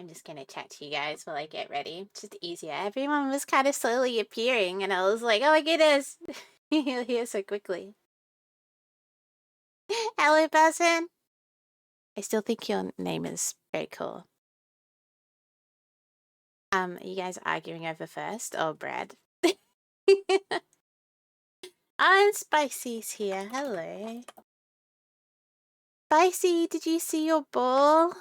I'm just gonna chat to you guys while I get ready. Just easier. Everyone was kind of slowly appearing, and I was like, oh my goodness, you're here so quickly. Hello, person. I still think your name is very cool. Are you guys arguing over first or Brad? And Spicy's here. Hello. Spicy, did you see your ball?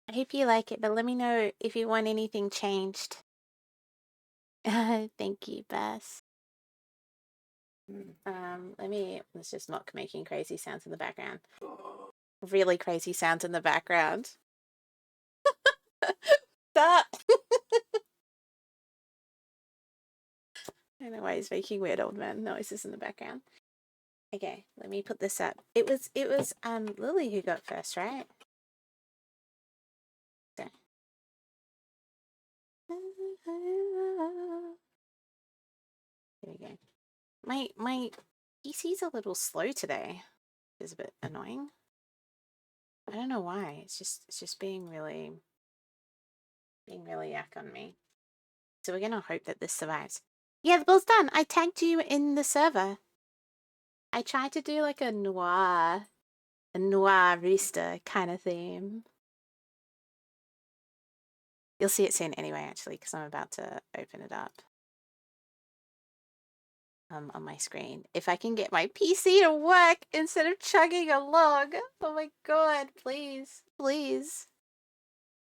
I hope you like it, but let me know if you want anything changed. Thank you, Bass. Let's just not making crazy sounds in the background. Really crazy sounds in the background. Stop! I don't know why he's making weird old man noises in the background. Okay, let me put this up. It was Lily who got first, right? Okay. There we go. My PC's a little slow today. It's a bit annoying. I don't know why. It's just being really yuck on me. So we're gonna hope that this survives. Yeah, the ball's done. I tagged you in the server. I tried to do like a noir rooster kind of theme. You'll see it soon anyway, actually, because I'm about to open it up on my screen. If I can get my PC to work instead of chugging along. Oh my god, please. Please.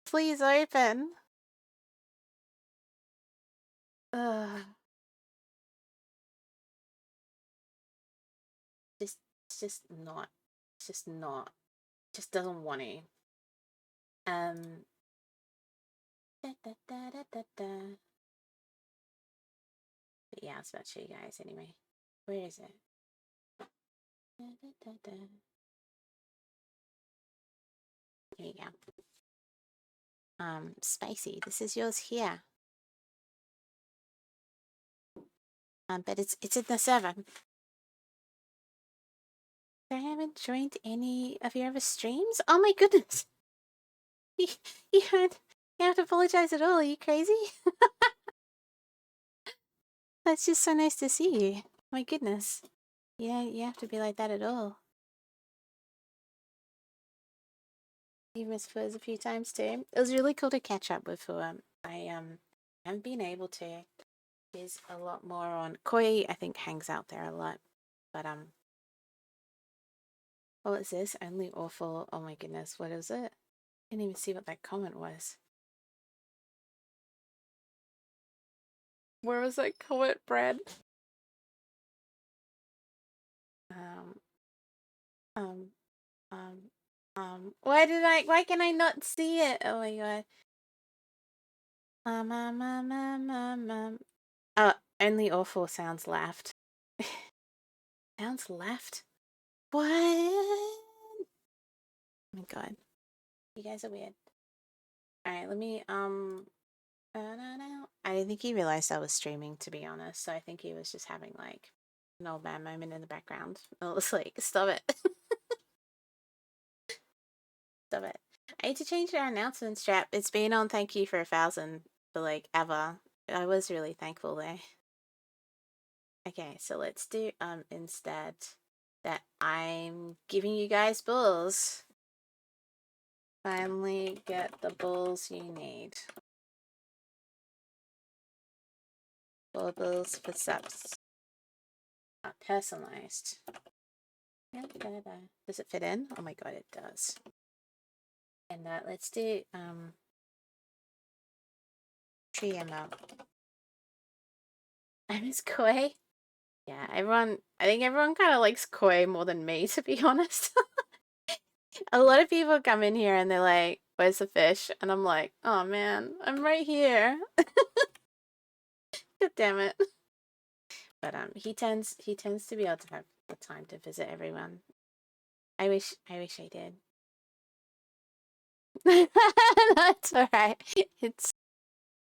Please open. Ugh. It's just not. It's just not. It just doesn't want to. Da, da, da, da, da, da. But yeah, I was about to show you guys anyway. Where is it? Da, da, da, da. Here you go. Spicy, this is yours here. But it's in the server. I haven't joined any of your other streams. Oh my goodness! You don't have to apologize at all. Are you crazy? That's just so nice to see you. My goodness. Yeah, you have to be like that at all. You missed Fuzz a few times too. It was really cool to catch up with her. I haven't been able to. He's a lot more on Koi. I think hangs out there a lot, but what is this? Only awful. Oh my goodness, what is it? I didn't even see what that comment was. Where was that comment, Brad? Why can I not see it? Oh my god. Oh, only awful sounds laughed. Sounds laughed? What? Oh my god. You guys are weird. Alright, let me, I didn't think he realized I was streaming, to be honest, so I think he was just having, like, an old man moment in the background. I was like, stop it. Stop it. I need to change our announcement strap. It's been on thank you for 1,000 for, like, ever. I was really thankful there. Okay, so let's do, instead that I'm giving you guys bulls. Finally get the bulls you need. 4 bulls for subs. Personalized. Does it fit in? Oh my god, it does. And let's do tree ML. I miss Koi. Yeah, I think everyone kind of likes Koi more than me, to be honest. A lot of people come in here and they're like, where's the fish? And I'm like, oh man, I'm right here. God damn it. But he tends to be able to have the time to visit everyone. I wish I did. That's alright. It's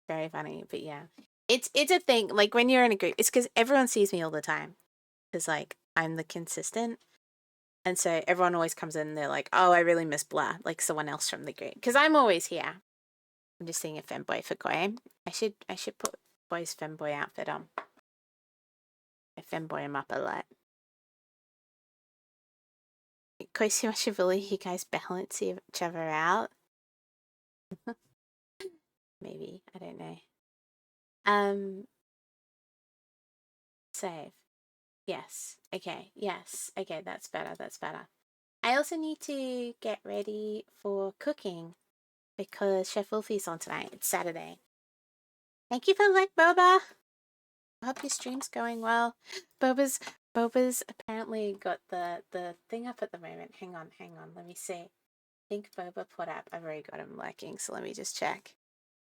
very funny, but yeah. It's a thing, like when you're in a group, it's because everyone sees me all the time. Because like I'm the consistent. And so everyone always comes in and they're like, oh, I really miss blah, like someone else from the group. Because I'm always here. I'm just seeing a femboy for Koi. I should put Boy's femboy outfit on. I femboy him up a lot. Koi Shimashibuli, you guys balance each other out. Maybe. I don't know. Save. Yes. Okay. Yes. Okay, that's better. That's better. I also need to get ready for cooking because Chef Wolfie's on tonight. It's Saturday. Thank you for the like, Boba. I hope your stream's going well. Boba's apparently got the thing up at the moment. Hang on. Let me see. I think Boba put up. I've already got him liking, so let me just check.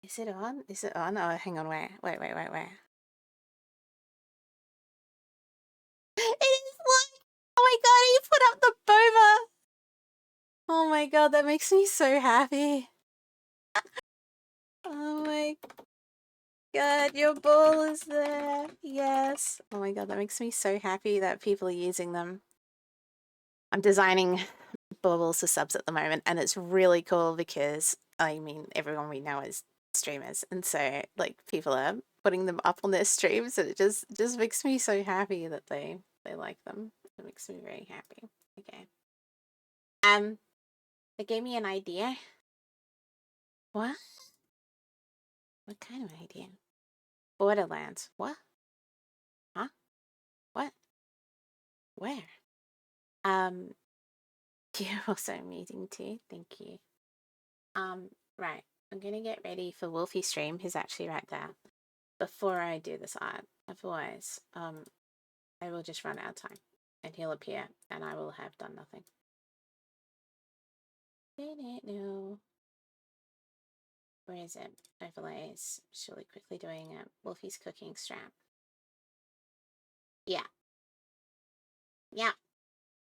Is it on? Is it on? Oh, hang on. Wait. It is like, oh my god, he put up the Boba. Oh my god, that makes me so happy. Oh my god, your ball is there. Yes. Oh my god, that makes me so happy that people are using them. I'm designing baubles for subs at the moment, and it's really cool because, I mean, everyone we know is streamers, and so, like, people are putting them up on their streams, and it just makes me so happy that they like them. It makes me very happy. Okay. They gave me an idea. What? What kind of idea? Borderlands. What? Huh? What? Where? You're also meeting too. Thank you. Right. I'm gonna get ready for Wolfie's stream. He's actually right there. Before I do this art, otherwise, I will just run out of time, and he'll appear, and I will have done nothing. No. Where is it? Overlays. Just really quickly doing it. Wolfie's cooking strap. Yeah. Yeah.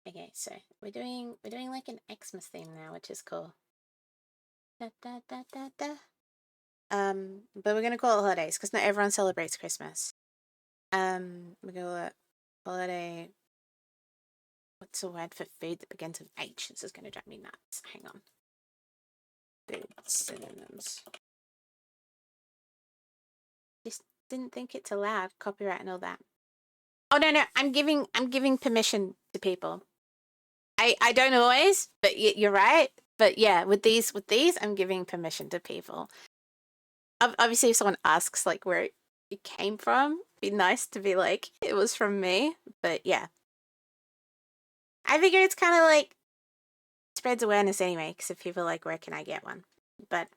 Okay, so we're doing like an Xmas theme now, which is cool. Da, da, da, da, da. But we're gonna call it holidays because not everyone celebrates Christmas. We're gonna call it holiday. What's the word for food that begins with H? This is gonna drive me nuts. Hang on. Food synonyms. Just didn't think it's allowed. Copyright and all that. Oh no, I'm giving permission to people. I don't always, but you're right. But yeah, with these, I'm giving permission to people. Obviously, if someone asks like where it came from, it'd be nice to be like it was from me. But yeah, I figure it's kind of like spreads awareness anyway. Because if people are like, where can I get one? But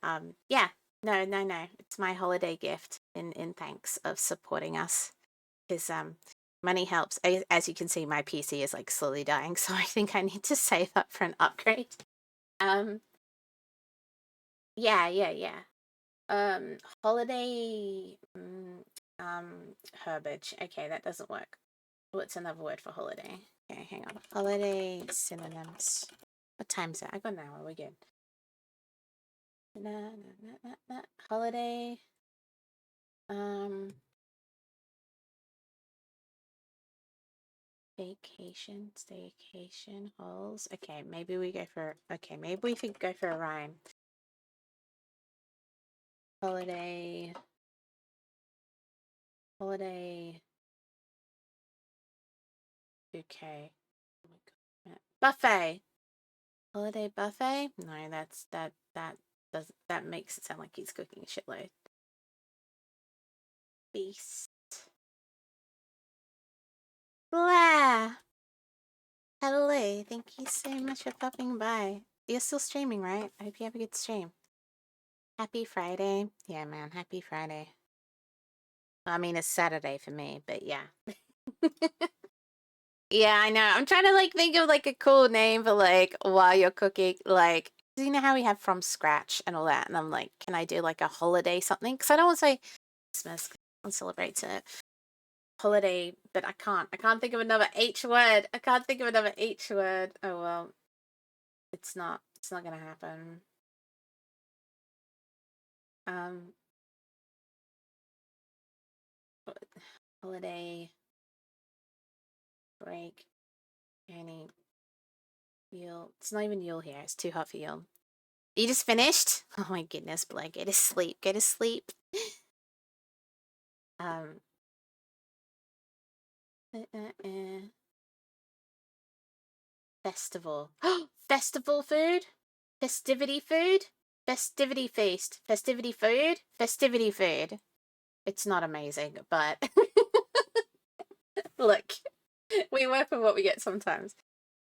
yeah, no, it's my holiday gift in thanks of supporting us. Because money helps. As you can see, my PC is like slowly dying, so I think I need to save up for an upgrade. Yeah. Holiday herbage. Okay, that doesn't work. What's another word for holiday? Okay, hang on. Holiday synonyms. What time is it? I got an hour. We're good. Holiday. Vacation, staycation, holes. Okay, maybe we go for. Okay, maybe we could go for a rhyme. Holiday. Okay. Oh my god. Buffet. Holiday buffet? No, that makes it sound like he's cooking a shitload. Feast. Blah. Hello, thank you so much for popping by. You're still streaming, right? I hope you have a good stream. Happy Friday. Yeah, man, happy Friday. Well, I mean, it's Saturday for me, but yeah. Yeah, I know. I'm trying to like think of like a cool name for like while you're cooking, like you know how we have from scratch and all that, and I'm like, can I do like a holiday something? Because I don't want to say Christmas. I'll celebrate it. Holiday, but I can't. I can't think of another H word. I can't think of another H word. Oh well, it's not. It's not gonna happen. Holiday break. Any Yule. It's not even Yule here. It's too hot for Yule. You just finished? Oh my goodness, Blair. Go to sleep. Go to sleep. um. Festival. Festival food? Festivity food? Festivity feast. Festivity food? Festivity food. It's not amazing, but look, we work with what we get sometimes.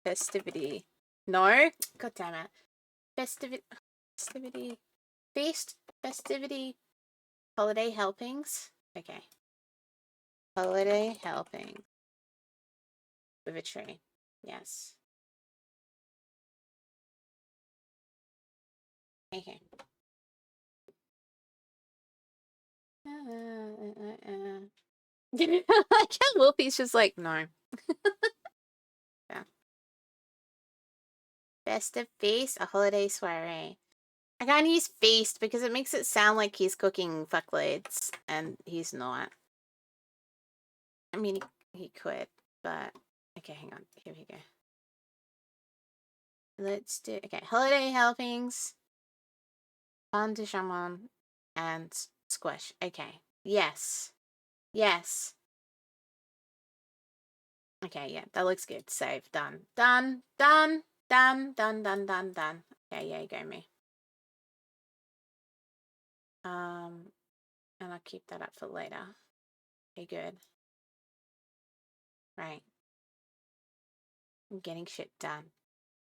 Festivity. No? God damn it. Festivity. Feast. Festivity. Holiday helpings. Okay. Holiday helping. With a tree. Yes. Okay. Like how Wolfie's just like, no. Yeah. Festive feast, a holiday soiree. I can't use feast because it makes it sound like he's cooking fuckloads, and he's not. I mean, he could, but okay, hang on. Here we go. Let's do okay. Holiday helpings, pain de chamon, and squish. Okay. Yes. Yes. Okay, yeah, that looks good. Save. Done. Done. Done. Done. Done. Done. Done. Done. Okay, yeah, you go me. And I'll keep that up for later. Okay, good. Right. I'm getting shit done.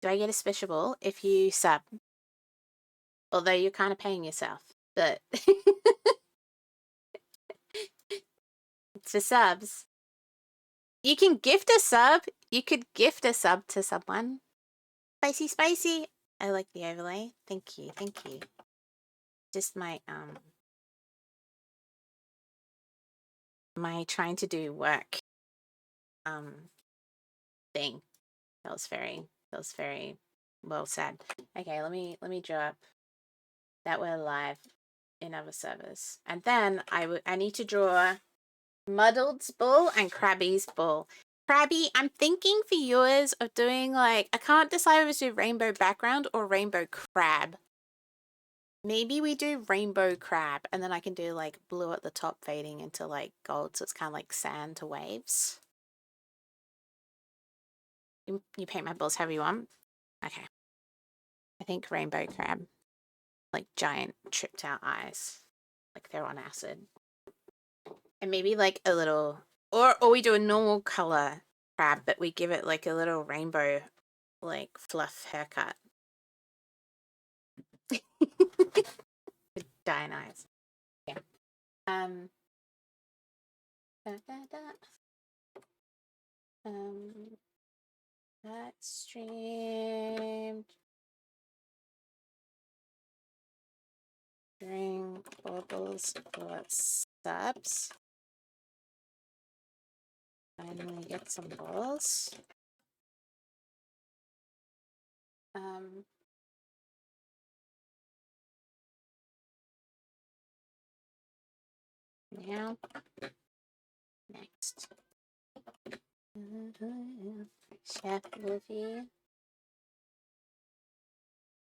Do I get a special ball if you sub? Although you're kind of paying yourself, but it's for subs. You can gift a sub. You could gift a sub to someone. Spicy, spicy. I like the overlay. Thank you, thank you. Just my trying to do work thing. That was very well said. Okay, let me drop that we're live in other servers, and then I need to draw Muddled's ball and Krabby's ball. Krabby, I'm thinking for yours of doing like, I can't decide if it's a rainbow background or rainbow crab. Maybe we do rainbow crab, and then I can do like blue at the top fading into like gold, so it's kind of like sand to waves. You paint my balls however you want. Okay. I think rainbow crab. Like giant tripped out eyes. Like they're on acid. And maybe like a little, or we do a normal color crab, but we give it like a little rainbow, like fluff haircut. Giant eyes. Yeah. Da, da, da. That streamed. Drink bubbles for subs. Finally get some balls. Now, next. Chef Wolfie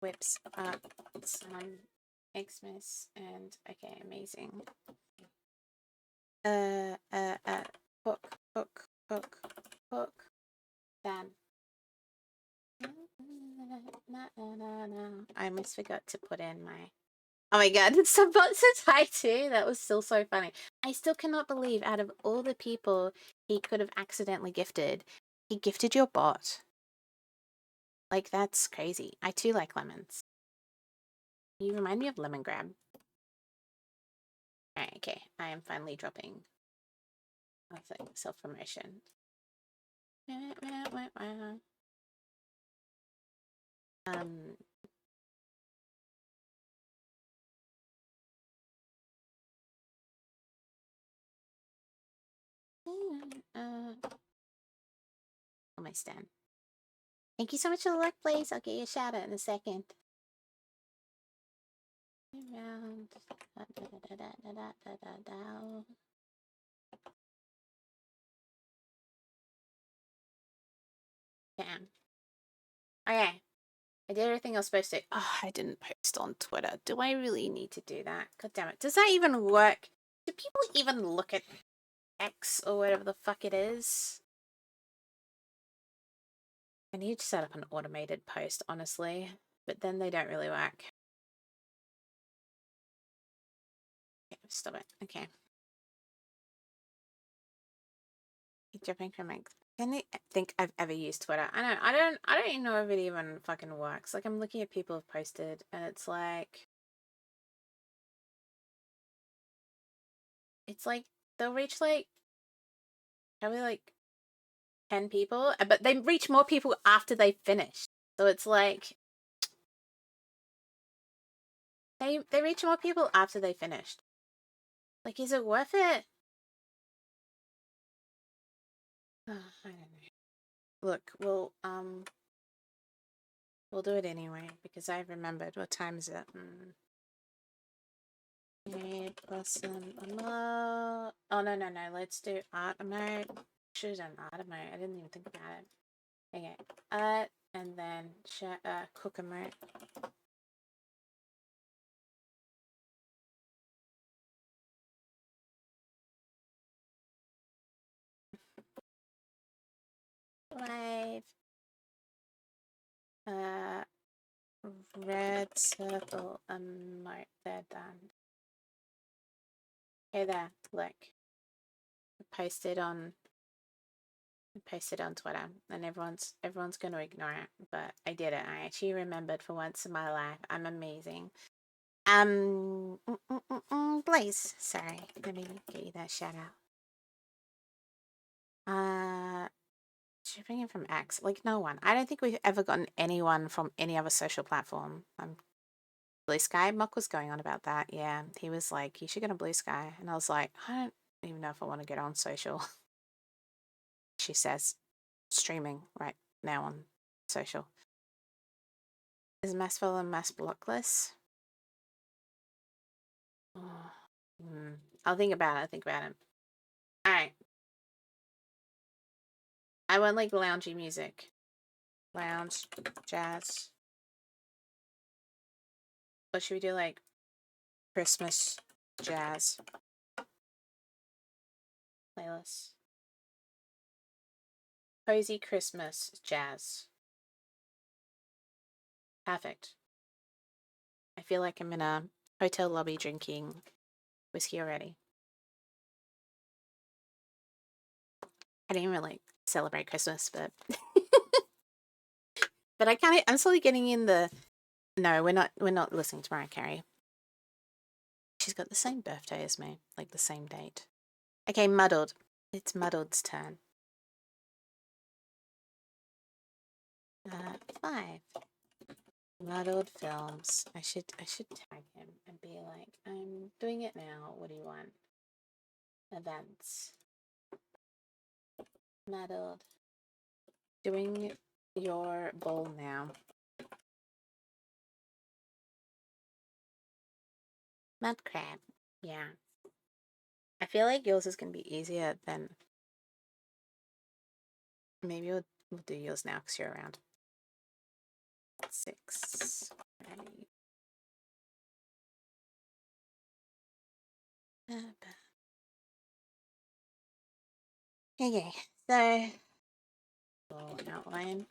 whips up some Xmas and okay, amazing. Hook. Then. I almost forgot to put in my. Oh my god, some bots are tied too. That was still so funny. I still cannot believe out of all the people he could have accidentally gifted, he gifted your bot. Like, that's crazy. I too like lemons. You remind me of Lemon Grab. Alright, okay. I am finally dropping. That's like self-promotion. My stand. Thank you so much for the luck, Blaze. I'll get you a shout out in a second. Around. Bam. Okay. I did everything I was supposed to. Oh, I didn't post on Twitter. Do I really need to do that? God damn it. Does that even work? Do people even look at X or whatever the fuck it is? I need to set up an automated post, honestly. But then they don't really work. Okay, stop it. Okay. Keep jumping from X. I don't think I've ever used Twitter. I don't even know if it even fucking works. Like, I'm looking at people have posted and it's like they'll reach like probably like 10 people, but they reach more people after they finish. So it's like they reach more people after they finished. Like, is it worth it? Oh, I don't know. Look, we'll do it anyway because I remembered. What time is it? Person Oh no. Let's do art mode. Should have done art mode. I didn't even think about it. Okay. And then cooker mode. Live. Red circle emote. They're done. Hey there, look. Posted on Twitter, and everyone's going to ignore it, but I did it. I actually remembered for once in my life. I'm amazing. Blaze. Sorry, let me get you that shout out. Shipping it from X, like no one. I don't think we've ever gotten anyone from any other social platform. Blue Sky. Muck was going on about that. Yeah, he was like, "You should get on Blue Sky," and I was like, "I don't even know if I want to get on social." She says, streaming right now on social. Is Massville and Mass blockless? Oh, I'll think about it. All right. I want like loungy music, lounge, jazz. What should we do? Like Christmas jazz playlist. Cozy Christmas jazz. Perfect. I feel like I'm in a hotel lobby drinking whiskey already. I didn't really celebrate Christmas, but but I'm slowly getting in the. No, we're not listening to Mariah Carey. She's got the same birthday as me, like the same date. Okay, Muddled. It's Muddled's turn. 5. Muddled Films. I should tag him and be like, I'm doing it now. What do you want? Events. Muddled. Doing your bowl now. Mud crab. Yeah. I feel like yours is gonna be easier than. Maybe we'll do yours now because you're around. 6. Ready. Okay, so outline.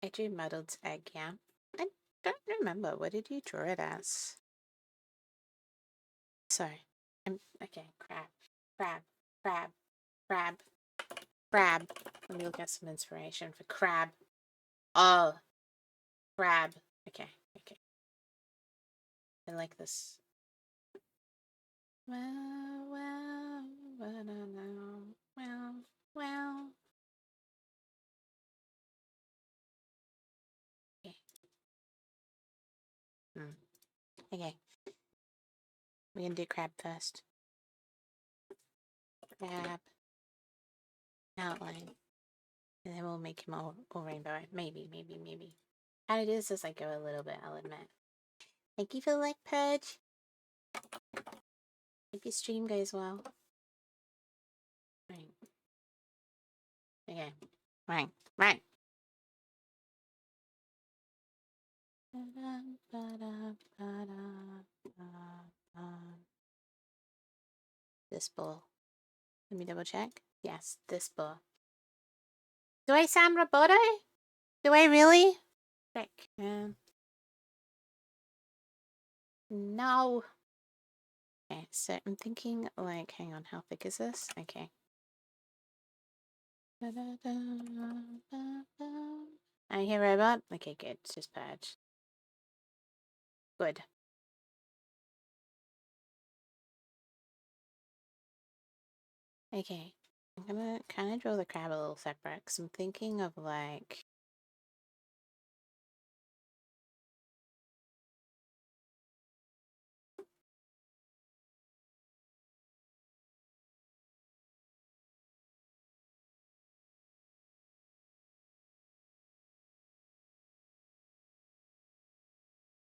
I drew Muddled's egg, yeah. I don't remember. What did you draw it as? Sorry. Okay, crab. Let me look at some inspiration for crab. Oh, crab. Okay. I like this. Well, Okay. Okay. We're gonna do crab first. Crab. Outline. And then we'll make him all rainbow. Maybe. How to do this as I go a little bit, I'll admit. Thank you for the like, Purge. Hope your stream goes well. Right. Okay. Rang. Rang. This ball. Let me double check. Yes, this ball. Do I sound roboto? Do I really? Frick. No. Okay, so I'm thinking, like, hang on, how thick is this? Okay. I hear robot? Okay, good. It's just purge. Good. Okay. I'm gonna kind of draw the crab a little separate because I'm thinking of, like...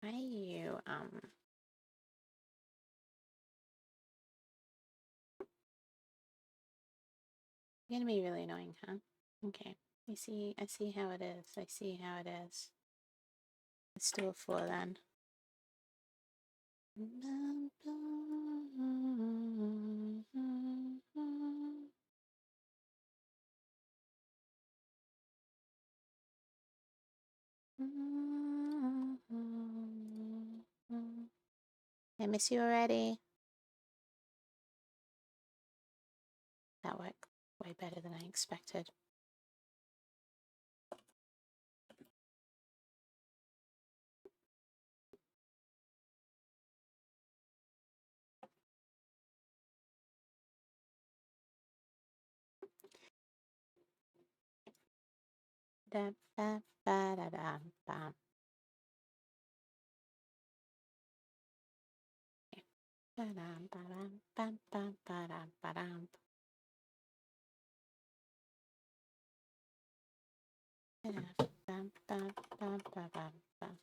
Why are you, You're gonna be really annoying, huh? Okay. I see how it is. I see how it is. Let's do a 4 then. I miss you already. That worked way better than I expected. Da, ba, ba, da, da, bam. Ba-dam, ba-dam, bam, bam, ba-dam, ba-dam. Bam, bam, bam, bam, bam, bam.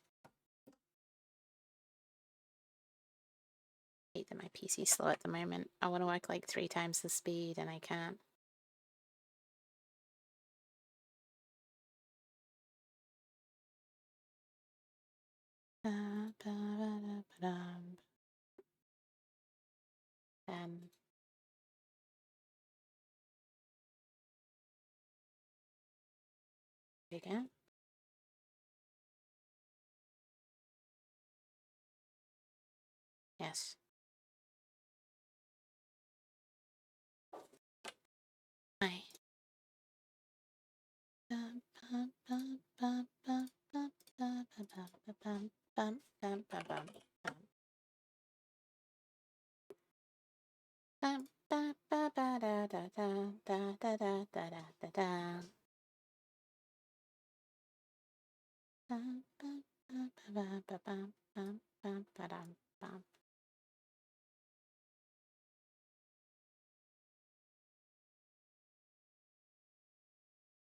I hate that my PC's slow at the moment. I want to work like 3 times the speed and I can't. Then again. Yes. I.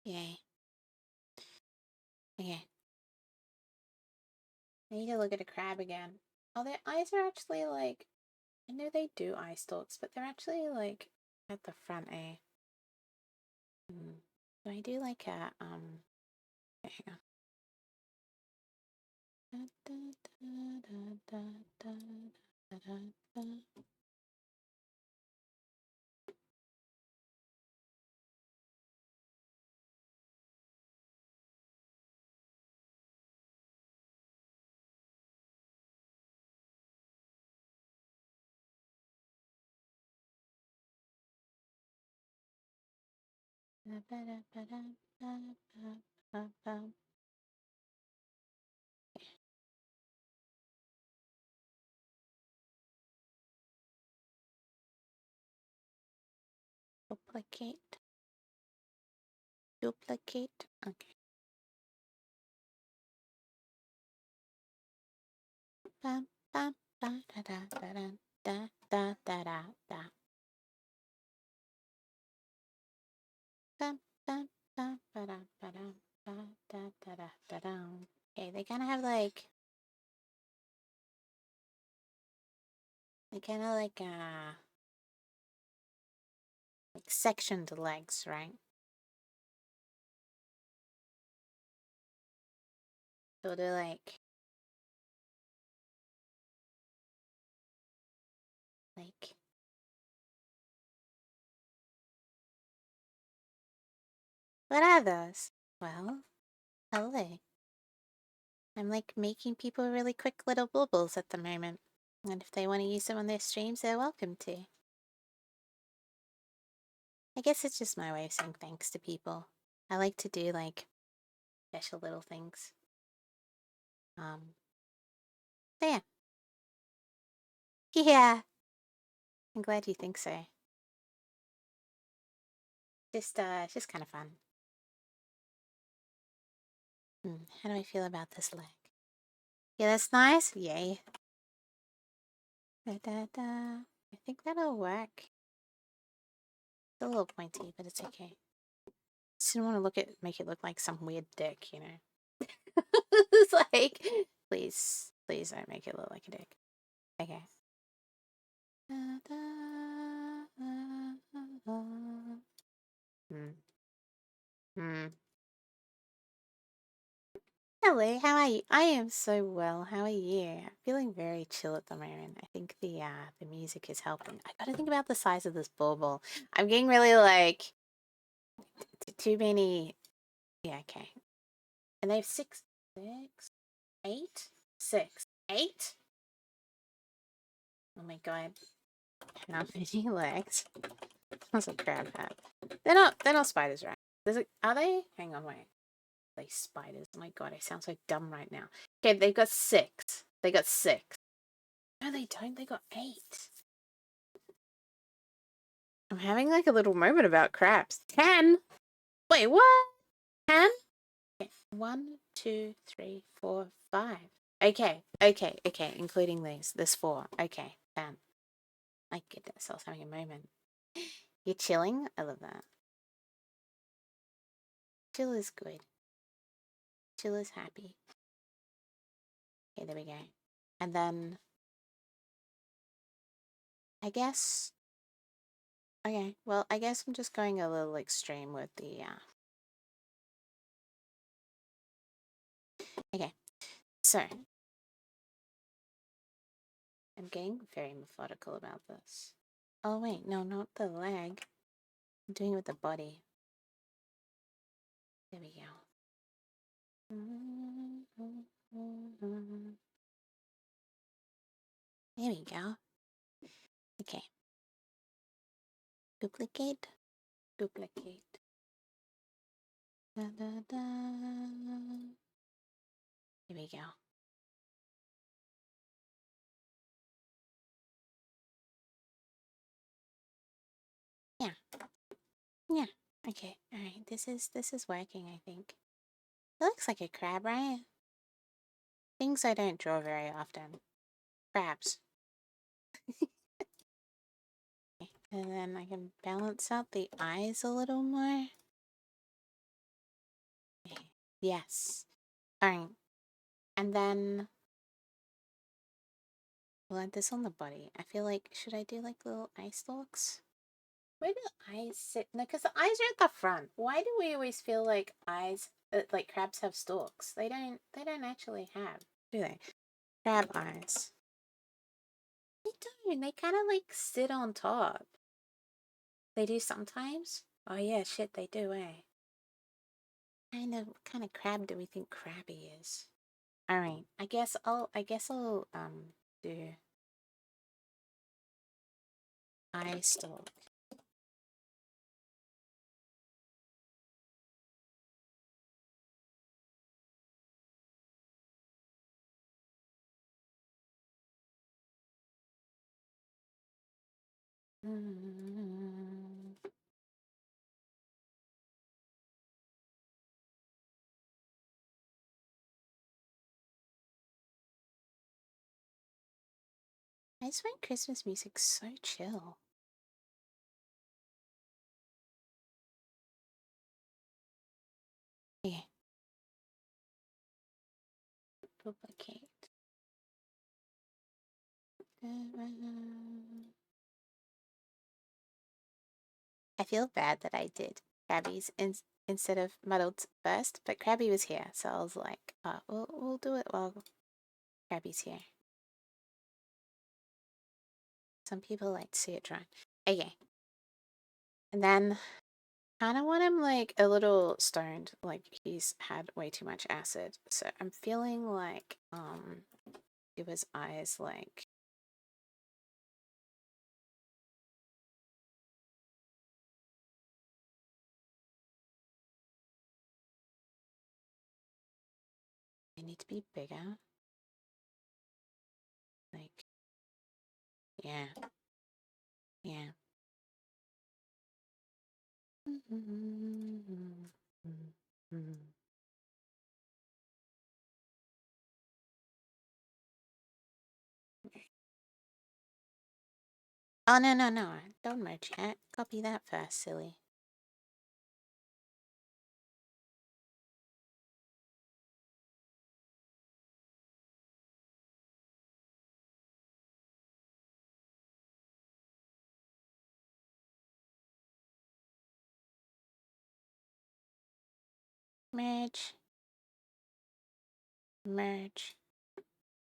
Yay. Okay. I need to look at a crab again. Oh, their eyes are actually like... I know they do eye stalks, but they're actually like at the front, eh? So I do like a, hang on. Duplicate. Duplicate. Okay. Bam, bam, da da da da da da da da da. Bam, bam, bam, ba da ba da ba da da da da da. Okay, they kind of have like... They kind of like sectioned legs, right? So we'll do like what are those? Well, hello. I'm like making people really quick little bubbles at the moment. And if they want to use them on their streams, they're welcome to. I guess it's just my way of saying thanks to people. I like to do like special little things. So yeah. Yeah. I'm glad you think so. Just kind of fun. How do I feel about this leg? Yeah, that's nice. Yay. Da, da, da. I think that'll work. It's a little pointy, but it's okay. Just didn't want to make it look like some weird dick, you know. It's like, please don't make it look like a dick. Okay. Hello, how are you? I am so well. How are you? I'm feeling very chill at the moment. I think the music is helping. I gotta think about the size of this bauble. I'm getting really like too many. Yeah, okay. And they have six, eight. Oh my god. How many legs? That's a crab hat. They're not spiders, right? Are they? Hang on, wait. They spiders. Oh my god, I sound so dumb right now. Okay, they got six. No, they don't. They got 8. I'm having like a little moment about crabs. 10. Wait, what? 10? Okay. 1, 2, 3, 4, 5. Okay, including these. There's 4. Okay, 10. My goodness, I was having a moment. You're chilling? I love that. Chill is good. Chill is happy. Okay, there we go. And then I guess. Okay, well, I guess I'm just going a little extreme with the. Okay, so I'm getting very methodical about this. Oh, wait, no, not the leg. I'm doing it with the body. There we go. There we go. Okay. Duplicate. Da, da, da. There we go. Yeah. Yeah. Okay. All right. This is working, I think. It looks like a crab, right? Things I don't draw very often. Crabs. Okay. And then I can balance out the eyes a little more. Okay. Yes. All right. And then we'll add this on the body. I feel like, should I do like little eye stalks? Where do eyes sit? No, because the eyes are at the front. Why do we always feel like eyes, like crabs have stalks? They don't. They don't actually have, do they? Crab eyes. They don't. They kind of like sit on top. They do sometimes. Oh yeah, shit, they do, eh? What kind of crab do we think Krabby is? All right. I guess I'll do eye stalk. I just find Christmas music so chill. Okay. Duplicate. I feel bad that I did Krabby's instead of muddled first, but Krabby was here, so I was like, we'll do it while Krabby's here. Some people like to see it dry. Okay. And then kind of want him like a little stoned, like he's had way too much acid. So I'm feeling like give his eyes like they need to be bigger. Like yeah. Yeah. Oh no. Don't merge yet. Copy that first, silly. Merge. Merge.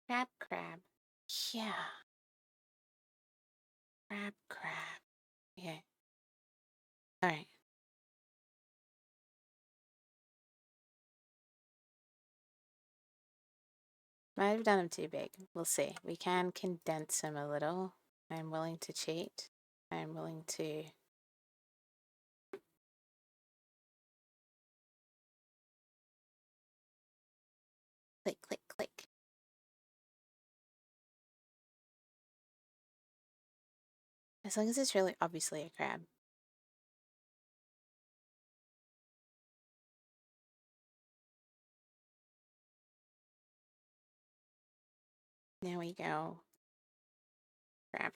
Crab. Yeah. Crab. Yeah. Alright. Might have done him too big. We'll see. We can condense him a little. I'm willing to cheat. I'm willing to... Click. As long as it's really obviously a crab. There we go. Crab.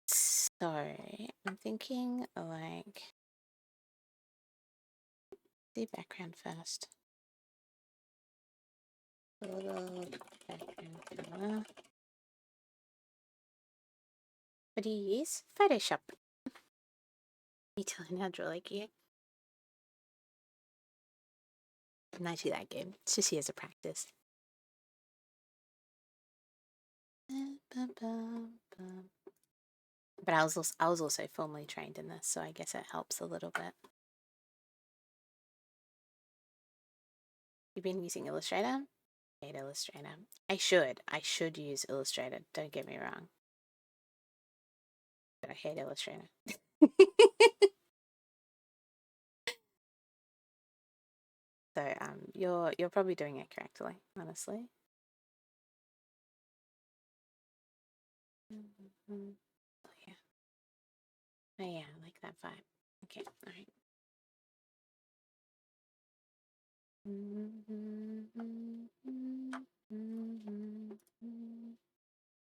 So I'm thinking like the background first. A little background color. What do you use? Photoshop. You telling how to draw like you? I'm not actually that good. It's just years of practice. But I was also formally trained in this, so I guess it helps a little bit. You've been using Illustrator? I hate Illustrator. I should use Illustrator, don't get me wrong. But I hate Illustrator. So you're probably doing it correctly, honestly. Oh yeah. Oh yeah, I like that vibe. Okay, alright.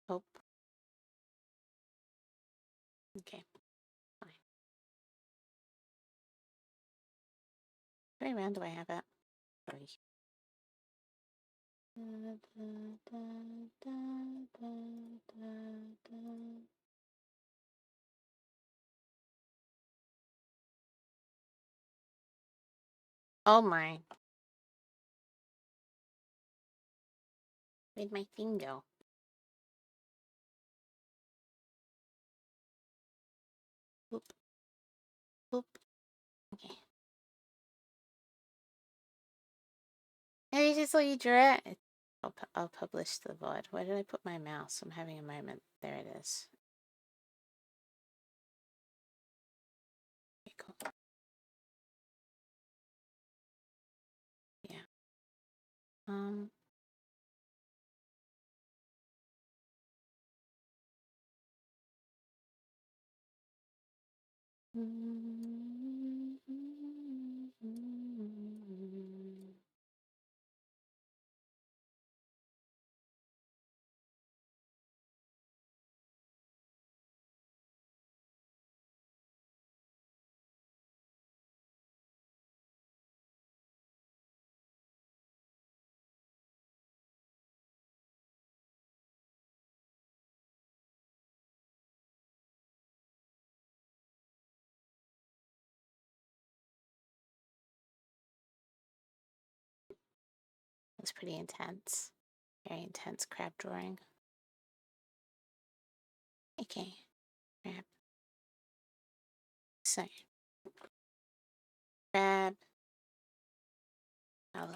Hope. Okay, fine. How many round do I have it? 3. Oh my. Where'd my thing go? Boop. Boop. Okay. Hey, just so you drew it. I'll publish the VOD. Where did I put my mouse? I'm having a moment. There it is. Okay, cool. Yeah. was pretty intense. Very intense crab drawing. Okay, crab. So, crab. Oh.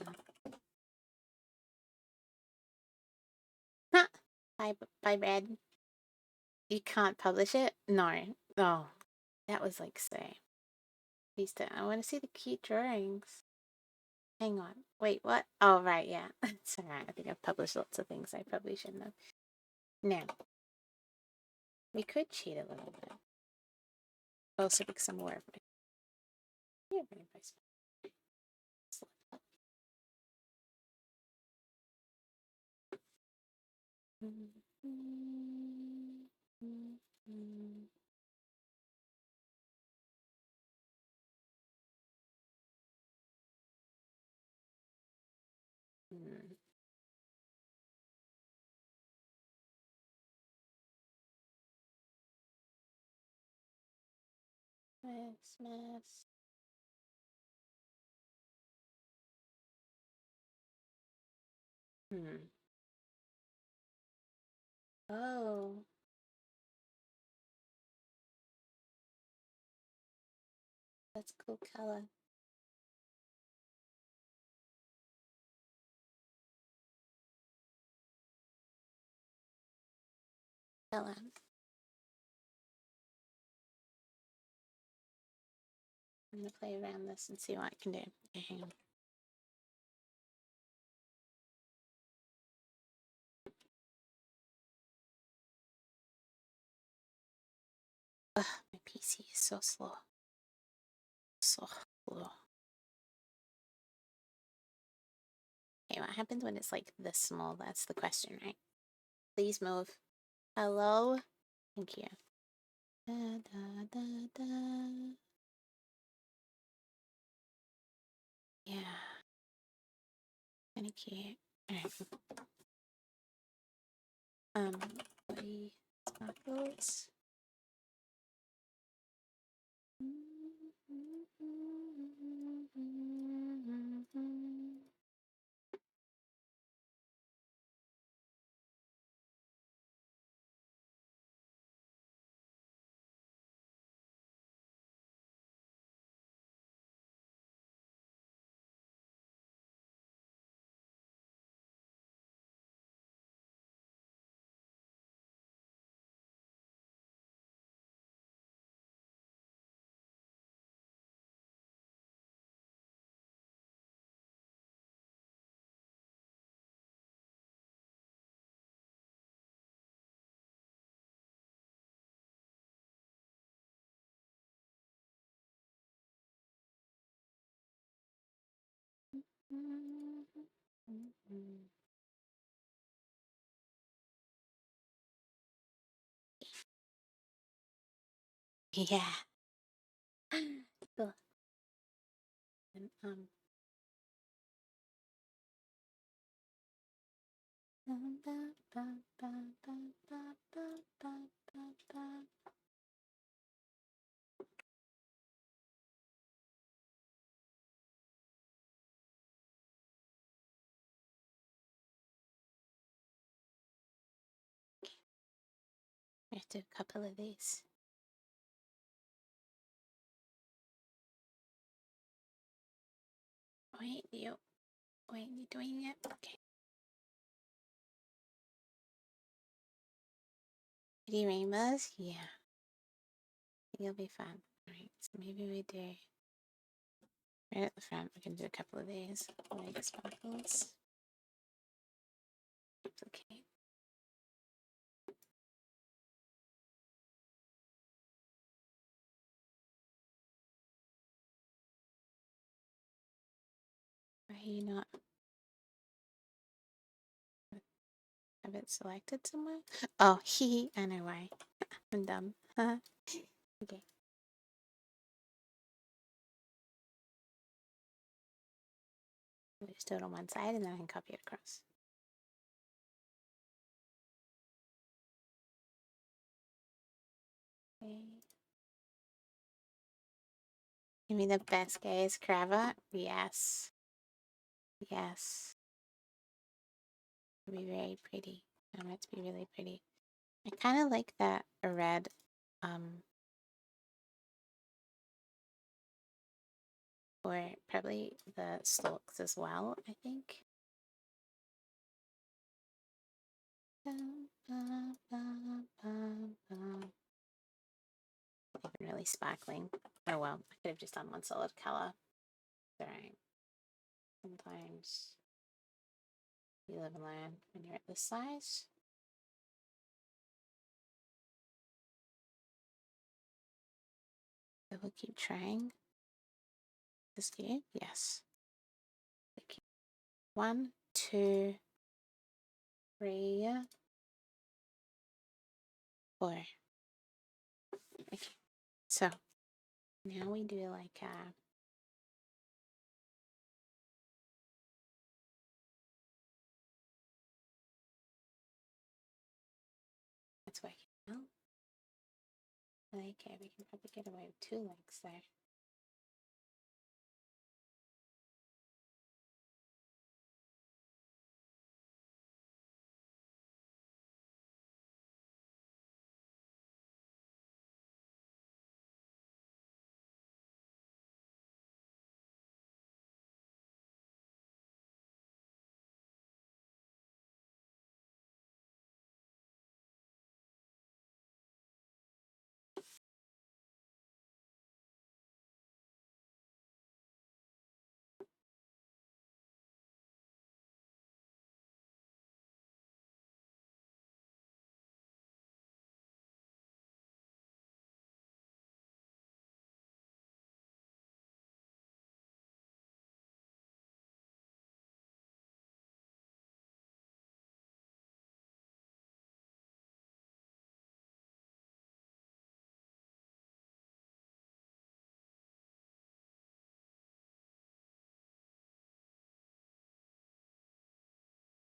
Huh. Bye, Brad. You can't publish it? No. Oh, that was like so. Please don't. I want to see the cute drawings. Hang on. Wait, what? Oh, right, yeah. It's alright. I think I've published lots of things I probably shouldn't have. Now, we could cheat a little bit. Also, because I'm aware of it. Yeah, very nice. Christmas. Oh. That's a cool color. Color. I'm gonna play around this and see what I can do. Okay, hang on. Ugh, my PC is so slow. So slow. Okay, what happens when it's like this small? That's the question, right? Please move. Hello? Thank you. Da, da, da, da. Yeah. Kind of cute. Alright. Bloody sparkles. Yeah. Cool. And, I have to do a couple of these. Wait, you doing it? Okay. Pretty rainbows? Yeah. You'll be fun. Alright, so maybe we do right at the front, we can do a couple of these. Like sparkles. Duplicate. Are you not have it selected somewhere? Oh, hee, I know why. I'm dumb. Okay. We just do it on one side and then I can copy it across. Okay. You mean the best gay is Cravat? Yes. Yes. It'll be very pretty. I want it to be really pretty. I kind of like that red, or probably the stalks as well, I think. Even really sparkling. Oh well, I could have just done one solid color. Alright. Sometimes you live and learn when you're at this size. So we'll keep trying. This here? Yes. Okay. 1, 2, 3, 4. Okay. So now we do like that's working well. Okay, we can probably get away with 2 legs there.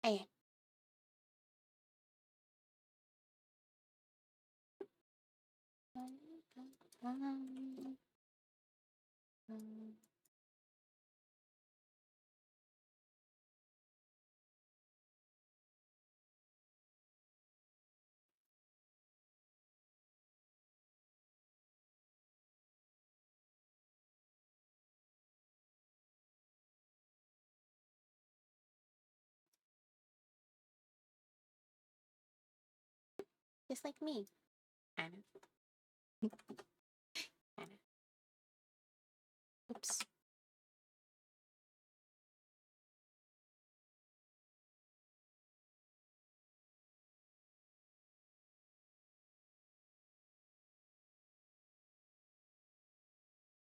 Hey. Just like me. Kind of. Kind of. Oops.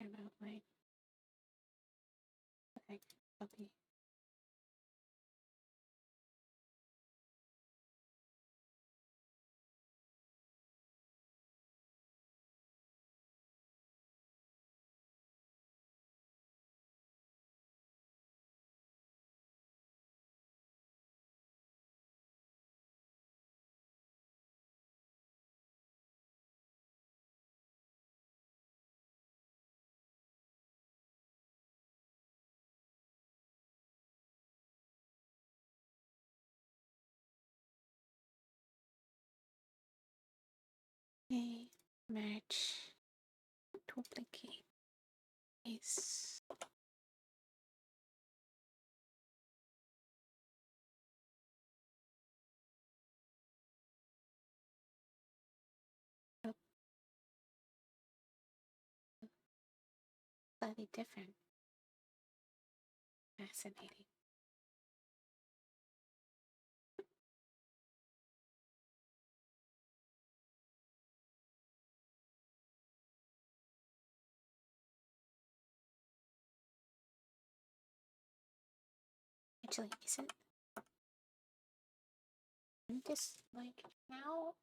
About my puppy. Okay, match, duplicate, paste. Oh, slightly different. Fascinating. Actually, is it? I'm just like, how?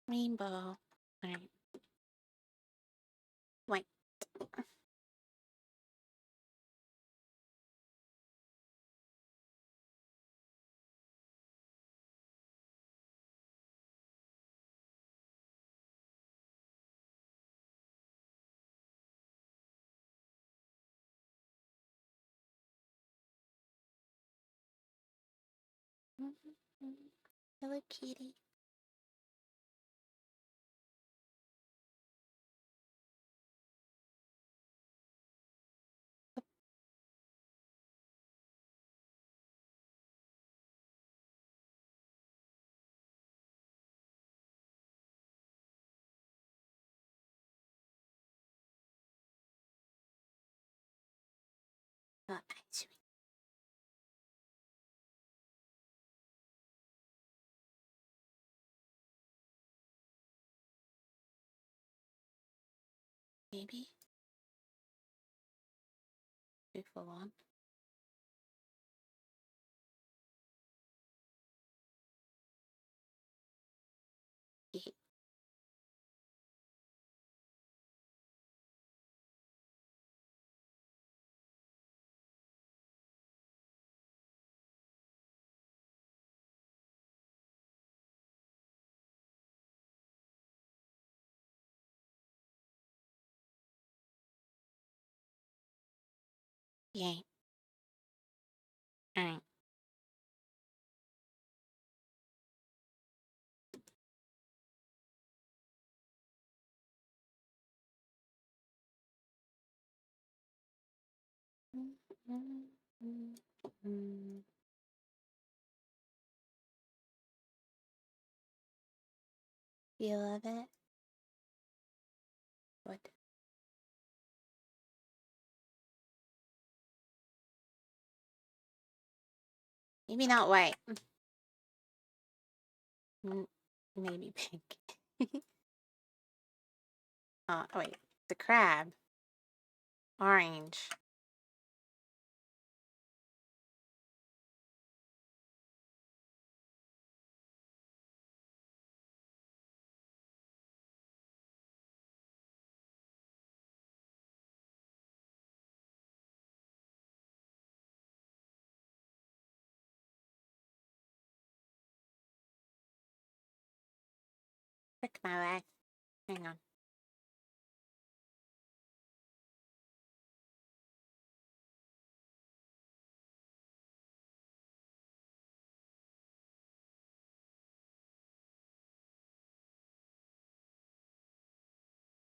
Rainbow. Alright. White. Hello, kitty. Actually. Maybe. Too full on. Yeah. Yay. Alright. You love it? What? Maybe not white. Maybe pink. Oh, wait. The crab. Orange. Frick my life. Hang on.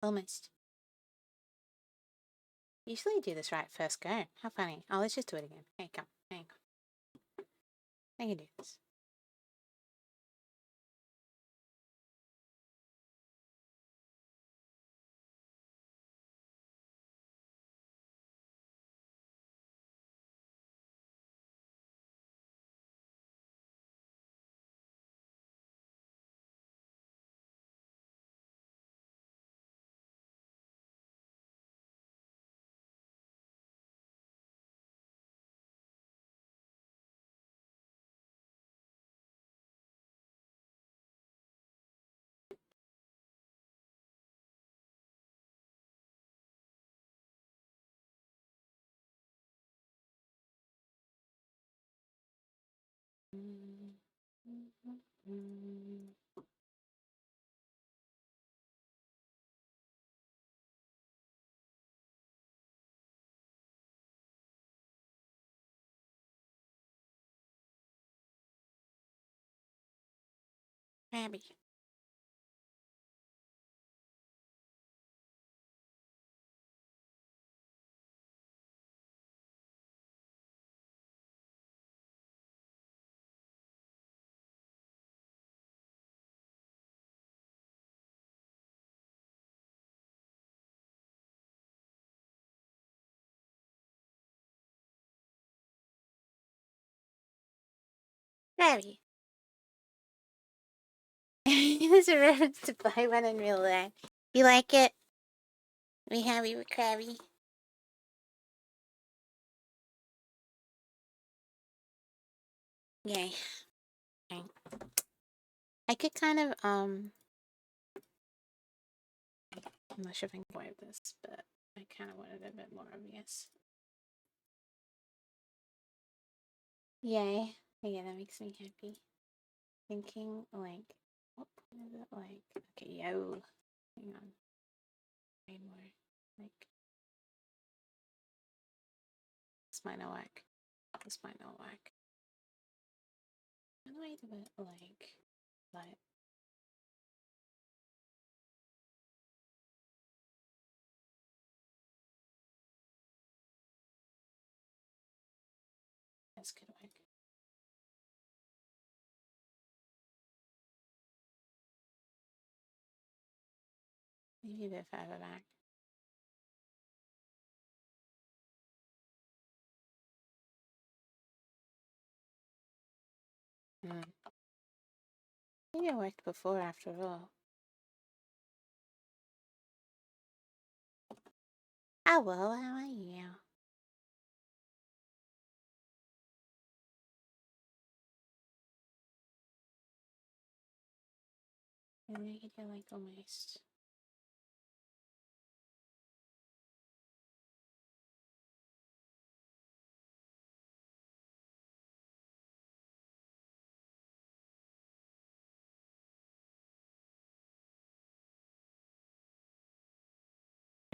Almost. Usually do this right first go. How funny. Oh, let's just do it again. Hey, come. Hang on. I can do this. Crabby. Crabby. This is a reference to Buy One in Real Life. You like it? We happy with Krabby? Yay. Okay. I could kind of I'm not sure if I can wipe this, but I kind of wanted it a bit more obvious. Yay. Yeah, that makes me happy. Thinking, like, what point is it like? Okay, yo. Hang on. Way more. Like, this might not work. This might not work. How do I do it, like, but this could work. Maybe a bit further back. Maybe it worked before after all. Oh well, how are you? And I could do like almost.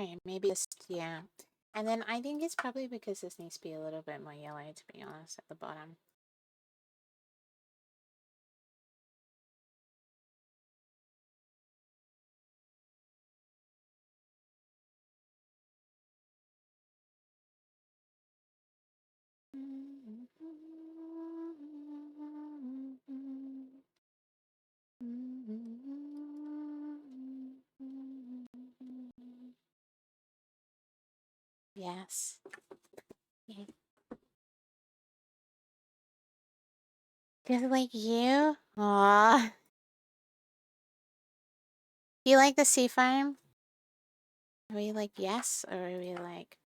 Okay, maybe just, yeah. And then I think it's probably because this needs to be a little bit more yellow, to be honest, at the bottom. Yes. Yeah. Just like you? Aww. Do you like the sea farm? Are we like yes, or are we like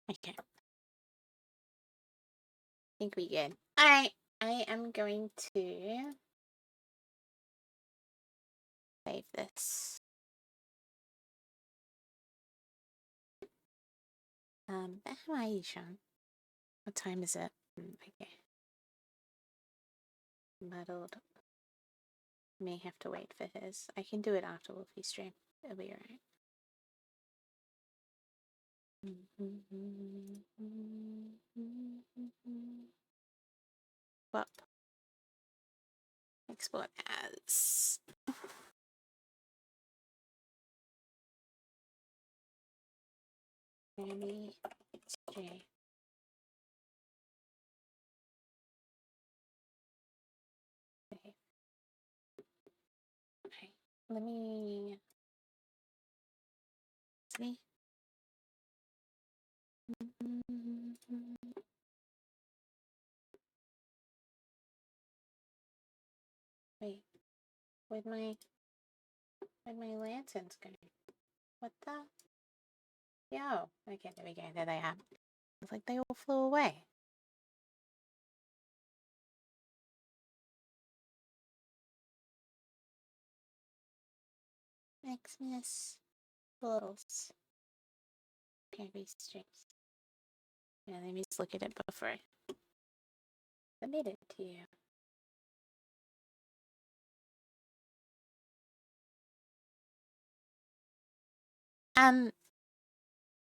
Okay. I think we good. Alright. I am going to save this. How are you, Sean? What time is it? Okay. Muddled. May have to wait for his. I can do it after Wolfie stream. It'll be alright. Whoop. Export as. Maybe J. Okay. Okay. Let me see. Wait. Where'd my lanterns go? What the? Yo. Okay, there we go. There they are. It's like they all flew away. Xmas Bulls. Candy streams. Yeah, let me just look at it before I submit it to you.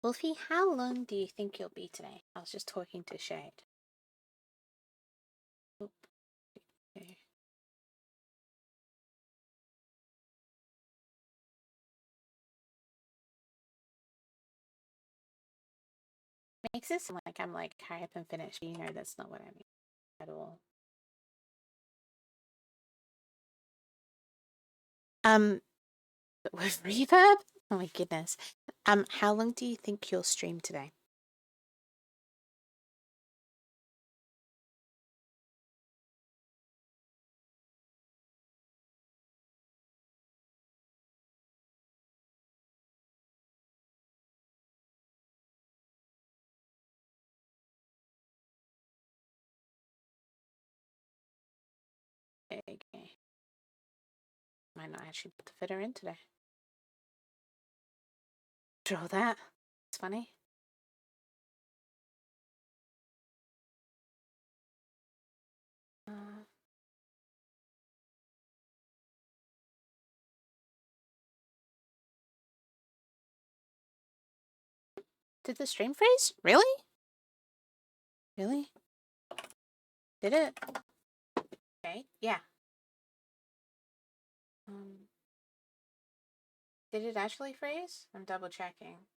Wolfie, how long do you think you'll be today? I was just talking to Shade. Oop. Okay. Makes it sound like I'm like hurry up and finish. You know that's not what I mean at all. With reverb? Oh my goodness. How long do you think you'll stream today? might not actually put the fitter in today. Draw that. It's funny. Did the stream freeze? Really? Really? Did it? Okay, yeah. Did it actually freeze? I'm double checking.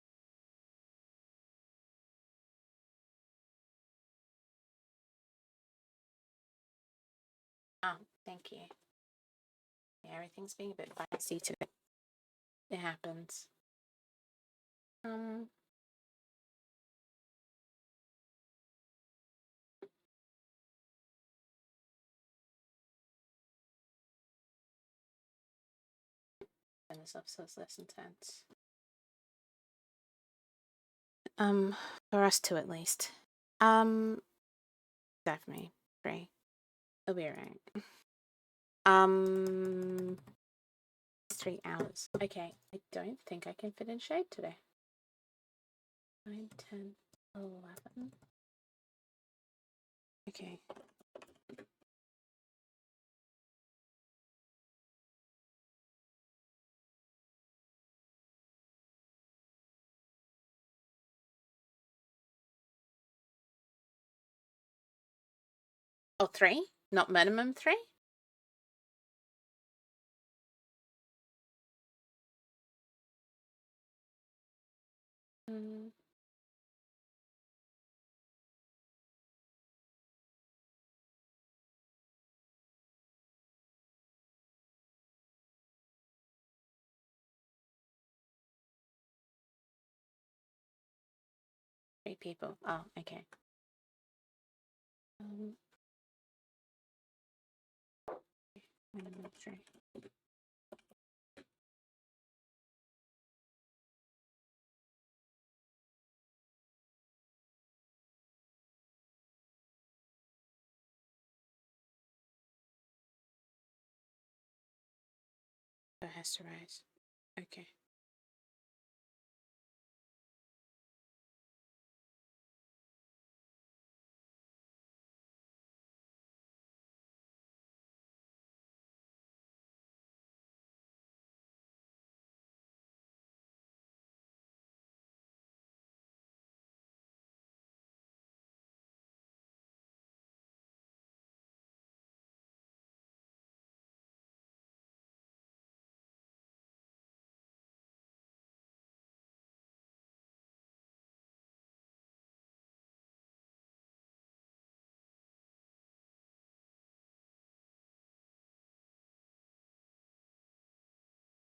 Oh, thank you. Yeah, everything's being a bit feisty today. It happens. And this episode's less intense. For us two at least. Definitely. Right. It'll be alright. 3 hours. Okay, I don't think I can fit in shade today. 9, 10, 11. Okay. Oh, 3? Not minimum 3? Mm. 3 people. Oh, okay. Minimum 3. It has to rise. Okay.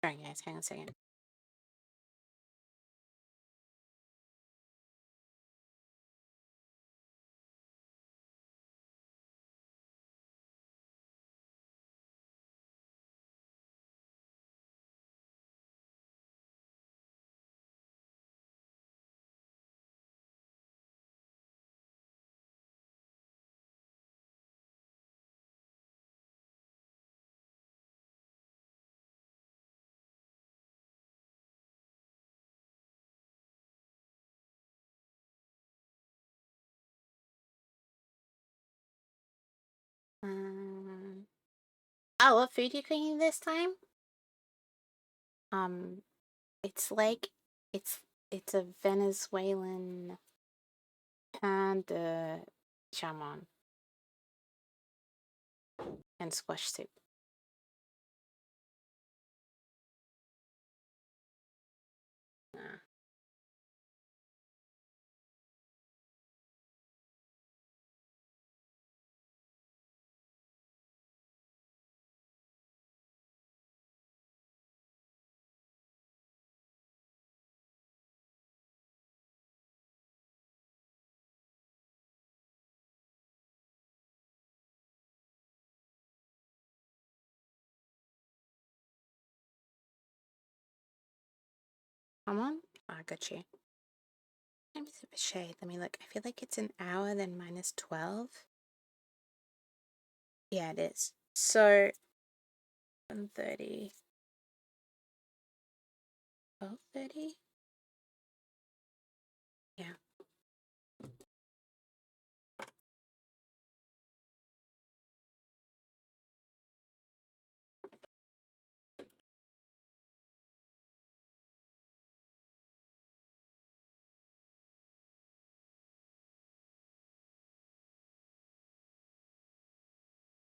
Sorry guys, hang on a second. Oh, what food you cooking this time? It's like it's a Venezuelan pan de jamon and squash soup. Come on. I got you. Let me see the shade. Let me look. I feel like it's an hour, then minus 12. Yeah, it is. So 1:30. 12:30? Yeah.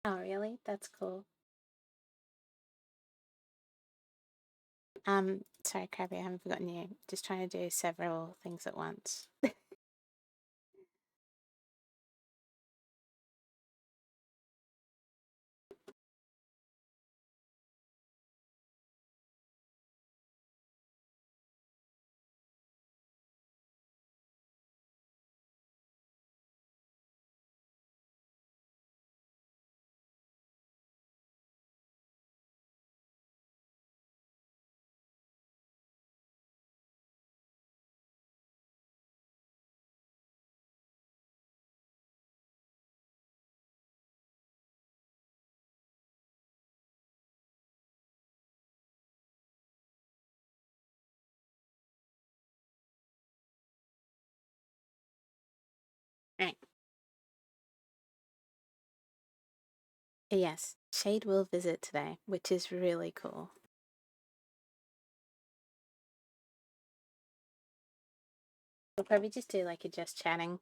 Oh, really? That's cool. Sorry, Krabby, I haven't forgotten you. Just trying to do several things at once. Right. Yes, Shade will visit today, which is really cool. We'll probably just do like a just chatting.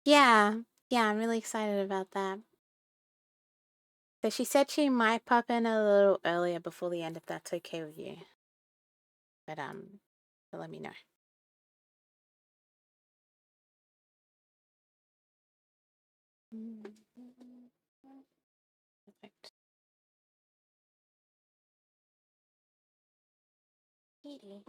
Yeah, yeah, I'm really excited about that. So she said she might pop in a little earlier before the end if that's okay with you. But let me know. Perfect. Edie.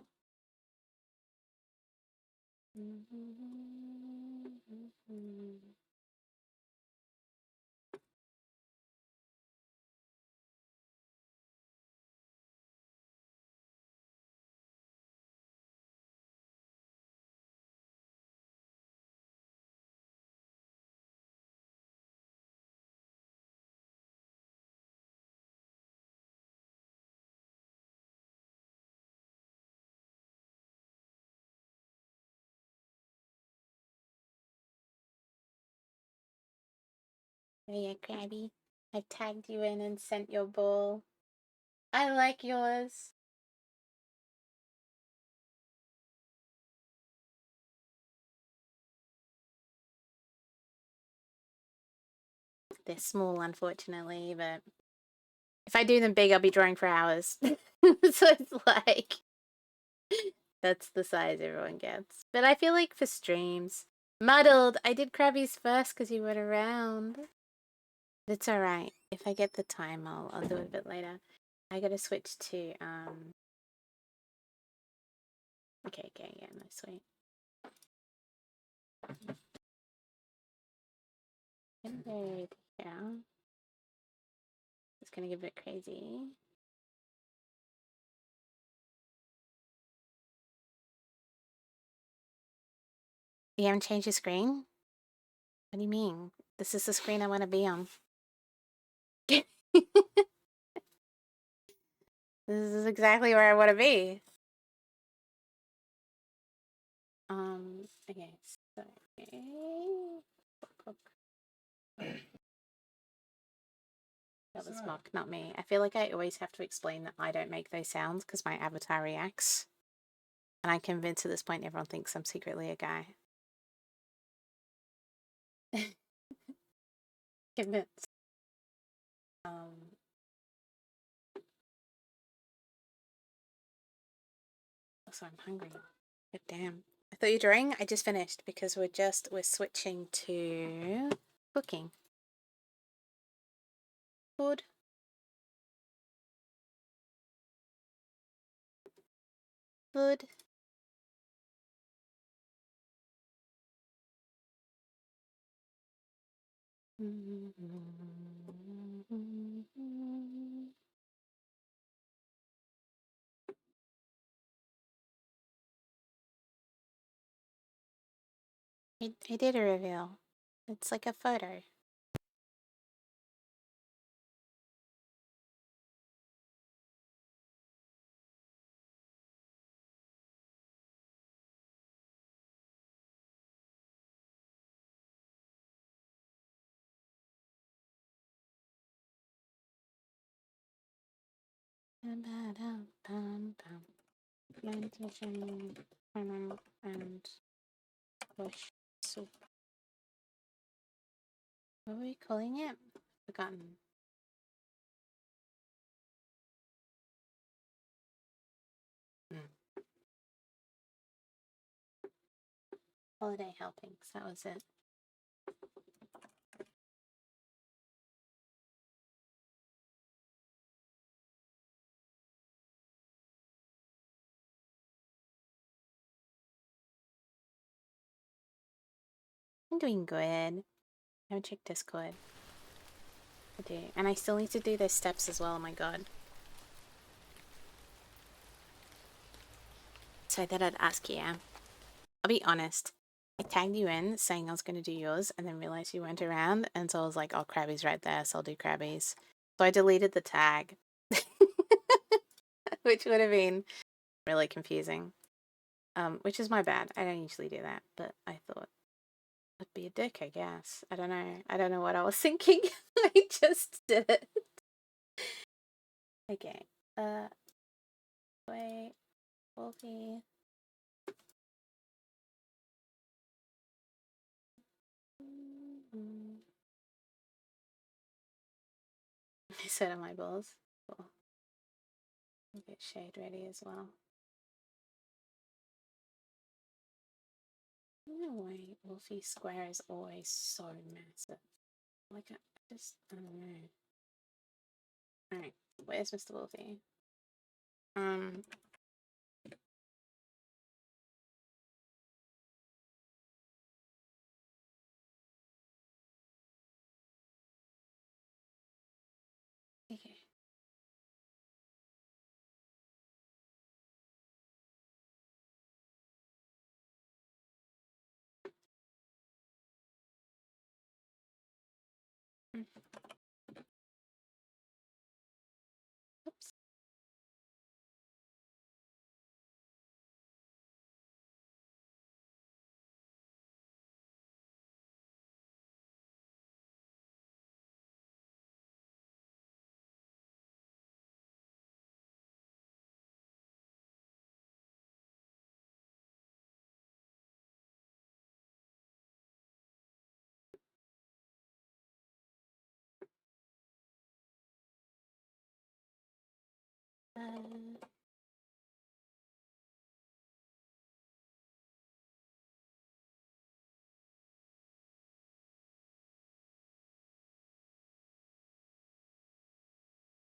Oh yeah, Krabby. I've tagged you in and sent your ball. I like yours. They're small, unfortunately, but if I do them big, I'll be drawing for hours. So it's like that's the size everyone gets. But I feel like for streams, muddled. I did Krabby's first because you weren't around. It's all right. If I get the time, I'll do it a bit later. I gotta switch to Okay, yeah, no sweet. Right here. It's gonna get a bit crazy. You haven't changed your screen? What do you mean? This is the screen I want to be on. This is exactly where I want to be. Okay, so that was Mock, not me. I feel like I always have to explain that I don't make those sounds because my avatar reacts. And I'm convinced at this point everyone thinks I'm secretly a guy. Convinced. Also, I'm hungry. But damn. I thought you were drawing? I just finished because we're switching to cooking. Food. Food. I did a reveal. It's like a photo. And bush soup. What were we calling it? Forgotten. Holiday helpings, that was it. I'm doing good. I haven't checked Discord. I do. And I still need to do those steps as well, oh my god. So I thought I'd ask you. I'll be honest. I tagged you in saying I was going to do yours and then realized you weren't around. And so I was like, oh, Krabby's right there, so I'll do Krabby's. So I deleted the tag. Which would have been really confusing. Which is my bad. I don't usually do that, but I thought I'd be a dick, I guess. I don't know. I don't know what I was thinking. I just did it. Okay. Wait. Wolfie. Set of my balls. Cool. I'll get shade ready as well. I don't know why Wolfie Square is always so massive. Like, I don't know. Alright, where's Mr. Wolfie? Okay. Oops.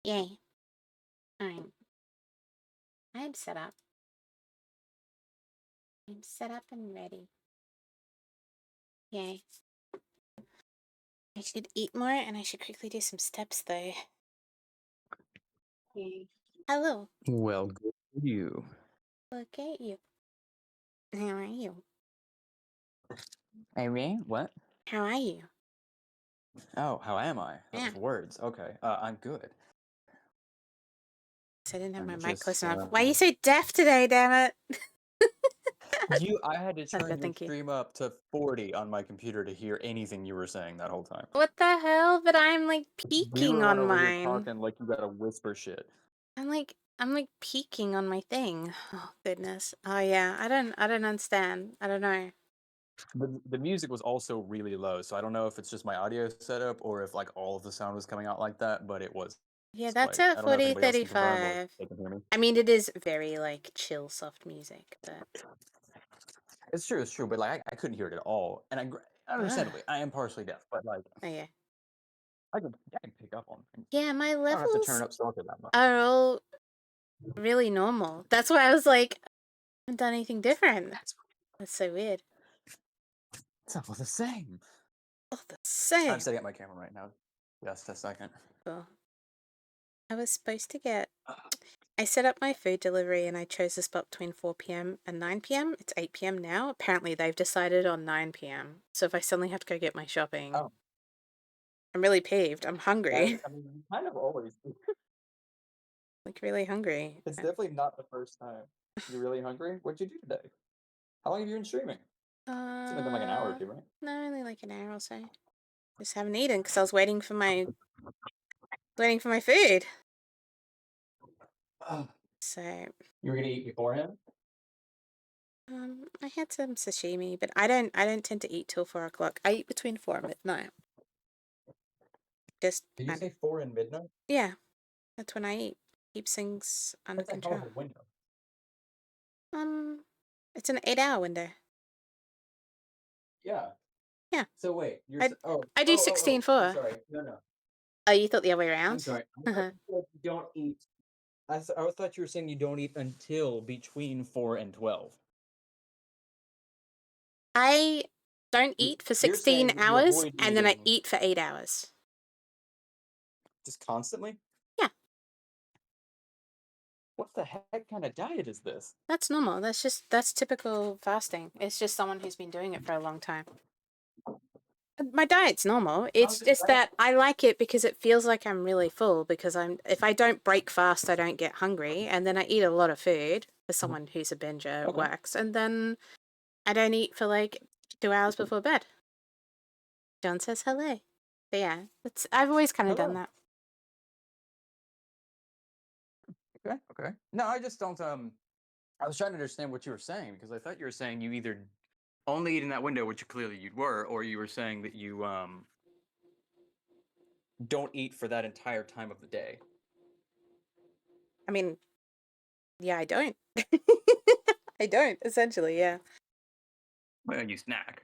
Yay. Alright. I'm set up. I'm set up and ready. Yay. I should eat more and I should quickly do some steps though. Hey. Hello. Well, good for you. Look at you. How are you? Amy, what? How are you? Oh, how am I? That Yeah. was words. Okay, I'm good. So I didn't have my I'm mic close just, enough. Why are you so deaf today, damn it? I had to Not turn good, your thank you. stream up to 40 on my computer to hear anything you were saying that whole time. What the hell? But I'm like You peeking were on over here mine. talking like you gotta whisper shit. I'm like peeking on my thing. Oh goodness. Oh yeah. I don't understand. I don't know. The music was also really low, so I don't know if it's just my audio setup or if like all of the sound was coming out like that, but it was. Yeah, It's that's quite. at I don't know if anybody else can confirm or 40:35. they can hear me. I mean, it is very like chill, soft music, but It's true, but like I couldn't hear it at all, and understandably, I am partially deaf, but like oh yeah. I can pick up on things. Yeah, my I don't have to turn levels up stalker that much. are all really normal. That's why I was like, I haven't done anything different. That's so weird. It's all the same. Oh, the same. I'm setting up my camera right now. Just a second. Cool. I was supposed to get. I set up my food delivery and I chose a spot between 4 p.m. and 9 p.m. It's 8 p.m. now. Apparently, they've decided on 9 p.m. So if I suddenly have to go get my shopping, Oh, I'm really peeved. I'm hungry. I mean, you kind of always. Like, really hungry. It's definitely not the first time. You're really hungry? What'd you do today? How long have you been streaming? It's only been like an hour or two, right? No, only like an hour or so. Just haven't eaten because I was waiting for my food. So, You were gonna eat beforehand? I had some sashimi, but I don't tend to eat till 4 o'clock. I eat between 4 and midnight. Just Did you kind of, say 4 and midnight? yeah, that's when I eat. Keeps things under That's a hell control. of a window. Um, it's an 8 hour window. Yeah. Yeah, So wait, you're I oh, I do oh, oh, 16 oh, I'm 4. sorry. No, no. Oh, you thought the other way I'm around? sorry. I thought you said you don't eat. I always thought you were saying you don't eat until between 4 and 12. I don't eat for You're 16 saying that you hours avoid and then I eating eat for 8 hours. just constantly? Yeah, What the heck kind of diet is this? that's normal. That's typical fasting. It's just someone who's been doing it for a long time. My diet's normal. How's It's it just that I like it because it feels like I'm really full because if I don't break fast, I don't get hungry and then I eat a lot of food for someone who's a binger at Okay. works and then I don't eat for like 2 hours before bed. John says hello. But yeah, I've always kind of done Hello. that. Okay. Okay. No, I just don't. I was trying to understand what you were saying because I thought you were saying you either only eat in that window, which clearly you were, or you were saying that you don't eat for that entire time of the day. I mean, yeah, I don't. I don't, essentially, yeah. Well, you snack.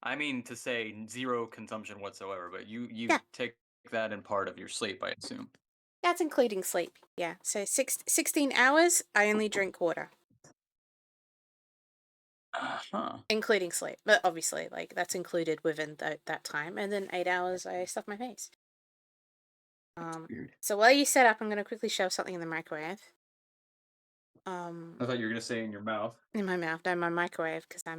I mean to say zero consumption whatsoever, but you Yeah, take that in part of your sleep, I assume. that's including sleep. Yeah, so 16 hours, I only drink water, Uh-huh. including sleep. But obviously, like, that's included within that time. And then 8 hours, I stuff my face. Weird. So while you set up, I'm going to quickly shove something in the microwave. I thought you were gonna say in your mouth. In my mouth, no, my microwave, because I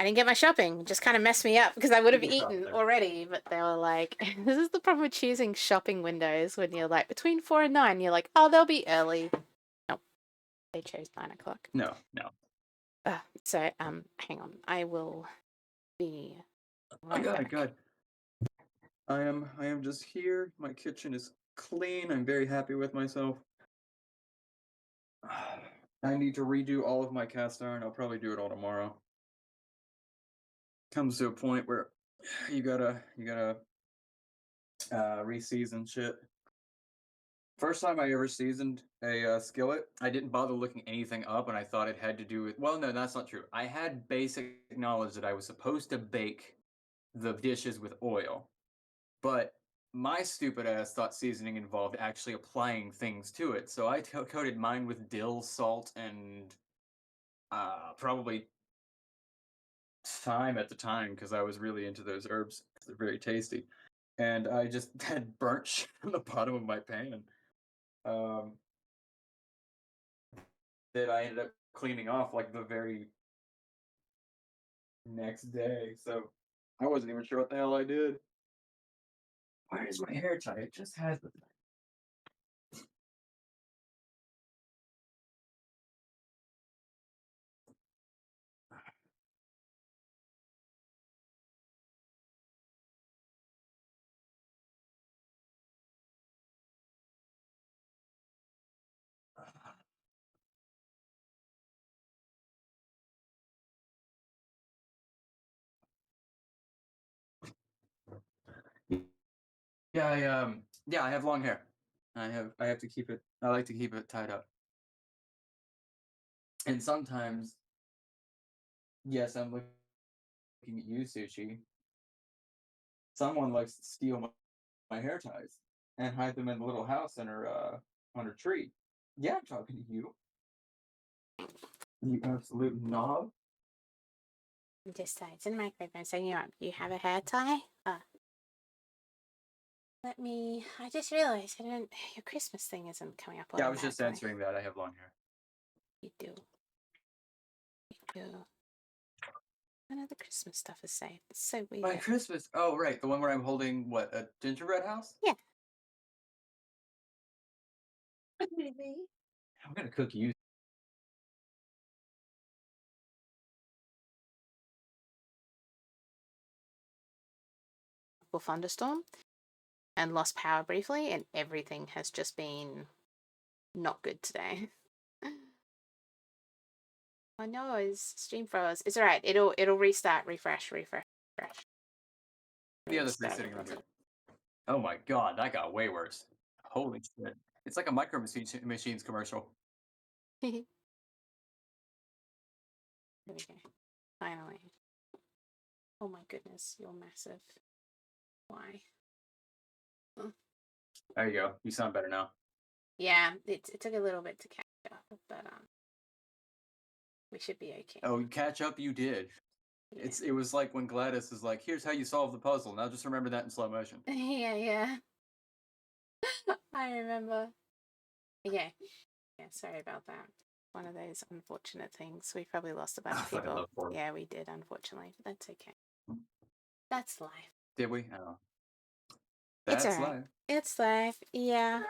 didn't get my shopping. It just kind of messed me up because I would You have can stop eaten there. already, but they were like, this is the problem with choosing shopping windows when you're like between 4 and 9. You're like, oh, they'll be early. Nope, they chose 9 o'clock. No, no. So hang on, I will be I right got it, back. good. I am just here. My kitchen is clean. I'm very happy with myself. I need to redo all of my cast iron. I'll probably do it all tomorrow. Comes to a point where you gotta reseason shit. First time I ever seasoned a skillet, I didn't bother looking anything up, and I thought it had to do with. Well, no, that's not true. I had basic knowledge that I was supposed to bake the dishes with oil, but my stupid ass thought seasoning involved actually applying things to it. So I coated mine with dill, salt, and probably thyme at the time because I was really into those herbs. 'Cause they're very tasty, and I just had burnt shit on the bottom of my pan. Um, that I ended up cleaning off like the very next day. So I wasn't even sure what the hell I did. Why is my hair tight? It just has the. Yeah, yeah, I have long hair. I have to keep it. I like to keep it tied up. And sometimes, yes, I'm looking at you, Sushi. Someone likes to steal my hair ties and hide them in the little house on her tree. Yeah, I'm talking to you. You absolute knob. Just it's in the microwave. So you have a hair tie. I just realized I didn't. Your Christmas thing isn't coming up Yeah, I was just automatically. answering that. I have long hair. You do. You do. None of the Christmas stuff is safe. It's so My weird. Christmas. Oh, right, the one where I'm holding what, a gingerbread house? Yeah. I'm gonna cook you. Thunderstorm and lost power briefly, and everything has just been not good today. Oh no, his stream froze. It's alright. It'll restart, refresh. The other three Restart sitting around here. everything. Oh my god, that got way worse. Holy shit. It's like a Micro Machines commercial. There we go. Finally. Oh my goodness, you're massive. Why? There you go. You sound better now. Yeah, it took a little bit to catch up, but we should be okay. Oh, catch up you did. Yeah. It was like when Gladys is like, here's how you solve the puzzle. Now just remember that in slow motion. Yeah. I remember. Okay. Yeah, sorry about that. One of those unfortunate things. We probably lost a bunch of people. Yeah, we did, unfortunately. But that's okay. That's life. Did we? Oh. It's That's alright. life. It's life. Yeah.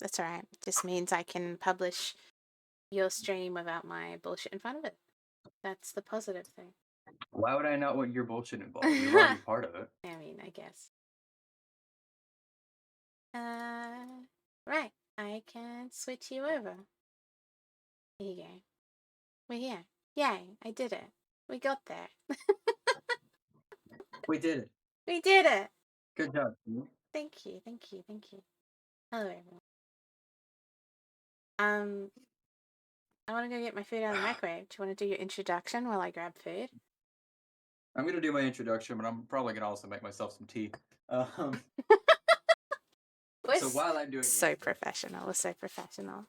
That's alright. Just means I can publish your stream without my bullshit in front of it. That's the positive thing. Why would I not want your bullshit involved? You're already part of it. I mean, I guess. Right. I can switch you over. Here you go. We're here. Yay, I did it. We got there. We did it. We did it. Good job. Thank you. Hello, everyone. I want to go get my food out of the microwave. Do you want to do your introduction while I grab food? I'm gonna do my introduction, but I'm probably gonna also make myself some tea. So while I'm doing so professional. We're so professional.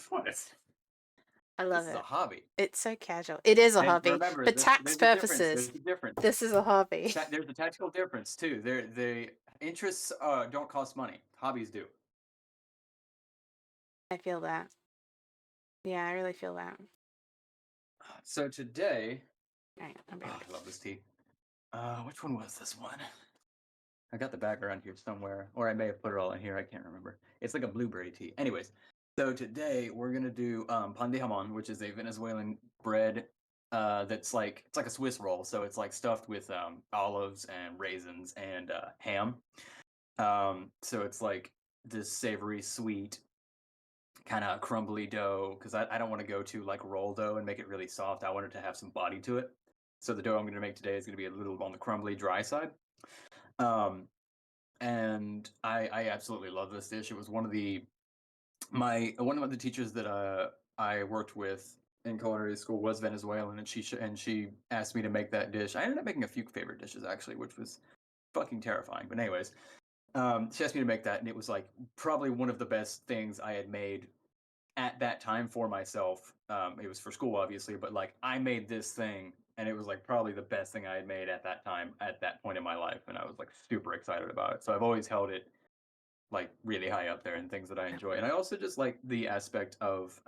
What? I love This it. is a hobby. It's so casual. It is a hobby. Remember, for tax purposes, there's a difference. This is a hobby. There's a tactical difference too. The interests don't cost money. Hobbies do. I feel that. Yeah, I really feel that. So today, Right, I love this tea. Which one was this one? I got the bag around here somewhere, or I may have put it all in here. I can't remember. It's like a blueberry tea. Anyways, so today we're gonna do pan de jamon, which is a Venezuelan bread that's like it's like a Swiss roll. So it's like stuffed with olives and raisins and ham. So it's like this savory, sweet, kind of crumbly dough because I don't want to go to like roll dough and make it really soft. I want it to have some body to it. So the dough I'm going to make today is going to be a little on the crumbly, dry side. And I absolutely love this dish. It was one of the teachers that I worked with in culinary school was Venezuelan, and she asked me to make that dish. I ended up making a few favorite dishes actually, which was fucking terrifying. But anyways, she asked me to make that, and it was like probably one of the best things I had made at that time for myself. It was for school, obviously, but like I made this thing, and it was like probably the best thing I had made at that time, at that point in my life, and I was like super excited about it. So I've always held it like really high up there in things that I enjoy, and I also just like the aspect of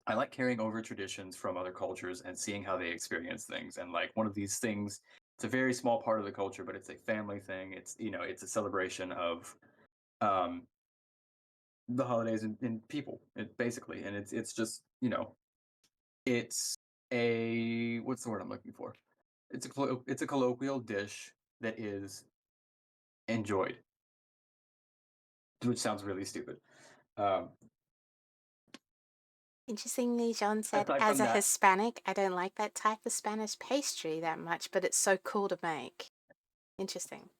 I like carrying over traditions from other cultures and seeing how they experience things. And like one of these things, it's a very small part of the culture, but it's a family thing. It's it's a celebration of um, the holidays and people, basically. And it's just it's a what's the word I'm looking for? It's a colloquial dish that is enjoyed, which sounds really stupid. Interestingly, John said, Aside as from a that, Hispanic, I don't like that type of Spanish pastry that much, but it's so cool to make. Interesting.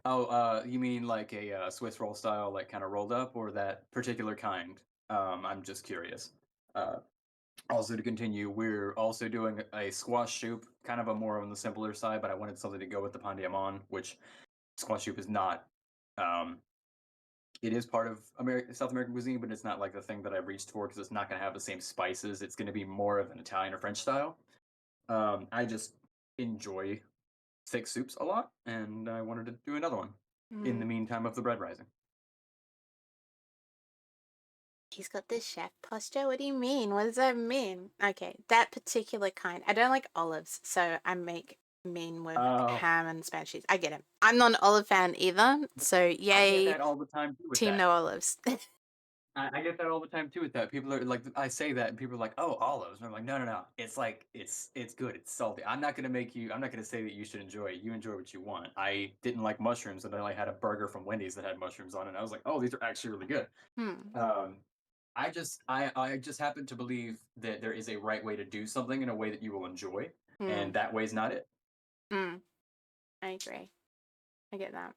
oh, you mean like a Swiss roll style, like kind of rolled up, or that particular kind? I'm just curious. Also, to continue, we're also doing a squash soup, kind of a more on the simpler side, but I wanted something to go with the pan de jamon, which squash soup is not. Um, it is part of South American cuisine, but it's not like the thing that I've reached for because it's not going to have the same spices. It's going to be more of an Italian or French style. I just enjoy thick soups a lot, and I wanted to do another one in the meantime of the bread rising. He's got this chef posture. What do you mean? What does that mean? Okay, that particular kind. I don't like olives, so I make mean with ham and Spanish cheese. I get it. I'm not an olive fan either, so yay. I get that all the time too with Team that. no olives. I get that all the time too with that. People are like, I say that, and people are like, "Oh, olives," and I'm like, "No, no, no. It's like it's good. It's salty. I'm not gonna make you. I'm not gonna say that you should enjoy it. You enjoy what you want. I didn't like mushrooms, and then I had a burger from Wendy's that had mushrooms on it. And I was like, oh, these are actually really good. Hmm. Um, I just happen to believe that there is a right way to do something in a way that you will enjoy, Hmm. and that way's not it. Hmm. I agree. I get that.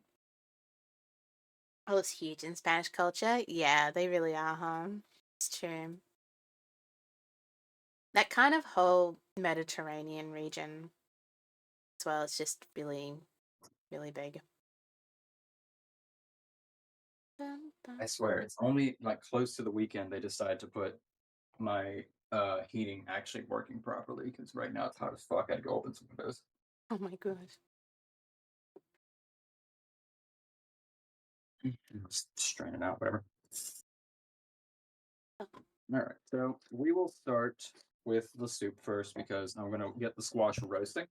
Oh, it's huge in Spanish culture. Yeah, they really are, huh? It's true. That kind of whole Mediterranean region as well is just really, really big. Bum, I bum. swear, it's only like close to the weekend they decide to put my heating actually working properly because right now it's hot as fuck. I had to go open some windows. Oh my god. Just straining out, whatever. Oh, All right, so we will start with the soup first because I'm gonna get the squash roasting.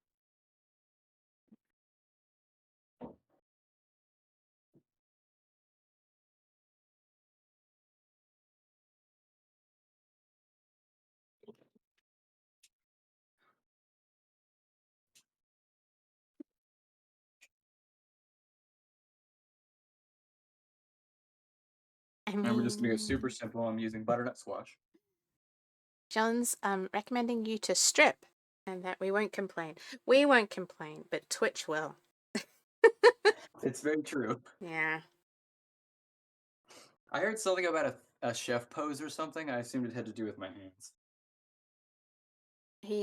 I And we're just gonna go super mean, simple. I'm using butternut squash. John's recommending you to strip and that we won't complain. We won't complain, but Twitch will. It's very true. Yeah. I heard something about a chef pose or something. I assumed it had to do with my hands. He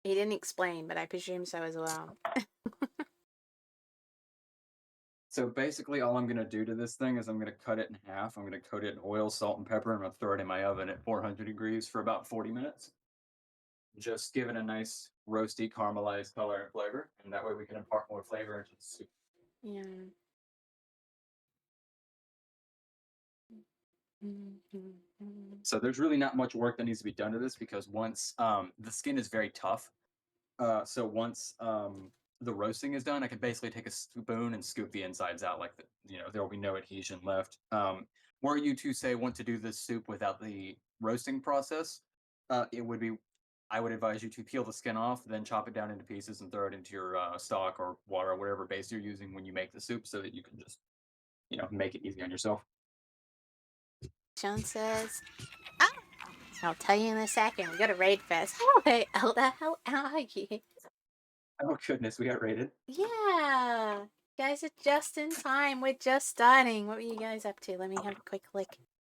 didn't explain, but I presume so as well. So basically, all I'm gonna do to this thing is I'm gonna cut it in half. I'm gonna coat it in oil, salt, and pepper. I'm gonna throw it in my oven at 400 degrees for about 40 minutes. Just give it a nice roasty, caramelized color and flavor, and that way we can impart more flavor into the soup. Yeah. Mhm. So there's really not much work that needs to be done to this because once the skin is very tough, so once the roasting is done, I can basically take a spoon and scoop the insides out. Like there will be no adhesion left. Were you to say want to do this soup without the roasting process, it would be. I would advise you to peel the skin off, then chop it down into pieces and throw it into your stock or water or whatever base you're using when you make the soup, so that you can just make it easy on yourself. John says, "Ah, I'll tell you in a second. We got a raid fest. Hello, Elder. How are you? Oh goodness, we got rated. Yeah. You guys are just in time. We're just starting. What were you guys up to? Let me have a quick look.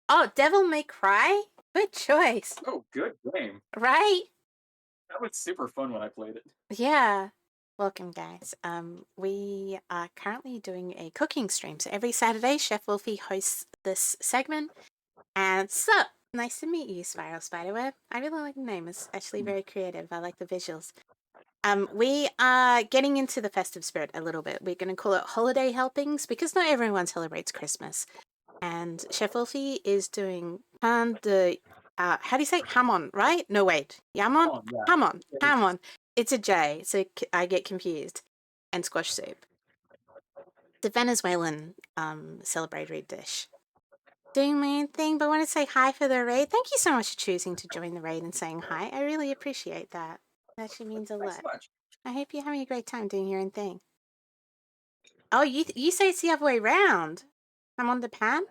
Oh, Devil May Cry? Good choice. Oh, good game. Right? That was super fun when I played it. Yeah. Welcome, guys. We are currently doing a cooking stream. So every Saturday, Chef Wolfie hosts this segment. And so, nice to meet you, Spiral Spiderweb. I really like the name. It's actually very creative. I like the visuals. We are getting into the festive spirit a little bit. We're going to call it holiday helpings because not everyone celebrates Christmas. And Chef Wolfie is doing pan de, how do you say hamon, right? No, wait. Yamon? Oh yeah. Hamon. It is. Hamon. It's a J, so I get confused. And squash soup. It's a Venezuelan celebratory dish. Doing my own thing, but I want to say hi for the raid. Thank you so much for choosing to join the raid and saying hi. I really appreciate that. It actually means a Thanks so lot. much. I hope you're having a great time doing your own thing. Oh, you say it's the other way round. I'm on the pan?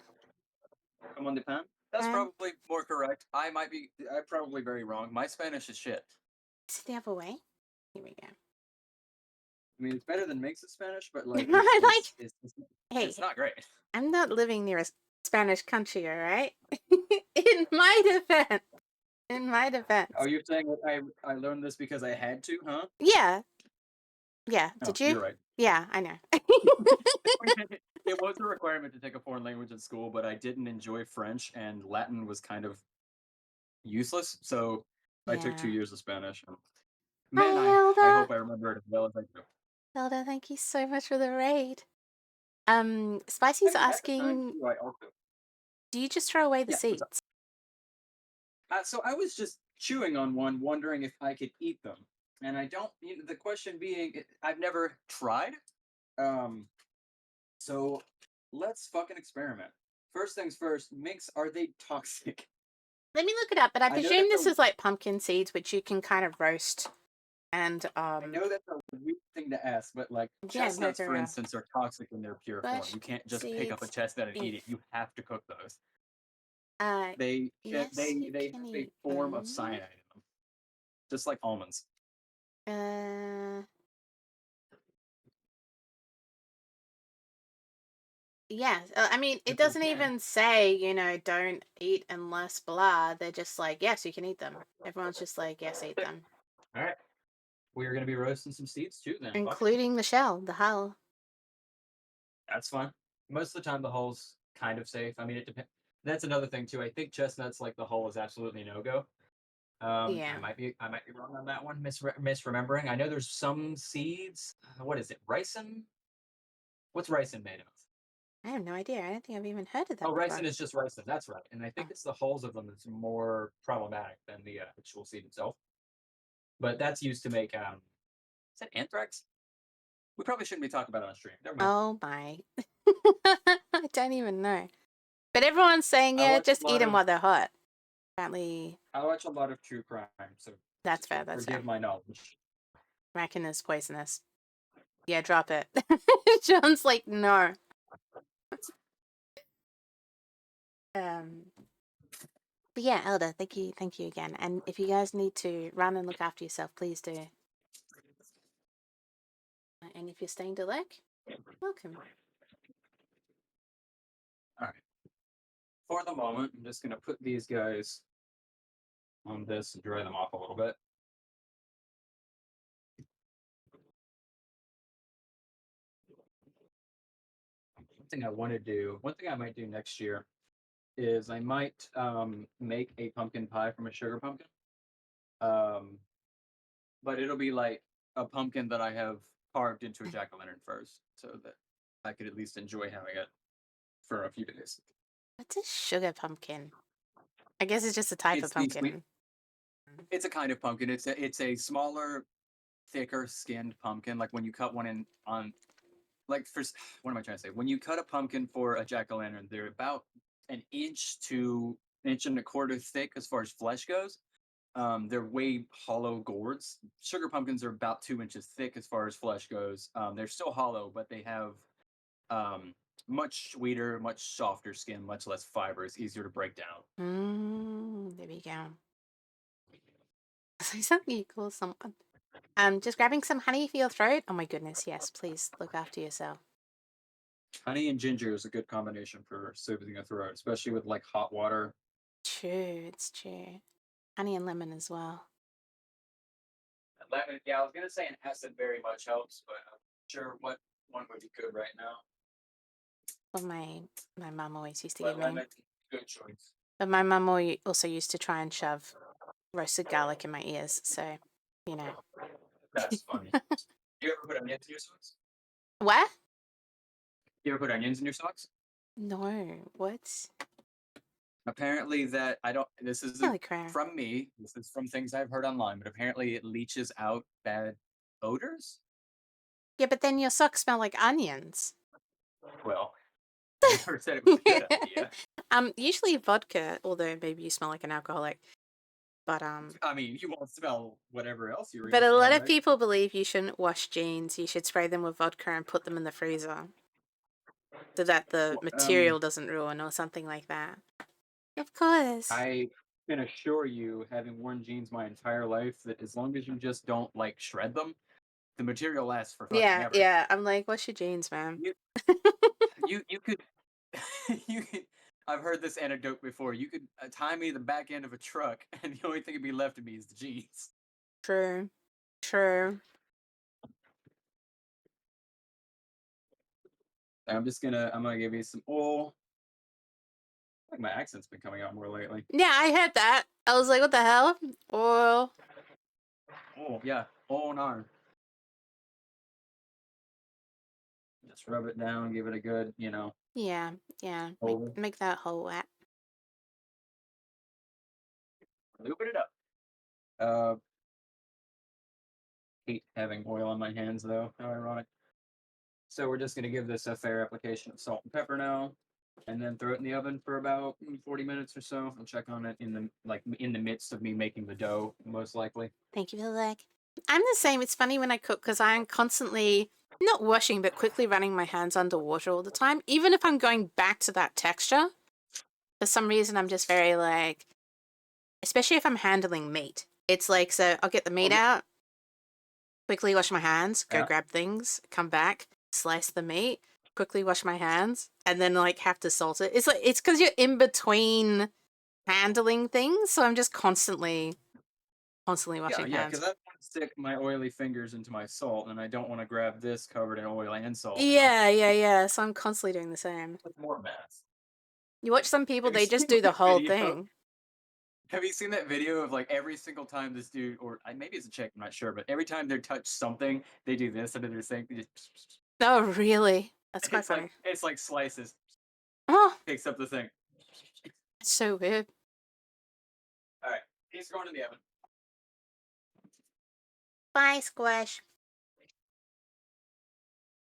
Come on, Japan. That's Pan? probably more correct. I'm probably very wrong. My Spanish is shit. Is it the other way? Here we go. I mean, it's better than makes it Spanish, but like Like, it's hey, not great. I'm not living near a Spanish country, alright? In my defense. In my Oh, defense. you're saying that I learned this because I had to, huh? Yeah. Yeah. Oh, Did you? you're right. Yeah, I know. It was a requirement to take a foreign language at school, but I didn't enjoy French, and Latin was kind of useless. So I took Yeah. 2 years of Spanish. And man, Hi, I Hilda. hope I remember it as well as I do. Hilda, thank you so much for the raid. Spicy's At the time asking, too, I also do you just throw away the yeah. What's up? seeds? So I was just chewing on one, wondering if I could eat them, and I don't. The question being, I've never tried. Um, so let's fucking experiment. first things first, minks, are they toxic? Let me look it up, but I I know that's presume this a is like pumpkin seeds, which you can kind of roast and I know that's a weird thing to ask, but like yeah, no, chestnuts, for for real. instance, are toxic in their pure form. Bush You can't just pick up a seeds chestnut and eat it. beef. You have to cook those. Uh, They yes, you they can have a eat form of them. cyanide in them, just like almonds. Uh, yeah. I mean, it If we doesn't can. even say, don't eat unless blah. They're just like, yes, you can eat them. Everyone's just like, yes, eat them, All right, we're gonna be roasting some seeds too. Then fuck it. including the shell, the hull. That's fine. Most of the time, the hull's kind of safe. I mean, it depends. That's another thing too. I think chestnuts, like the hull, is absolutely no go. Yeah. I might be wrong on that one. Misremembering. I know there's some seeds. What is it? Ricin? What's ricin made of? I have no idea. I don't think I've even heard of Oh, that ricin before. is just ricin. That's right. And I Oh. think it's the hulls of them that's more problematic than the actual seed itself. But that's used to make is that anthrax? We probably shouldn't be talking about it on stream. Never mind. Oh my. I don't even know. But everyone's saying, I yeah, watch a just eat lot them of while they're hot. Apparently, I watch a lot of true crime, so that's fair. That's fair. forgive my knowledge. Reckon is poisonous. Yeah, drop it. John's like, no. Um, but yeah, Elder, thank you again. And if you guys need to run and look after yourself, please do. And if you're staying to lurk, welcome. All right. For the moment, I'm just gonna put these guys on this and dry them off a little bit. One thing I might do next year is I might make a pumpkin pie from a sugar pumpkin. Um, but it'll be like a pumpkin that I have carved into a jack o' lantern first, so that I could at least enjoy having it for a few days. What's a sugar pumpkin? I guess it's just a type of It's the sweet. pumpkin. It's a kind of pumpkin. It's a smaller, thicker skinned pumpkin. Like when you cut one in on like for what am I trying to say? When you cut a pumpkin for a jack o' lantern, they're about an inch to an inch and a quarter thick as far as flesh goes. They're way hollow gourds. Sugar pumpkins are about 2 inches thick as far as flesh goes. They're still hollow, but they have much sweeter, much softer skin, much less fiber. It's easier to break down. There we go. Say something cool, someone. Just grabbing some honey for your throat. Oh my goodness, yes, please look after yourself. Honey and ginger is a good combination for soothing a throat, especially with like hot water. True, it's true. Honey and lemon as well. Lemon, yeah, I was gonna say an acid very much helps, but I'm not sure what one would be good right now. Well, my mum always used to give But me. lemon, good choice. But my mum also used to try and shove roasted garlic in my ears. So, you know. That's funny. You ever put onions in your socks? What? You ever put onions in your socks? No. What? Apparently, that I don't. This isn't Holy crap. from me. This is from things I've heard online. But apparently, it leaches out bad odors. Yeah, but then your socks smell like onions. Well, I never said it was a good idea. Usually vodka, although maybe you smell like an alcoholic. But I mean, you won't smell whatever else you're but gonna a smell, lot of right? people believe you shouldn't wash jeans. You should spray them with vodka and put them in the freezer so that the material doesn't ruin or something like that. Of course. I can assure you, having worn jeans my entire life, that as long as you just don't like shred them, the material lasts for fucking Yeah, ever. yeah. I'm like, wash your jeans, man. You you could you could. I've heard this anecdote before. You could tie me to the back end of a truck, and the only thing that'd be left of me is the jeans. True. True. I'm gonna give you some oil. I think my accent's been coming out more lately. Yeah, I heard that. I was like, what the hell? Oil. Oh yeah, oil and iron. Just rub it down, give it a good, Yeah, yeah. over. Make that whole wet. Lubing it up. Uh, hate having oil on my hands though. How ironic. So we're just gonna give this a fair application of salt and pepper now. and then throw it in the oven for about 40 minutes or so. I'll check on it in the midst of me making the dough, most likely. Thank you for the leg. I'm the same. It's funny when I cook because I'm constantly not washing, but quickly running my hands under water all the time. Even if I'm going back to that texture, for some reason, I'm just very like, especially if I'm handling meat. It's like, so I'll get the meat Okay. out, quickly wash my hands, go Yeah. grab things, come back, slice the meat, quickly wash my hands, and then like have to salt it. It's like, it's because you're in between handling things. So I'm just constantly washing Yeah, hands. because I don't want to stick my oily fingers into my salt, and I don't want to grab this covered in oil and salt. Yeah. So I'm constantly doing the same. It's more mess. You watch some people, Have you they just seen do the that whole video? thing. Have you seen that video of like every single time this dude, or maybe it's a chick, I'm not sure, but every time they touch something, they do this under their sink. They just, Oh, really? That's quite it's funny. like slices, Oh, picks up the thing. it's so weird. All right, he's going in the oven. Bye, Squish.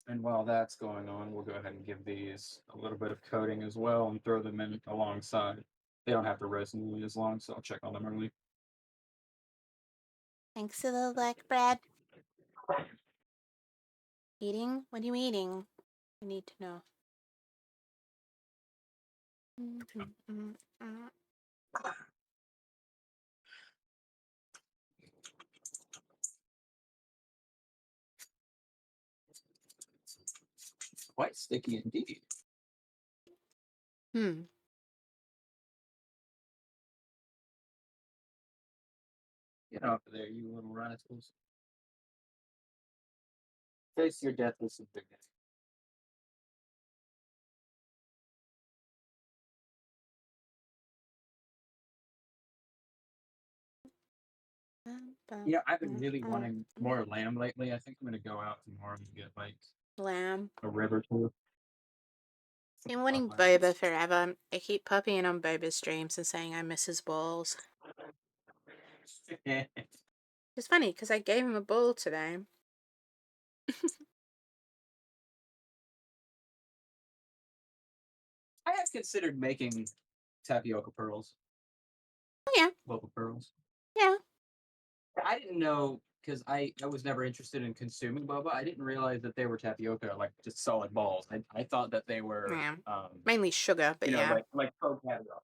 And while that's going on, we'll go ahead and give these a little bit of coating as well and throw them in alongside. They don't have to roast nearly as long, so I'll check on them early. Thanks to the leg bread. Eating? What are you eating? I need to know. Quite sticky indeed. Hmm. Get off of there, you little rascals. Face your death with some dignity. Yeah, I've been really wanting more lamb lately. I think I'm gonna go out tomorrow and get like Lamb. a rib or two. Been wanting boba forever. I keep popping in on Boba's streams and saying I miss his balls. It's funny because I gave him a ball today. I have considered making tapioca pearls. Oh, yeah. Boba pearls. Yeah. I didn't know because I was never interested in consuming boba. I didn't realize that they were tapioca, like just solid balls. I thought that they were, Yeah. Mainly sugar, but yeah. like faux caviar.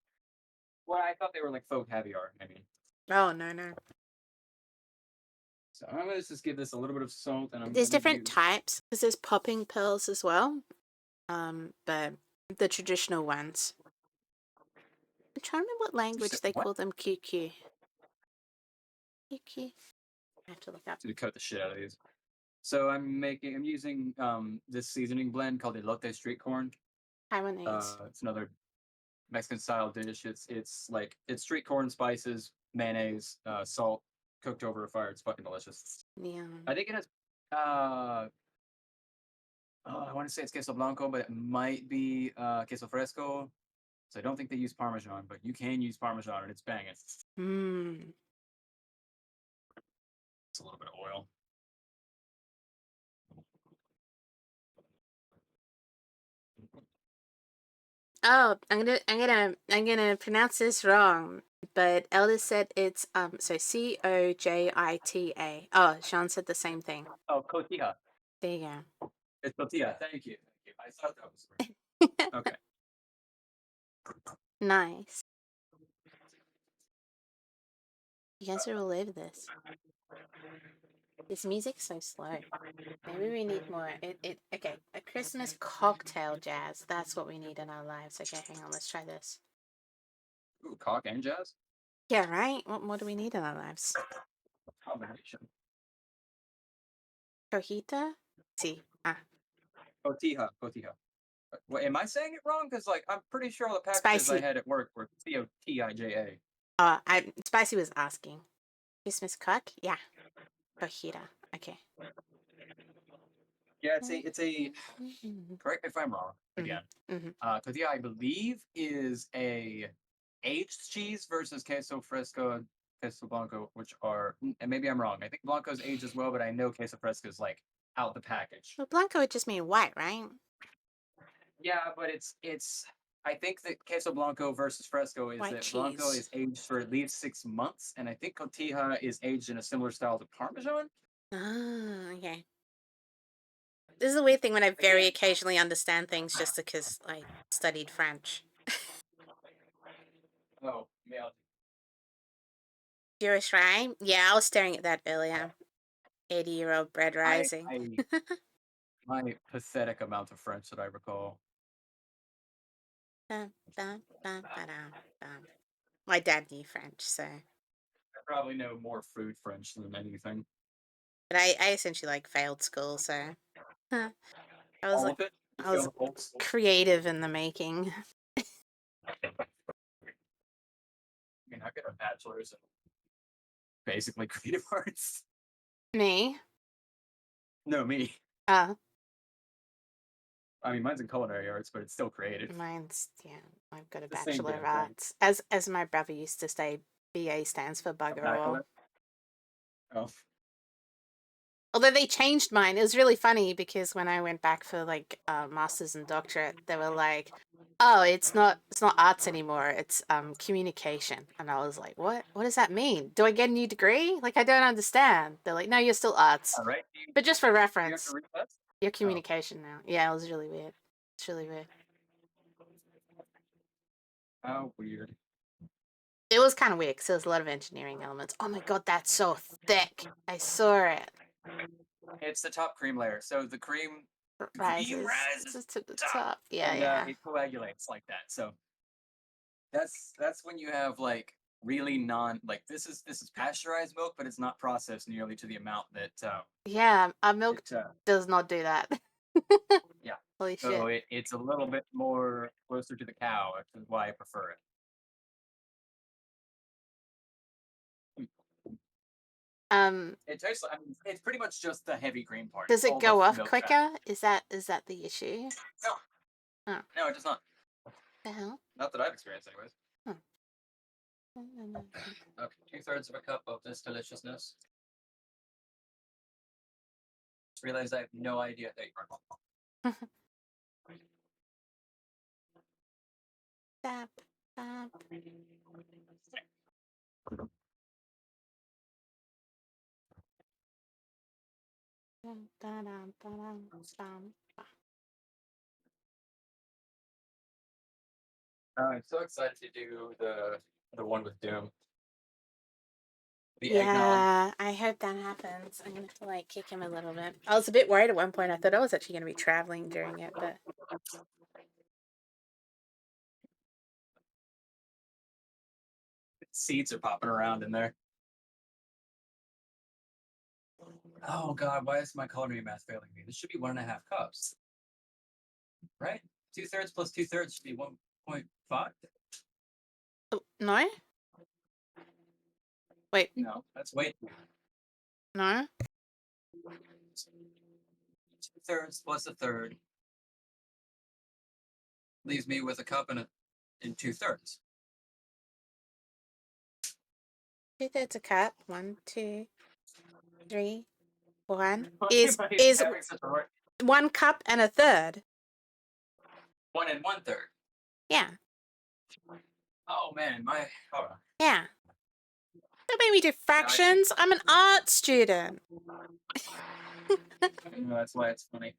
Well, I thought they were like faux caviar. I mean, Oh, no. so I'm gonna just give this a little bit of salt, and I'm There's gonna different use. types because there's popping pearls as well. But the traditional ones. I'm trying to remember what language they What? call them. QQ. QQ. I have to look up. To cut the shit out of these. So I'm using this seasoning blend called elote street corn. Taiwanese. It's another Mexican style dish. It's street corn, spices, mayonnaise, salt, cooked over a fire. It's fucking delicious. Yeah. I think it has I want to say it's queso blanco, but it might be queso fresco. So I don't think they use Parmesan, but you can use Parmesan and it's banging. Mmm. It's a little bit of oil. Oh, I'm gonna pronounce this wrong. But Eldest said it's so Cojita. Oh, Sean said the same thing. Oh, cotija. There you go. It's tortilla. Thank you. I thought that was okay. Nice. You guys are all over this. This music's so slow. Maybe we need more. Okay, a Christmas cocktail jazz. That's what we need in our lives. Okay, hang on, let's try this. Ooh, cock and jazz Yeah, right? What more do we need in our lives? combination. Cojita? See. Cotija. What, am I saying it wrong? Because like I'm pretty sure all the packages I Spicy. had at work were Cotija. Spicy was asking. Christmas cock? Yeah. Cojita. Okay. Yeah, it's a. Correct me if I'm wrong. Again, cotija I believe is a aged cheese versus queso fresco, queso blanco, which are, and maybe I'm wrong. I think blanco's aged as well, but I know queso fresco is like out the package. Well, Blanco would just mean white, right? Yeah, but it's I think that queso blanco versus fresco is White that blanco cheese. is aged for at least 6 months, and I think cotija is aged in a similar style to parmesan. Ah, okay. This is a weird thing when I very Again, occasionally understand things just because I studied French. oh yeah, Jewish rye? Yeah, I was staring at that earlier. 80-year-old bread I rising. I my pathetic amount of French that I recall. Dun, dun, dun, ba-dum, bum. My dad knew French, so. I probably know more food French than anything. But I essentially like failed school, so. Huh. I was All like, of it. You I was feel old school. creative in the making. I mean, I got a bachelor's in basically creative arts. Me? No, me. Uh, I mean, mine's in culinary arts, but it's still creative. Mine's, yeah, I've got a The same Bachelor of damn thing. Arts. As my brother used to say, BA stands for A bugger all. bachelor. Oh, Although they changed mine. It was really funny because when I went back for like masters and doctorate, they were like, "Oh, it's not arts anymore. It's communication." And I was like, "What? What does that mean? Do I get a new degree? Like I don't understand." They're like, "No, you're still arts, all right. Do but just for you have to reference, read that? you're Oh, communication now." Yeah, it was really weird. It's really weird. how weird. It was kind of weird because there was a lot of engineering elements. Oh my god, that's so thick. I saw it. It's the top cream layer. So the cream Rises rises to the top, top. Yeah, and yeah. it coagulates like that. So that's when you have like really non like this is pasteurized milk, but it's not processed nearly to the amount that Yeah, our milk it does not do that. yeah. Holy So shit. it's a little bit more closer to the cow, which is why I prefer it. It tastes like, I mean, it's pretty much just the heavy cream part. Does It's it all the go off milk fat. quicker? Is that the issue? No, Oh, no, it does not. the hell? Not that I've experienced, anyways. Oh. Okay, 2/3 of a cup of this deliciousness. Just realized I have no idea that Tap, tap. Dun, dun, dun, dun, dun, dun. I'm so excited to do the one with Doom. The eggnog. Yeah, I hope that happens. I'm gonna have to like kick him a little bit. I was a bit worried at one point. I thought I was actually gonna be traveling during it, but Seeds are popping around in there. Oh god, why is my culinary math failing me? This should be 1.5 cups, right? 2/3 plus 2/3 should be 1.5. oh, no. Wait, No, that's way no. 2/3 plus a third leaves me with a cup and 2/3. 2/3 a cup. 1, 2, 3. One Why is am I is having such a hard 1 cup and a third. 1 1/3? Yeah, Oh man, my hold on. yeah. Don't make me do No, I think fractions. I'm an art student. no, that's why it's funny.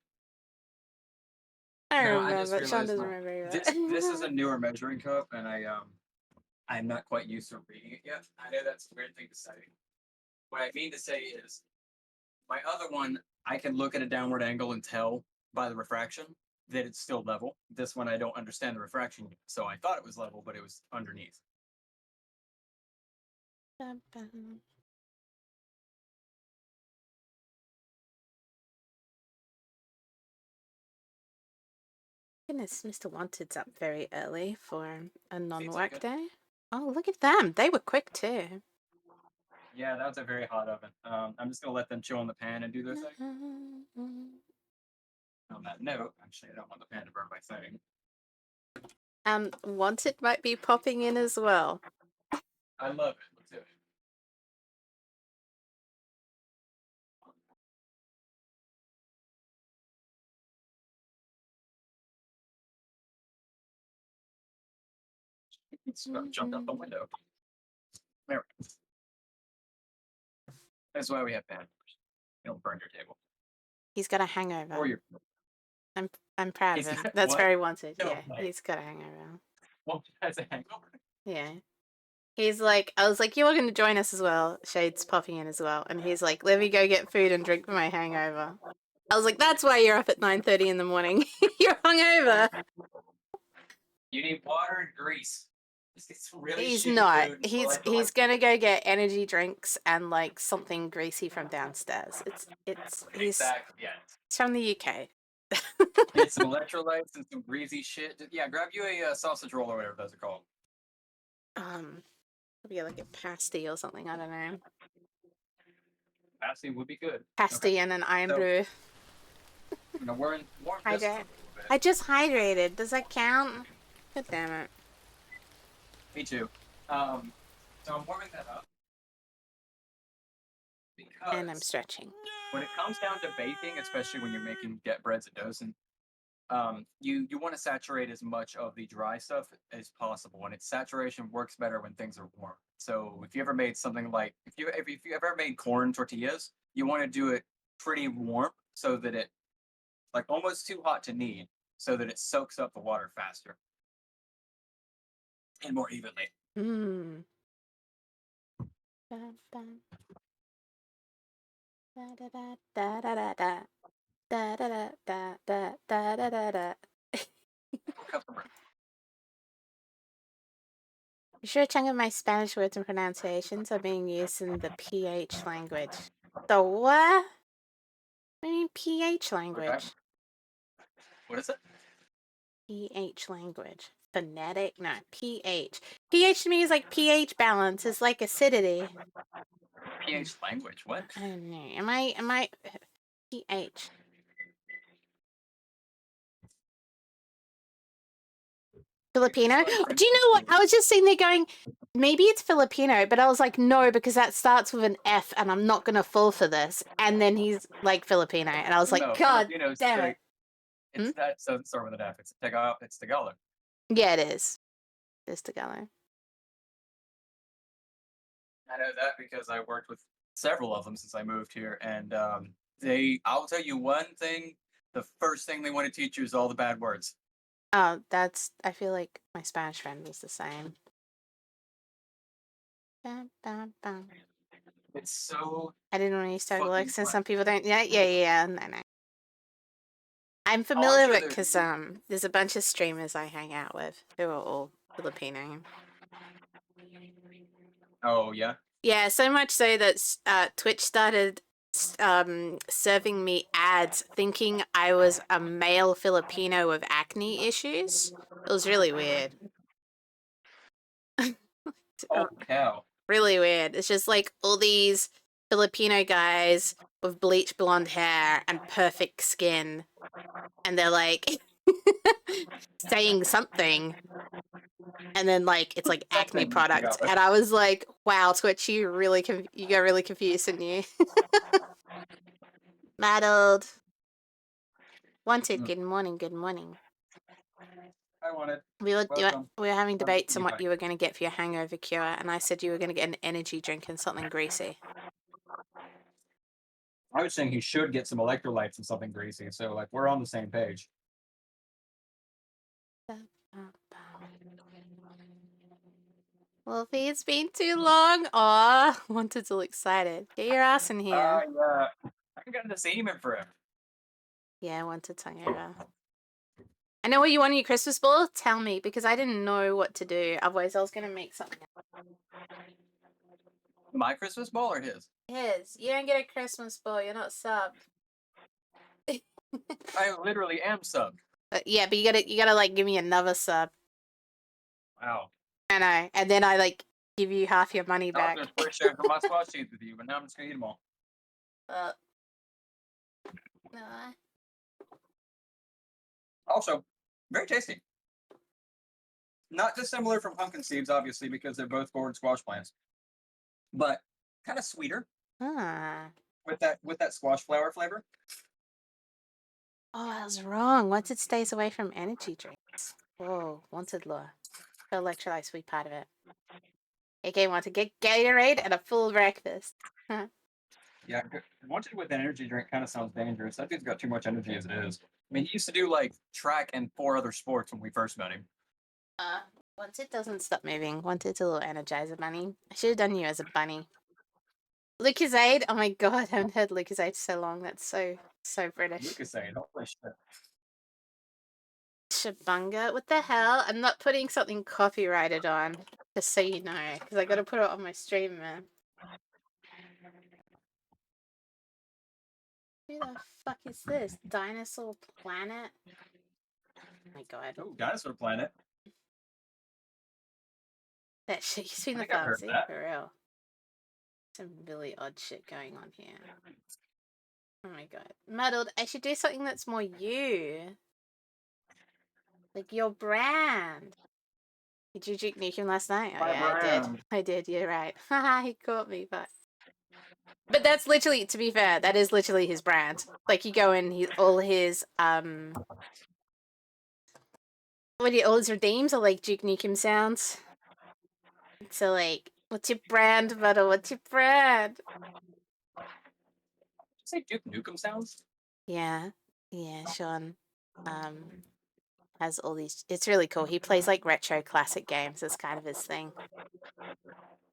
I No, I just remember. Sean realized doesn't my remember this is either. a newer measuring cup, and I'm not quite used to reading it yet. I know that's a weird thing to say. What I mean to say is my other one, I can look at a downward angle and tell by the refraction that it's still level. This one, I don't understand the refraction yet, so I thought it was level, but it was underneath. Goodness, Mr. Wanted's up very early for a Seems like non-work it. day. Oh, look at them. They were quick too. Yeah, that was a very hot oven. I'm just gonna let them chill in the pan and do their thing. On that note, actually, I don't want the pan to burn my thing. Wanted might be popping in as well. I love it. Let's do it. It's jumped out the window. There we go. That's why we have bad doors. You don't burn your table. He's got a hangover. Or your. I'm proud of He's him. got That's what? very wanted. No Yeah, way. he's got a hangover. Well, has a hangover. Yeah. He's like, I was like, you're going to join us as well. Shade's popping in as well. And he's like, let me go get food and drink for my hangover. I was like, that's why you're up at 9:30 in the morning. You're hungover. You need water and grease. It's really He's shitty not. food. He's gonna go get energy drinks and like something greasy from downstairs. He's Exactly. Yeah. from the UK. Get some electrolytes and some greasy shit. Yeah, grab you a sausage roll or whatever those are called. Maybe like a pasty or something. I don't know. Pasty would be good. Pasty and an iron brew. You know, we're in warm Hydrate. I just hydrated. Does that count? God damn it. Me too. So I'm warming that up. Because And I'm stretching. when it comes down to baking, especially when you're making get breads and doughs, you want to saturate as much of the dry stuff as possible. And its saturation works better when things are warm. So if you ever made something like if you ever made corn tortillas, you want to do it pretty warm so that it like almost too hot to knead, so that it soaks up the water faster and more evenly. Mmm. Da da da da da da da da da da da da da da da. You sure a chunk of my Spanish words and pronunciations are being used in the PH language? The what? What do you mean PH language? Okay. What is it? PH language. Phonetic? No, PH. PH to me is like pH balance. It's like acidity. PH language? What? I don't know. Am I PH? Filipino? Do you know what? I was just sitting there going, maybe it's Filipino, but I was like, no, because that starts with an F and I'm not going to fall for this. And then he's like Filipino. And I was like, No, God Filipino's damn it. It's that doesn't start with an F. It's Tagalog. It's Tagalog. Yeah, it is. It's Tagalog. I know that because I worked with several of them since I moved here, and I'll tell you one thing: the first thing they want to teach you is all the bad words. Oh, I feel like my Spanish friend was the same. Bam, bam, bam. It's so. I didn't want to use Tagalog fucking since fun. some people don't. Yeah. No. I'm familiar sure with it because there's a bunch of streamers I hang out with who are all Filipino. Oh yeah. Yeah, so much so that Twitch started serving me ads thinking I was a male Filipino with acne issues. It was really weird. Oh cow. Really weird. It's just like all these Filipino guys with bleach blonde hair and perfect skin, and they're like saying something, and then like it's like acne product, and I was like, "Wow, Twitch, you got really confused, didn't you?" Maddled. Wanted. Good morning. Good morning. I wanted. We were having debates on what you were going to get for your hangover cure, and I said you were going to get an energy drink and something greasy. I was saying he should get some electrolytes and something greasy. So like we're on the same page. Wolfie, it's been too long. Aw, Wanted's all excited. Get your ass in here. I haven't gotten to see him in forever. Yeah, Wanted's hungover. I know what you want in your Christmas ball. Tell me, because I didn't know what to do. Otherwise, I was going to make something up. My Christmas ball or his? His. You don't get a Christmas ball. You're not subbed. I literally am subbed. Yeah, but you gotta like give me another sub. Wow. I know, and then I like give you half your money back. I was going to share my squash seeds with you, but now I'm just going to eat them all. No. Also, very tasty. Not dissimilar from pumpkin seeds, obviously, because they're both gourd squash plants, but kind of sweeter. With that squash flower flavor. Oh, I was wrong. Once it stays away from energy drinks. Whoa, Wanted law. for electrolytes will be part of it. AK want to get Gatorade and a full breakfast. Yeah, wanted with an energy drink kind of sounds dangerous. That dude's got too much energy as it is. I mean, he used to do like track and 4 other sports when we first met him. Once it doesn't stop moving, once it's a little Energizer bunny. I should have done you as a bunny. Lucozade? Oh my god, I haven't heard Lucozade so long. That's so British. Lucozade, holy shit. Shabunga? What the hell? I'm not putting something copyrighted on, just so you know, because I gotta put it on my stream, man. Who the fuck is this? Dinosaur Planet? Oh my god. Oh, Dinosaur Planet. That shit used to be in the think I've heard pharmacy, that. for real. Some really odd shit going on here. Oh my god. Muddled, I should do something that's more you. Like your brand. Did you Duke Nukem last night? Oh My yeah, brand. I did, you're right. Haha, he caught me, but that's literally, to be fair, that is literally his brand. Like, you go in, all his, all his redeems are like Duke Nukem sounds. So, like, what's your brand, Muddle? What's your brand? Did you say Duke Nukem sounds? Yeah, Sean, has all these, it's really cool. He plays, like, retro classic games. It's kind of his thing.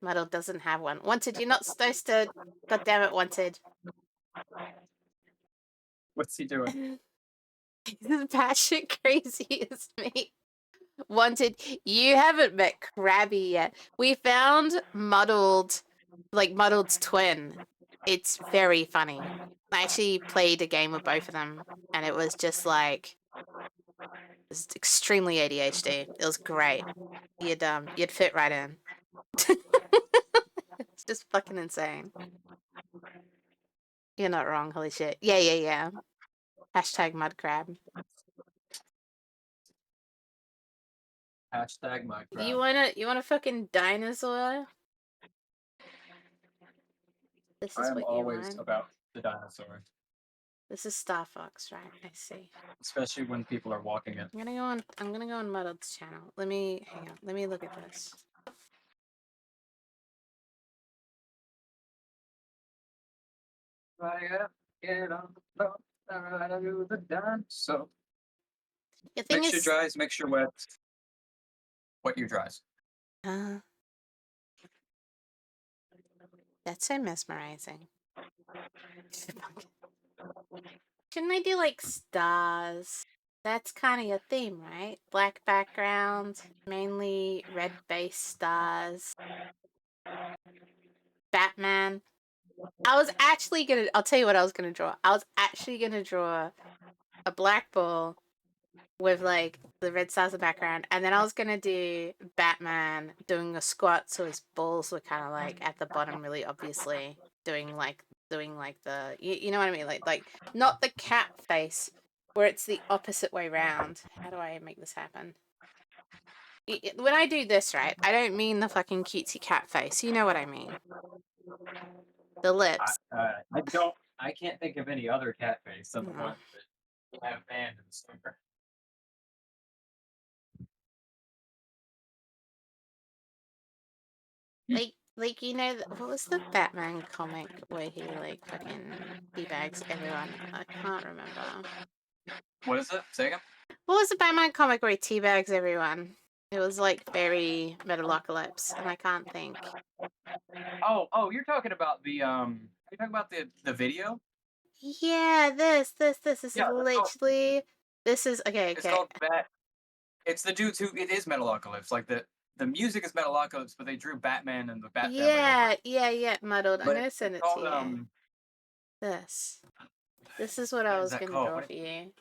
Muddle doesn't have one. Wanted, you're not supposed to, goddammit, Wanted. What's he doing? He's as batshit crazy as me. Wanted, you haven't met Krabby yet. We found Muddled's twin. It's very funny. I actually played a game with both of them, and it was just like, it's extremely ADHD. It was great. You'd fit right in. It's just fucking insane. You're not wrong, holy shit. Yeah. Hashtag mudcrab. Hashtag my crowd. You want a fucking dinosaur? This is I am what you always want. about the dinosaur. This is Star Fox, right? I see. Especially when people are walking it. I'm gonna go on Muddled's channel. Let me hang on. Let me look at this. So The thing mixture is, dries, mixture wet. What you dries? that's so mesmerizing. Shouldn't I do like stars? That's kind of your theme, right? Black background, mainly red base stars. Batman. I'll tell you what I was gonna draw. I was actually gonna draw a black ball with like the red stars in the background, and then I was gonna do Batman doing a squat, so his balls were kind of like at the bottom, really obviously doing like the you know what I mean, like not the cat face, where it's the opposite way round. How do I make this happen? When I do this, right, I don't mean the fucking cutesy cat face. You know what I mean? The lips. I can't think of any other cat face than the one that you have banned in the store. Like you know, what was the Batman comic where he like fucking teabags everyone? I can't remember. What is it? Say again? What was the Batman comic where he teabags everyone? It was like very Metalocalypse, and I can't think. Oh, you're talking about the Are you talking about the video? Yeah, this is Yeah, literally. This is okay. It's called Bat. It's the dudes who it is Metalocalypse. Like the music is Metalocalypse, but they drew Batman and the Bat family over it. Yeah, Muddled. I'm But gonna it's send it called, to you. This is what what I is was that gonna called? draw for you.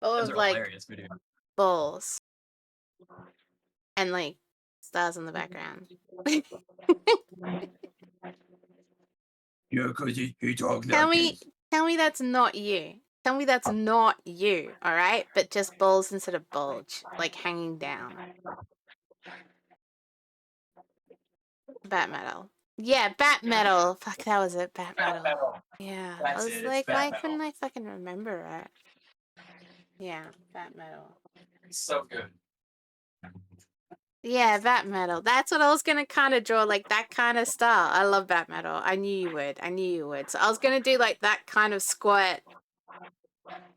Oh, Those are like hilarious videos. balls and like stars in the background. Yeah, because he talks Tell me that's not you. Tell me that's not you, alright? But just balls instead of bulge. Like hanging down. Bat metal. Yeah, bat metal. Fuck, that was it. Bat metal. Yeah. That's I was it. It's like, Bat why metal. couldn't I fucking remember it? Yeah, bat metal. It's so good. Yeah, Bat Metal. That's what I was gonna kind of draw, like that kind of style. I love Bat Metal. I knew you would. I knew you would. So I was gonna do like that kind of squat,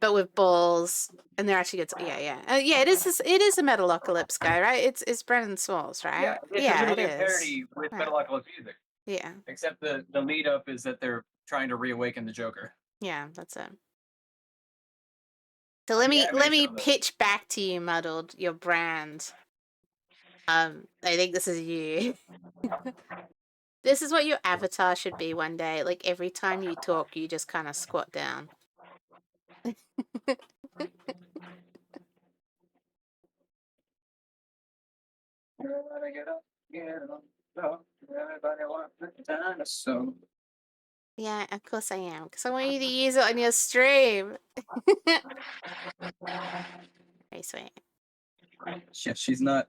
but with balls. And there actually gets yeah. It is it is a Metalocalypse guy, right? It's Brendan Smalls, Yeah, right? it's Yeah, it literally a is. parody with Yeah, Metalocalypse music. yeah, Except the lead up is that they're trying to reawaken the Joker. yeah. That's it. So The let animation me of it. pitch back to you, Muddled, your brand. I think this is you. This is what your avatar should be one day. Like every time you talk, you just kind of squat down. Everybody get up, get up, everybody wants a dinosaur. Yeah, of course I am. Because I want you to use it on your stream. Very sweet. Yeah, she's not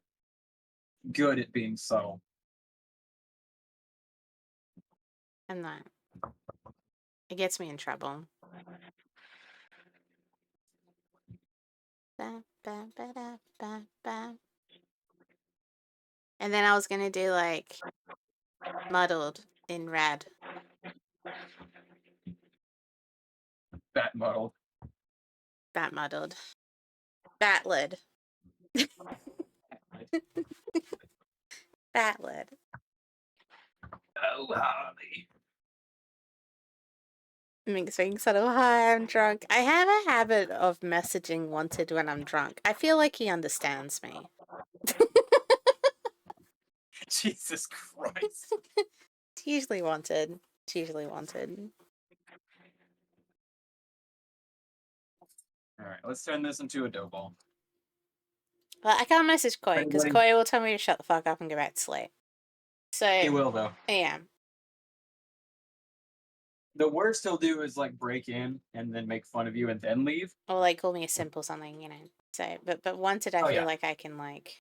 good at being subtle. I'm not. It gets me in trouble. Ba, ba, ba, da, ba, ba. And then I was gonna do like muddled in red. Bat muddled. Bat muddled. Batlid. Batlid. Oh, Harley. Mixing subtle. Hi, I'm drunk. I have a habit of messaging Wanted when I'm drunk. I feel like he understands me. Jesus Christ. It's usually Wanted. It's usually Wanted. Alright, let's turn this into a dough ball. Well, I can't message Koi because Anybody- Koi will tell me to shut the fuck up and go back to sleep. So He will, though. yeah. The worst he'll do is like break in and then make fun of you and then leave. Or like call me a simple something, you know. So but Wanted I Oh, feel yeah. like I can like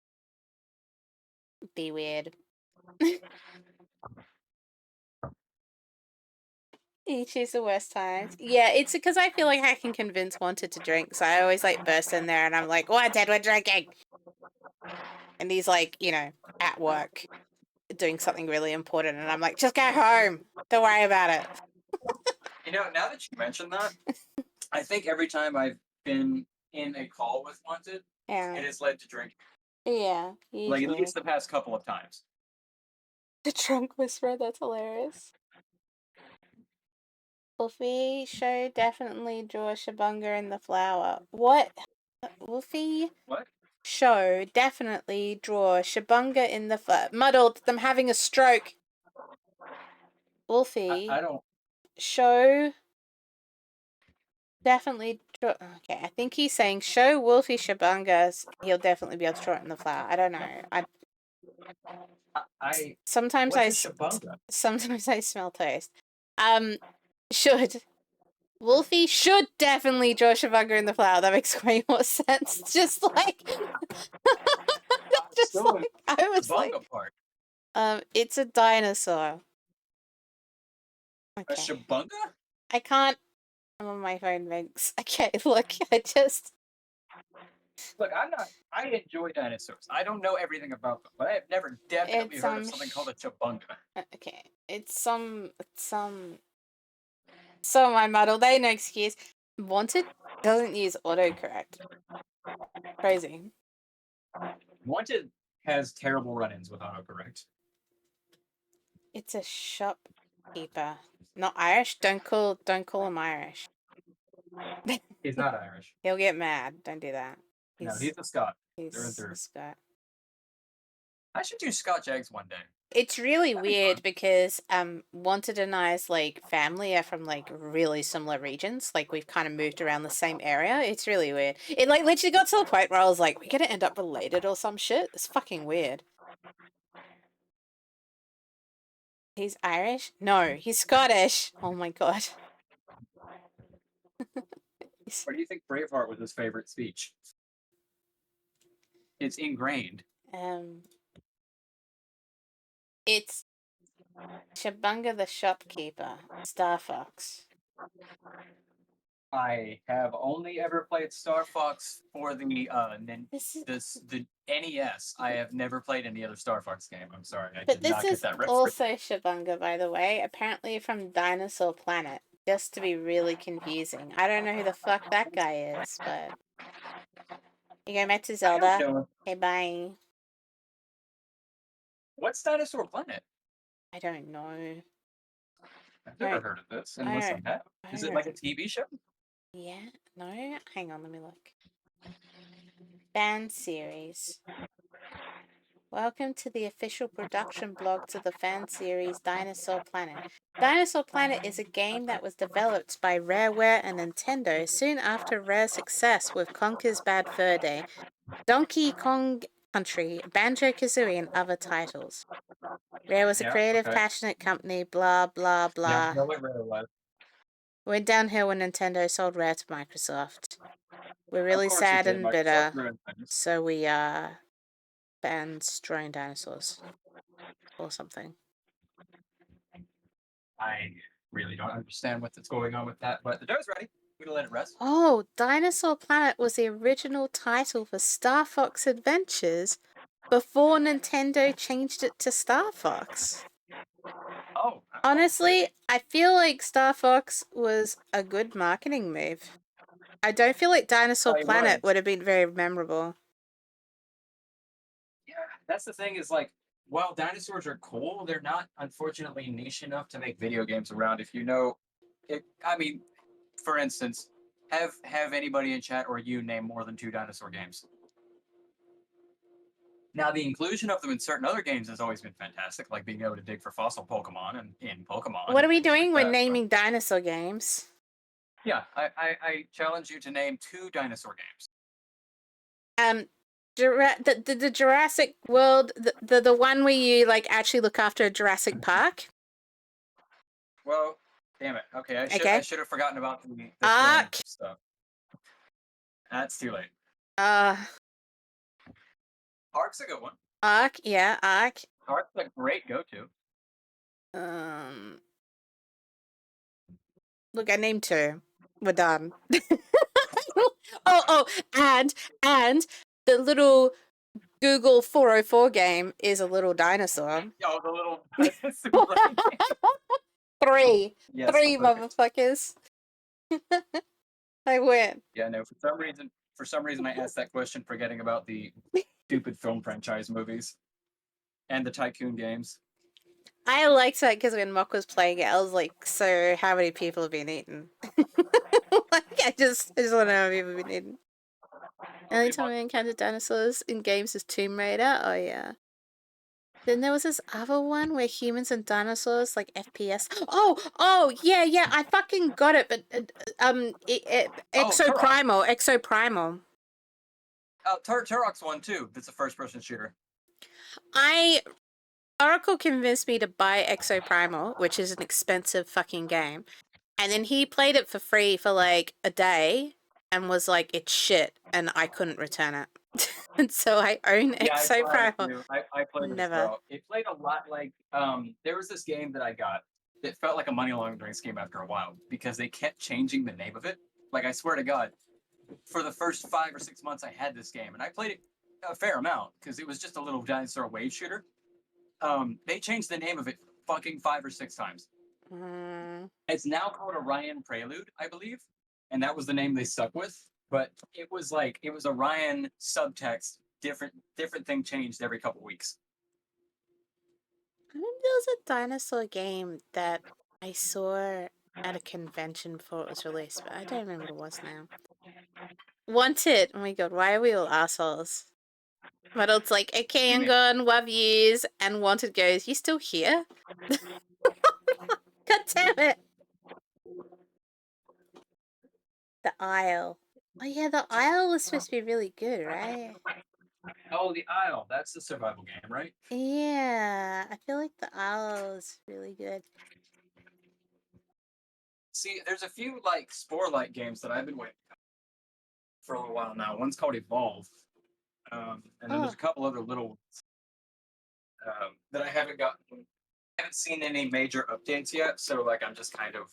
be weird. You choose the worst times. Yeah, it's because I feel like I can convince Wanted to drink, so I always like burst in there and I'm like, Wanted, we're drinking. And he's like, you know, at work doing something really important and I'm like, just go home. Don't worry about it. You know, now that you mention that, I think every time I've been in a call with Wanted, Yeah. it has led to drinking. Yeah. Like, at Usually. least the past couple of times. The drunk whisperer, that's hilarious. Wolfie, show definitely draw Shabunga in the flower. What? Wolfie? What? Show definitely draw Shabunga in the muddled them having a stroke. Wolfie, I don't. show definitely draw. Okay, I think he's saying show Wolfie Shabunga. He'll definitely be able to draw it in the flower. I don't know. I Sometimes what's a Shabunga? sometimes I smell toast. Should Wolfie should definitely draw Shabunga in the flower. That makes way more sense. Just like, just Still like I was like, Shabunga part. it's a dinosaur. A Okay, Shabunga? I can't. I'm on my phone, Minx. Okay, look, I just. Look, I'm not. I enjoy dinosaurs. I don't know everything about them, but I have never definitely It's heard of something called a Shabunga. Okay, it's some my model. They no excuse. Wanted doesn't use autocorrect. Crazy. Wanted has terrible run-ins with autocorrect. It's a shopkeeper, not Irish. Don't call him Irish. He's not Irish. He'll get mad. Don't do that. No, he's a Scot. He's They're in third. a Scot. I should do Scotch eggs one day. It's really That'd be weird fun. because Wanted and I's like family are from like really similar regions. Like we've kind of moved around the same area. It's really weird. It like literally got to the point where I was like, we're gonna end up related or some shit. It's fucking weird. He's Irish? No, he's Scottish. Oh my god. Where do you think Braveheart was his favorite speech? It's ingrained. It's Shabunga the shopkeeper, Star Fox. I have only ever played Star Fox for the This is, the NES. I have never played any other Star Fox game. I'm sorry, I but did this not get is that reference. also Shabunga, by the way. Apparently from Dinosaur Planet. Just to be really confusing. I don't know who the fuck that guy is, but you go back to I don't Zelda. know. Okay, bye. What's Dinosaur Planet? I don't know. I've I never don't. heard of this, I unless I don't. have. I Is it don't. like a TV show? Yeah. No. Hang on. Let me look. Band series. Welcome to the official production blog to the fan series Dinosaur Planet. Dinosaur Planet is a game that was developed by Rareware and Nintendo soon after Rare's success with Conker's Bad Fur Day, Donkey Kong Country, Banjo-Kazooie, and other titles. Rare was a Yeah. creative, Okay. passionate company, blah, blah, Yeah. blah. No, what Rare was. Went downhill when Nintendo sold Rare to Microsoft. We're Of really course it sad did. and Microsoft bitter, ruined things. so we banned destroying dinosaurs or something. I really don't understand what's going on with that, but the dough's ready. We're gonna let it rest. Oh, Dinosaur Planet was the original title for Star Fox Adventures before Nintendo changed it to Star Fox. Oh. Honestly, I feel like Star Fox was a good marketing move. I don't feel like Dinosaur It Planet was. would have been very memorable. Yeah, that's the thing is like, while dinosaurs are cool, they're not unfortunately niche enough to make video games around. If you know, it, I mean, for instance, have anybody in chat or you name more than 2 dinosaur games? Now, the inclusion of them in certain other games has always been fantastic, like being able to dig for fossil Pokemon and in Pokemon What are and we things like doing? We're that. naming dinosaur games. Yeah, I challenge you to name 2 dinosaur games. The Jurassic World, the one where you like actually look after a Jurassic Park. Well, damn it. Okay, I Okay. should have forgotten about the film Ark. stuff. That's too late. Ark's a good one. Ark. Yeah, Ark. Ark's a great go-to. Look, I named 2. We're done. oh, and the little Google 404 game is a little dinosaur. Oh, the little dinosaur. 3. Yes, 3 perfect. motherfuckers. I win. Yeah, no. For some reason, I asked that question, forgetting about the stupid film franchise movies and the tycoon games. I liked that because when Mock was playing it, I was like, so how many people have been eaten? Like, I just want to know how many people have been eaten. Only time I encountered dinosaurs in games is Tomb Raider. Oh, yeah. Then there was this other one where humans and dinosaurs, like FPS. Oh, yeah, I fucking got it, but, Exoprimal. Turok's one too. That's a first-person shooter. Oracle convinced me to buy Exoprimal, which is an expensive fucking game. And then he played it for free for like a day and was like, it's shit. And I couldn't return it. And so I own Exoprimal. I played it as Never. well. It played a lot like there was this game that I got that felt like a money laundering scheme after a while because they kept changing the name of it. Like, I swear to God, for the first 5 or 6 months I had this game and I played it a fair amount because it was just a little dinosaur wave shooter. They changed the name of it fucking 5 or 6 times. It's now called Orion Prelude, I believe, and that was the name they stuck with. But it was Orion subtext, different thing changed every couple weeks. I remember there was a dinosaur game that I saw at a convention before it was released, but I don't remember what it was now. Wanted. Oh my god, why are we all assholes? But it's like, okay, I'm gone, love yous, and Wanted goes, you still here? God damn it. The Isle. Oh yeah, the Isle was supposed to be really good, right? Oh, the Isle. That's the survival game, right? Yeah, I feel like the Isle is really good. See, there's a few like Spore-like games that I've been waiting for a little while now. One's called Evolve, and then there's a couple other little ones that I haven't gotten. I haven't seen any major updates yet, so like I'm just kind of.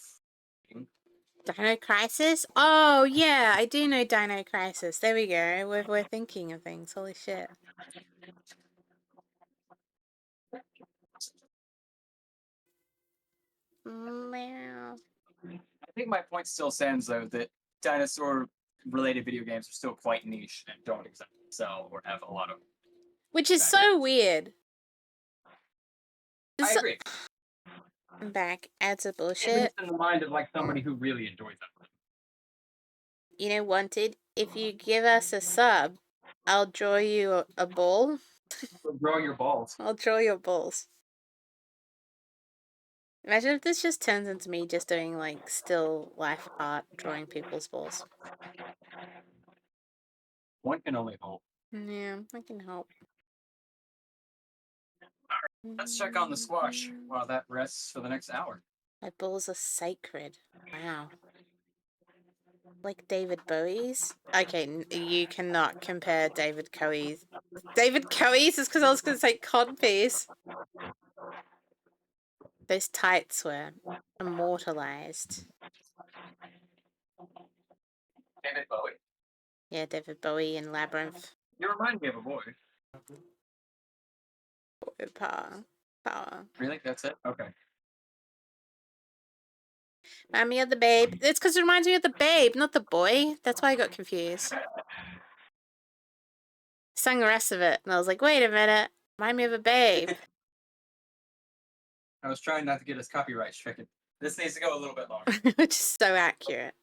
Dino Crisis? Oh, yeah, I do know Dino Crisis. There we go. We're thinking of things. Holy shit. Meow. I think my point still stands though that dinosaur-related video games are still quite niche and don't exactly sell or have a lot of. Which is so backers. weird. I agree. I'm back. Ads are At bullshit. least in the mind of like somebody who really enjoys them. You know, Wanted, if you give us a sub, I'll draw you a ball. So grow your balls. I'll draw your balls. Imagine if this just turns into me just doing like still life art, drawing people's balls. One can only hope. Yeah, I can help. Let's check on the squash while that rests for the next hour. My balls are sacred. Wow. Like David Bowie's? Okay, you cannot compare David Bowie's. David Bowie's is because I was going to say codpiece. Those tights were immortalized. David Bowie. Yeah, David Bowie in Labyrinth. You remind me of a boy. Power. Power. Really? That's it? Okay. Remind me of the babe. It's because it reminds me of the babe, not the boy. That's why I got confused. Sang the rest of it, and I was like, wait a minute. Remind me of a babe. I was trying not to get us copyright stricken. This needs to go a little bit longer. Which is so accurate.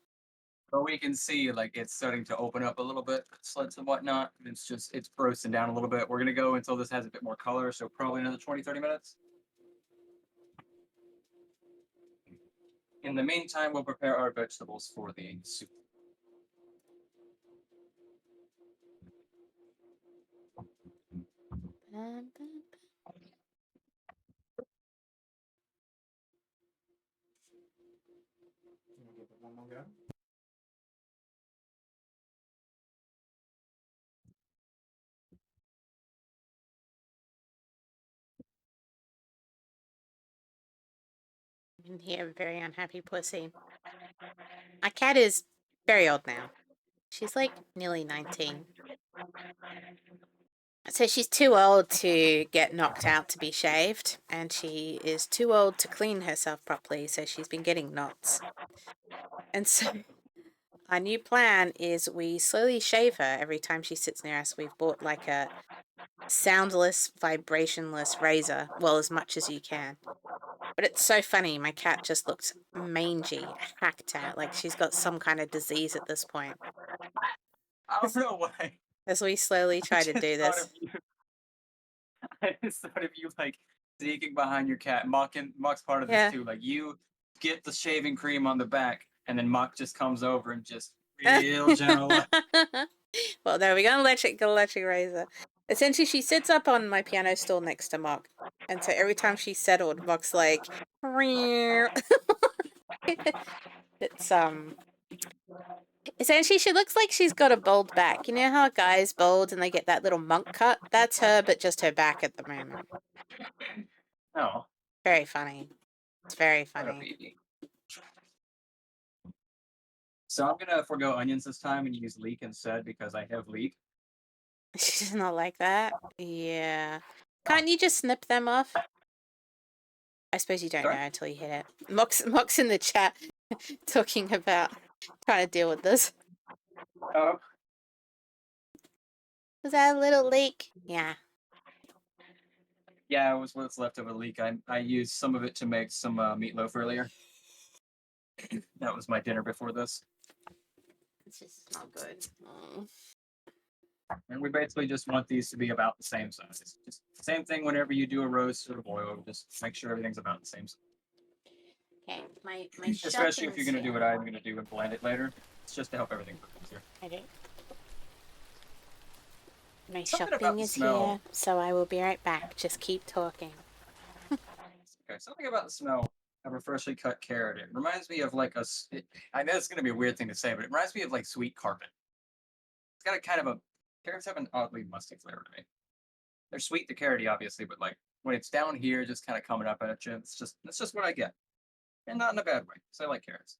But we can see like it's starting to open up a little bit, slits and whatnot. It's roasting down a little bit. We're gonna go until this has a bit more color, so probably another 20-30 minutes. In the meantime, we'll prepare our vegetables for the soup. Give it one more go. In here, very unhappy pussy. My cat is very old now. She's like nearly 19. So she's too old to get knocked out to be shaved, and she is too old to clean herself properly, so she's been getting knots. And so our new plan is we slowly shave her every time she sits near us. We've bought like a soundless, vibrationless razor, well, as much as you can. But it's so funny, my cat just looks mangy, hacked at, like she's got some kind of disease at this point. I don't know why. As we slowly try to do this. I just thought of you like sneaking behind your cat. Mock's part of Yeah. this too. Like you get the shaving cream on the back, and then Mock just comes over and just real gentle. Well, there we go. Electric razor. Essentially, she sits up on my piano stool next to Mock, and so every time she's settled, Mock's like, it's essentially she looks like she's got a bald back. You know how a guy's bald and they get that little monk cut? That's her, but just her back at the moment. Oh, Very funny. It's very funny. So I'm gonna forgo onions this time and use leek instead because I have leek. She does not like that. Yeah. Can't you just snip them off? I suppose you don't know until you hit it. Mock's in the chat talking about trying to deal with this. Oh. Was that a little leak? Yeah. Yeah, it was what's left of a leek. I used some of it to make some meatloaf earlier. That was my dinner before this. It's just not good. Oh. And we basically just want these to be about the same size. Just same thing whenever you do a roast or a boil. Just make sure everything's about the same size. Okay, my especially if you're gonna do what I'm gonna do and blend it later. It's just to help everything cook easier. I do. My Something shopping is here, so I will be right back. Just keep talking. Okay, something about the smell of a freshly cut carrot. It reminds me of like I know it's gonna be a weird thing to say, but it reminds me of like sweet carpet. It's got a kind of a carrots have an oddly musty flavor to me. They're sweet to carroty, obviously, but like when it's down here, just kind of coming up at you, it's just what I get, and not in a bad way. Because I like carrots.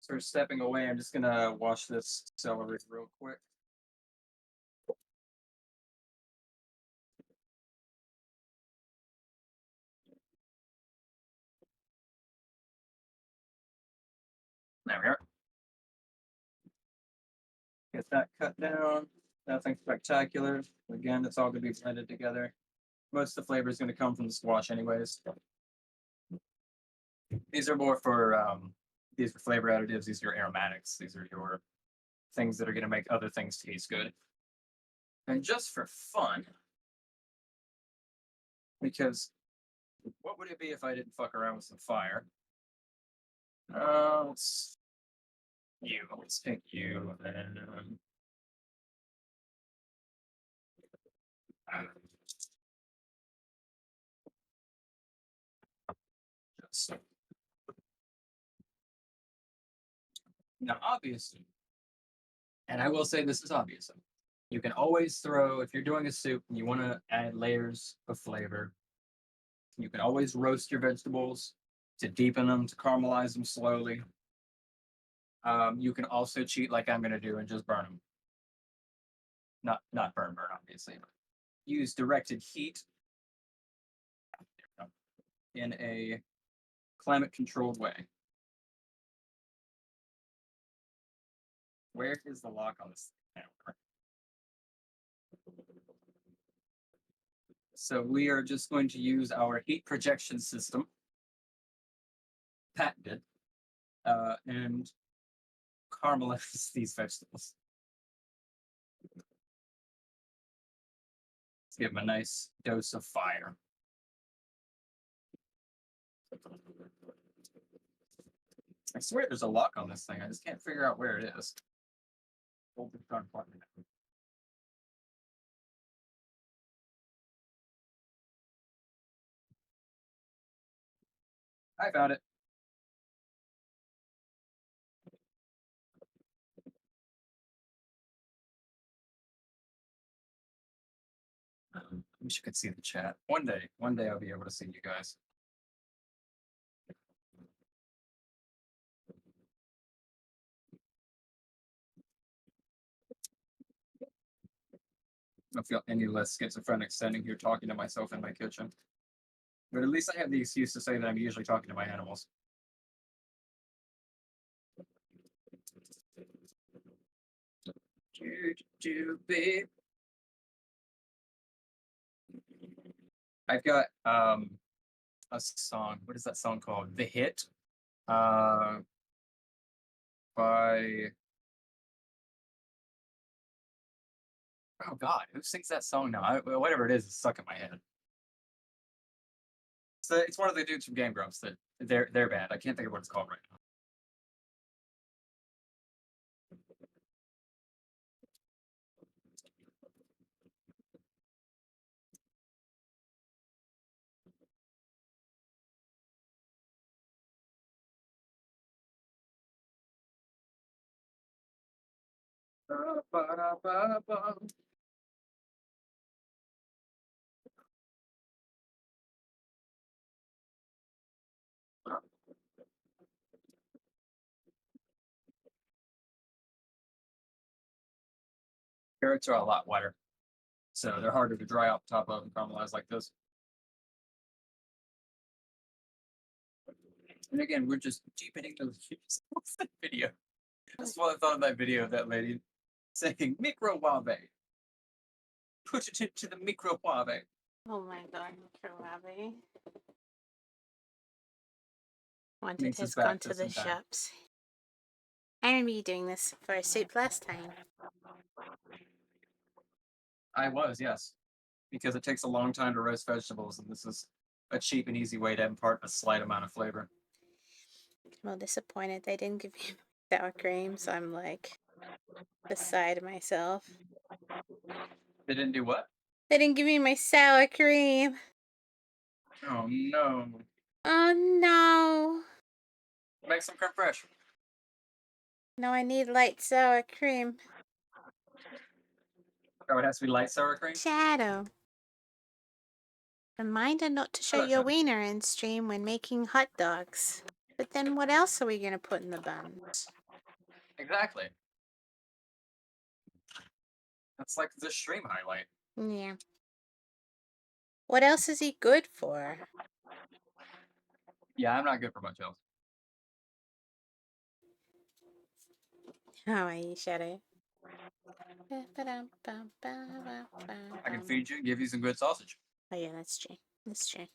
Sort of stepping away, I'm just gonna wash this celery real quick. There we are. Get that cut down. Nothing spectacular. Again, it's all gonna be blended together. Most of the flavor is gonna come from the squash, anyways. These are more for these are flavor additives. These are your aromatics. These are your things that are gonna make other things taste good. And just for fun, because what would it be if I didn't fuck around with some fire? Let's you. Let's take you and just now, obviously, and I will say this is obvious. You can always throw if you're doing a soup and you want to add layers of flavor. You can always roast your vegetables to deepen them, to caramelize them slowly. You can also cheat like I'm going to do and just burn them. Not burn, obviously. But use directed heat in a climate controlled way. Where is the lock on this camera? So we are just going to use our heat projection system, patented, and caramelize these vegetables. Let's give them a nice dose of fire. I swear there's a lock on this thing. I just can't figure out where it is. I found it. I wish you could see the chat. One day I'll be able to see you guys. I don't feel any less schizophrenic standing here talking to myself in my kitchen. But at least I have the excuse to say that I'm usually talking to my animals. Babe. I've got a song. What is that song called? The Hit. By oh god, who sings that song now? Whatever it is, it's stuck in my head. So it's one of the dudes from Game Grumps that they're bad. I can't think of what it's called right now. Carrots are a lot wetter, so they're harder to dry off top of and caramelize like this. And again, we're just deepening the What's that video? That's what I thought of that video of that lady saying microwave. Put it into the microwave. Oh my god, microwave. Wanted Makes has us back gone to just the in time. shops. I remember you doing this for a soup last time. I was, yes. Because it takes a long time to roast vegetables, and this is a cheap and easy way to impart a slight amount of flavor. I'm a little disappointed they didn't give you sour cream, so I'm like beside myself. They didn't do what? They didn't give me my sour cream. Oh no. Oh no. Make some creme fraiche. No, I need light sour cream. Oh, it has to be light sour cream? Shadow. Reminder not to show Oh, your wiener in stream when making hot dogs. But then what else are we gonna put in the buns? exactly. That's like the stream highlight. Yeah. What else is he good for? Yeah, I'm not good for much else. How are you, Shadow? I can feed you, give you some good sausage. Oh yeah, that's true. That's true.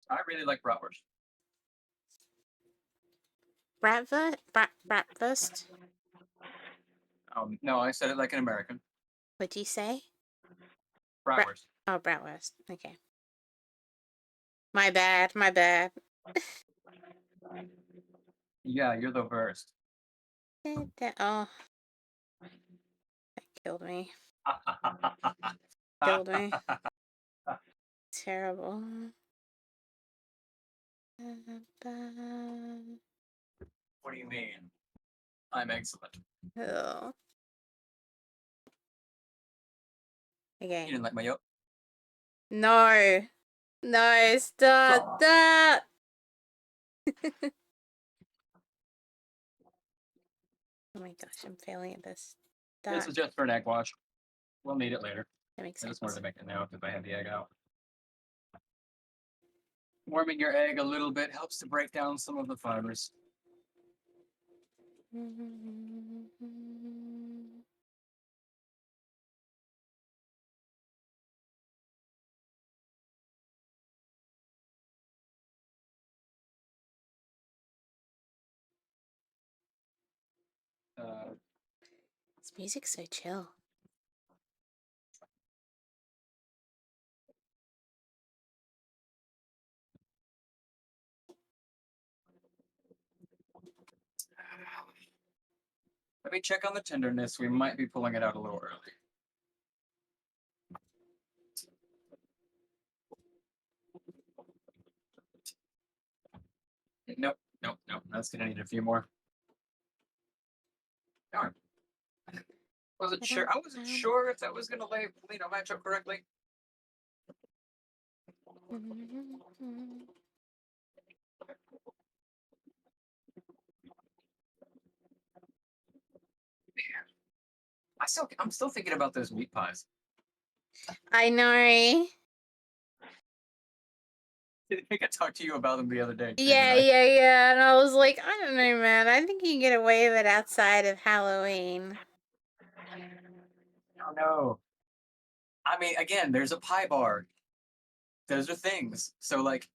I really like bratwurst. Bratwurst? No, I said it like an American. What'd you say? Bratwurst. Oh, bratwurst. Okay. My bad. My bad. Yeah, you're the worst. Oh, that killed me. Killed me. Terrible. What do you mean? I'm excellent. Oh. You Okay. didn't like my yolk? No. No, stop. Aw. Stop. Oh my gosh, I'm failing at this. This Stop. is just for an egg wash. We'll need it later. That makes I sense. just wanted to make it now because I had the egg out. Warming your egg a little bit helps to break down some of the fibers. This music's so chill. Let me check on the tenderness. We might be pulling it out a little early. Nope, nope, nope. That's gonna need a few more. Darn. Wasn't sure. I wasn't sure if that was gonna match up correctly. I'm still thinking about those meat pies. I know. I think I talked to you about them the other day. Yeah, yeah. And I was like, I don't know, man. I think you can get away with it outside of Halloween. Oh no. I mean, again, there's a pie bar. Those are things. So like,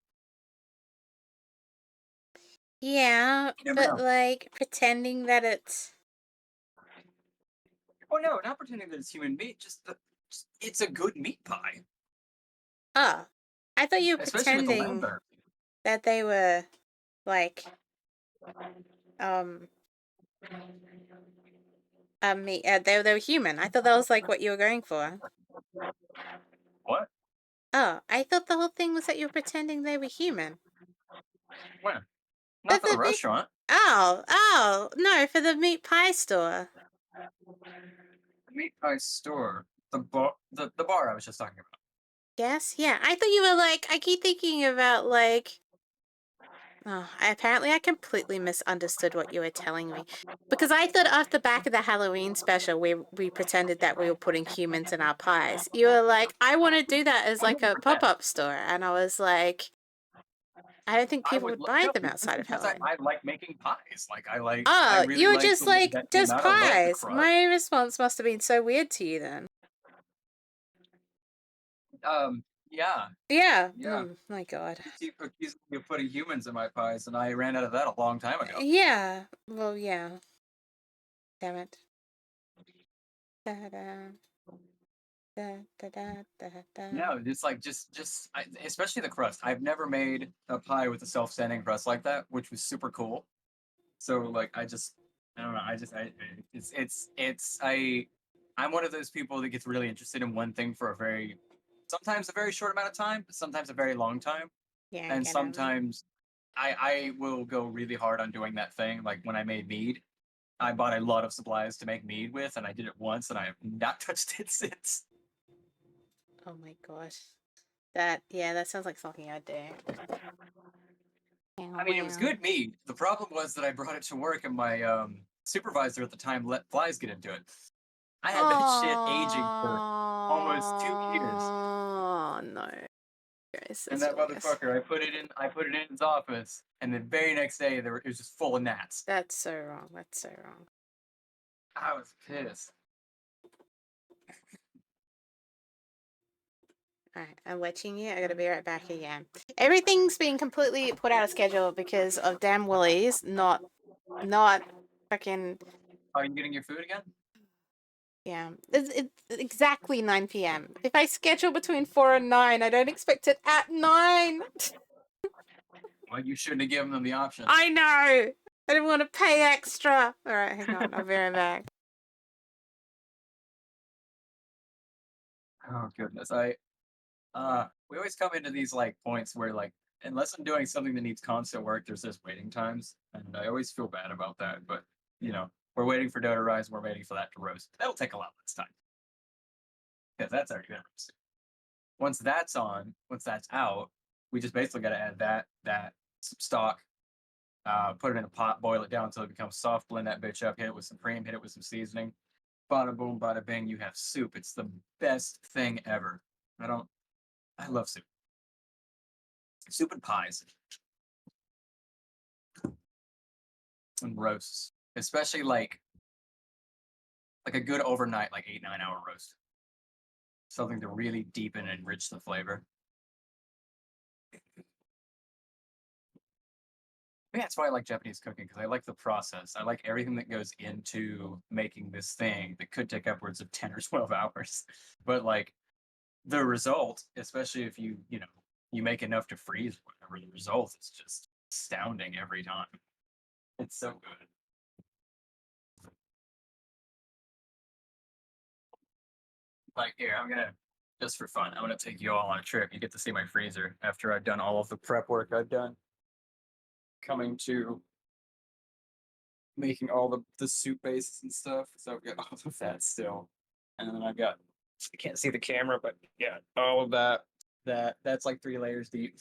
Yeah, you never but know. like pretending that it's. Oh no, not pretending that it's human meat. Just it's a good meat pie, Oh, I thought you were especially with the lamb pretending butter. that they were like um meat. They were human. I thought that was like what you were going for. What? Oh, I thought the whole thing was that you were pretending they were human. When? For Not for the the meat. restaurant. Oh, no, for the meat pie store. The meat pie store. The bar I was just talking about. Yes, yeah. I thought you were like. I keep thinking about like. Oh, apparently I completely misunderstood what you were telling me. Because I thought off the back of the Halloween special, we pretended that we were putting humans in our pies. You were like, I want to do that as like a 100%. pop-up store. And I was like, I don't think I people would would buy no, them just outside of because Halloween. I like making pies. Like I Oh, really you were like just the way like, that came just out. I love the pies. crust. My response must have been so weird to you then. Yeah, Yeah. yeah. My God. You keep accusing me of putting humans in my pies, and I ran out of that a long time ago. Yeah. Well, yeah. Damn it. Da-da. Da, da, da, da, da. No, it's like especially the crust. I've never made a pie with a self-standing crust like that, which was super cool. So like I don't know. I'm one of those people that gets really interested in one thing for sometimes a very short amount of time, but sometimes a very long time. Yeah, I And get it. sometimes I will go really hard on doing that thing. Like when I made mead, I bought a lot of supplies to make mead with, and I did it once, and I have not touched it since. Oh my gosh. That yeah, that sounds like something I'd do. I mean, it was good mead. The problem was that I brought it to work, and my supervisor at the time let flies get into it. I had that shit aging for almost 2 years, Oh no. Gross, and that's that really gross. motherfucker, I put it in his office, and the very next day, it was just full of gnats. That's so wrong. That's so wrong. I was pissed. Alright, I'm watching you. I gotta be right back again. Everything's been completely put out of schedule because of damn Woolies, not fucking Are you getting your food again? yeah. It's exactly 9 p.m. If I schedule between 4 and 9, I don't expect it at 9. Well, you shouldn't have given them the option. I know. I didn't want to pay extra. Alright, hang on. I'll be right back. Oh goodness, we always come into these like points where like unless I'm doing something that needs constant work, there's just waiting times, and I always feel bad about that. But we're waiting for dough to rise, and we're waiting for that to roast. That'll take a lot less time because that's already been roasted. Once that's out, we just basically got to add some stock, put it in a pot, boil it down until it becomes soft, blend that bitch up, hit it with some cream, hit it with some seasoning. Bada boom, bada bing, you have soup. It's the best thing ever. I don't. I love soup. Soup and pies and roasts, especially like a good overnight, like 8 9 hour roast. Something to really deepen and enrich the flavor. Yeah, that's why I like Japanese cooking because I like the process. I like everything that goes into making this thing that could take upwards of 10 or 12 hours. But like the result, especially if you make enough to freeze whatever, the result is just astounding every time. It's so good. Like here, I'm gonna just for fun, I'm gonna take you all on a trip. You get to see my freezer after I've done all of the prep work I've done. Coming to making all the soup bases and stuff. So I've got all of that still. And then I've got I can't see the camera, but yeah, all of that. That's like 3 layers deep.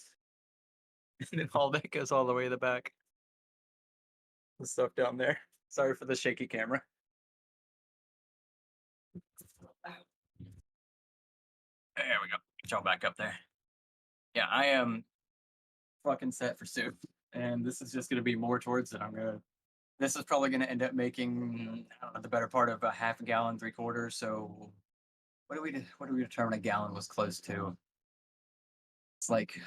And then all that goes all the way to the back. The stuff down there. Sorry for the shaky camera. There we go. Get y'all back up there. Yeah, I am fucking set for soup. And this is just gonna be more towards it. This is probably gonna end up making I don't know, the better part of a half a gallon, 3/4. So what do we determine a gallon was close to? It's like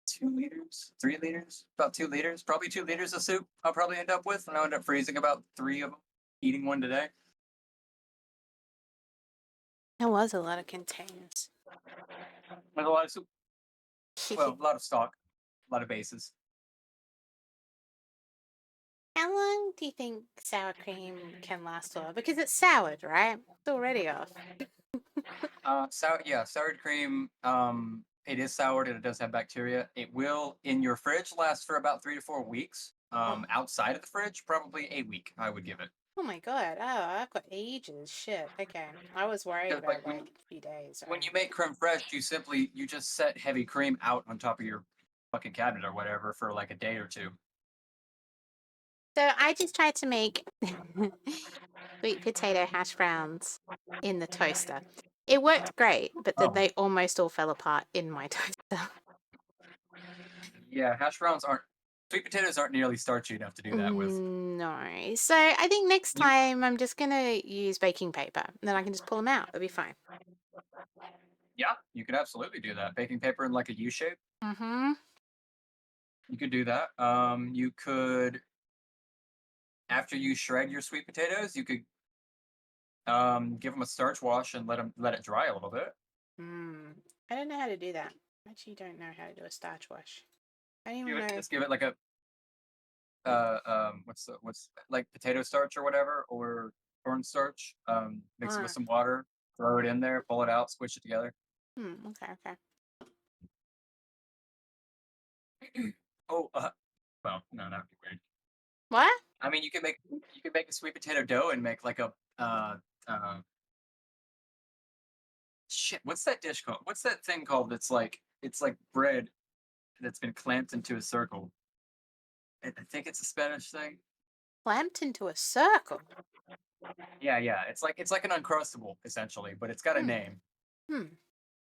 2 liters, 3 liters, about 2 liters, probably 2 liters of soup. I'll probably end up with, and I'll end up freezing about three of them, eating one today. That was a lot of containers. With a lot of soup, well, a lot of stock, a lot of bases. How long do you think sour cream can last for? Because it's soured, right? It's already off. Sour cream. It is soured and it does have bacteria. It will in your fridge last for about 3 to 4 weeks. Oh. Outside of the fridge, probably a week. I would give it. Oh my god. Oh, I've got ages. Shit. Okay. I was worried 'Cause, about like like a few days, when right? you make creme fraiche, you just set heavy cream out on top of your fucking cabinet or whatever for like a day or two. So I just tried to make sweet potato hash browns in the toaster. It worked great, but then Oh, they almost all fell apart in my toaster. yeah, hash browns aren't sweet potatoes aren't nearly starchy enough to do that with. No. So I think next You, time I'm just gonna use baking paper. Then I can just pull them out. It'll be fine. yeah, you could absolutely do that. Baking paper in like a U shape. Mm-hmm. You could do that. You could after you shred your sweet potatoes, you could give them a starch wash and let it dry a little bit. I don't know how to do that. I actually don't know how to do a starch wash. I don't even know. Just give it like a what's like potato starch or whatever or cornstarch. Mix it with Alright. some water, throw it in there, pull it out, squish it together. Okay, okay. Oh, well, no, that would be weird. What? I mean, you can make a sweet potato dough and make like a uh shit. What's that dish called? What's that thing called? That's like it's like bread that's been clamped into a circle. I think it's a Spanish thing. Clamped into a circle. Yeah, yeah. It's like an uncrustable essentially, but it's got a Hmm. name. Hmm.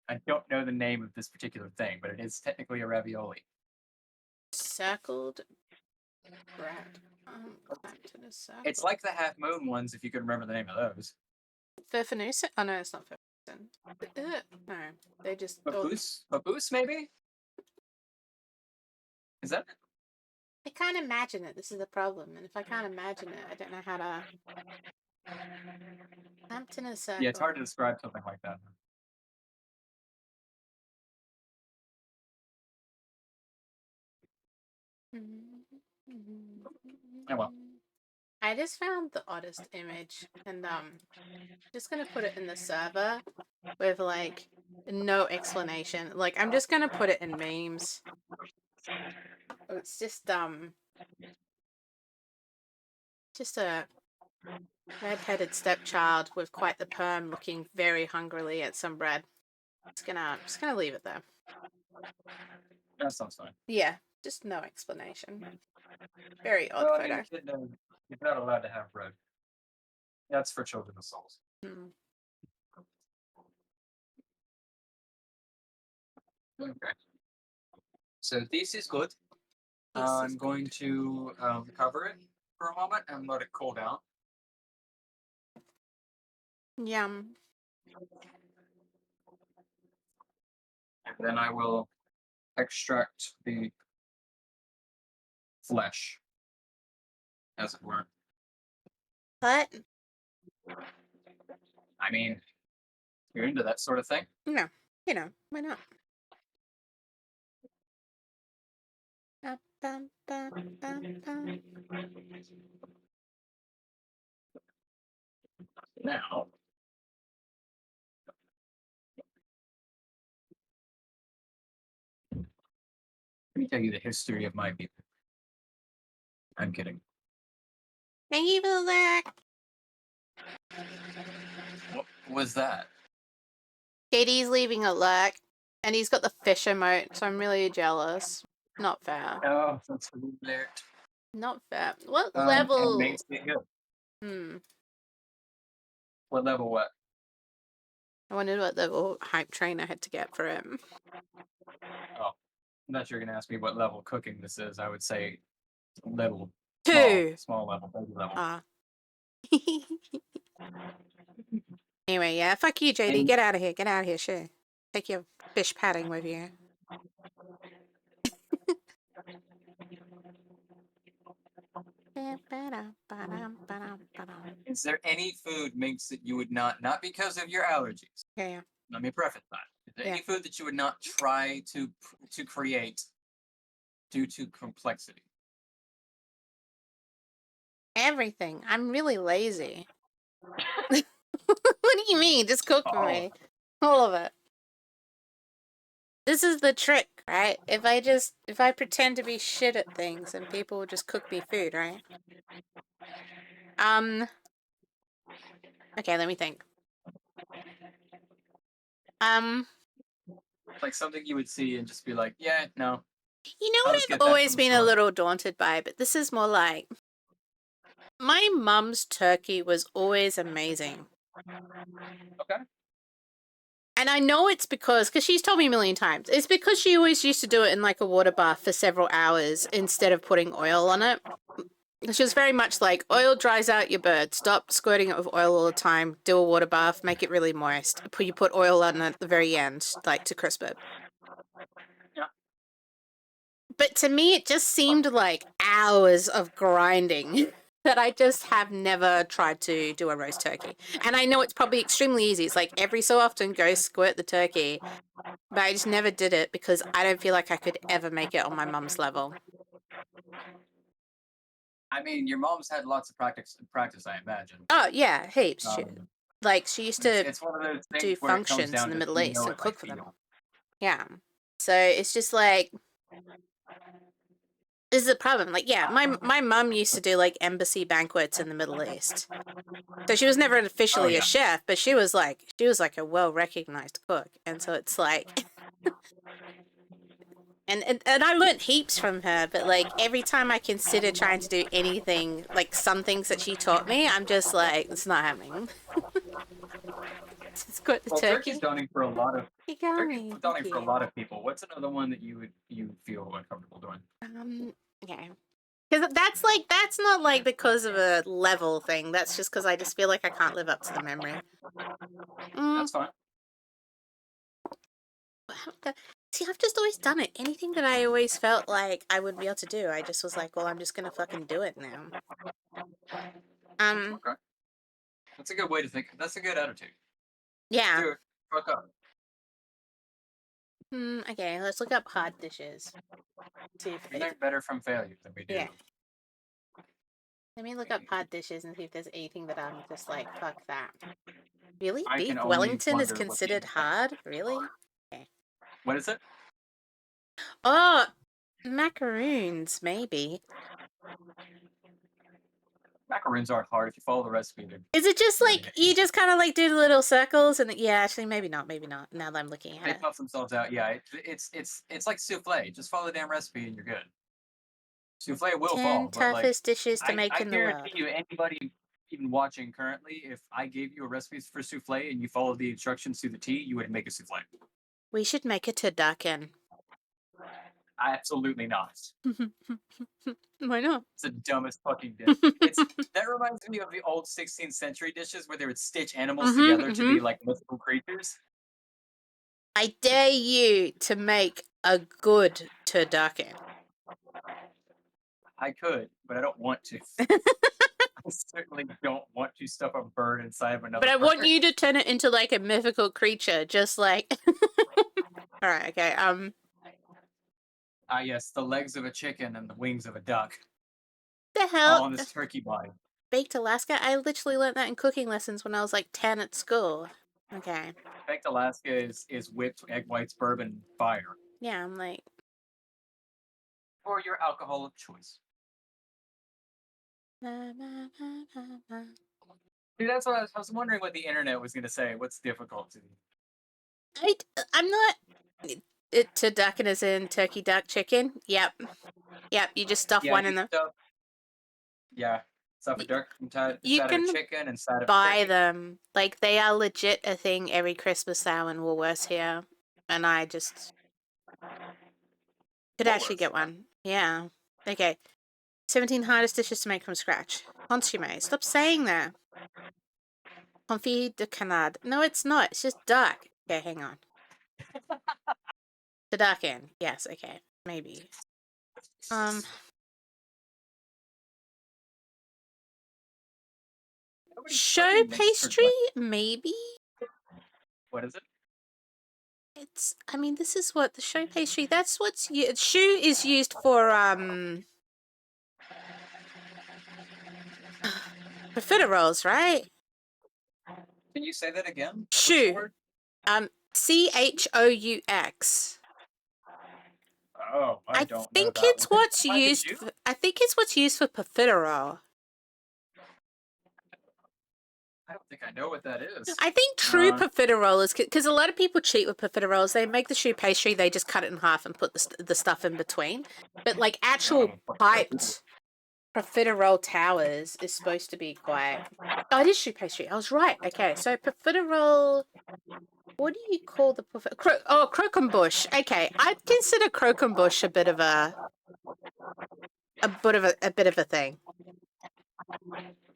I don't know the name of this particular thing, but it is technically a ravioli. Circled bread. Clamped in a circle. It's like the half moon ones, if you can remember the name of those. Furfanusin? Oh no, it's not Furfanusin. No, they just. Oh, Papoose? Papoose, maybe? Is that it? I can't imagine it. This is the problem. And if I can't imagine it, I don't know how to. Clamped in a circle. Yeah, it's hard to describe something like that. Oh well. I just found the oddest image, and just gonna put it in the server with like no explanation. Like I'm just gonna put it in memes. It's just a red-headed stepchild with quite the perm, looking very hungrily at some bread. Just gonna leave it there. That sounds fine. Yeah, just no explanation. Very odd Well, I photo. mean, you're not allowed to have bread. That's for children of souls. Hmm. Okay. So this is good. This is I'm going good. to cover it for a moment and let it cool down. Yum. And then I will extract the flesh, as it were. But I mean, you're into that sort of thing. no, why not? Bum, bum, bum, bum. Now, let me tell you the history of my people. I'm kidding. Thank you for the lyric. What was that? Katie's leaving a lurk, and he's got the fish emote, so I'm really jealous. Not fair. Oh, that's weird. Not fair. What And level? makes it good. Hmm. What level? What? I wondered what level hype train I had to get for him. Oh, I'm not sure you're gonna ask me what level cooking this is. I would say level. Two. Small level, baby level. Ah. Anyway, yeah. Fuck you, JD. And- Get out of here. Get out of here. Sure. Take your fish padding with you. Is there any food, Minx, that you would not because of your allergies? Yeah. Let me preface that. Is there Yeah. any food that you would not try to create due to complexity? Everything. I'm really lazy. What do you mean? Just cook for me. All of it. This is the trick, right? If I pretend to be shit at things and people will just cook me food, right? Okay, let me think. Like something you would see and just be like, yeah, no. You know I'll what just I've get that always from the been a store. little daunted by, but this is more like my mum's turkey was always amazing. Okay. And I know it's because she's told me a million times, it's because she always used to do it in like a water bath for several hours instead of putting oil on it. She was very much like, oil dries out your bird. Stop squirting it with oil all the time. Do a water bath. Make it really moist. You put oil on it at the very end, like to crisp it. Yeah. But to me, it just seemed like hours of grinding that I just have never tried to do a roast turkey. And I know it's probably extremely easy. It's like every so often go squirt the turkey. But I just never did it because I don't feel like I could ever make it on my mum's level. I mean, your mom's had lots of practice, I imagine. Oh, yeah, heaps. Like, she used to It's one of those do things where it comes functions down in the to Middle you East know and it by cook for them. feel. Yeah. So it's just like, This is the problem. Like, yeah, my mum used to do like embassy banquets in the Middle East. So she was never Oh officially a yeah. chef, but she was like a well recognized cook. And so it's like and I learned heaps from her, but like every time I consider trying to do anything, like some things that she taught me, I'm just like, it's not happening. It's got the Well, turkey's turkey. daunting for a lot of You got turkey's me. Thank daunting for a you. lot of people. What's another one that you feel uncomfortable doing? Yeah. Because that's not like because of a level thing. That's just because I just feel like I can't live up to the memory. Mm, That's fine. see, I've just always done it. Anything that I always felt like I would be able to do, I just was like, well, I'm just gonna fucking do it now. Um, Okay. That's a good way to think. That's a good attitude. yeah. Do it. Fuck up. Okay, let's look up hard dishes. See if We learn better from failure than we do. yeah. Let me look up hard dishes and see if there's anything that I'm just like, fuck that. Really? I can Beef only Wellington is wonder what the considered hard? Really? Okay. What is it? Oh, macaroons, maybe. Macaroons aren't hard if you follow the recipe. Is it just Really like you just kind of like do the little circles and yeah, actually maybe not. Now that I'm looking at They it. puff themselves out. Yeah, it's like souffle. Just follow the damn recipe and you're good. Souffle will 10 fall, but like toughest dishes to make I in the world. guarantee you, anybody even watching currently, if I gave you a recipe for souffle and you followed the instructions to the T, you would make a souffle. We should make a turducken. Absolutely not. Why not? It's the dumbest fucking dish. It's that reminds me of the old 16th century dishes where they would stitch animals together to be like mythical creatures. I dare you to make a good turducken. I could, but I don't want to. I certainly don't want to stuff a bird inside of another But I bird. want you to turn it into like a mythical creature, just like. All right, okay. Ah, yes, the legs of a chicken and the wings of a duck, The all hell? on this turkey body. Baked Alaska? I literally learned that in cooking lessons when I was like 10 at school. Okay. Baked Alaska is whipped egg whites, bourbon, fire, Yeah, I'm like. or your alcohol of choice. Na, na, na, na, na. Dude, that's what I was wondering what the internet was going to say. What's difficult to I'm not. Turducken is in turkey, duck, chicken. Yep. Yep, you just stuff Yeah, one you in the. stuff. Yeah, stuff a duck inside You of a can chicken, inside of a buy turkey. them. Like, they are legit a thing every Christmas now in Woolworths here. And I just could actually get Woolworths. one. Yeah. Okay. 17 hardest dishes to make from scratch. Consomme. Stop saying that. Confit de canard. No, it's not. It's just duck. Okay, hang on. The duck in. Yes, okay. Maybe. Nobody Show fucking makes pastry? turducken. Maybe? What is it? I mean, this is what the show pastry, that's what's choux is used for profiteroles, right? Can you say that again? What's the Choux. word? CHOUX. Oh, I I don't know think that it's one. what's Like a used Jew? I think it's what's used for profiterole. I don't think I know what that is. I think true profiterole is because a lot of people cheat with profiteroles. They make the choux pastry, they just cut it in half and put the stuff in between. But like actual piped profiterole towers is supposed to be quite. Oh, it is choux pastry. I was right. Okay, so profiterole. What do you call the croquembouche? Okay, I'd consider croquembouche a bit of a thing.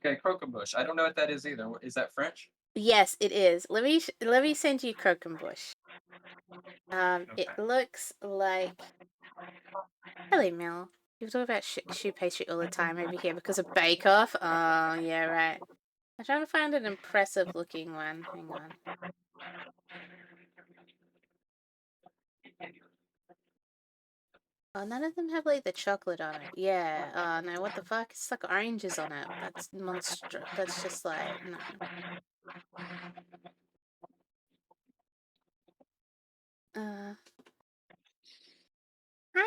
Okay, croquembouche. I don't know what that is either. Is that French? Yes, it is. Let me send you croquembouche. It looks like. Hello, Mel. You talk about choux pastry all the time over here because of Bake Off. Oh, yeah, right. I'm trying to find an impressive looking one. Hang on. Oh, none of them have like the chocolate on it. Yeah. Oh no, what the fuck? It's like oranges on it. That's monstrous. That's just like no. Uh.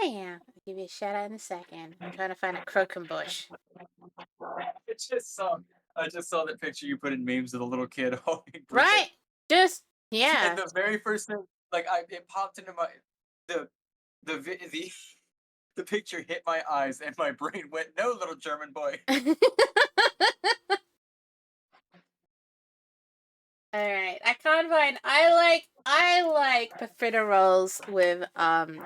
Hiya. Give you a shout out in a second. I'm trying to find a croquembouche. I just saw that picture you put in memes of the little kid holding bread. Right? Just yeah. And the very first thing, it popped into my the the the picture hit my eyes and my brain went, "No, little German boy." All right, I can't find. I like profiteroles with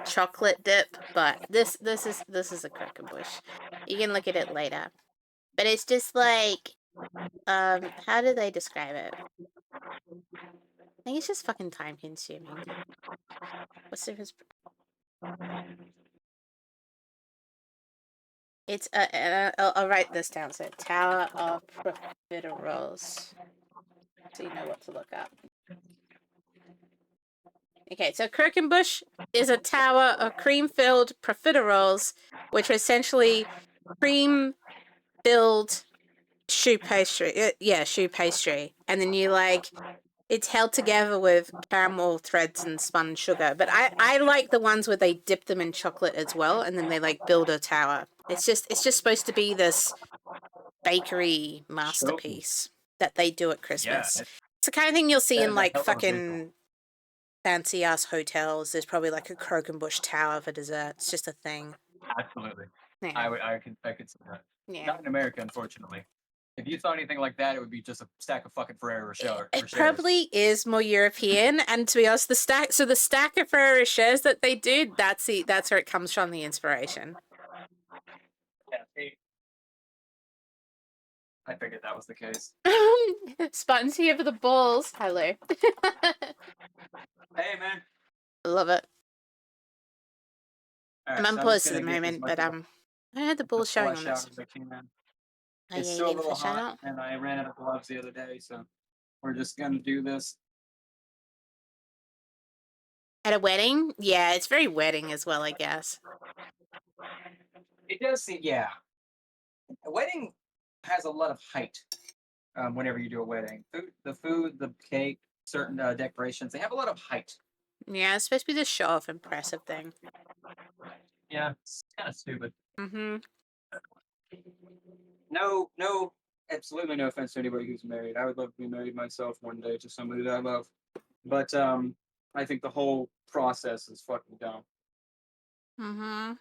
chocolate dip, but this is a croquembouche. You can look at it later, but it's just like how do they describe it? I think it's just fucking time consuming. What's the difference? It's I'll write this down. So Tower of Profiteroles, so you know what to look up. Okay, so Croquembouche is a tower of cream-filled profiteroles, which are essentially cream-filled choux pastry. Yeah, choux pastry, and then you it's held together with caramel threads and spun sugar. But I like the ones where they dip them in chocolate as well, and then they build a tower. It's just supposed to be this bakery masterpiece that they do at Christmas. Yeah, It's the kind of thing you'll see in that is a hell of a fucking fancy ass hotels. There's probably like a croquembouche tower for dessert. It's just a thing. absolutely. Yeah. I could see that. Yeah. Not in America, unfortunately. If you saw anything like that, it would be just a stack of fucking Ferrero Rocher. It probably is more European, and to be honest, the stack of Ferrero Rochers that they do, that's where it comes from, the inspiration. Yeah, see, I figured that was the case. Spartan's here for the balls. Hello. Hey, man. I love it. All I'm right, on so pause just at the gonna get as moment, much but of I had the balls the showing on flesh this. out as I can. Oh, It's yeah, still you a getting little flesh out hot, now? and I ran out of gloves the other day, so we're just gonna do this. At a wedding? Yeah, it's very wedding as well, I guess. It does seem, yeah. A wedding has a lot of height. Whenever you do a wedding, the food, the cake, certain decorations, they have a lot of height. Yeah, it's supposed to be the show off impressive thing. Yeah, it's kind of stupid. Mm-hmm. No, absolutely no offense to anybody who's married. I would love to be married myself one day to somebody that I love. But I think the whole process is fucking dumb. Mm-hmm.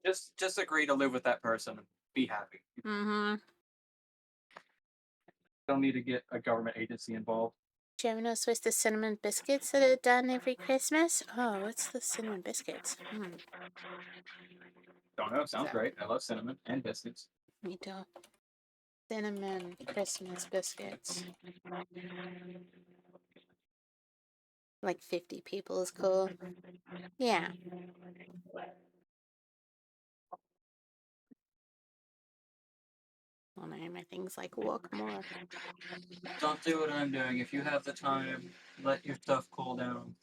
Just agree to live with that person and be happy. Mm-hmm. Don't need to get a government agency involved. Do you ever notice what's the cinnamon biscuits that are done every Christmas? Oh, what's the cinnamon biscuits? Don't know. Sounds great. I love cinnamon and biscuits. Me too. Cinnamon Christmas biscuits. Like 50 people is cool. Yeah. Oh no, my things like walk more. Don't do what I'm doing. If you have the time, let your stuff cool down.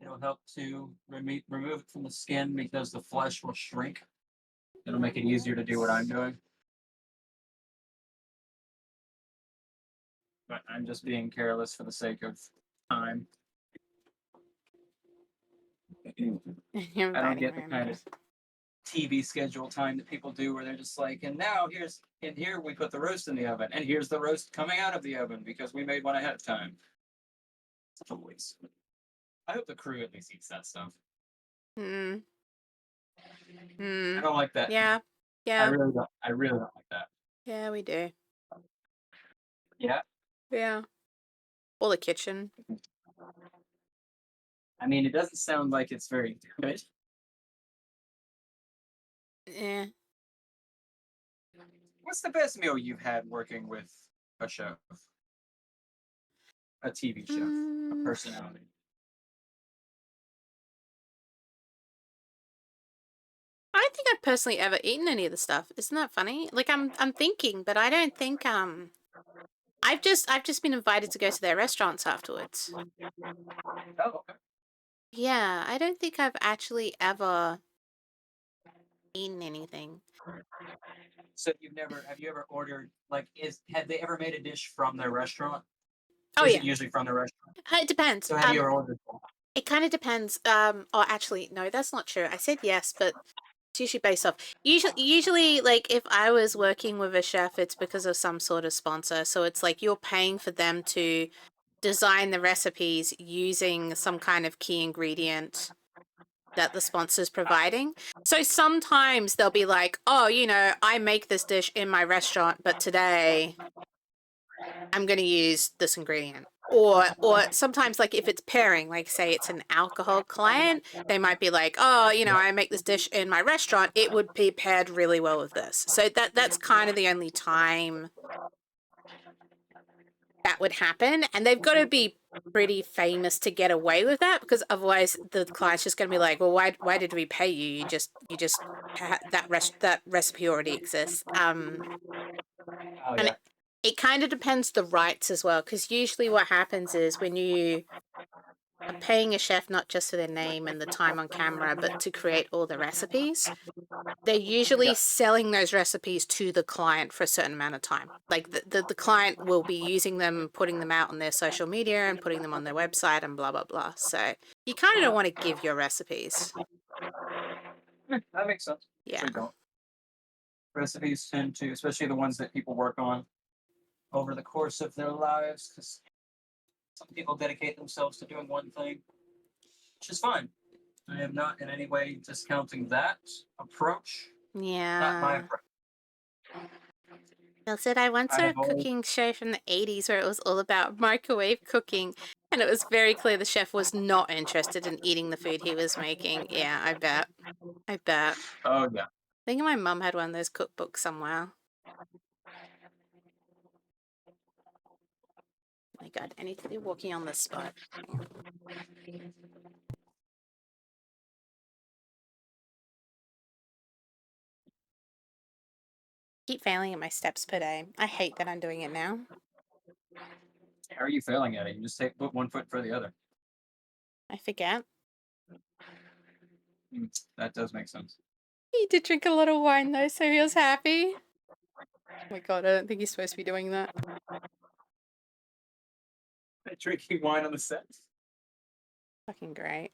It'll help to remove it from the skin because the flesh will shrink. It'll make it easier to do what I'm doing. But I'm just being careless for the sake of time. You're I don't get inviting the kind of TV schedule time that people do where they're just like, and now here we put the roast in the oven, and here's the roast coming out of the oven because we made one ahead of time. Such a waste. I hope the crew at least eats that stuff. I don't like that. Yeah. Yeah. I really don't like that. Yeah, we do. Yeah. Yeah. Or the kitchen. I mean, it doesn't sound like it's very good. Yeah. What's the best meal you've had working with a chef? A TV chef, a personality. I don't think I've personally ever eaten any of the stuff. Isn't that funny? Like I'm thinking, but I don't think I've just been invited to go to their restaurants afterwards. Oh, okay. Yeah, I don't think I've actually ever eaten anything. So have you ever ordered, have they ever made a dish from their restaurant? Oh Is yeah. it usually from their restaurant? It depends. So have you ever ordered It kind of depends. Or actually, no, that's not true. I said yes, but it's usually based off. Usually, like if I was working with a chef, it's because of some sort of sponsor. So it's like you're paying for them to design the recipes using some kind of key ingredient that the sponsor's providing. So sometimes they'll be like, oh, I make this dish in my restaurant, but today I'm going to use this ingredient. Or sometimes like if it's pairing, like say it's an alcohol client, they might be like, oh, Yeah. I make this dish in my restaurant, it would be paired really well with this. So that's kind of the only time that would happen, and they've got to be pretty famous to get away with that, because otherwise the client's just going to be like, well, why did we pay you? You just that recipe already exists. Oh And yeah. it kind of depends the rights as well, because usually what happens is when you are paying a chef not just for their name and the time on camera, but to create all the recipes, they're usually Yeah. selling those recipes to the client for a certain amount of time. Like the client will be using them, putting them out on their social media and putting them on their website and blah, blah, blah. So you kind of don't want to give your recipes. That makes sense. Yeah. Usually don't. Recipes tend to, especially the ones that people work on over the course of their lives, because some people dedicate themselves to doing one thing, which is fine. I am not in any way discounting that approach. Not my Yeah. approach. Bill said, I once I saw a have always, cooking show from the 80s where it was all about microwave cooking, and it was very clear the chef was not interested in eating the food he was making. Yeah, I bet. I bet. oh yeah. I think my mum had one of those cookbooks somewhere. Oh my god, I need to be walking on the spot. Keep failing at my steps per day. I hate that I'm doing it now. How are you failing at it? You just put one foot for the other. I forget. That does make sense. He did drink a lot of wine though, so he was happy. Oh my god, I don't think he's supposed to be doing that. Drinking wine on the set. Fucking great.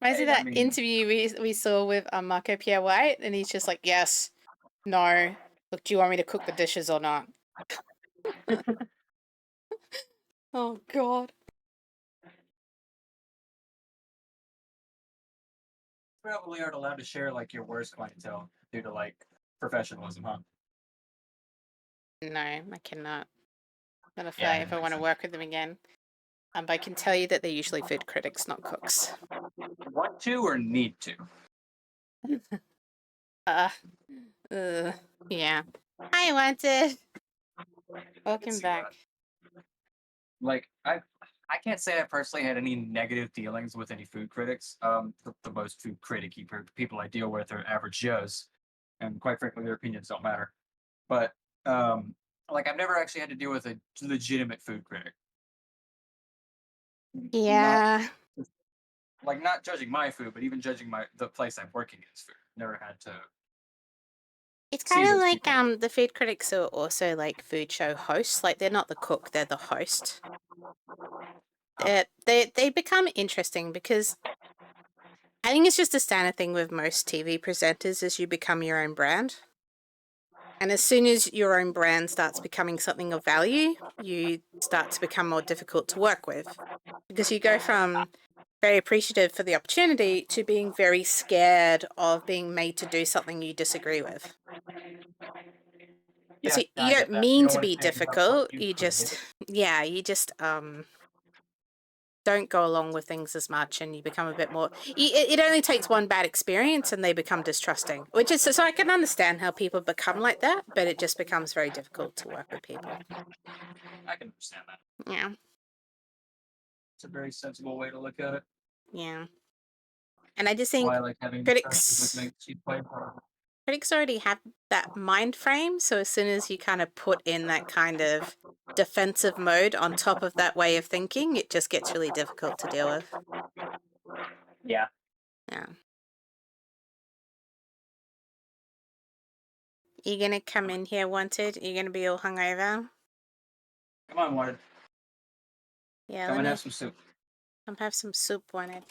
Reminds me of Hey, I that mean, interview we saw with Marco Pierre White, and he's just like, yes, no. Look, do you want me to cook the dishes or not? Oh god. probably aren't allowed to share like your worst clientele due to like professionalism, huh? No, I cannot. Not if Yeah, I that ever makes want to sense. work with them again. But I can tell you that they're usually food critics, not cooks. Want to or need to? Uh, yeah. I wanted. I can Welcome see back. that. Like I can't say I personally had any negative dealings with any food critics. The most food criticky people I deal with are average Joes, and quite frankly, their opinions don't matter. But um, like I've never actually had to deal with a legitimate food critic. Not Yeah. like not judging my food, but even judging the place I'm working in's food. Never had to It's see kind of those like people. the food critics are also like food show hosts. Like they're not the cook, they're the host. Huh. They become interesting because I think it's just a standard thing with most TV presenters is you become your own brand. And as soon as your own brand starts becoming something of value, you start to become more difficult to work with. Because you go from very appreciative for the opportunity to being very scared of being made to do something you disagree with. Yeah, So no, you I don't get that. You mean don't to want to be stand up what difficult. you You created. just, yeah, you just don't go along with things as much, and you become a bit more. It only takes one bad experience, and they become distrusting. Which is so I can understand how people become like that, but it just becomes very difficult to work with people. I can understand that. Yeah, It's a very sensible way to look at it. yeah. And I just That's why think I like having discussions with critics mates you play. critics already have that mind frame, so as soon as you kind of put in that kind of defensive mode on top of that way of thinking, it just gets really difficult to deal with. Yeah. Yeah. You gonna come in here wanted? You gonna be all hungover? Come on, Wanted. Yeah, Come and have some soup. Come have some soup on it.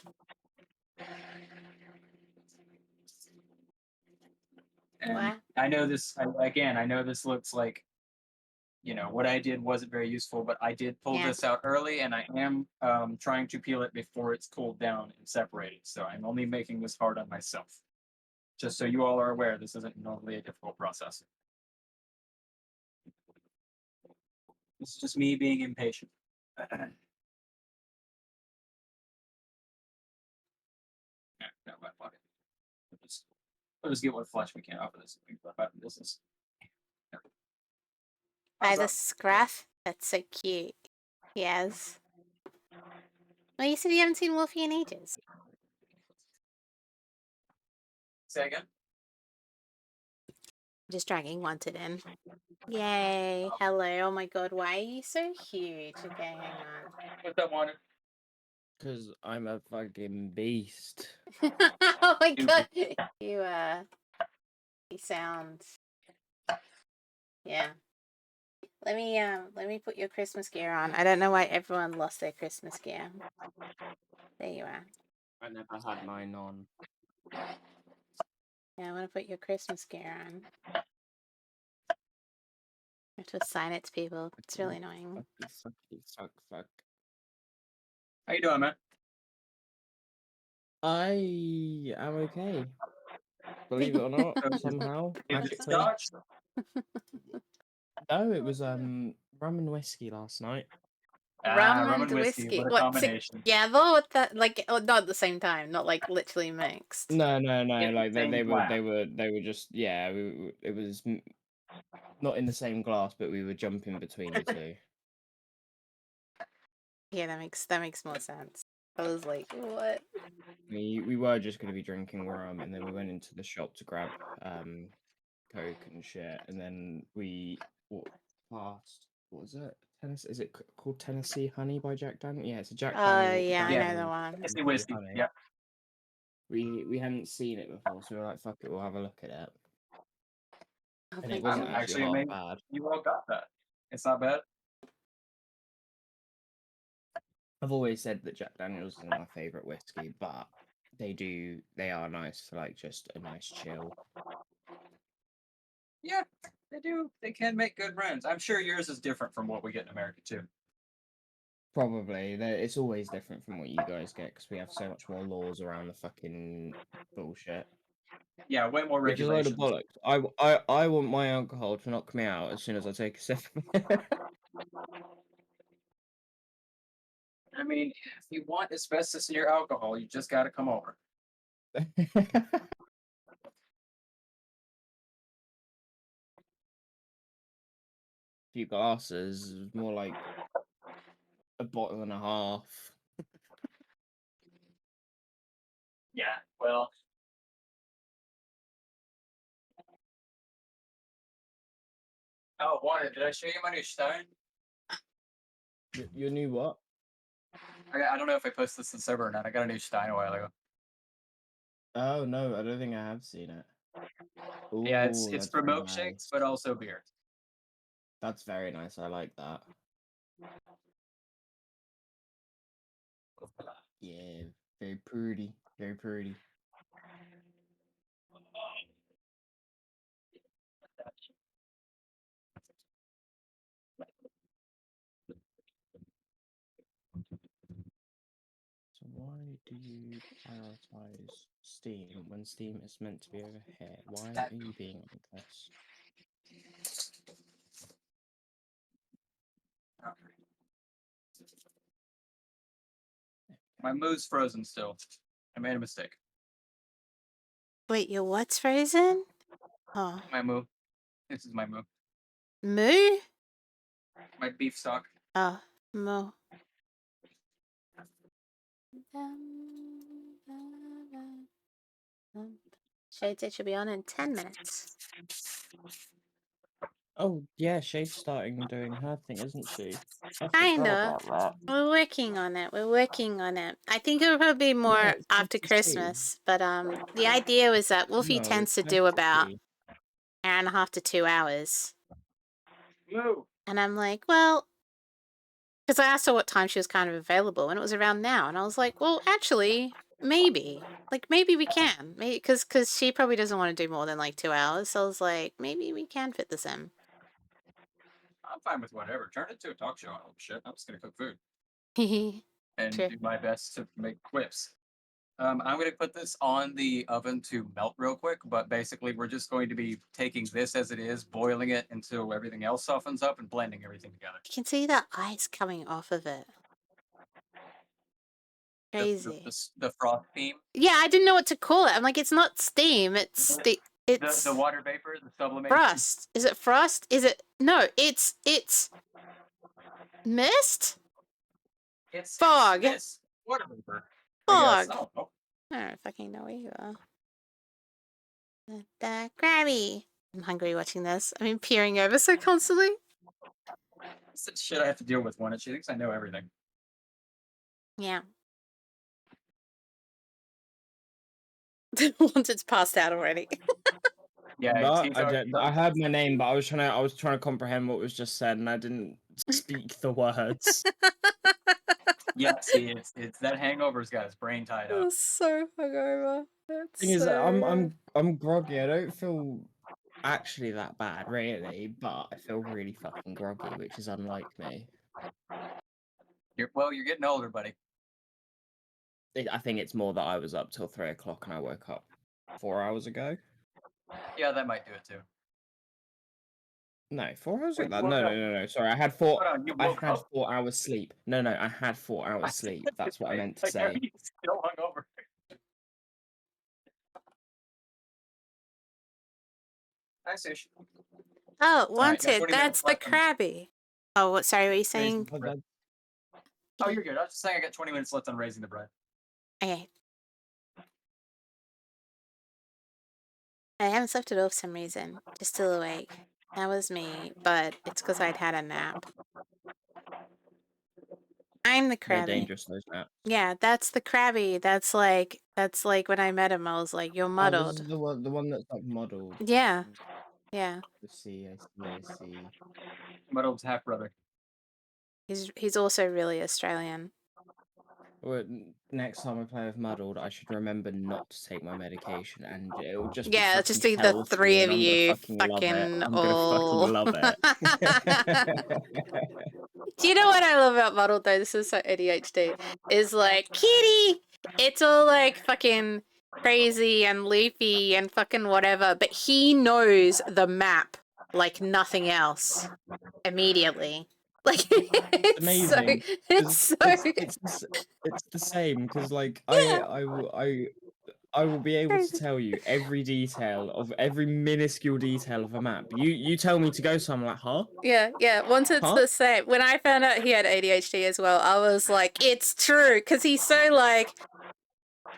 And What? I know this, again, I know this looks like, what I did wasn't very useful, but I did pull Yeah. this out early and I am trying to peel it before it's cooled down and separated. So I'm only making this hard on myself. Just so you all are aware, this isn't normally a difficult process. It's just me being impatient. No, my pocket. We'll just get what flesh we can off of this. This is. By How's the that? scruff? That's so cute. Yes. Well, you said you haven't seen Wolfie in ages. Say again? Just dragging Wanted in. Yay. Hello. Oh my god, why are you so huge? Okay, hang on. What's up, Wanted? Because I'm a fucking beast. Oh my Stupid. god. You sound. Yeah. Let me put your Christmas gear on. I don't know why everyone lost their Christmas gear. There you are. I never had mine on. Yeah, I want to put your Christmas gear on. I have to assign it to people. It's really annoying. Fuck. How you doing, man? I am okay. Believe it or not, somehow, Is it magically. Scotch? No, it was rum and whiskey last night. Rum and whiskey. What a combination. Together with that, like, oh, not at the same time, not like literally mixed. No. In the Like same they glass. were just it was not in the same glass, but we were jumping between the two. Yeah, that makes more sense. I was like, what? We were just going to be drinking rum, and then we went into the shop to grab Coke and shit, and then we walked past. What was it? Is it called Tennessee Honey by Jack Daniel? Yeah, it's a Jack Oh Daniel. yeah, I know Daniel the one. Tennessee whiskey. Honey. Yeah. We hadn't seen it before, so we were like, "Fuck it, we'll have a look at it." Oh And my it wasn't god. actually Actually, half bad. You all got that. It's not bad. I've always said that Jack Daniels is my favorite whiskey, but they are nice for like just a nice chill. Yeah, they do. They can make good brands. I'm sure yours is different from what we get in America too. Probably. It's always different from what you guys get because we have so much more laws around the fucking bullshit. Yeah, way more Which is a load of regulations. bollocks. I want my alcohol to knock me out as soon as I take a sip. I mean, if you want asbestos in your alcohol, you just got to come over. Few glasses, more like a bottle and a half. Yeah, well. Oh, Wanted, did I show you my new Stein? Your new what? I don't know if I posted this in server or not. I got a new Stein a while ago. Oh no, I don't think I have seen it. Yeah, it's Ooh, that's for very milkshakes, nice. but also beer. That's very nice. I like that. Yeah, very pretty. Very pretty. So why do you prioritize Steam when Steam is meant to be over here? Why are you being like this? My mood's frozen still. I made a mistake. Wait, your what's frozen? Oh. My moo. This is my moo. Moo? My beef stock. Oh, moo. Shades it should be on in 10 minutes. Oh yeah, Shay's starting doing her thing, isn't she? I Kind forgot of. about that. We're working on it. I think it'll probably be more Yeah, it's nice after to see. Christmas. But the idea was that Wolfie No, tends it's to nice do to about see. an hour and a half to 2 hours. Moo. And I'm like, well, Because I asked her what time she was kind of available, and it was around now. And I was like, well, actually, maybe. Like, maybe we can. Maybe because she probably doesn't want to do more than like 2 hours. So I was like, maybe we can fit this in. I'm fine with whatever. Turn it to a talk show. I don't give a shit. I'm just gonna cook food and True. do my best to make quips. I'm going to put this on the oven to melt real quick, but basically we're just going to be taking this as it is, boiling it until everything else softens up and blending everything together. You can see the ice coming off of it. Crazy. The froth theme. Yeah, I didn't know what to call it. I'm like, it's not steam. It's the water vapor, the sublimation. frost. Is it frost? Is it no? It's mist. It's fog. It's water vapor. Fog. Oh. I don't fucking know where you are. The Krabby. I'm hungry watching this. I mean, peering over so constantly. It's the shit I have to deal with one. She thinks I know everything. Yeah. Once it's passed out already. Yeah, no, I heard my name, but I was trying to comprehend what was just said, and I didn't speak the words. Yeah, see, it's that hangover's got his brain tied up. I'm so hungover. Thing is, I'm groggy. I don't feel actually that bad, really, but I feel really fucking groggy, which is unlike me. You're getting older, buddy. I think it's more that I was up till 3 o'clock and I woke up 4 hours ago. Yeah, that might do it too. No, 4 hours Wait, ago. you woke up? No. Sorry, I had 4. Hold on, you I woke had up? 4 hours sleep. No, I had 4 hours sleep. That's what I meant to Like, say. are you still hungover? Nice ish. Oh, Alright, got wanted. 20 That's minutes the left on- Krabby. Oh, what? Sorry, what are you saying? Oh, you're good. I was just saying I got 20 minutes left on raising the bread. Okay. I haven't slept at all for some reason. Just still awake. That was me, but it's because I'd had a nap. I'm the They're Krabby. dangerous, those naps. Yeah, that's the Krabby. That's like when I met him, I was like, "You're Oh, muddled." this is the one that's like modelled. Yeah, yeah. I see. Muddled's half brother. He's also really Australian. Well, next time I play with Muddled, I should remember not to take my medication, and it'll just Yeah, be it'll just be the healthy, 3 and of I'm gonna you fucking all. love it. Do you know what I love about Muddled though? This is so ADHD. Is like Kitty. It's all like fucking crazy and loopy and fucking whatever, but he knows the map like nothing else immediately. Like it's amazing. So, It's the same because like Yeah. I will be able to tell you every detail of every minuscule detail of a map. You tell me to go somewhere, like, huh? Yeah. Once it's Huh? the same. When I found out he had ADHD as well, I was like, it's true, because he's so like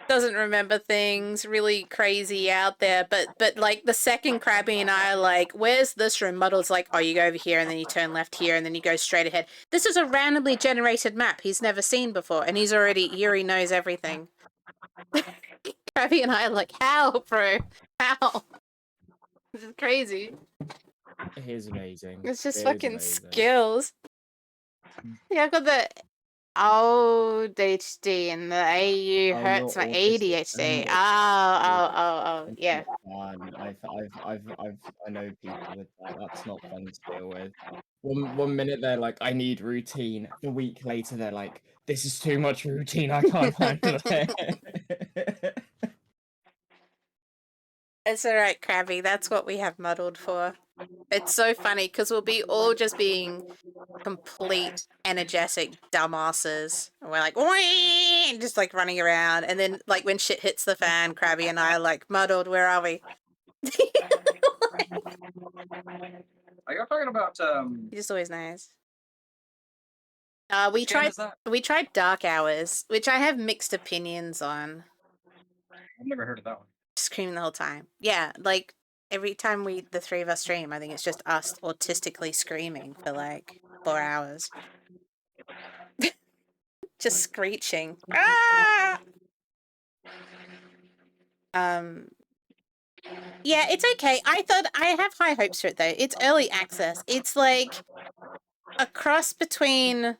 doesn't remember things, really crazy out there. But like the second Krabby and I are like, where's this room? Muddle's like, oh, you go over here and then you turn left here and then you go straight ahead. This is a randomly generated map he's never seen before, and he already knows everything. Krabby and I are like, how, bro? How? This is crazy. It is amazing. It's just It is fucking amazing. skills. Yeah, I got the old HD and the AU hurts my ADHD. Oh, yeah. I know people with that. That's not fun to deal with. One minute they're like, I need routine. The week later they're like, this is too much routine. I can't handle it. It's alright, Krabby. That's what we have Muddled for. It's so funny because we'll be all just being complete energetic dumbasses. And we're like, "Wee!" just like running around. And then like when shit hits the fan, Krabby and I are like, Muddled, where are we? Are you talking about He just always knows. We which game tried is that? Dark Hours, which I have mixed opinions on. I've never heard of that one. Screaming the whole time. Yeah, like every time the 3 of us stream, I think it's just us autistically screaming for like 4 hours. Just screeching. Ah! Yeah, it's okay. I have high hopes for it though. It's early access. It's like a cross between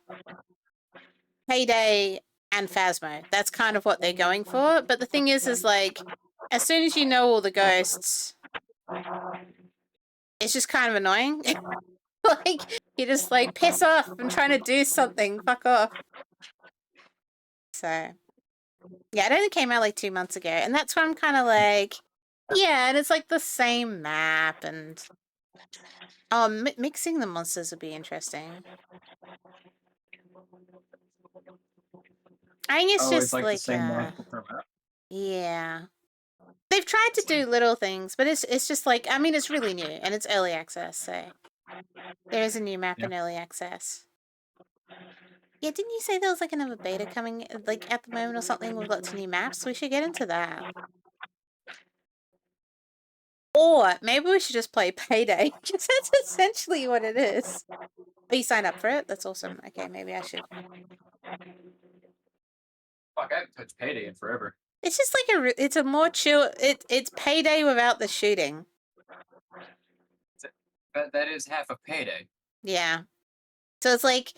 Payday and Phasmo. That's kind of what they're going for. But the thing is like, as soon as you know all the ghosts, it's just kind of annoying. Like, you just like, piss off, I'm trying to do something, fuck off. So, yeah, it only came out like 2 months ago, and that's why I'm kind of like, yeah, and it's like the same map, and mixing the monsters would be interesting. I think it's Oh, just it's like the like, same monster per map. yeah. They've tried to do little things, but it's just like, I mean, it's really new, and it's early access, so there is a new map in early access. Yeah, didn't you say there was like another beta coming like at the moment or something with lots of new maps? We should get into that. Or maybe we should just play Payday, because that's essentially what it is. Oh, you signed up for it? That's awesome. Okay, maybe I should. Fuck, I haven't touched Payday in forever. It's just like it's a more chill. It's Payday without the shooting. That is half of Payday. Yeah. So it's like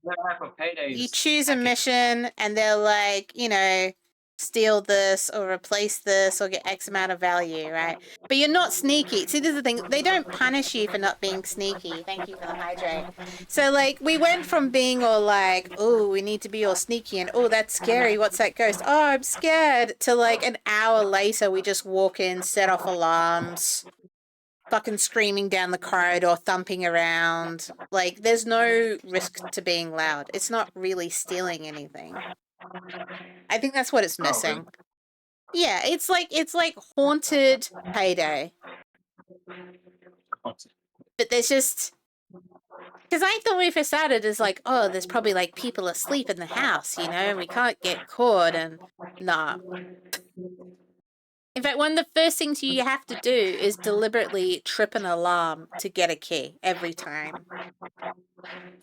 Half of Payday. you choose a mission, and they're like, you know, steal this or replace this or get X amount of value, right? But you're not sneaky. See, this is the thing. They don't punish you for not being sneaky. Thank you for the hydrate. So, like, we went from being all like, oh, we need to be all sneaky and, oh, that's scary. What's that ghost? Oh, I'm scared. To, like, an hour later, we just walk in, set off alarms, fucking screaming down the corridor, thumping around. Like, there's no risk to being loud. It's not really stealing anything. I think that's what it's missing. Oh, really? Yeah, it's like haunted Payday. But there's just, because I thought when we first started is like, oh, there's probably like people asleep in the house, you know, and we can't get caught, and nah. In fact, one of the first things you have to do is deliberately trip an alarm to get a key every time.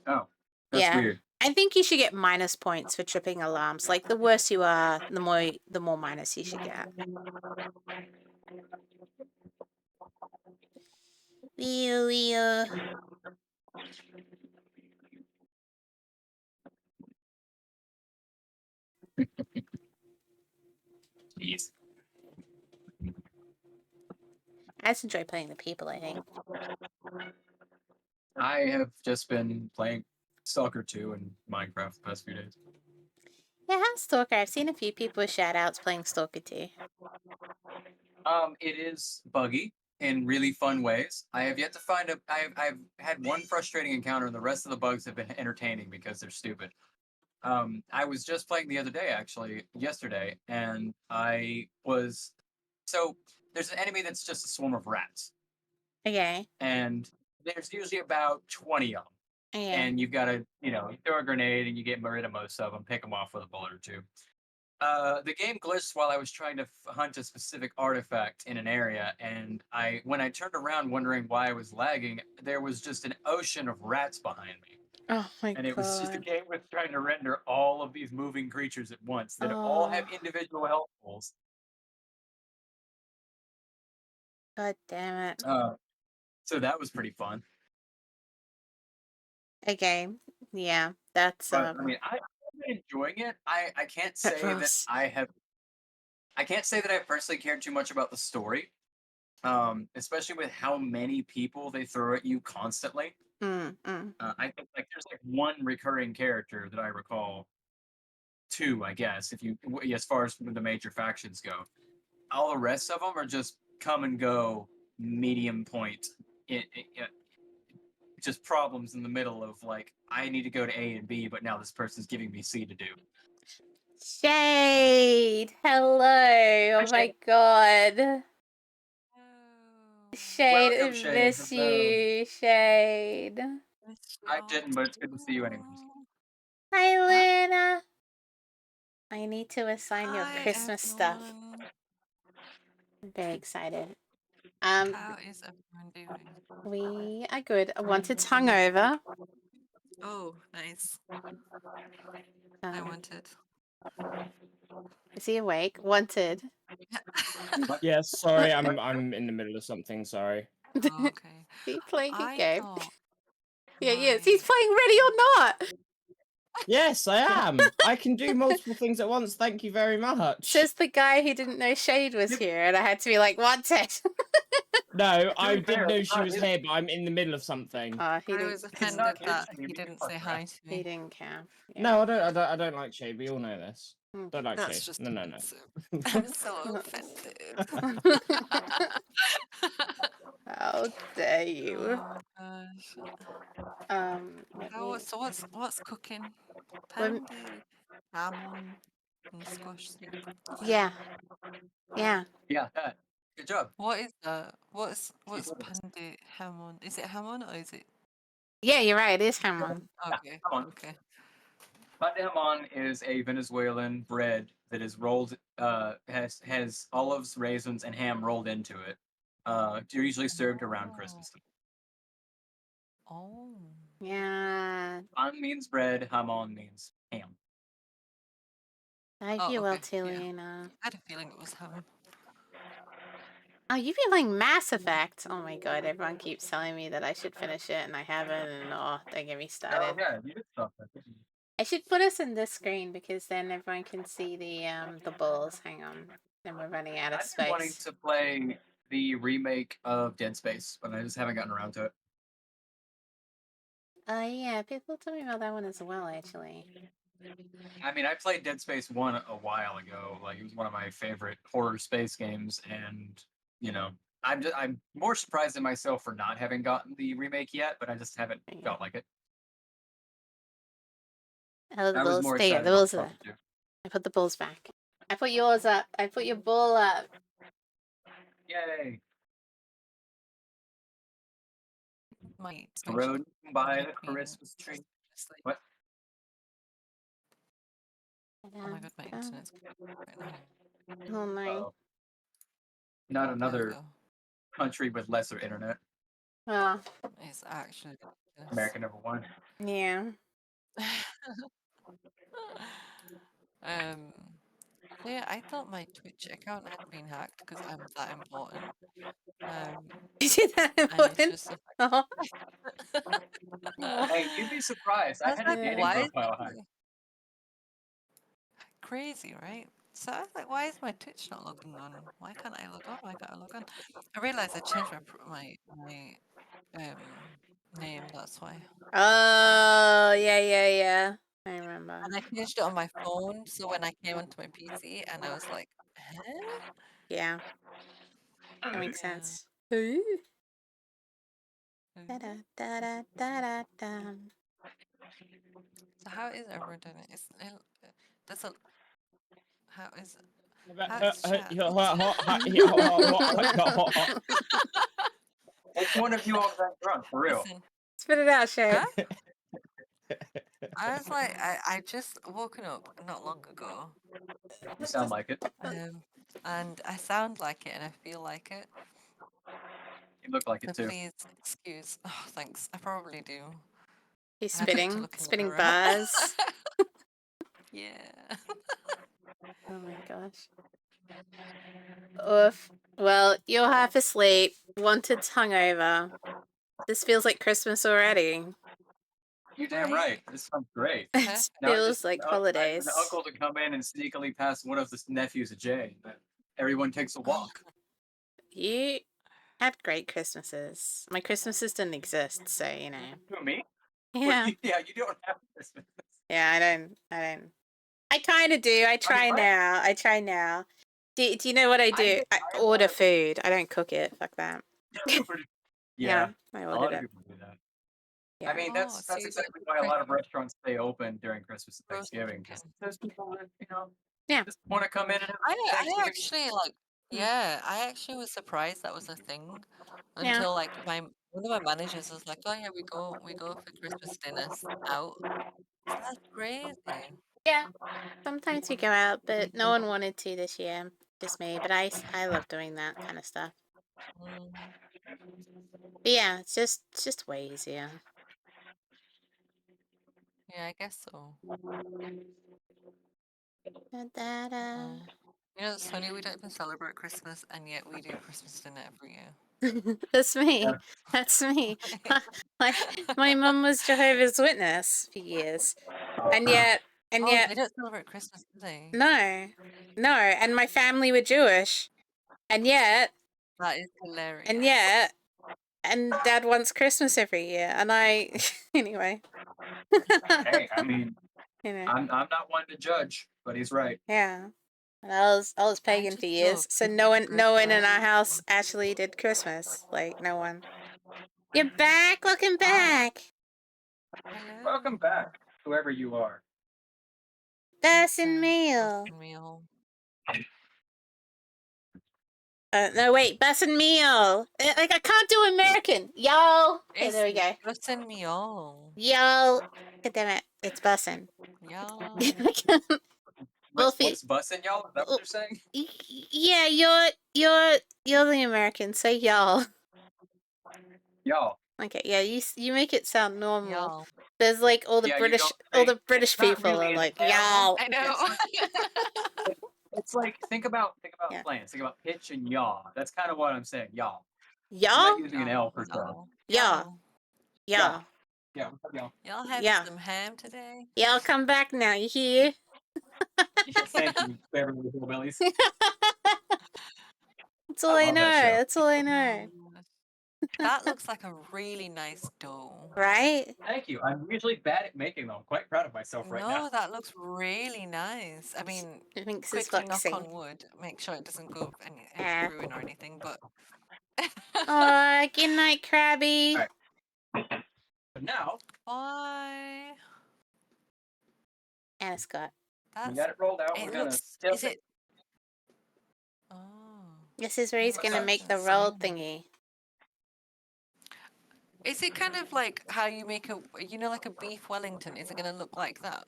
Oh, that's weird. I think you should get minus points for tripping alarms. Like, the worse you are, the more minus you should get. Jeez. I just enjoy playing the people, I think. I have just been playing Stalker 2 and Minecraft the past few days. Yeah, how's Stalker? I've seen a few people with shout-outs playing Stalker 2. It is buggy in really fun ways. I have yet to find I've had one frustrating encounter, and the rest of the bugs have been entertaining because they're stupid. I was just playing the other day, actually, yesterday, and so there's an enemy that's just a swarm of rats. Okay. And there's usually about 20 of them. Yeah. And you've got to, you throw a grenade and you get rid of most of them, pick them off with a bullet or two. The game glitched while I was trying to hunt a specific artifact in an area, and when I turned around wondering why I was lagging, there was just an ocean of rats behind me. Oh my god. And it was just the game was trying to render all of these moving creatures at once that all have individual health pools. God damn it. So that was pretty fun. Okay. Yeah, that's I mean, I've been enjoying it. I can't say that I can't say that I've personally cared too much about the story. Especially with how many people they throw at you constantly. I think like there's like one recurring character that I recall. Two, I guess, as far as the major factions go. All the rest of them are just come and go, medium point. Just problems in the middle of like, I need to go to A and B, but now this person's giving me C to do. Shade! Hello! Oh my god. Shade, Welcome, I miss you, Shade. I didn't, but it's good to see you anyways. Hi, Lena. I need to assign your Christmas stuff. I'm very excited. How is everyone doing? We are good. Wanted's hungover. Oh, nice. I wanted. Is he awake? Wanted. Yeah, sorry, I'm in the middle of something. Sorry. Oh, okay. Is he playing a game? Yeah, yes. He's playing Ready or Not. Yes, I am. I can do multiple things at once. Thank you very much. Says the guy who didn't know Shade was here, and I had to be like, wanted. No, I be fair, didn't know it's she not was his- here, but I'm in the middle of something. He I didn't. was not offended his that thing, he you didn't fuck say around. hi to He me. didn't care. No, I don't like Shade. We all know this. Mm. Don't like That's Shade. just No. offensive. I'm so offended. How dare you? Oh gosh. Let Oh, me. so what's cooking? Lem- Pandy, salmon, and squash soup. Yeah, yeah. Yeah, that. Good job. What is that? What's Keep moving. pandy hamon? Is it hamon or is it? Yeah, you're right. It is Hamon. Okay, Come on. okay. Pan de jamon is a Venezuelan bread that is rolled, has olives, raisins, and ham rolled into it. They're usually served around Christmas. Oh. Yeah. Pan means bread, jamon means ham. I Oh, feel well okay, too, yeah. Lena. I had a feeling it was ham. Oh, you've been playing Mass Effect. Oh my god, everyone keeps telling me that I should finish it, and I haven't. And oh, don't get me Oh started. yeah, you did stuff. I should put us in this screen because then everyone can see the balls. Hang on, then we're running out of I've been wanting space. to play the remake of Dead Space, but I just haven't gotten around to it. Yeah, people told me about that one as well, actually. I mean, I played Dead Space 1 a while ago. Like, it was one of my favorite horror space games, and, you know, I'm more surprised at myself for not having gotten the remake yet, but I just haven't felt like it. Oh, the I was balls. more There you go. excited The about balls are there. Puppet 2. I put the balls back. I put yours up. I put your ball up. Yay! My Road by the queen. Christmas tree. Just like, What? oh my god, my internet's right now. Oh my. Uh-oh. Not There we another go. country with lesser internet. Oh, It's actually ridiculous. America number one. yeah. Yeah, I thought my Twitch account had been hacked because I'm that important. Is it that And it's important? just the Oh. Hey, you'd be surprised. I I was had a like, dating why is profile hack. crazy, right? So I was like, why is my Twitch not logging on? Why can't I log on? Why can't I log on? I realized I changed my name. That's why. Oh, yeah. I remember. And I changed it on my phone, so when I came onto my PC, and I was like, huh? Yeah, that makes Yeah. sense. Ooh. Da-da-da-da-da-da. So how is everyone doing it? That's a how is Which one of you all got drunk, for real? Listen, Spit it out, Shay. huh? I was like, I just woken up not long ago, You sound like it. and I sound like it, and I feel like it. You look like So it too. please excuse. Oh, thanks. I probably do. He's I have to spitting look in the spitting mirror. bars. Yeah. Oh my gosh. Oof. Well, you're half asleep. Wanted's hungover. This feels like Christmas already. You damn right. This sounds great. It Now I feels just like I holidays. have an uncle to come in and sneakily pass one of the nephews a J. Everyone takes a walk. You had great Christmases. My Christmases didn't exist, so you know. Who, me? Yeah. Yeah, you don't have Christmas. Yeah, I don't. I kind of do. I try what? now. Do you know what I do? I order food. I don't cook it. Fuck that. Yeah, I a lot ordered of it. people do that. Yeah. I mean, Oh, that's so you exactly got why a lot of restaurants stay open during Christmas and roast Thanksgiving. Because chicken. those people that, Yeah. just want to come in and have I Thanksgiving. actually like yeah, I actually was surprised that was a thing Yeah. until like one of my managers was like, "Oh yeah, we go for Christmas dinners out." That's crazy. Yeah. Sometimes we go out, but no one wanted to this year. Just me. But I love doing that kind of stuff. Mm. But yeah, it's just way easier. Yeah, I guess so. Da-da-da. You know, it's funny we don't even celebrate Christmas, and yet we do Christmas dinner every year. That's me. Yeah. That's me. My mum was Jehovah's Witness for years. and yet, Oh, they don't celebrate Christmas, do they? no, and my family were Jewish, and yet, That is hilarious. and Dad wants Christmas every year, and I, anyway. Hey, I mean, You know, I'm not one to judge, but he's right. yeah. And I was pagan for just years, love so Christmas no one in bread. our house actually did Christmas. Like, no one. You're back. Welcome back. Welcome back, whoever you are. Person meal. Meal. No, wait, Bussin' meal. Like, I can't do American. Y'all. Okay, there we go. Bussin' meal. Y'all. God damn it. It's bussin'. Y'all. What's bussin', y'all? Is that what you're saying? Yeah, you're the American. Say y'all. Y'all. Okay, yeah, you make it sound normal. Y'all. There's like all the Yeah, you British, don't all say- the British it's not people really are an like L. y'all. I know. It's like think about Yeah. plants. Think about pitch and yaw. That's kind of what I'm saying. Y'all. I'm Y'all, not using an L per se. yeah. Yeah, what's up, y'all? Y'all had Yeah. some ham today? Y'all come back now. You hear? Thank you, Beverly Hillbillies. That's all I love know. that show. That's all I know. That looks like a really nice dough. Right? Thank you. I'm usually bad at making them. I'm quite proud of myself right now. No, that looks really nice. I mean, Thinks it's quickly knock foxy. on wood. Make sure it doesn't go any Yeah. ruin or anything, but Oh, good night, Krabby. Alright. But now why? Anna Scott. we That's got it rolled out. it We're gonna looks still is it Oh. This is where he's What's gonna that? make the roll thingy. Is it kind of like how you make a like a beef Wellington? Is it gonna look like that?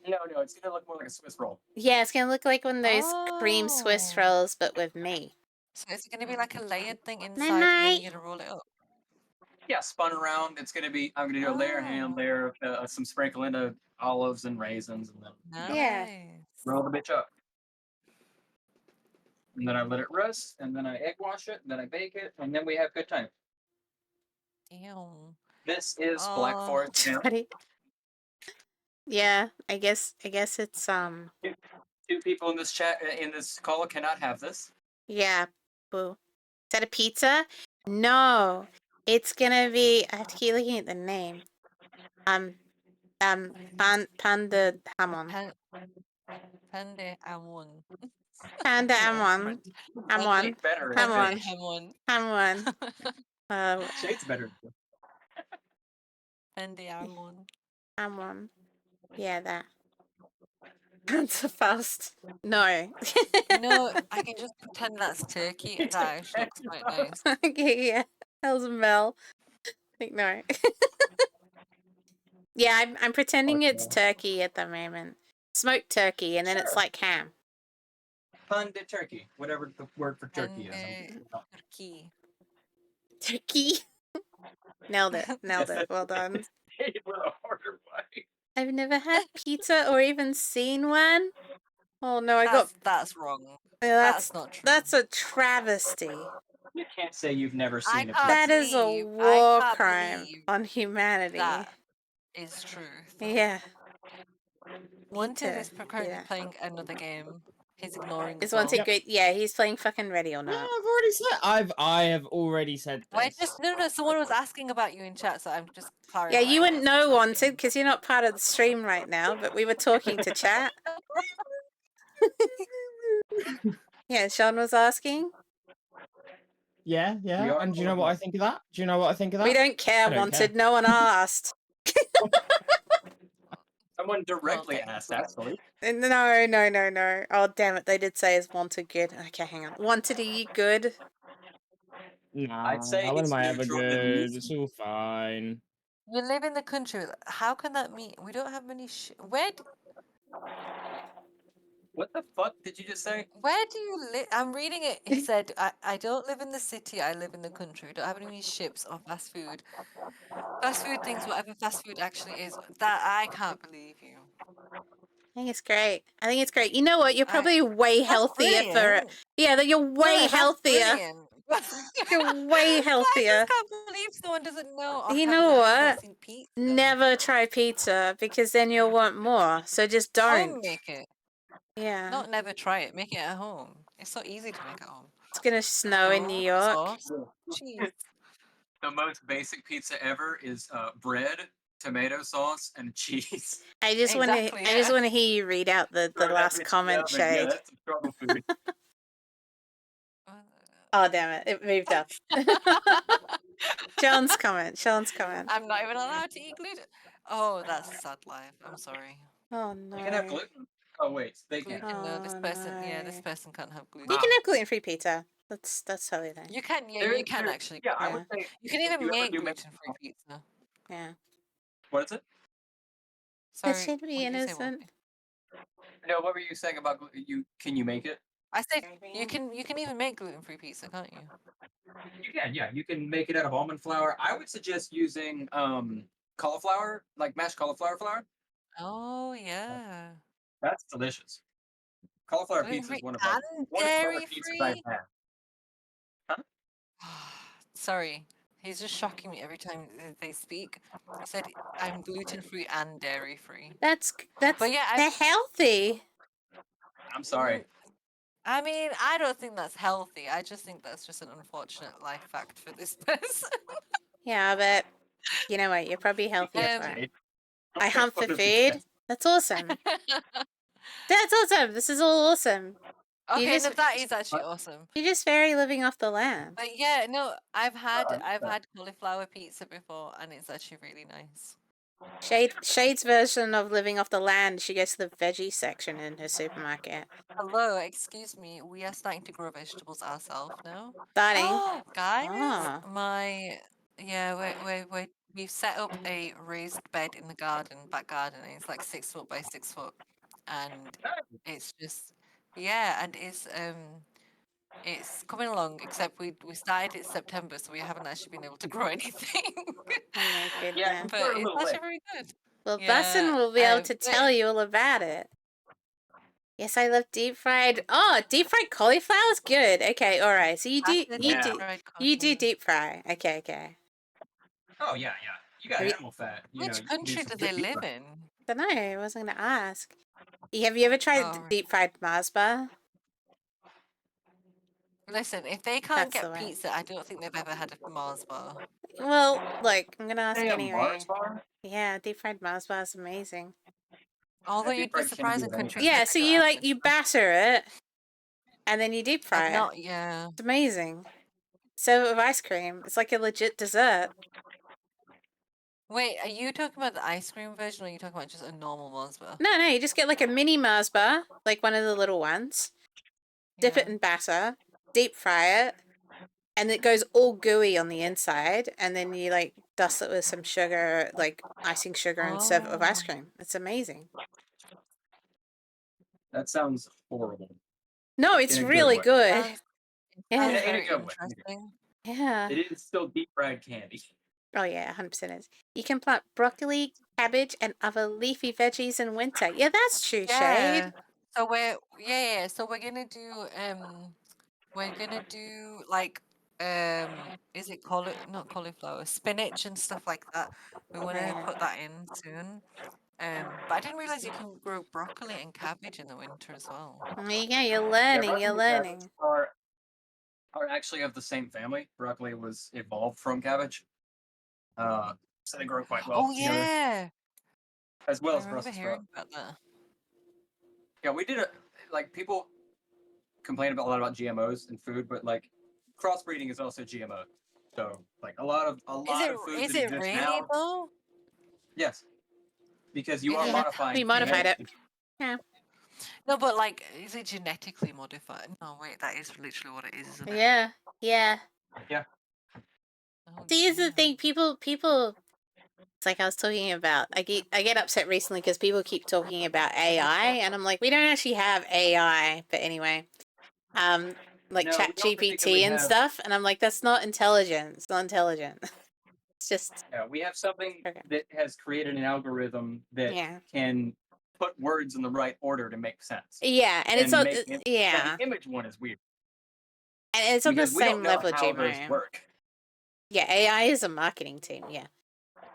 No, it's gonna look more like a Swiss roll. Yeah, it's gonna look like one of those cream Swiss Oh. rolls, but with me. So is it gonna be like a layered thing Night inside and then night. you're gonna roll it up? Yeah, spun around. It's gonna be. I'm gonna do a layer of ham, Oh. layer of some sprinkle into olives and raisins, and then Yeah. Nice. roll the bitch up. And then I let it rest, and then I egg wash it, and then I bake it, and then we have good time. Ew. This is Black Oh. Forest ham. Funny. Yeah, I guess it's 2 people in this chat in this call cannot have this. yeah. Boo. Is that a pizza? No. It's gonna be. I have to keep looking at the name. Pan de hamon. Pande Amon. Panda amon. Amon. Shades better. Come on. Hamon. Hamon. Shades better. Pande Amon. Amon. Yeah, that. Answer fast. No. No, I can just pretend that's turkey. That actually looks quite nice. Okay, yeah. How's Mel? Like, no. Yeah, I'm pretending it's turkey at the moment. Smoked turkey, and then it's Sure. like ham. Punda turkey, whatever the word for turkey is. Turkey. Turkey. Nailed it. Nailed it. Well done. Say it with a harder way. I've never had pizza or even seen one. Oh no, I got. That's wrong. That's not true. That's a travesty. You can't say you've never I seen a can't pizza. That is a believe- I war can't crime believe on humanity. that is truth. Yeah. Wanted to is currently do that. playing another game. He's ignoring Is us all. Wanted good? Yeah, he's playing fucking Ready or No, Not. I've already said. I have already said Wait, this. just no. Someone was asking about you in chat, so I'm just Yeah, clarifying. you wouldn't that's know what's Wanted happening. because you're not part of the stream right now, but we were talking to chat. Yeah, Sean was asking. Yeah. We are And do you know what I think of that? Do you know what I think of that? We don't care, I don't Wanted. care. No one asked. Someone directly Okay. asked, actually. No. Oh, damn it. They did say is Wanted good. Okay, hang on. Wanted, are you good? Nah, I'd say when it's am I ever neutral at good? least. It's all fine. You live in the country. How can that mean we don't have many? What the fuck did you just say? Where do you live? I'm reading it. He said, I don't live in the city. I live in the country. Don't have any ships or fast food. Fast food things, whatever fast food actually is. That I can't believe you. I think it's great. You know what? You're probably way That's healthier for brilliant. yeah. That you're way That's healthier. brilliant. You're way healthier. I just can't believe someone doesn't know. Or You have know not what? seen pizza. Never try pizza because then you'll want more. So just Home don't. make it. Yeah. Not never try it. Make it at home. It's so easy to make at home. It's gonna snow in New York. Sauce, cheese. The most basic pizza ever is bread, tomato sauce, and cheese. I just want to. Exactly, I just yeah. want to hear you read out the Throw that last bitch in the comment, oven. Yeah, Shade. that's some struggle food. Oh damn it! It moved up. Sean's comment. Sean's comment. I'm not even allowed to eat gluten. Oh, that's a sad life. I'm sorry. Oh You can have no. gluten. Oh wait, they can. Gluten, no, this Oh, person, yeah, this no. person can't have gluten. You can have gluten-free pizza. That's totally fine. You can, yeah, There- you can there- actually. Yeah, I Yeah. would say. You can if even you ever make do gluten-free pizza. Yeah. What is it? Sorry, That should be what did you say, innocent. Wolfie? No, what were you saying about you? Can you make it? I said you can even make gluten-free pizza, can't you? You can, yeah. You can make it out of almond flour. I would suggest using cauliflower, like mashed cauliflower flour. Oh yeah. That's delicious. Cauliflower pizza Gluten-free is one of and the better pizzas I've dairy-free. had. Sorry, he's just shocking me every time they speak. He said I'm gluten-free and dairy-free. That's But yeah, they're healthy. I'm sorry. I mean, I don't think that's healthy. I just think that's just an unfortunate life fact for this person. Yeah, but you know what? You're probably healthier for it. Shade. I hunt for 100%. food. That's awesome. That's awesome. This is all awesome. Okay, no, just- that is actually awesome. You're just very living off the land. But yeah, no, I've had Alright, so- cauliflower pizza before, and it's actually really nice. Shade's version of living off the land. She goes to the veggie section in her supermarket. Hello, excuse me. We are starting to grow vegetables ourselves now. Starting. Guys, Ah. we've set up a raised bed in the back garden, and it's like 6 foot by 6 foot, and it's just and it's coming along. Except we started it September, so we haven't actually been able to grow anything. Oh my goodness. Yeah, But we're a it's little actually late. very good. Well, Yeah, Bussin will be able to but- tell you all about it. Yes, I love deep fried. Oh, deep fried cauliflower is good. Okay, all right. So you I do said you Yeah. do fried you do cauliflower. deep fry. Okay, okay. Oh yeah. You got Have you- animal fat. You Which know, you can country some do good they deep live fry. in? Don't know. I wasn't gonna ask. Have you ever tried Oh, right. deep fried Mars bar? Listen, if they can't That's the get way. pizza, I don't think they've ever had a Mars bar. Well, look, I'm gonna ask Hey, a anyway. Mars bar? Yeah, deep fried Mars bar is amazing. Although deep you'd be fried surprised in candy is anything. countries Yeah, where so they don't you have like you batter it, and then you deep fry I've it. not, yeah. It's amazing. Serve it with ice cream. It's like a legit dessert. Wait, are you talking about the ice cream version, or are you talking about just a normal Mars bar? No, you just get like a mini Mars bar, like one of the little ones. Dip it Yeah. in batter, deep fry it, and it goes all gooey on the inside, and then you like dust it with some sugar, like icing sugar, and serve it with ice Oh. cream. It's amazing. That sounds horrible. No, it's In a good really way. good. Sounds Yeah. In a very good way. interesting. Yeah. It is still deep fried candy. Oh yeah, 100% is. You can plant broccoli, cabbage, and other leafy veggies in winter. Yeah, that's true, Shade. Yeah. So so we're gonna do like is it not cauliflower, spinach and stuff like that. We want to Yeah. put that in soon. But I didn't realize you can grow broccoli and cabbage in the winter as well. There you go. You're learning. You're broccoli and learning. cabbage are actually of the same family. Broccoli was evolved from cabbage. So they grow quite well Oh together, yeah, as well I as remember Brussels sprout. hearing about that. Yeah, we did like people complain a lot about GMOs in food, but like crossbreeding is also GMO. So like a lot of foods Is that it exist really now. though? Yes, because you are Yeah, modifying. we modified it. genetically. No, but like, is it genetically modified? No, wait, that is literally what it is, isn't it? Yeah. Yeah. Oh, See, here's the yeah. thing. People. It's like I was talking about. I get upset recently because people keep talking about AI, and I'm like, we don't actually have AI. But anyway, like No, we don't ChatGPT particularly and have- stuff, and I'm like, that's not intelligent. It's not intelligent. It's just Yeah, we have something Okay. that has created an algorithm that yeah, can put words in the right order to make sense. yeah, and it's not make it- yeah. The image one is weird. And it's on the because we don't same know level, how those GMO. work. Yeah, AI is a marketing team, yeah.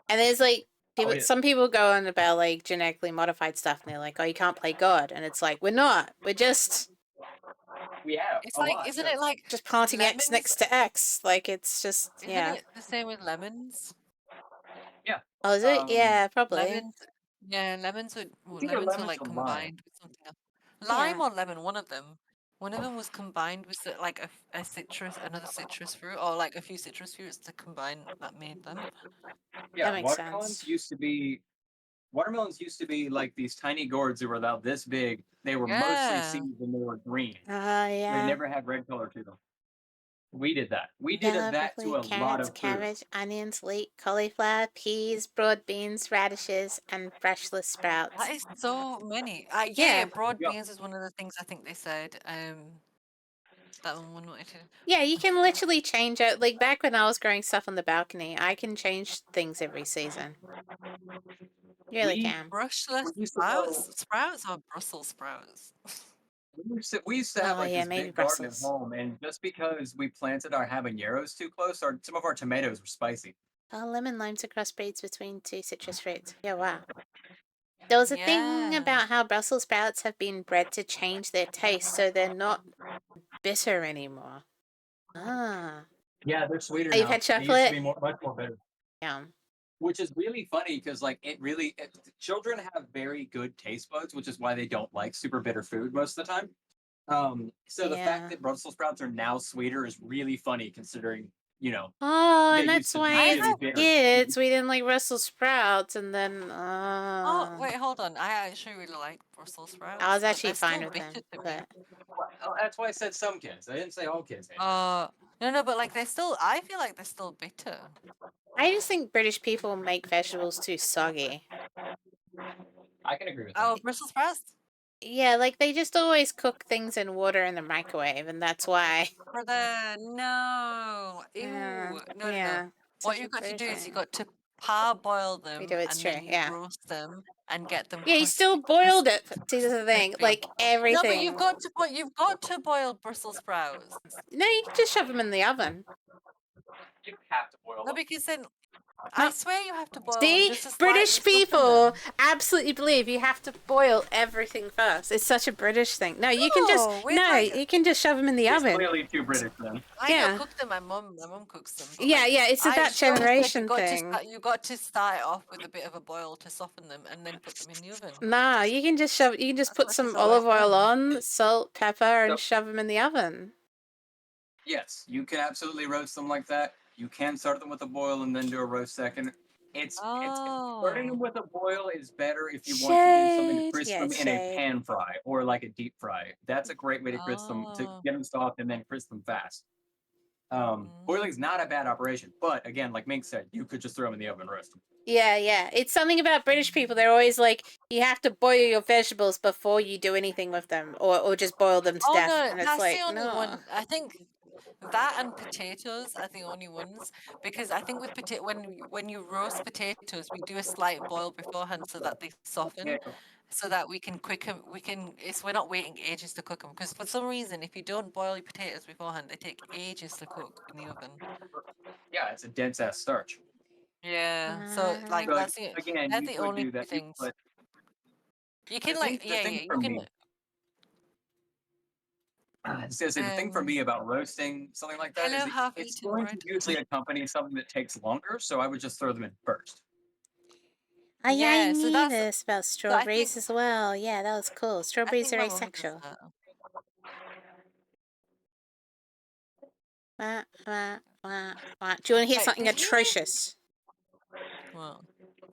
And there's like people, yeah. some people go on about like genetically modified stuff and they're like, oh, you can't play God. And it's like, we're not. We're just We have It's a like, lot. isn't it like planting X lemons? next to X. Like it's just Isn't yeah. it the same with lemons? Yeah. Oh, is it? Yeah, probably. Lemons, yeah, lemons were It's either lemons were lemons like or lime. combined with something else. Yeah. Lime or lemon, one of them. One of them was combined with like a citrus, another citrus fruit, or like a few citrus fruits to combine that made them. Yeah, makes watermelons sense. used to be like these tiny gourds that were about this big. They were mostly Yeah. seeds and they were green. They Yeah. never had red color to them. We did that. We did Yellow that to broccoli, a lot carrots, of food. cabbage, onions, leek, cauliflower, peas, broad beans, radishes, and brushless sprouts. That is so many. Yeah. Yeah, broad Yeah. beans is one of the things I think they said. That one wanted to. Yeah, you can literally change it. Like back when I was growing stuff on the balcony, I can change things every season. You really We- can. Brushless We used to go- sprouts or Brussels sprouts? We used to have Oh, like yeah, this maybe big garden at Brussels. home, and just because we planted our habaneros too close, some of our tomatoes were spicy. Oh, lemon limes are crossbreeds between two citrus fruits. Yeah, wow. There was a thing Yeah. about how Brussels sprouts have been bred to change their taste so they're not bitter anymore. Ah. Yeah, they're sweeter Oh, you've now. had They used to chocolate? be much more bitter. Yeah. Which is really funny because like children have very good taste buds, which is why they don't like super bitter food most of the time. So the Yeah. fact that Brussels sprouts are now sweeter is really funny considering, Oh, they and used that's to be why really as bitter. kids we didn't like Brussels sprouts, and then Oh, wait, hold on. I actually really like Brussels sprouts. I was but actually they're fine still with them, bitter to me. but That's why I said some kids. I didn't say all kids. No, but like I feel like they're still bitter. I just think British people make vegetables too soggy. I can agree with that. Oh, Brussels sprouts? Yeah, like they just always cook things in water in the microwave, and that's why. No. Ew. No. Yeah. What such you've a got to do British is thing. you got to parboil them We do, it's and true, then you yeah. roast them and get them. Yeah, you still boiled it. See, this is the thing. Like everything. No, but you've got to boil Brussels sprouts. No, you can just shove them in the oven. You have to boil No, them. because then No. I swear you have to boil See, them just to British slightly soften people them. absolutely believe you have to boil everything first. It's such a British thing. No, you can just No, it's you can just shove them in the It's oven. clearly too British then. I Yeah. don't cook them. My mum cooks them. but, Yeah, like, yeah, it's a I that she always said generation thing. You got to start it off with a bit of a boil to soften them, and then put them in the oven. Nah, you can just put That's some what she's olive always oil done. on, salt, pepper, and So- shove them in the oven. Yes, you can absolutely roast them like that. You can start them with a boil and then do a roast second. Starting them Oh. with a boil is better if you want to do something to Shade. crisp Yeah, them it's in a shade. pan fry or like a deep fry. That's a great way to crisp them, to Oh. get them soft and then crisp them fast. Boiling's not a bad operation, but again, like Mink said, you could just throw them in the oven and roast them. Yeah. It's something about British people. They're always like, you have to boil your vegetables before you do anything with them, or just boil them to Oh death. no, And it's that's like, the only no. one. I think that and potatoes are the only ones, because I think with when you roast potatoes, we do a slight boil beforehand so that they soften, Yeah, so that we're not waiting ages to cook them. Because for some reason, if you don't boil your potatoes beforehand, they take ages to cook in the oven. yeah, it's a dense ass starch. Yeah, so like So that's the again, that's you the could only do that. things. But You can the like thing you for can. me- I was gonna say the thing for me about roasting something like that is hello, it's half-eaten going to bread. usually accompany something that takes longer, so I would just throw them in first. Oh, yeah, I Yeah, so knew that's- this about I strawberries think- as well. Yeah, that was cool. I Strawberries think are my mum does asexual. that. Wah, wah, wah, wah. Do you want to hear Right, something did you- atrocious? Well,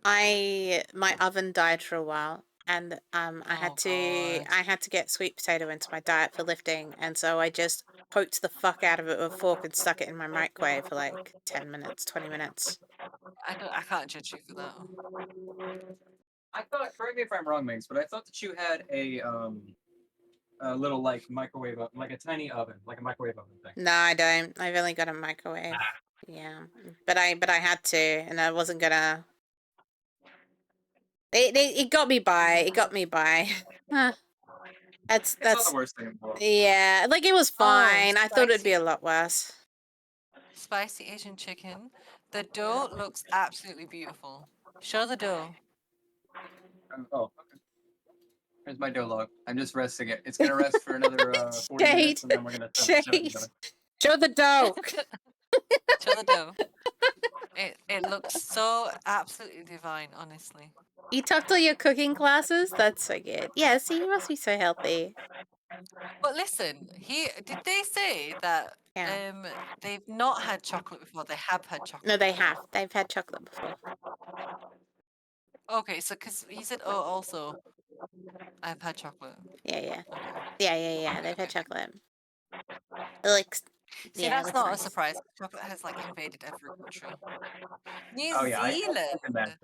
My oven died for a while, and I Oh, had to get sweet potato into my diet for lifting, and so I just poked the fuck out of it with a fork and stuck it in my microwave for like 10 minutes, 20 minutes. I can't judge you for that. I thought, correct me if I'm wrong, Mace, but I thought that you had a little like microwave oven, like a tiny oven, like a microwave oven thing. No, I don't. I've only got a microwave. Yeah, but I had to, and I wasn't gonna. It got me by. It got me by. Huh. That's It's not that's the worst thing in the world. yeah. Like it was Oh, fine. I thought it'd be spicy. a lot worse. Spicy Asian chicken. The dough looks absolutely beautiful. Show the dough. Oh, okay. Here's my dough log. I'm just resting it. It's gonna rest for another 40 minutes, and then we're gonna shove it Shade. together. Show the dough. Show the dough. It looks so absolutely divine, honestly. You took all your cooking classes? That's so good. Yeah, see, you must be so healthy. But listen, did they say that Yeah. they've not had chocolate before? They have had chocolate. No, they before. have. They've had chocolate before. Okay, so because he said, oh, also, I've had chocolate. Yeah, yeah. Okay. Yeah. They've had chocolate. It looks. See, Yeah, it that's looks not a nice. surprise. Chocolate has like invaded every country. New Oh yeah, I Zealand. can imagine.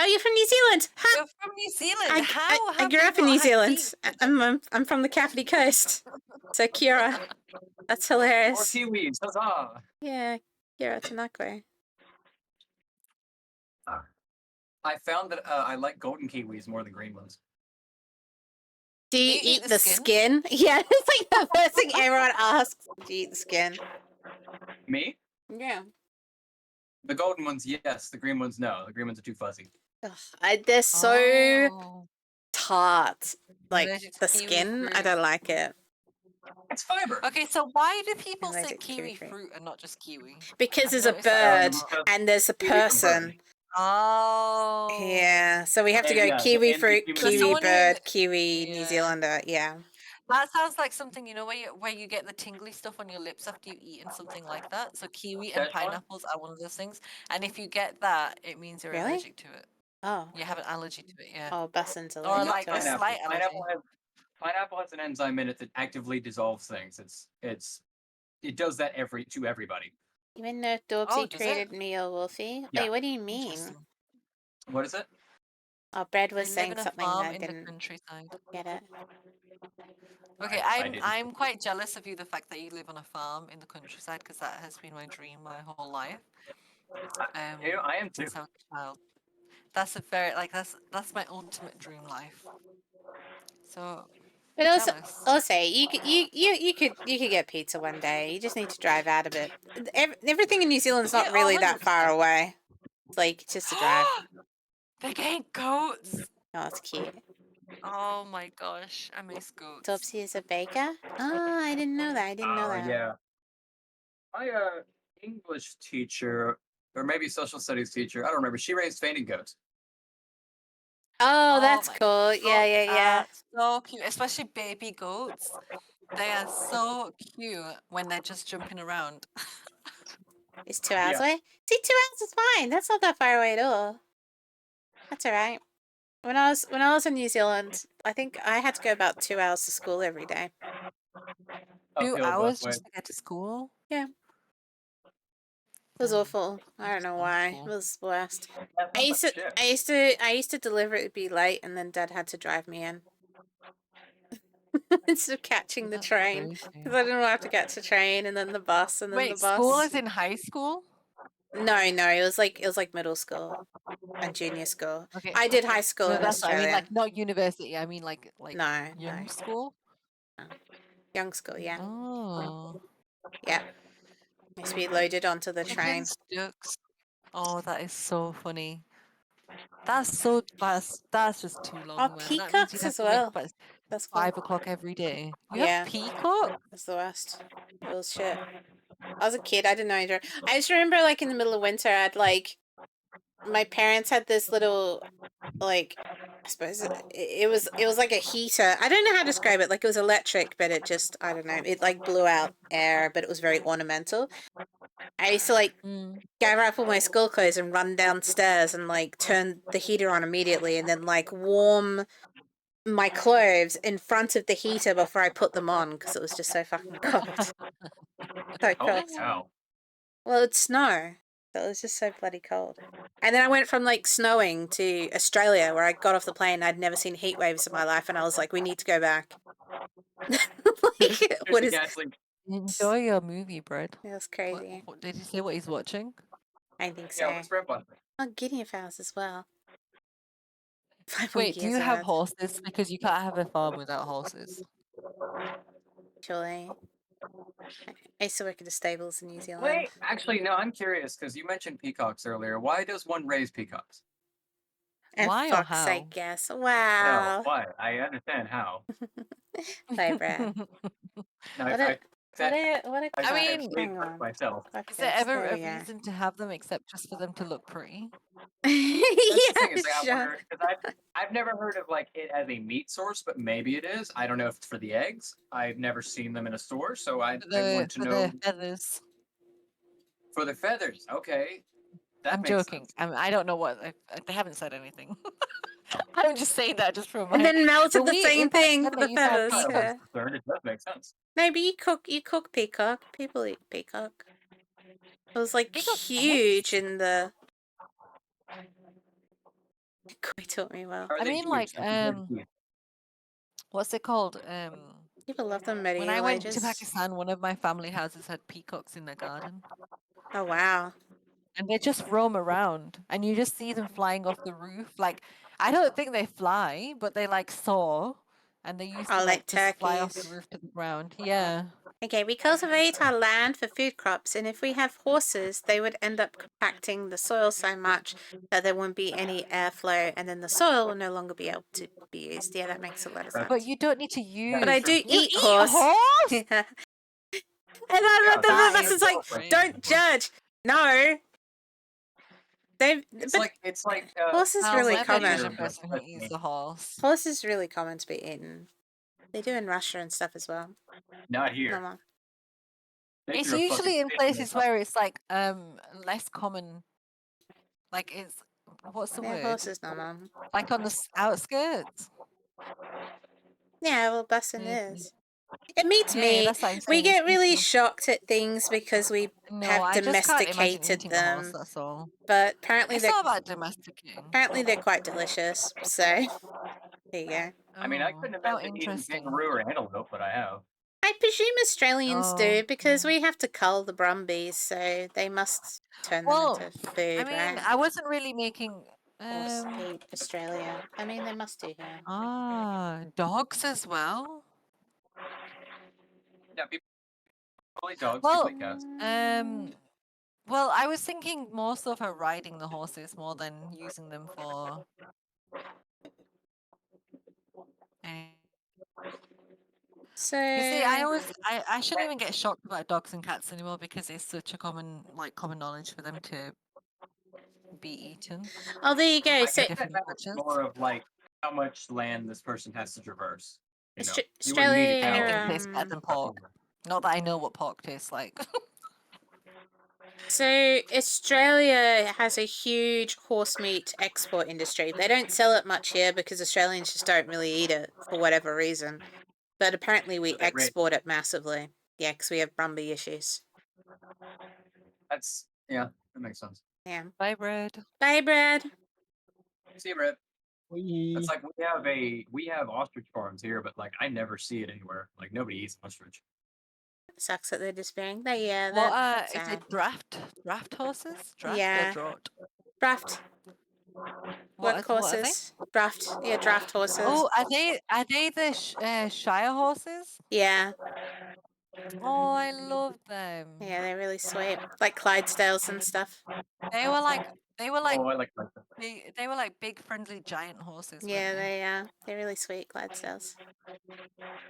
Oh, you're from New Zealand? Ha! You're from New Zealand. I How have grew you up in not New had Zealand. kiwi? I'm from the Kapiti Coast. So Kira. That's Or hilarious. kiwis, huzzah! Yeah, Kira Tanakwe. I found that I like golden kiwis more than green ones. Do you you eat the skin? Yeah, it's like the first thing everyone asks. Do you eat the skin? Me? Yeah. The golden ones, yes. The green ones, no. The green ones are too fuzzy. Ugh, they're so Oh, tart. Like allergic to the kiwi skin, I fruit. don't like it. It's fiber. Okay, so why do people say Allergic to kiwi kiwi fruit. fruit and not just kiwi? Because I've there's a noticed that. bird because and there's a kiwi's a bird. person. Oh. Yeah, so we have to And go yeah, kiwi and the fruit, human kiwi someone who- bird, kiwi New Yeah. Zealander. Yeah. That sounds like something, you know, where you get the tingly stuff on your lips after you've eaten something like that. So kiwi and Szechuan? pineapples are one of those things. And if you get that, it means you're Really? allergic to it. Oh. You have an allergy to it, yeah. Oh, Bussin's Or allergic like to a it. slight allergy. Pineapple has an enzyme in it that actively dissolves things. It does that to everybody. Even though Dorbsy Oh, does it? created me or Wolfie? Yeah. Wait, what do you mean? Interesting. What is it? Oh, Brad They was live saying in a something farm that I in the didn't countryside. get it. Okay, I didn't. I'm quite jealous of you, the fact that you live on a farm in the countryside, because that has been my dream my whole life. You know, I am too. Since I was a child. That's a very that's my ultimate dream life. So But jealous. also, you could get pizza one day. You just need to drive out a bit. Everything in New Zealand's not Yeah, really that far 100%. away. It's like just a drive. They're getting goats. Oh, it's cute. Oh my gosh, I miss goats. Topsy is a baker. Oh, I didn't know that. I didn't know that. Yeah. My English teacher, or maybe social studies teacher, I don't remember. She raised fainting goats. Oh, that's my cool. Yeah. So cute, especially baby goats. They are so cute when they're just jumping around. It's 2 hours Yeah. away. See, 2 hours is fine. That's not that far away at all. That's all right. When I was in New Zealand, I think I had to go about 2 hours to school every day. 2 Uphill hours both ways. just to get to school? It was Damn, awful. I don't know why. It awful. was the worst. That I sounds like used shit. to deliver it would be late, and then Dad had to drive me in instead of catching the That's train crazy. because I didn't have to catch the train and then the bus and then Wait, the bus. school is in high school? No, it was like middle school and junior school. Okay. I did high school No, in that's what I mean, Australia. like not university. I mean like No, young no, school. young school. Yeah, Oh. yeah. Used to be loaded onto the train. Chickens, ducks. Oh, that is so funny. That's just too long. Oh, man. That means peacocks you'd have as to wake well. up at That's cool. 5 o'clock every day. You Yeah. have peacock? That's the worst. It was shit. I was a kid. I didn't know. I just remember, like, in the middle of winter, I'd like my parents had this little, like, I suppose it was like a heater. I don't know how to describe it. Like, it was electric, but it just, I don't know. It like blew out air, but it was very ornamental. I used to like gather up all my school clothes and run downstairs and like turn the heater on immediately, and then like warm my clothes in front of the heater before I put them on because it was just so fucking cold. So Holy cold. cow. Well, it's snow. So it was just so bloody cold. And then I went from like snowing to Australia where I got off the plane. I'd never seen heat waves in my life, and I was like, we need to go back. Like, what is Enjoy your movie, Brad. it was crazy. What did he say? What he's watching? I think so. Yeah, what's Brent watching? Oh, Guinea Fowls as well. 5 more Wait, do years you have ahead, horses? Because you can't have a farm without horses. surely. I used to work at the stables in New Zealand. Wait, actually, no, I'm curious because you mentioned peacocks earlier. Why does one raise peacocks? And Why or fuck's sake, how? yes. No, Wow. why? I understand how. Bye, Brad. No, What I a I've I mean, raised hang birds on. myself. Fuck is there this. ever There a we go. reason to have them except just for them to look pretty? That's the thing Yeah, is, like, I sure. wonder because I've never heard of like it as a meat source, but maybe it is. I don't know if it's for the eggs. I've never seen them in a store, so I want to For know the feathers. for the feathers. Okay, that I'm makes joking. sense. I don't know what they haven't said anything. I'm just saying that just for And my. then Mel did But the we same in thing for Pakistan the they used to have feathers. As far as I'm Yeah. concerned, it does make sense. No, but you cook peacock. People eat peacock. It was like Peacock huge eggs? in the. Koi taught me well. Are I they mean, huge? like compared to teeth? what's it called? People love them When I medieval went to ages. Pakistan, one of my family houses had peacocks in their garden. Oh wow. And they just roam around and you just see them flying off the roof. Like, I don't think they fly, but they like soar and they used Oh, to like like just fly off the turkeys. roof to the ground. Yeah. Okay, we cultivate our land for food crops, and if we have horses, they would end up compacting the soil so much that there wouldn't be any airflow, and then the soil will no longer be able to be used. Yeah, that makes a lot of sense. But you don't need to use. But I do You eat eat horse. horse? Yeah. And I Yeah, love the That this is is like, great. don't judge. No. It's But like horse is I'll really never common. judge a but person who that's eats me. a horse. Horse is really common to be eaten. They do in Russia and stuff as well. Not here. Normal. Think It's you're a fucking usually in fish places man. where it's like less common. Like it's what's the Yeah, word? horse is normal. Like on the outskirts. Yeah, well, bussin' Maybe. is. It meets Yeah, me. that's what I'm We saying. get really It's shocked at things because we no, have I just can't imagine domesticated eating a horse. them. That's all. But apparently It's they're not about domesticating. quite delicious. So there you go. I mean, I Oh, couldn't how imagine eating interesting. kangaroo or antelope, but I have. I presume Australians do Oh, because we have to cull the brumbies, so they must turn them well, into I food, mean, right? I wasn't really making. Horse hate Australia. I mean, they must do here. Dogs as well. Yeah, people eat dogs, Well, people eat cats. Well, I was thinking more so for riding the horses more than using them for. So You see, I shouldn't even get shocked about dogs and cats anymore because it's such a common knowledge for them to be eaten. oh, there you go. I So guess that matters more of like how much land this person has to traverse. You know, you wouldn't need a cow. Anything Australia. tastes better than pork. Not that I know what pork tastes like. So Australia has a huge horse meat export industry. They don't sell it much here because Australians just don't really eat it for whatever reason. But apparently we They raise- export it massively. Yeah, because we have brumby issues. That's yeah, that makes sense. Yeah. Bye, bread. Bye, Brad. See, Brett. Whee! It's like we have ostrich farms here, but like I never see it anywhere. Like nobody eats ostrich. Sucks that they're disappearing. But yeah, What that's is sad. it? Draft horses? Draft Yeah. or draught? Draft. What are they? horses? Draft. Yeah, draft horses. Oh, are they the Shire horses? Yeah. Oh, I love them. Yeah, they're really sweet. Like Clydesdales and stuff. They were like Oh, I like that. they were like big friendly giant horses. weren't Yeah, they? they're really sweet Clydesdales.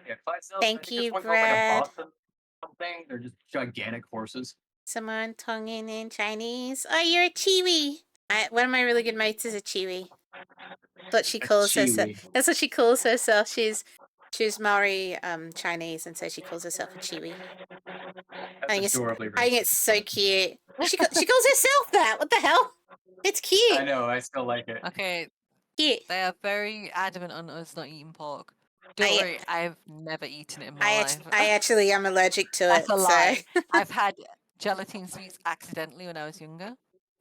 Yeah, Clydesdales. Thank I think you, there's one called like a Brad. Boston something. They're just gigantic horses. Someone tonguing in Chinese. Oh, you're a Chiwi. One of my really good mates is a Chiwi. That's what she A calls herself. Chiwi. That's what she calls herself. She's Maori Chinese, and so she calls herself a Chiwi. That's adorably I think racist. it's so cute. She calls herself that. What the hell? It's cute. I know. I still like it. Okay, Cute. they are very adamant on us not eating pork. Don't I- worry, I've never eaten it in my life. I actually am allergic to That's it. a So lie. I've had gelatine sweets accidentally when I was younger.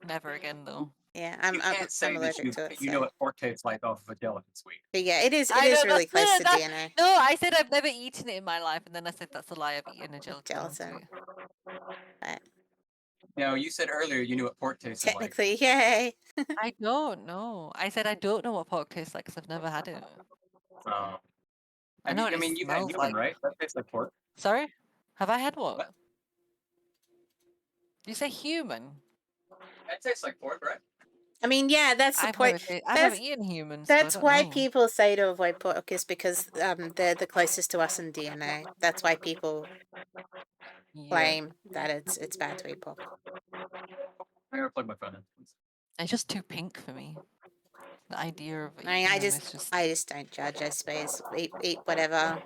Never again though. yeah, You can't say I'm that allergic to it. you know what pork tastes like off of a gelatin sweet. But yeah, it is I know, really that's- close to that's- DNA. No, I said I've never eaten it in my life, and then I said that's a lie. I've eaten a gelatin. Gelatin. sweet. No, you said earlier you knew what pork tasted like. Technically, yay. I don't know. I said I don't know what pork tastes like because I've never had it. I know mean, what it you've had smells human, like. right? That tastes like pork. Sorry? Have I had what? What? Did you say human? That tastes like pork, right? I mean, yeah, that's the point. I've never That's eaten humans, so I that's don't why know. people say to avoid pork is because they're the closest to us in DNA. That's why people Yeah. claim that it's bad to eat pork. I gotta plug my phone in. It's just too pink for me. The idea of I mean, eating I them just is just... I just don't judge. I suppose eat whatever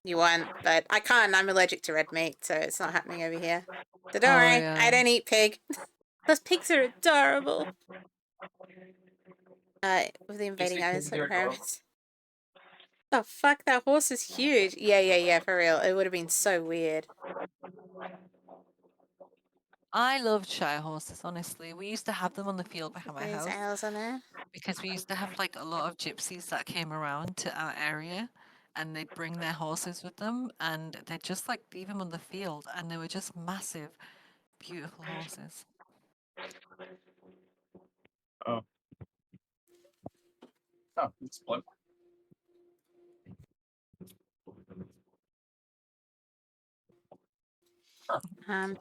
you want, but I can't. I'm allergic to red meat, so it's not happening over here. So don't Oh, worry, yeah. I don't eat pig. Those pigs are adorable. With the invading think owners they're like adorable? parents. Oh fuck! That horse is huge. Yeah. For real, it would have been so weird. I loved shire horses, honestly. We used to have them on the field behind my There's house owls on there. because we used to have like a lot of gypsies that came around to our area and they'd bring their horses with them and they'd just like leave them on the field and they were just massive, beautiful horses. Oh, it's plugged.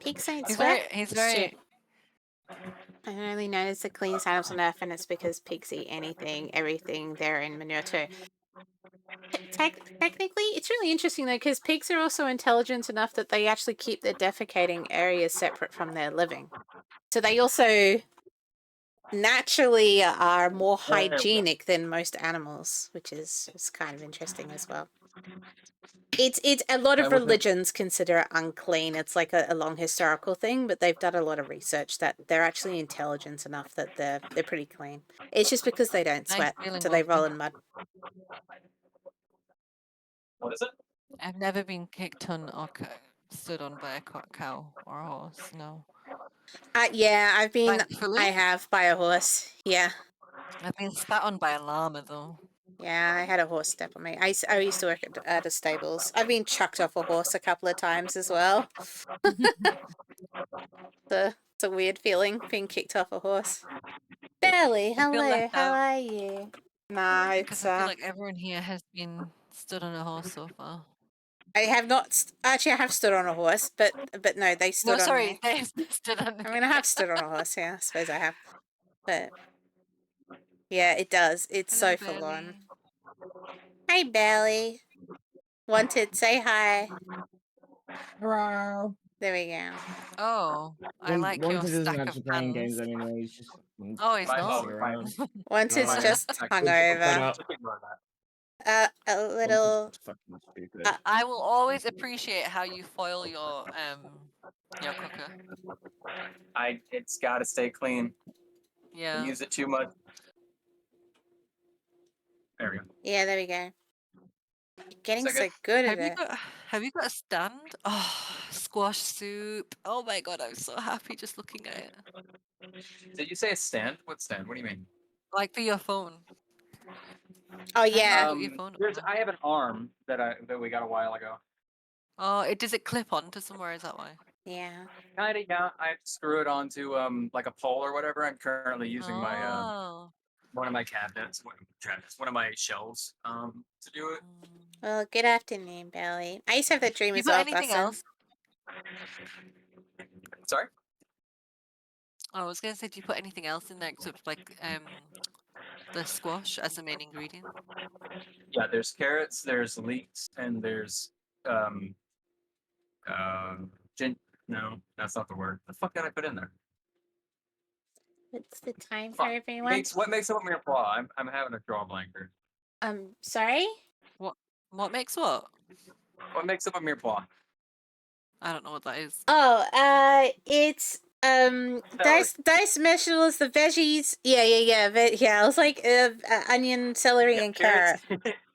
Pigs ain't He's sweat. very, Shit. I only noticed the cleanest animals on Earth, and it's because pigs eat anything, everything. They're in manure too. Technically, it's really interesting though, because pigs are also intelligent enough that they actually keep their defecating areas separate from their living. So they also naturally are more hygienic than most animals, which is kind of interesting as well. It's a lot of religions consider it unclean. It's like a long historical thing, but they've done a lot of research that they're actually intelligent enough that they're pretty clean. It's just because they don't Nice sweat, feeling, so they roll Wolfie. in mud. What is it? I've never been kicked on or stood on by a cow or a horse, no. Yeah, Thankfully. I have by a horse. Yeah. I've been spat on by a llama though. Yeah, I had a horse step on me. I used to work at a stables. I've been chucked off a horse a couple of times as well. It's a weird feeling, being kicked off a horse. Belly, I feel hello, left how out are you? Nah, because I feel like everyone here has been stood on a horse so far. I have not. Actually, I have stood on a horse, but no, they stood No, on sorry, me. they stood on I mean, I have stood on a horse. Yeah, I suppose I have. But yeah, it does. It's Hello, so full on. Belly. Hey, Belly. Wanted, say hi. Hello. There we go. Oh, I like your Wanted isn't stack of actually playing games pans. anymore. He's just fucking Oh, he's My not. fault. around. Wanted's Right. just hungover. A little. Wanted fucking stupid. I will always appreciate how you foil your cooker. It's gotta stay clean. Yeah. Use it too much. There we go. Yeah, there we go. You're getting so good at it. Have you got a stand? Oh, squash soup. Oh my god, I'm so happy just looking at it. Did you say a stand? What stand? What do you mean? Like for your phone. Oh yeah. Put your phone up there. I have an arm that we got a while ago. Oh, does it clip onto somewhere? Is that why? Yeah. Kinda, yeah. I have to screw it onto like a pole or whatever. I'm currently using my Oh. one of my cabinets, one of my shelves to do it. Well, good afternoon, Belly. I used to have that dream You as got well, anything Bussin. else? Sorry? I was gonna say, do you put anything else in there except like the squash as the main ingredient? Yeah, there's carrots, there's leeks, and there's no, that's not the word. The fuck did I put in there? What's the time for Fuck. everyone? What makes up a mirepoix? I'm having a draw blanker. Sorry? What makes what? What makes up a mirepoix? I don't know what that is. Oh, it's diced vegetables, the veggies. Yeah. Yeah, I was like onion, celery, and carrot.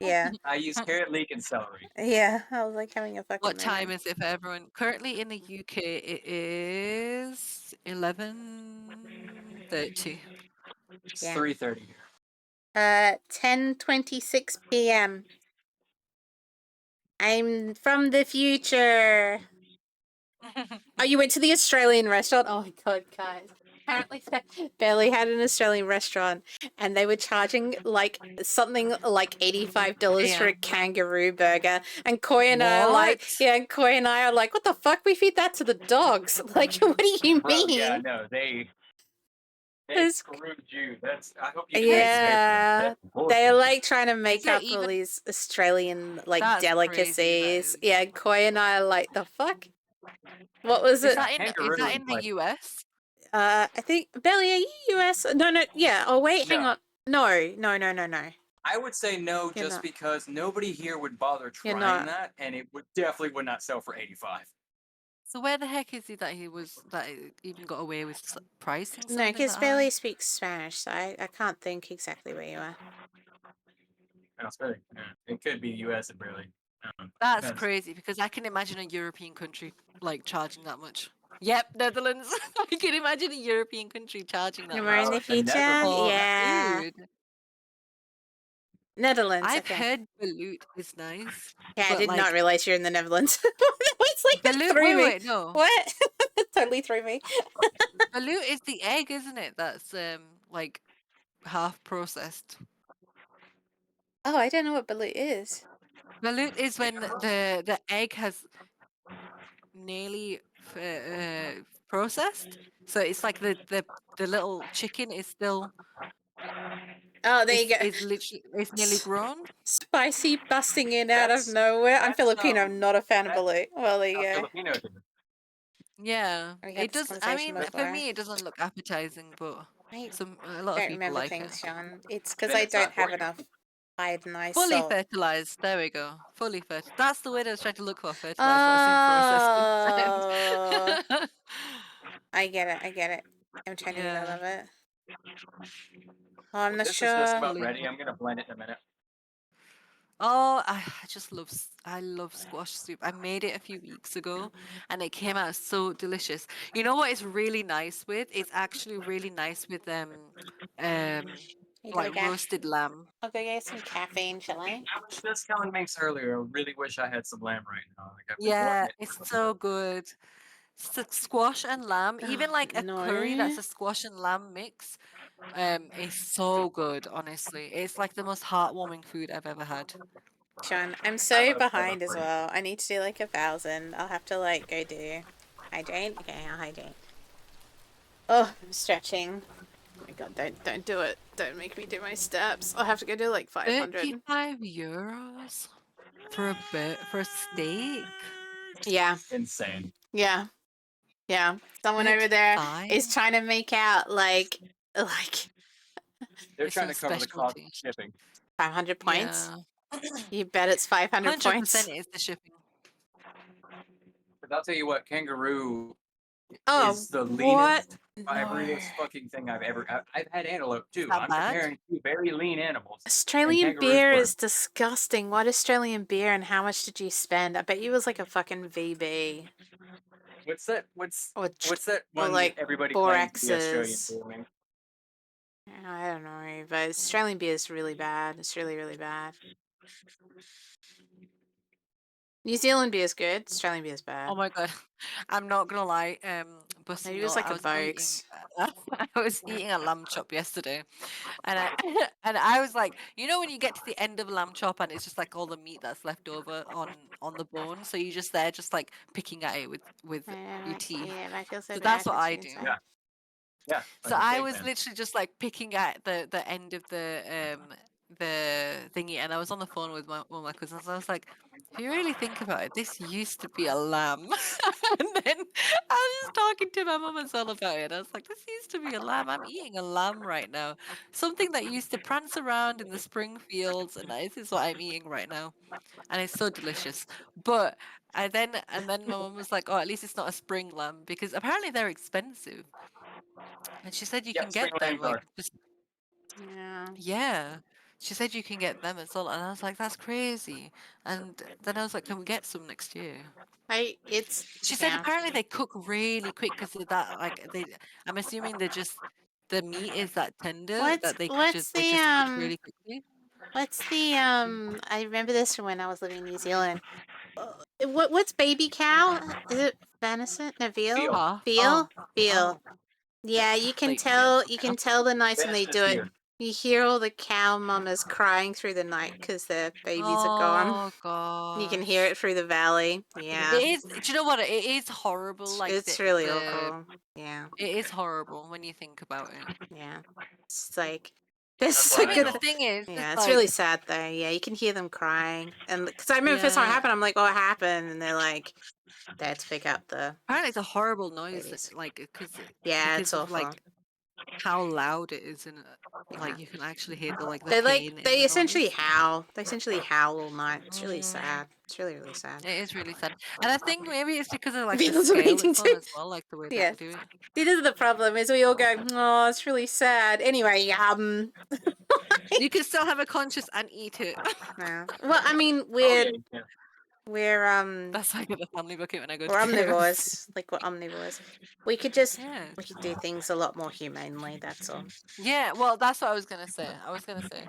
Yeah. I use carrot, leek, and celery. Yeah, I was like having a fucking What time moment. is it for everyone? Currently in the UK, it is 11:30. It's Yeah. 3:30 here. 10:26 p.m. I'm from the future. Oh, you went to the Australian restaurant? Oh my god, guys. Apparently, Belly had an Australian restaurant, and they were charging like something like $85 for Yeah. a kangaroo burger. And Koi and I are like, What? yeah, and Koi and I are like, what the fuck? We feed that to the dogs. Like, what do you Bro, mean? yeah, no, they It's- screwed you. That's. I hope you didn't pay for Yeah, that. That's bullshit. they're like trying to make there up all even- these Australian like That's crazy, that delicacies. is. Yeah, Koi and I are like, the fuck? What was Is it? that in kangaroo is the like- US? I think Belly, are you US? No, yeah. Oh wait, hang No. on. No. I would say no, You're just not. because nobody here would bother You're trying not. that, and it would not sell for 85. So where the heck is he that he even got away with pricing No, something because that Belly high? speaks Spanish, so I can't think exactly where you are. No, it's really, it could be U.S. and barely. That's Depends. crazy because I can imagine a European country like charging that much. Yep, Netherlands. I can imagine a European country charging that Somewhere in much. the the future, Netherlands. for yeah. food. Netherlands. I've Okay. heard Balut is nice. Yeah, I but, did not like- realize you're in the Netherlands. It's like that Balut, threw me. wait, no. What? That totally threw me. Balut is the egg, isn't it? That's like half processed. Oh, I don't know what balut is. Balut is when the egg has nearly processed. So it's like the little chicken is still Oh, there you go. is literally it's nearly grown. Spicy busting in out of That's- nowhere. I'm that's, Filipino. I'm not a fan of that- balut. Well, there you go. Filipino did. Yeah, We had it this does. I conversation mean, for before. me, it doesn't look appetizing, but I a lot of don't people remember like things, it. Sean. It's because Then I it's not don't have for you. enough iodinized Fully salt. fertilized. There we go. Fully fertilized. That's the word I was trying to look for. Fertilized. Oh, But it's in I get it. I'm trying to get all Yeah. of it. Oh, I'm not This is just sure. about ready. I'm gonna blend it in a minute. Oh, I just love I love squash soup. I made it a few weeks ago and it came out so delicious. You know what it's really nice with? It's actually really nice with You go like get- roasted lamb. I'll go get some caffeine, shall I? I was just telling Max earlier. I really wish I had some lamb right now. Like, I've been Yeah, wanting it it's for a so little bit. good. Squash and lamb, even like a curry that's No. a squash and lamb mix, is so good, honestly. It's like the most heartwarming food I've ever had. Sean, I'm I so love behind as fruit. well. I need to do like 1,000. I'll have to like go do hydrate. Okay, I'll hydrate. Oh, I'm stretching. Oh my god, don't do it. Don't make me do my steps. I'll have to go do like 500. 35 euros for a steak? Yeah, Insane. yeah. Someone over there is 35? trying to make out like They're It's trying to some cover the cost specialty. of shipping. 500 points. Yeah. You bet it's 500 points. 100% is the shipping. But I'll tell you what, kangaroo Oh, is the what? leanest, fibriest No. fucking thing I've ever. I've had antelope too. that I'm bad? comparing two very lean animals. Australian kangaroos beer were- is disgusting. What Australian beer and how much did you spend? I bet you it was like a fucking VB. What's that? What's Or that or one like that everybody claims to be Australian Borexes. beer, man? I don't know, but Australian beer is really bad. It's really, really bad. New Zealand beer is good. Australian beer is bad. Oh my god, I'm not gonna lie. Maybe it was like a Vokes. I was eating a lamb chop yesterday, and I and I was like, you know, when you get to the end of a lamb chop and it's just like all the meat that's left over on the bone, so you're just there, just like picking at it with your teeth. Yeah, that feels so So bad that's what for I Tuesday. do. Yeah. Yeah. So like a I cake was man. literally just like picking at the end of the thingy, and I was on the phone with one of my cousins. I was like, if you really think about it, this used to be a lamb. And then I was just talking to my mum as well about it. I was like, this used to be a lamb. I'm eating a lamb right now. Something that used to prance around in the spring fields, and this is what I'm eating right now. And it's so delicious. But and then my mum was like, oh, at least it's not a spring lamb, because apparently they're expensive. And she said you Yeah, can get spring them lambs like are. just Yeah. yeah. She said you can get them as well, and I was like, that's crazy. And then I was like, can we get some next year? It's She said yeah. apparently they cook really quick because of that. Like I'm assuming they're just the meat is that tender What's that they could what's just they the just cook really quickly. What's the I remember this from when I was living in New Zealand. What's baby cow? Is it venison? No, veal? Huh? Veal? Oh, Veal. oh, Yeah, you can like tell. veal. You can tell the nights when they do it. Venison You hear all the cow mamas crying through the night because their babies are gone. Oh You can hear gosh. it through the valley. Yeah, It is. Do you know what? It is horrible. Like it's really the awful. Yeah, it is horrible when you think about it. yeah. It's like this That's is why a I I mean, good. the don't. thing is, Yeah, it's it's really like, sad though. Yeah, you can hear them crying, and because I remember the first time it yeah. happened, I'm like, "What happened?" And they're like, "They had to pick up the Apparently, it's a horrible noise. babies." Like, Yeah, it's because of awful. like how loud it is, and Yeah. like you can actually hear the They pain in they the essentially noise. howl. They essentially howl all night. It's really Mm, sad. It's really really sad. it is really sad, and I think maybe it's because of like the Veal's scale amazing it's on too. as well, like the way Yeah. they do it. This is the problem is we all go, oh, it's really sad. Anyway, You can still have a conscience and eat it. yeah. Well, I mean, Oh yeah, you can. we're That's like the family bucket when I go to we're KFC. omnivores. Like we're omnivores. We could Yeah. do things a lot more humanely. That's all. Yeah, well, that's what I was gonna say. I was gonna say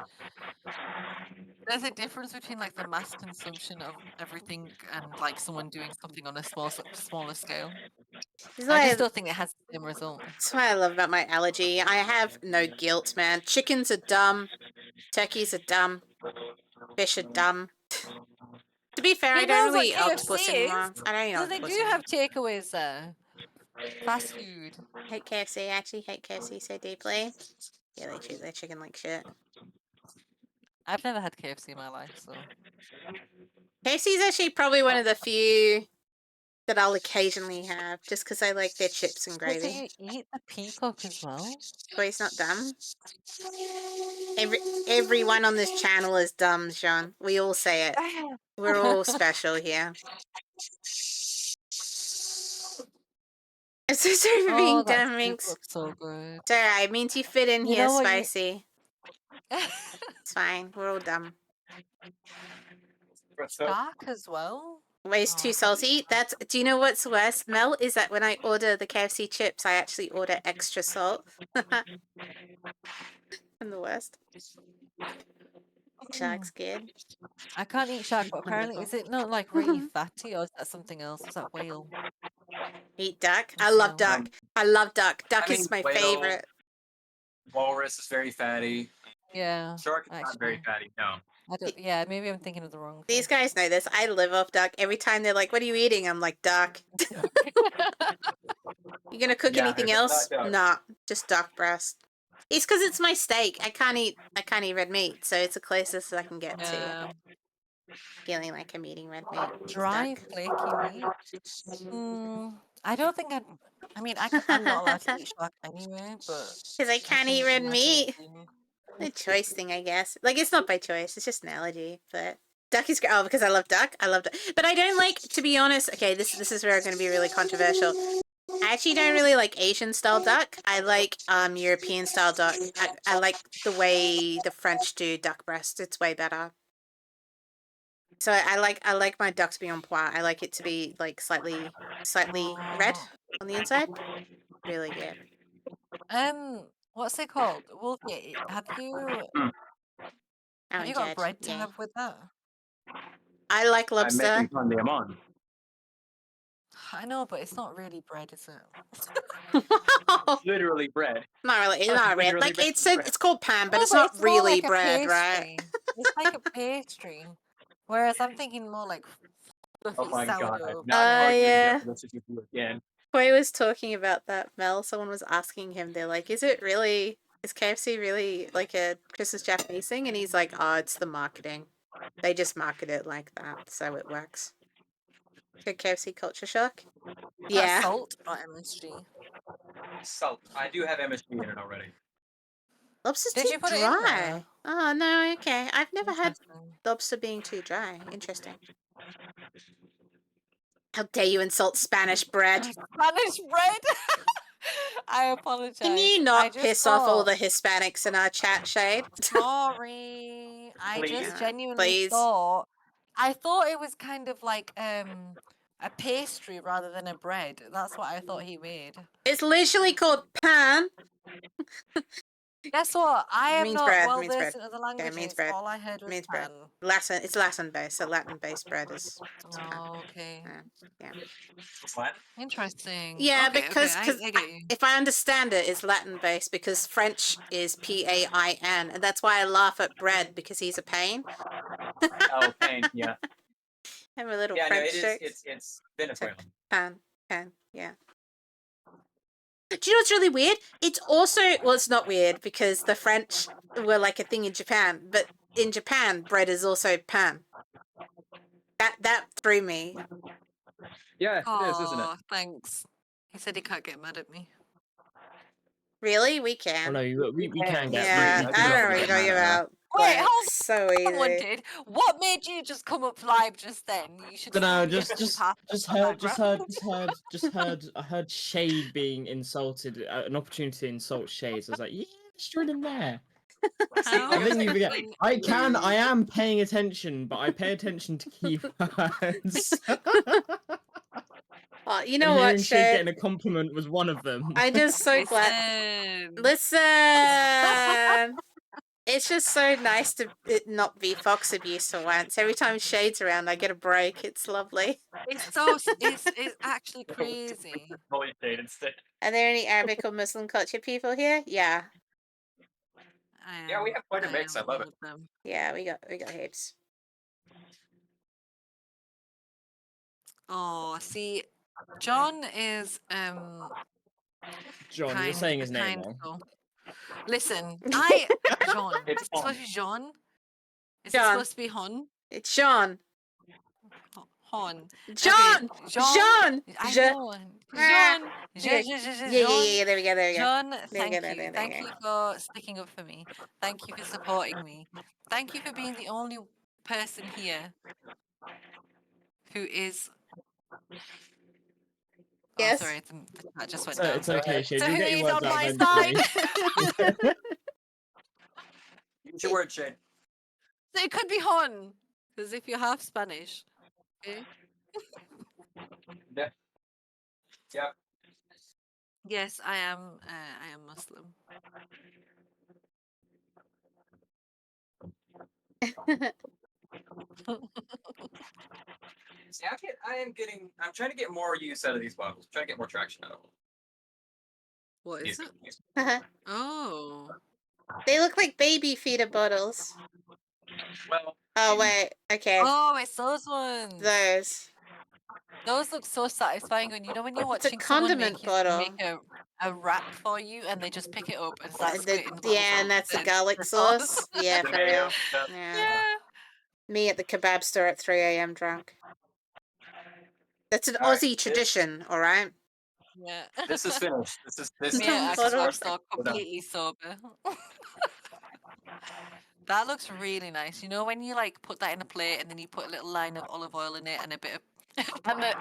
there's a difference between like the mass consumption of everything and like someone doing something on a smaller scale. This is I why just don't think it has the same result. that's what I love about my allergy. I have no guilt, man. Chickens are dumb. Turkeys are dumb. Fish are dumb. To be fair, I Who don't knows what really eat octopus KFC anymore. is? I don't eat So they octopus do have anymore. takeaways there. Fast food. I hate KFC. I actually hate KFC so deeply. Yeah, they treat their chicken like shit. I've never had KFC in my life, so KFC is actually probably one of the few that I'll occasionally have, just because I like their chips and But do gravy. you eat the peacock as well? Boy's not dumb. Everyone on this channel is dumb, Sean. We all say it. We're all special here. I'm so sorry for being Oh, that dumb, soup Minx. looks so good. It's alright. It means you fit in You here, know what Spicy. It's fine. We're all dumb. Dark as well? Ways Oh, too I can't eat salty. That's. Do you know what's worse, Mel? Is that when I order the KFC chips, I actually order extra salt. I'm the worst. Shark's good. I can't eat shark, but apparently, is it not like really fatty, or is that something else? Is that whale? Eat duck. I What's love whale? duck. I love duck. Duck I is mean, my whale- favorite. Walrus is very fatty. Yeah. Shark is not very fatty. No. I don't. Yeah, maybe I'm thinking of the wrong These thing. guys know this. I live off duck. Every time they're like, "What are you eating?" I'm like, "Duck." You gonna cook Yeah, anything if it's else? not duck. Nah, just duck breast. It's because it's my steak. I can't eat red meat, so it's the closest I can get to Yeah. feeling like I'm eating red meat. is Dry, duck. flaky meat. I don't think I mean, I'm not allowed to eat shark anyway, but Because I can't eat red imagine meat. it being- A choice thing, I guess. Like, it's not by choice. It's just an allergy. But duck is great. Oh, because I love duck. I love duck. But I don't like, to be honest. Okay, this is where I'm going to be really controversial. I actually don't really like Asian style duck. I like European style duck. I like the way the French do duck breast. It's way better. So I like my ducks being en pois. I like it to be like slightly red on the inside. Really good. What's it called? Wolfie, have you I don't got judge. bread to Yeah. have with that? I like I'm lobster. making pan de amon. I know, but it's not really bread, is it? Literally bread. Not really. It's not red. Literally Like bread. it's called pan, but No, it's not more really like a bread, right? pastry. It's like a pastry. Whereas I'm thinking more like Oh fluffy my god. sourdough. Not hard to yeah. get this if you do it again. Koi was talking about that, Mel. Someone was asking him, they're like, is KFC really like a Christmas Japanese thing? And he's like, oh, it's the marketing. They just market it like that, so it works. Good KFC culture shock? Yeah. Salt, not MSG. Salt. I do have MSG in it already. Lobster's Did too you put it in dry. there? Oh, no, okay. I've never had Interesting. lobster being too dry. Interesting. How dare you insult Spanish bread? Spanish bread. I apologize. Can you I not just piss off all thought- the Hispanics in our chat, Shade? Sorry, I Please. just genuinely Please. thought. I thought it was kind of like a pastry rather than a bread. That's what I thought he made. It's literally called pan. Guess what? I am Means not bread, well means bread. versed in other Okay, means languages. bread. All I heard was Means bread. pan. Latin. It's Latin based, so Latin based bread is. Oh, okay. Yeah. What? Interesting. Yeah, okay, because okay, I get you. if I understand it, it's Latin based because French is PAIN, and that's why I laugh at bread because he's a pain. Oh, pain. Yeah. I'm a little Yeah. No, French it is. jokes. It's Venezuelan. Pan, yeah. Do you know what's really weird? It's also, well, it's not weird because the French were like a thing in Japan, but in Japan, bread is also pan. That threw me. Yeah, it is, isn't it? Oh, thanks. He said he can't get mad at me. Really? We Oh can. no, we can get. Yeah, we I can don't know definitely what you're get talking mad at her. about. Wait, Like, hold so Someone easy. did. What made you just come up live just then? You should. No, you just should pass the heard. I heard Shade being insulted. An opportunity to insult Shade. So I was like, yeah, straight in there. How I think you forget. fucking I am paying attention, but I pay attention to keywords. Oh, you And know hearing what, Shade Shay? getting a compliment was one of them. I'm just so glad. Listen. Listen. It's just so nice to it not be Fox abuse for once. Every time Shade's around, I get a break. It's lovely. It's actually crazy. Holy shade instead. Are there any Arabic or Muslim culture people here? Yeah. Yeah, we have quite a mix. I love it. Them. Yeah, we got heaps. Oh, see, John is John, you're kind, saying his name kind wrong. soul. Listen, John. It's Is it supposed to be John? Is it John. supposed to be Hon? It's Sean. Hon. John! Okay, Jean! I Je- know. Ah. Jean. Yeah. There we go. John, thank go, you. there Thank you you for sticking up for me. Thank you for supporting me. Thank you for being the only person here who is. Yes? Oh, sorry, the chat just went So down. it's okay, Shade. So You'll who get your is words on out my eventually. side? Use your word, Shade. So it could be Hon, because if you're half Spanish. Okay. Yeah. Yeah. Yes, I am Muslim. See, I'm trying to get more use out of these bottles. Trying to get more traction out of them. What is it? These- Oh. They look like baby feeder bottles. Well. Oh, wait. Okay. Oh, it's those ones. Those. Those look so satisfying when you're It's a watching someone condiment bottle. make a wrap for you and they just pick it up and start squirting the bottle Yeah, and that's the sauce. garlic sauce. Yeah, The for mayo real. stuff. Yeah. Yeah. Me at the kebab store at 3 a.m. drunk. That's an Alright, Aussie tradition, all right? Yeah. This is finished. This Me Some at photo. Aqua store completely sober. That looks really nice. You know when you like put that in a plate and then you put a little line of olive oil in it and a bit of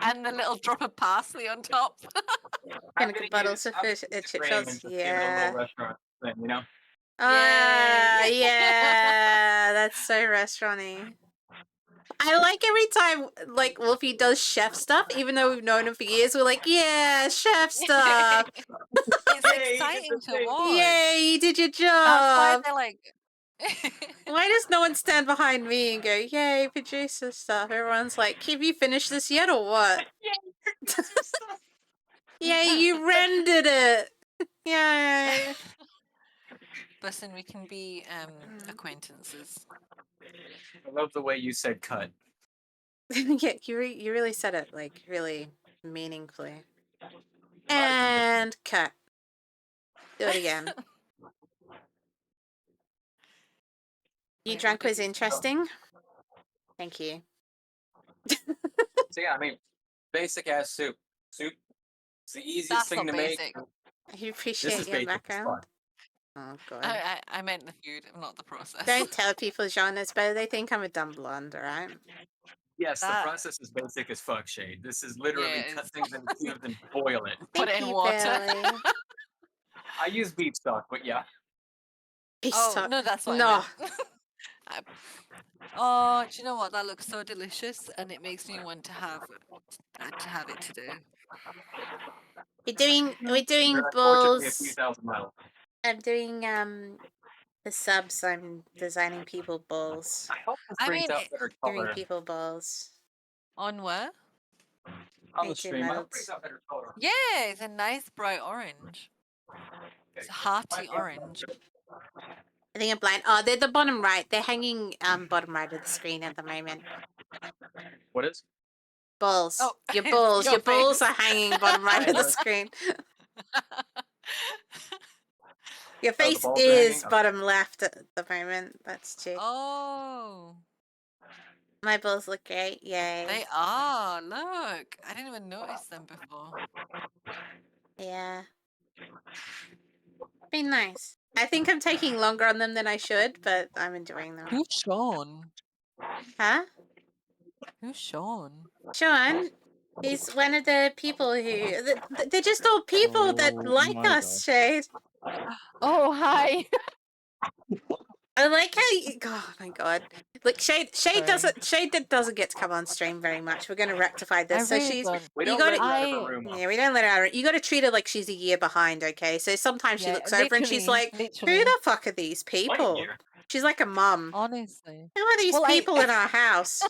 and the little drop of parsley on top. Vinegar bottles of fish at chip shots. Yeah. Restaurant thing, you know? Ah, Yay. yeah. That's so restauranty. I like every time, like, Wolfie does chef stuff, even though we've known him for years, we're like, yeah, chef stuff. It's Yay, exciting it's a to thing. watch. Yay, you did your That's why job. they're like Why does no one stand behind me and go, yay, producer stuff? Everyone's like, have you finished this yet or what? Yay, you rendered it. Yay. Listen, we can be acquaintances. I love the way you said cut. Yeah, you really said it, like, really meaningfully. And cut. Do it again. You drunk was interesting. Thank you. So yeah, I mean, basic ass soup. Soup. It's the easiest That's thing not to basic. make. I This appreciate is your basic. It's background. fun. Oh, God. I meant the food, not the process. Don't tell people genres, but they think I'm a dumb blonde, alright? Yes, the That- process is basic as fuck, Shade. This is literally Yeah, cut it's- things into cubes and boil it. Put it Thank in you, water. Billy. I use beef stock, but yeah. Peace Oh talk. no, that's what No. I meant. Oh, do you know what? That looks so delicious, and it makes me want to have it today. We're doing You're unfortunately a bulls. few thousand miles. I'm doing the subs. I'm designing people balls. I hope this I brings mean, out better Doing color people balls. on where? on the 18 stream. I hope it brings minutes. out better color. Yeah, it's a nice bright orange. It's a hearty orange. I think I'm blind. Oh, they're the bottom right. They're hanging bottom right of the screen at the moment. What is? Balls. Oh, Your it's balls. your Your balls face. are hanging bottom right I of the know. screen. Your Oh, the face balls are hanging? is Okay. bottom left at the moment. That's true. Oh, My balls look great. Yay. they are. Look, I didn't even notice them before. Yeah. Been nice. I think I'm taking longer on them than I should, but I'm enjoying them. Who's Sean? Huh? Who's Sean? Sean, he's one of the people who. They're just all people that Oh like my us, Shade. Oh, hi. I like how you. Oh my god! Look, Shade Sorry. doesn't get to come on stream very much. We're gonna rectify this. I So really she's. don't. We You don't gotta. let her out of her I- room. Yeah, we don't let her out. You got to treat her like she's a year behind, okay? So sometimes she Yeah, looks over and she's literally, like, "Who literally. the fuck are these people?" She's like a mum. Honestly. Who are these Well, people in our house?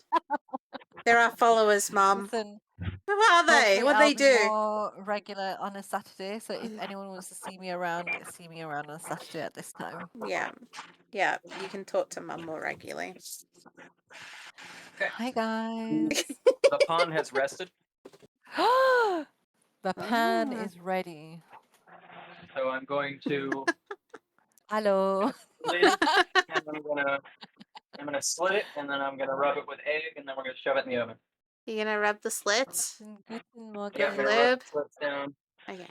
They're our followers, mum. Listen, Who are they? hopefully What I'll they be do? more regular on a Saturday. So if anyone wants to see me around on a Saturday at this time. Yeah, yeah. You can talk to mum more regularly. Hi guys. The pawn has rested, The pan Ah. is ready. so I'm going to Hello. lid it, and I'm gonna slit it, and then I'm gonna rub it with egg, and then we're gonna shove it in the oven. You gonna rub the slits? Guten Yeah, I'm Morgen. gonna rub Lube? the slits down. Okay.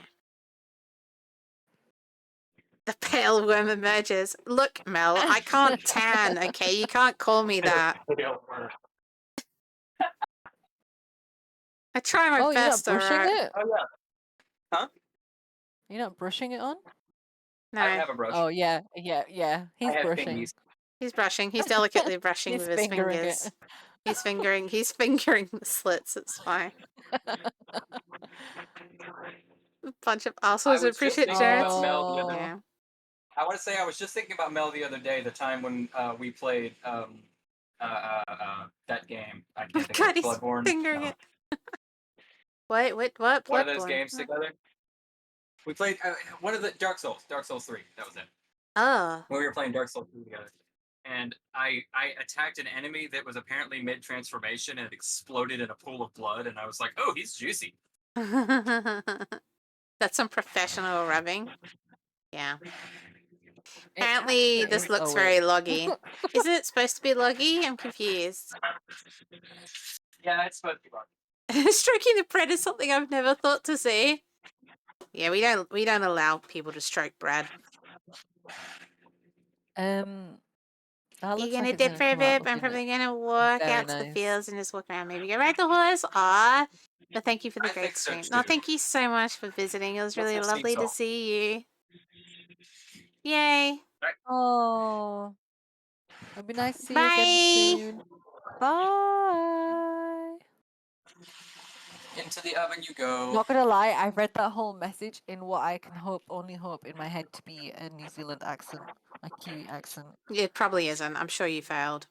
The pale worm emerges. Look, Mel, I can't tan, okay? You can't call me that. I try my Oh, you're not best, brushing alright? it? Oh yeah, You're not brushing it on? I No, have a brush. Oh yeah, yeah, yeah. He's I have brushing. fingies. he's brushing. He's delicately brushing He's with his fingering fingers. it. He's fingering the slits, it's fine. Bunch of assholes who was just appreciate thinking about Jared's. Mel the other. Oh. Yeah. I want to say I was just thinking about Mel the other day, the time when we played that game. I can't think God, of he's Bloodborne. fingering No. it. What? What? One of those Bloodborne? games together. We played one of the Dark Souls 3. That was it. Oh. When we were playing Dark Souls 3 together. And I attacked an enemy that was apparently mid transformation and it exploded in a pool of blood, and I was like, oh, he's juicy. That's some professional rubbing. Yeah. It Apparently, actually this is- looks oh, very wait. loggy. Isn't it supposed to be loggy? I'm confused. Yeah, it's supposed to be rock. Stroking the bread is something I've never thought to see. Yeah, we don't allow people to stroke bread. That You're looks gonna like it's dip gonna for a come out bit. I'm looking probably gonna walk very out to the nice. fields and just walk around. Maybe go ride the horse. Ah, but thank you for the I great think so stream. No, too. thank you so much for visiting. It was Let's really go see lovely to Saul. see you. Yay! Oh, it'll be nice to see you Bye. again soon. Bye. Into the oven you go. Not gonna lie, I read that whole message in what I can only hope in my head to be a New Zealand accent, a Kiwi accent. It probably isn't. I'm sure you failed.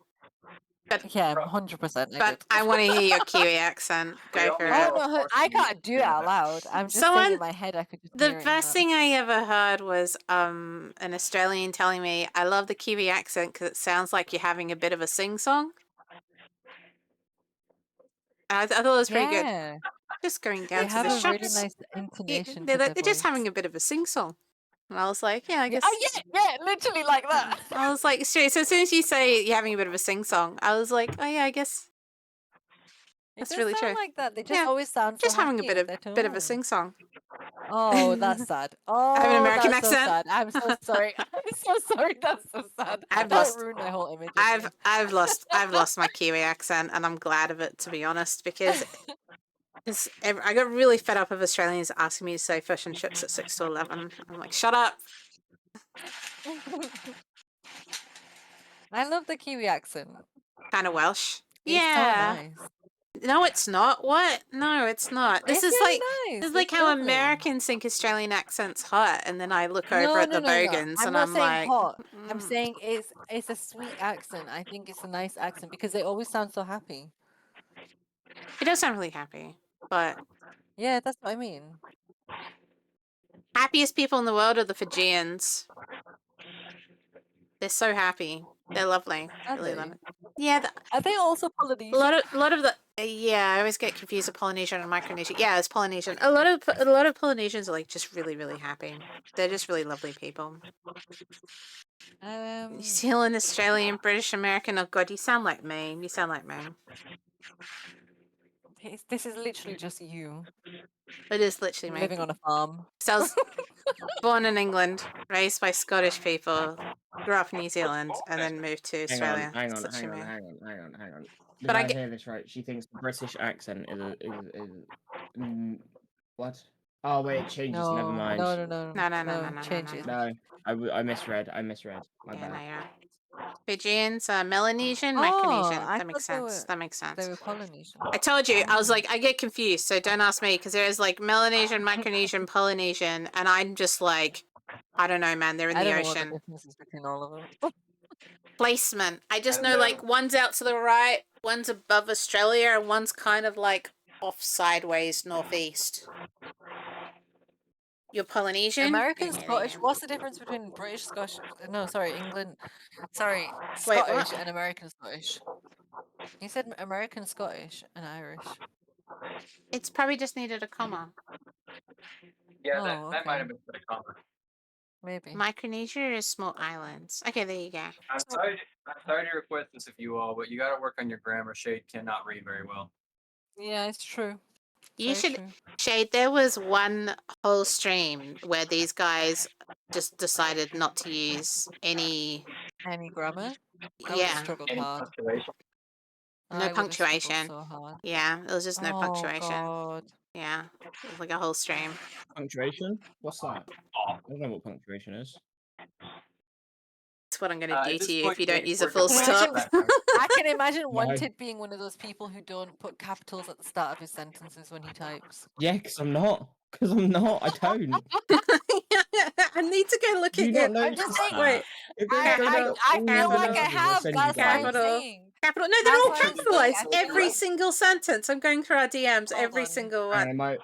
Yeah, 100%. But I want to hear your Kiwi accent. Go for Yeah. it. Oh no, I can't do it out loud. I'm just saying Someone- in my head I could just The hear it. best thing I ever heard was an Australian telling me, "I love the Kiwi accent because it sounds like you're having a bit of a sing-song." I thought it was pretty good. Yeah, Just going they down to have the a really shops. nice intonation. They're just having a bit of a sing-song. And I was like, yeah, I guess. Oh yeah, literally like that. I was like, straight. So as soon as you say you're having a bit of a sing-song, I was like, oh yeah, I guess It That's does really sound true. like that. They just Yeah, always sound so just having a happy bit with of their a tone. sing-song. Oh, that's sad. Oh, have an American that's accent. so sad. I'm so sorry. I'm so sorry. That's so sad. I've That lost- ruined my whole image. of me. I've lost my Kiwi accent, and I'm glad of it, to be honest, because I got really fed up of Australians asking me to say fish and chips at 6 to 11. I'm like, shut up. I love the Kiwi accent. Kind of Welsh. It's Yeah. so nice. No, it's not. What? No, it's not. This It's is really like nice. this is like It's how lovely. Americans think Australian accents hot, and then I look over No, at no, the no, no. Bogans I'm and not I'm saying like, hot. I'm "Mm." saying it's a sweet accent. I think it's a nice accent because they always sound so happy. It does sound really happy, but Yeah, that's what I mean. happiest people in the world are the Fijians. They're so happy. They're lovely. Are Really they? love it. Yeah, Are they also a Polynesian? lot of the yeah. I always get confused with Polynesian and Micronesian. Yeah, it's Polynesian. A lot of Polynesians are like just really really happy. They're just really lovely people. New Zealand, Australian, British, American. Oh god, you sound like me. You sound like me. This is literally just you It is literally me. living on a farm. So I was born in England, raised by Scottish people, grew up in New Zealand, and then moved to Hang Australia. on, hang It's on, literally hang on, me. hang on, hang on. Did But I I get- hear this right? She thinks the British accent is what? Oh wait, it changes. No, Never mind. no, no, no, No, no, no, no, no, no, change no, it. no. No, I misread. I misread. My Yeah, no, bad. you're right. Fijians, Melanesian, Oh, Micronesian. I That makes thought sense. That makes they sense. were Polynesian. I told you, I was like, I get confused, so don't ask me, because there's like Melanesian, Micronesian, Polynesian, and I'm just like, I don't know, man, they're in I the don't know what the ocean. difference is between all of them. Placement. I just And, know like one's out to the right, one's above Australia, and one's kind of like off sideways northeast. You're Polynesian? American You're Scottish. Canadian. What's the difference between British Scottish? No, sorry, England. Sorry, Wait, what? Scottish and American Scottish. You said American Scottish and Irish. It's probably just needed a comma. Yeah, Oh, that might okay. have been pretty common. Maybe. Micronesia is small islands. Okay, there you go. I'm sorry to request this of you all, but you got to work on your grammar. Shade cannot read very well. Yeah, it's true. You Very should true. Shade, there was one whole stream where these guys just decided not to use any Any grammar? I would have yeah, struggled Any hard. punctuation? no I would have struggled punctuation. so hard. Yeah, it was just no Oh punctuation. God. Yeah. It was like a whole stream. Punctuation? What's that? I don't know what punctuation is. That's what I'm gonna At do this to you point, if you don't James, use a we're full just stop. wasting that time. I can imagine No. Wanted being one of those people who don't put capitals at the start of his sentences when he types. Yeah, because I'm not. Because I'm not. I don't. I need to go look Do you at not your know? I'm just saying, wait. If there's go down I all feel the like I messages, I'll have. send you That's what I'm guys. saying. Capital. No, they're all That's why I'm saying capitalized. I feel Every like- single sentence. I'm going through our DMs. Hold Every on. single And one. I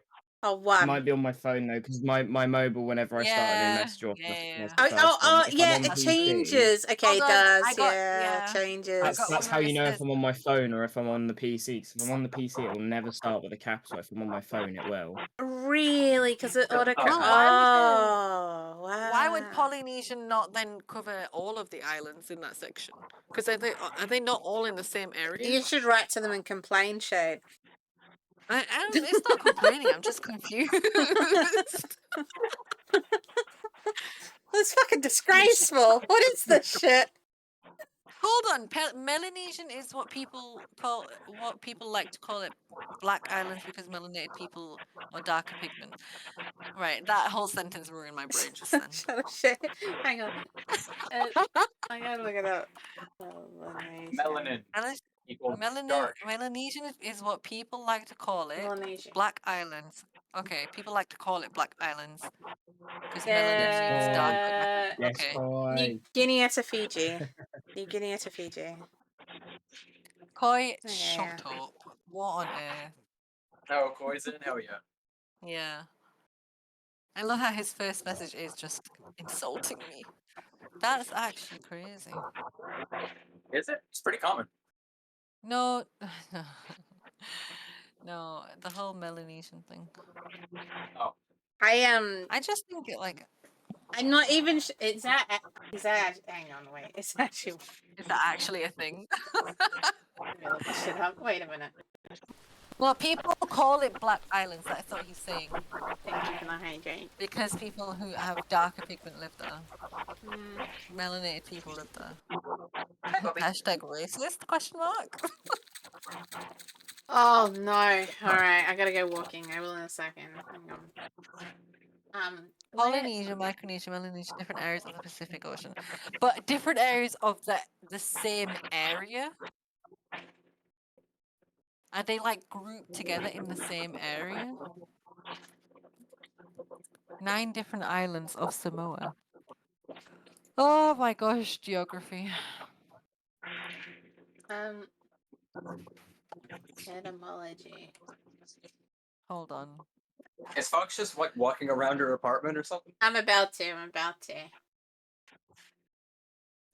Oh, one. might be on my phone though, because my mobile, whenever I start a Yeah, new message or yeah, message yeah. is the first one. If I'm yeah, on the it PC, changes. Okay, Hold it on, does. I got- yeah, yeah. changes. I got That's one how where you it know says- if I'm on my phone or if I'm on the PC. Because if I'm on the PC, it will never start with a capital. If I'm on my phone, it will. Really? Because it auto. Oh, Oh, wow. wow. Why would Polynesian not then cover all of the islands in that section? Because are they not all in the same area? You should write to them and complain, Shade. It's not complaining. I'm just confused. That's fucking disgraceful. What is this shit? Hold on, Melanesian is what people like to call it black islands because melanated people or darker pigment. Right, that whole sentence ruined my brain just then. Shut up, Shade. Hang on. I gotta look it up. Melanin equals dark. Melanesian is what people like to call it Melanesian. black islands. Okay, people like to call it black islands because Melanesian is dark. Yes, Okay. boy. New Guinea to Fiji. New Guinea to Fiji. Koi, Yeah. shut up. What on earth? Oh, poison? Hell yeah. Yeah. I love how his first message is just insulting me. That's actually crazy. Is it? It's pretty common. No, no, the whole Melanesian thing. I just think it like I'm not even. Is that? Hang on, wait. It's actually. is that actually a thing? Let me look this shit up. Wait a minute. Well, people call it Black Islands. That's what he's saying Thank you for the hydrate. because people who have darker pigment live there. Melanated people live there. Hashtag racist? Question mark. Oh no! All right, I gotta go walking. I will in a second. Hang on. Polynesia, Micronesia, Melanesia, different areas of the Pacific Ocean, but different areas of the same area. Are they like grouped together in the same area? 9 different islands of Samoa. Oh my gosh, geography. Etymology. Hold on. Is Fox just like walking around her apartment or something? I'm about to.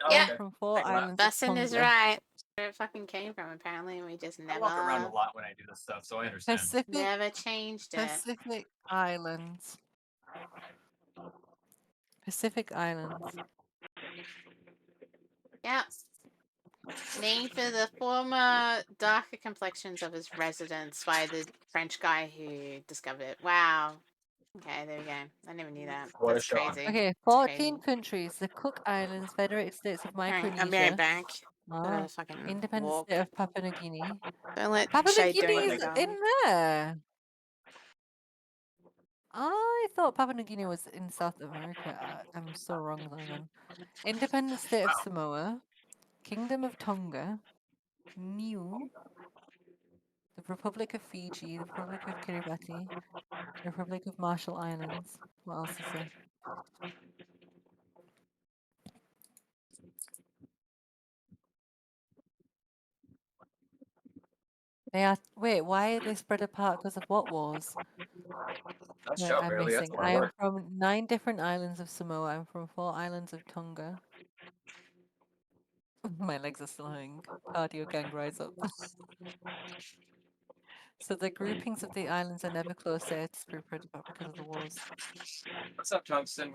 Oh, Yeah. okay. From 4 Thanks a lot. islands of Bussin is Tonga. right. Where it fucking came from, apparently, and we just I walk around a never lot when I do this stuff, so I understand. changed it. Pacific Islands. Pacific Islands. Yeah. Named for the former darker complexions of his residents by the French guy who discovered it. Wow. Okay, there we go. I never knew that. What a That's shock. crazy. Okay, 14 countries. The Cook Islands, Federated States of Alright, Micronesia. I'll be right back. Ah, Gotta fucking Independent walk. State of Papua New Guinea. Don't let Papua New Shay Guinea doing is the in there. I thought Papua New Guinea was in South America. I'm so wrong there then. Independent State of Samoa. Kingdom of Tonga. Niue. The Republic of Fiji. The Republic of Kiribati. The Republic of Marshall Islands. What else is there? They are. Wait, why are they spread apart? Because of what wars? That's Wait, show I'm barely. That's missing. a lot I of am work. from 9 different islands of Samoa. I'm from 4 islands of Tonga. My legs are still hurting. Cardio gang rise up. So the groupings of the islands are never close. They're spread apart because of the wars. What's up, Tungsten?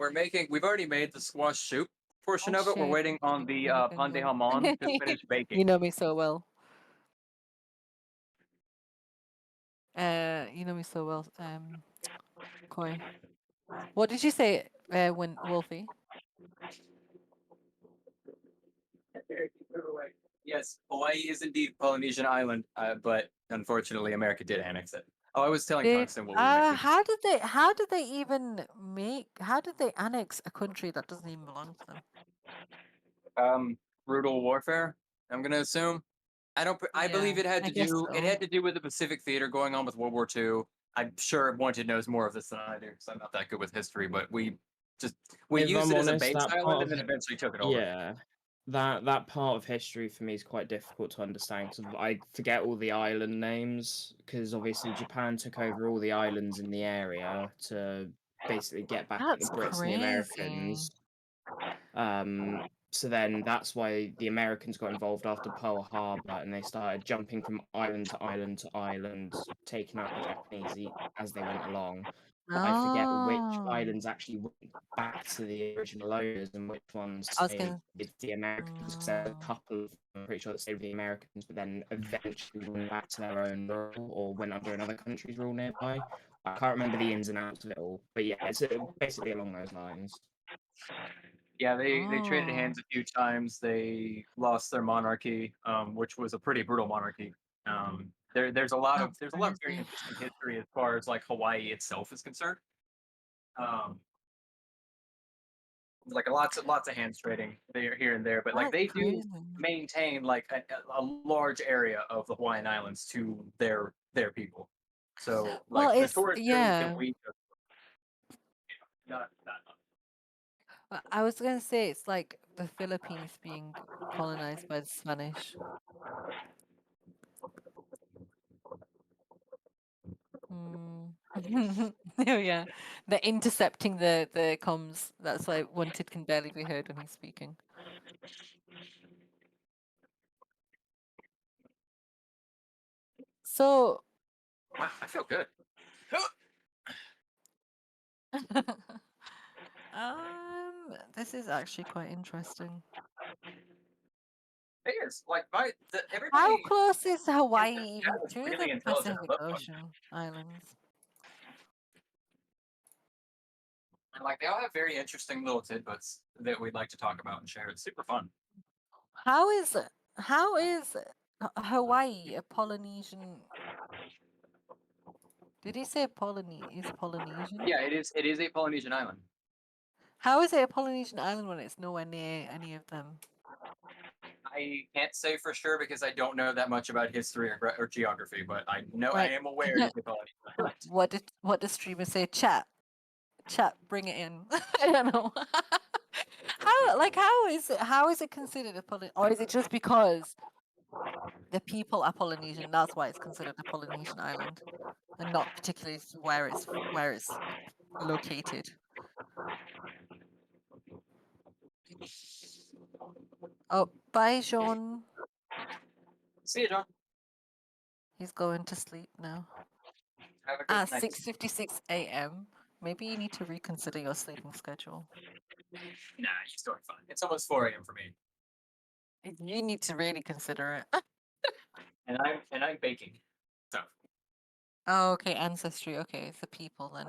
We've already made the squash soup portion Oh, of it. We're shit. waiting on the pan de Gangrel. jamon to finish baking. You know me so well. You know me so well. Koi. What did you say, when Wolfie? Yes, Hawaii is indeed a Polynesian island, but unfortunately, America did annex it. Oh, I was telling Tungsten what we were making. How did they even how did they annex a country that doesn't even belong to them? Brutal warfare. I'm gonna assume. I believe Yeah, it had I to guess do. It so. had to do with the Pacific Theater going on with World War II. I'm sure Wanted knows more of this than I do, because I'm not that good with history. But we If used I'm it as a honest, base that island, part and of then eventually took it over. yeah, that part of history for me is quite difficult to understand because I forget all the island names. Because obviously Japan took over all the islands in the area to basically get back at the That's Brits and the crazy. Americans. So then that's why the Americans got involved after Pearl Harbor, and they started jumping from island to island to island, taking out the Japanese as they went along. But I forget which Oh, islands actually went back to the original owners and which ones I was stayed gonna. with the Americans. Because there's a couple of, I'm pretty sure, that stayed with the Americans, but then eventually went back to their own rule or went under another country's rule nearby. I can't remember the ins and outs of it all, but yeah, it's basically along those lines. Yeah, they traded Oh, hands a few times. They lost their monarchy, which was a pretty brutal monarchy. There's a lot of that's very crazy. interesting history as far as like Hawaii itself is concerned. Like lots of hands trading there here and there, but like That's they do crazy. maintain like a large area of the Hawaiian Islands to their people. So Well, like the it's tourists that we not I was gonna say it's like the Philippines being colonized by the Spanish. Oh yeah, they're intercepting the comms. That's why Wanted can barely be heard when he's speaking. So, I feel good. this is actually quite interesting. It is like How everybody close is Hawaii chat even is to really the intelligent. I Pacific love fun. Ocean islands? And like they all have very interesting little tidbits that we'd like to talk about and share. It's super fun. How is Hawaii a Polynesian? Did he say is Polynesian? Yeah, it is. It is a Polynesian island. How is it a Polynesian island when it's nowhere near any of them? I can't say for sure because I don't know that much about history or geography, but I know I Right. am aware of the Polynesian islands. What does streamer say? Chat, bring it in. I don't know. How is it considered a Polynesian, or is it just because the people are Polynesian? That's why it's considered a Polynesian island, and not particularly where it's located. Oh, bye, Jean. See you, John. He's going to sleep now. Have a good At night. 6:56 a.m. Maybe you need to reconsider your sleeping schedule. Nah, you're doing fine. It's almost 4 a.m. for me, You need to really consider it. and I'm baking. So Oh, okay, ancestry. Okay, it's the people then.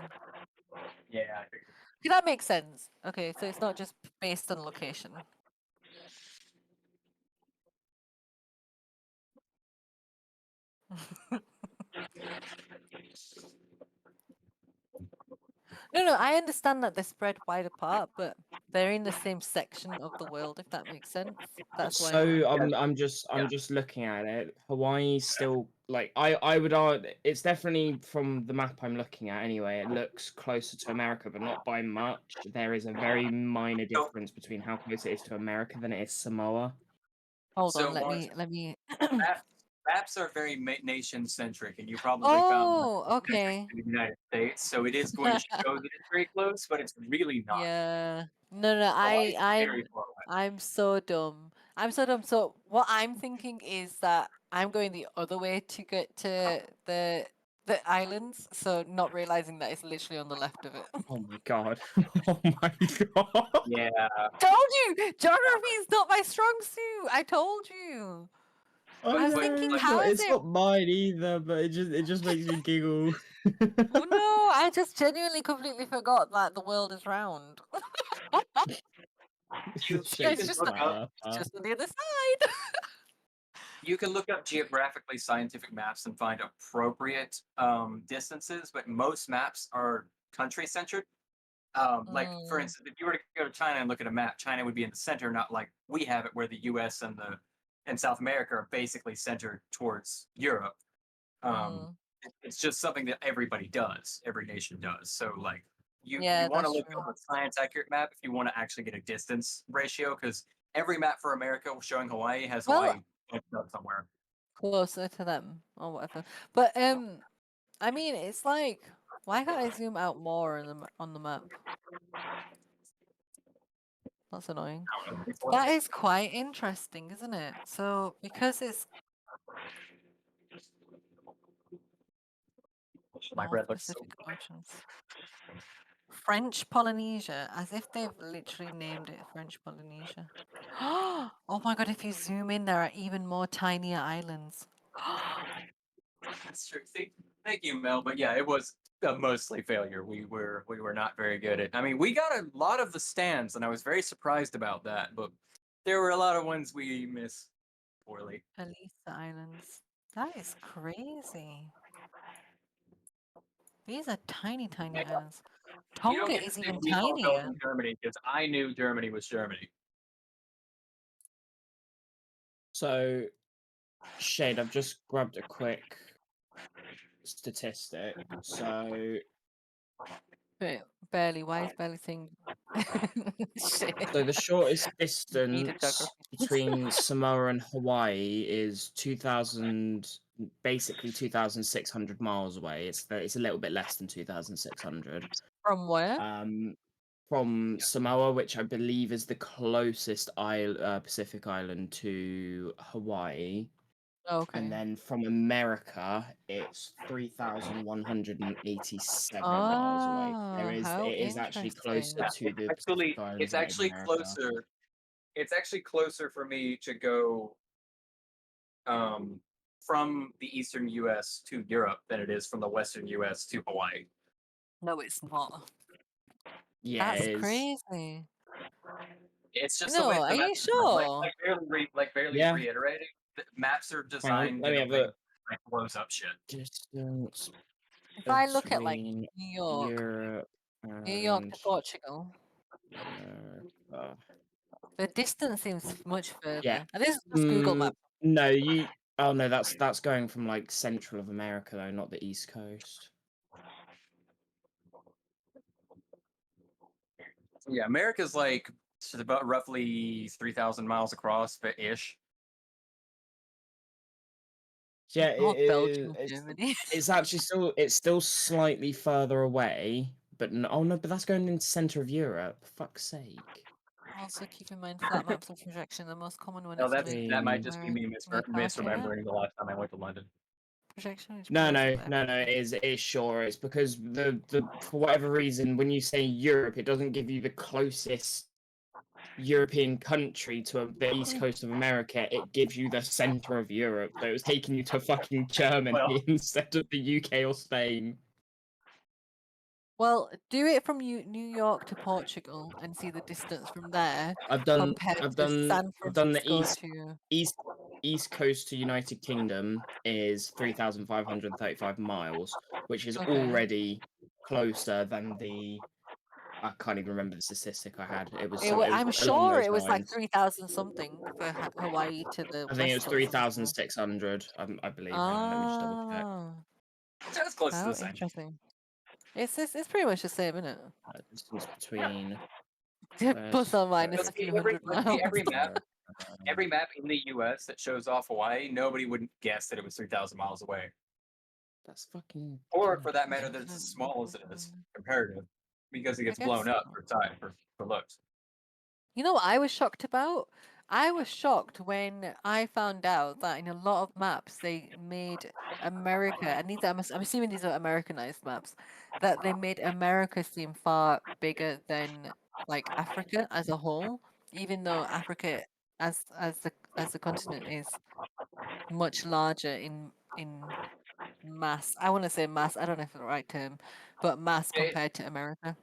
yeah, I figured. Okay, that makes sense. Okay, so it's not just based on location. No, I understand that they're spread wide apart, but they're in the same section of the world, if that makes sense. That's why. So I'm- I'm just looking at it. Hawaii's still like I would argue it's definitely from the map I'm looking at anyway. It looks closer to America, but not by much. There is a very minor difference between how close it is to America than it is Samoa. Hold So on, let Lawrence, me. maps are very nation centric, and you probably found Oh, that okay. in the United States. So it is going to show that it's very close, but it's really not. Yeah. No, Hawaii's I'm very far away. I'm so dumb. I'm so dumb. So what I'm thinking is that I'm going the other way to get to the islands, so not realizing that it's literally on the left of it. Oh my god. Oh my god. Yeah. Told you, geography is not my strong suit. I told you. I was know, thinking, it's how not, is it's it? not mine either, but it just makes me giggle. Oh no, I just genuinely completely forgot that the world is round. It's You the shape just of the- flat It's Earth. just on the other side. You can look up geographically scientific maps and find appropriate distances, but most maps are country centered. Like for Mm, instance, if you were to go to China and look at a map, China would be in the center, not like we have it, where the U.S. and South America are basically centered towards Europe. Um, mm. it's just something that everybody does, every nation does. So like you Yeah, want to that's look true. up a science accurate map if you want to actually get a distance ratio, because every map for America showing Hawaii has Well, Hawaii up somewhere. closer to them or whatever. But I mean, it's like, why can't I zoom out more on the map? That's annoying. That is quite interesting, isn't it? So because it's My North bread looks so Pacific Oceans, French Polynesia, as if they've literally named it French Polynesia. Oh my god! If you zoom in, there are even more tinier islands. That's true. See, thank you, Mel. But yeah, it was a mostly failure. We were not very good at. I mean, we got a lot of the stands, and I was very surprised about that. But there were a lot of ones we missed poorly. Elisa Islands. That is crazy. These are tiny Yeah, islands. you don't Tonga get to is say even we are tinier. building Germany because I knew Germany was Germany. So, Shade, I've just grabbed a quick statistic. So, But barely. Why is barely saying shit? the shortest You needed distance geography. between Samoa and Hawaii is 2,600 miles away. It's a little bit less than 2,600. From where? From Samoa, which I believe is the closest Pacific island to Hawaii. Okay. And then from America, it's 3,187 miles away. How It is actually closer interesting. to the It's Pacific actually Islands it's of actually America. closer. It's actually closer for me to go from the eastern U.S. to Europe than it is from the western U.S. to Hawaii. No, it's not. Yeah, That's it is. crazy. It's just the No, way the are you maps are designed. sure? Barely Yeah. reiterating. The maps are Hang on, designed let in me a have way a that blows up shit. distance If I look at like between New York Europe to and Portugal, America. The distance seems much further. Yeah. And this is just Google Maps. No, Oh no, that's going from like Central of America though, not the East Coast. Yeah, America's like it's about roughly 3,000 miles across, but ish. Yeah, Oh, Belgium, Germany. it's actually still slightly further away, but oh no, but that's going into center of Europe. Fuck's sake. Also, keep in mind flat maps of projection, the most common one No, is that might just be me Mercator. misremembering the last time I went to London. Projection is No, present there. it's sure. It's because the for whatever reason, when you say Europe, it doesn't give you the closest European country to the east coast of America. It gives you the center of Europe. So it was taking you to fucking Germany Well- instead of the UK or Spain. Well, do it from New York to Portugal and see the distance from there I've done compared to San the Francisco to. east coast to United Kingdom is 3,535 miles, which is Okay. already closer than the. I can't even remember the statistic I had. It was. I'm along sure those it was like lines. 3,000 something for Hawaii to the I think it was west coast. 3,600. I believe. Hang on, let me just double check. Oh, That's close to how the same. interesting. It's pretty much the same, isn't it? Distance between. Plus or minus a Let's few see, hundred miles. every map in the U.S. that shows off Hawaii, nobody would guess that it was 3,000 miles away, That's fucking. or for that matter, that it's as small as it is comparative, because it gets blown guess up so. for looks. You know what I was shocked about? I was shocked when I found out that in a lot of maps they made America, and I'm assuming these are Americanized maps, that they made America seem far bigger than like Africa as a whole, even though Africa as the continent is much larger in mass. I want to say mass. I don't know if it's the right term, but mass Okay. compared to America.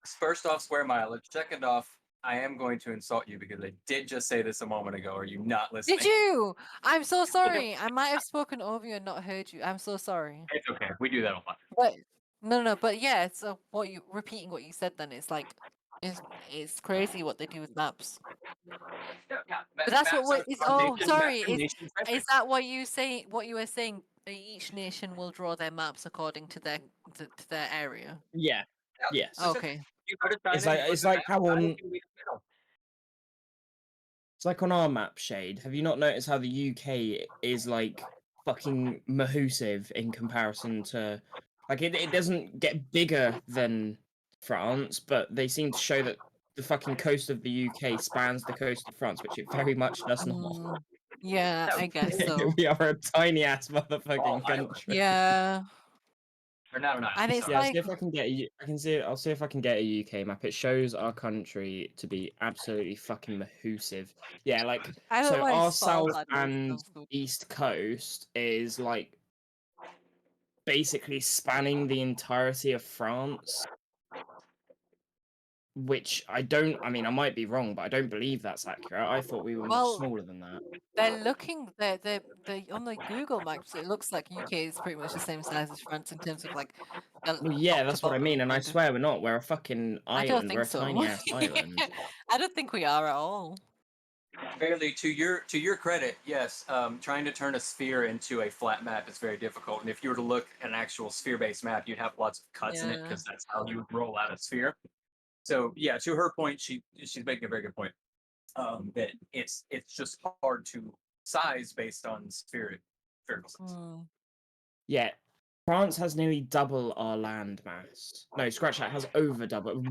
First off, square mileage. Second off, I am going to insult you because I did just say this a moment ago. Are you not listening? Did you? I'm so sorry. I might have spoken over you and not heard you. I'm so sorry. It's okay. We do that a lot. But no. But yeah. So repeating what you said then? It's like it's crazy what they do with maps. But that's what is. Oh, sorry. Is that what you say? What you were saying? Each nation will draw their maps according to their area. Yeah. Yes. Okay. It's like how on. It's like on our map, Shade. Have you not noticed how the UK is like fucking mahoosive in comparison to like it doesn't get bigger than France, but they seem to show that the fucking coast of the UK spans the coast of France, which it very much does not. Yeah, I guess so. We are a tiny ass motherfucking country. Yeah. Or not. And it's Yeah, like see if I can get I'll see if I can get a UK map. It shows our country to be absolutely fucking mahoosive. Yeah, like I don't so like our Svalbard, south but it and sounds good. east coast is like basically spanning the entirety of France. Which I might be wrong, but I don't believe that's accurate. I thought we were much Well, smaller than that. they're on the Google maps. It looks like UK is pretty much the same size as France in terms of like. Well, yeah, that's what I mean, and I kind of- swear we're not. We're a fucking I don't island. think We're a so. tiny ass island. I don't think we are at all. Fairly to your credit, yes. Trying to turn a sphere into a flat map is very difficult, and if you were to look at an actual sphere-based map, you'd have lots of cuts in it Yeah. because that's how you would roll out a sphere. So yeah, to her point, she's making a very good point. That it's just hard to size based on spherical size. Yeah, France has nearly double our land mass. No, scratch that. Has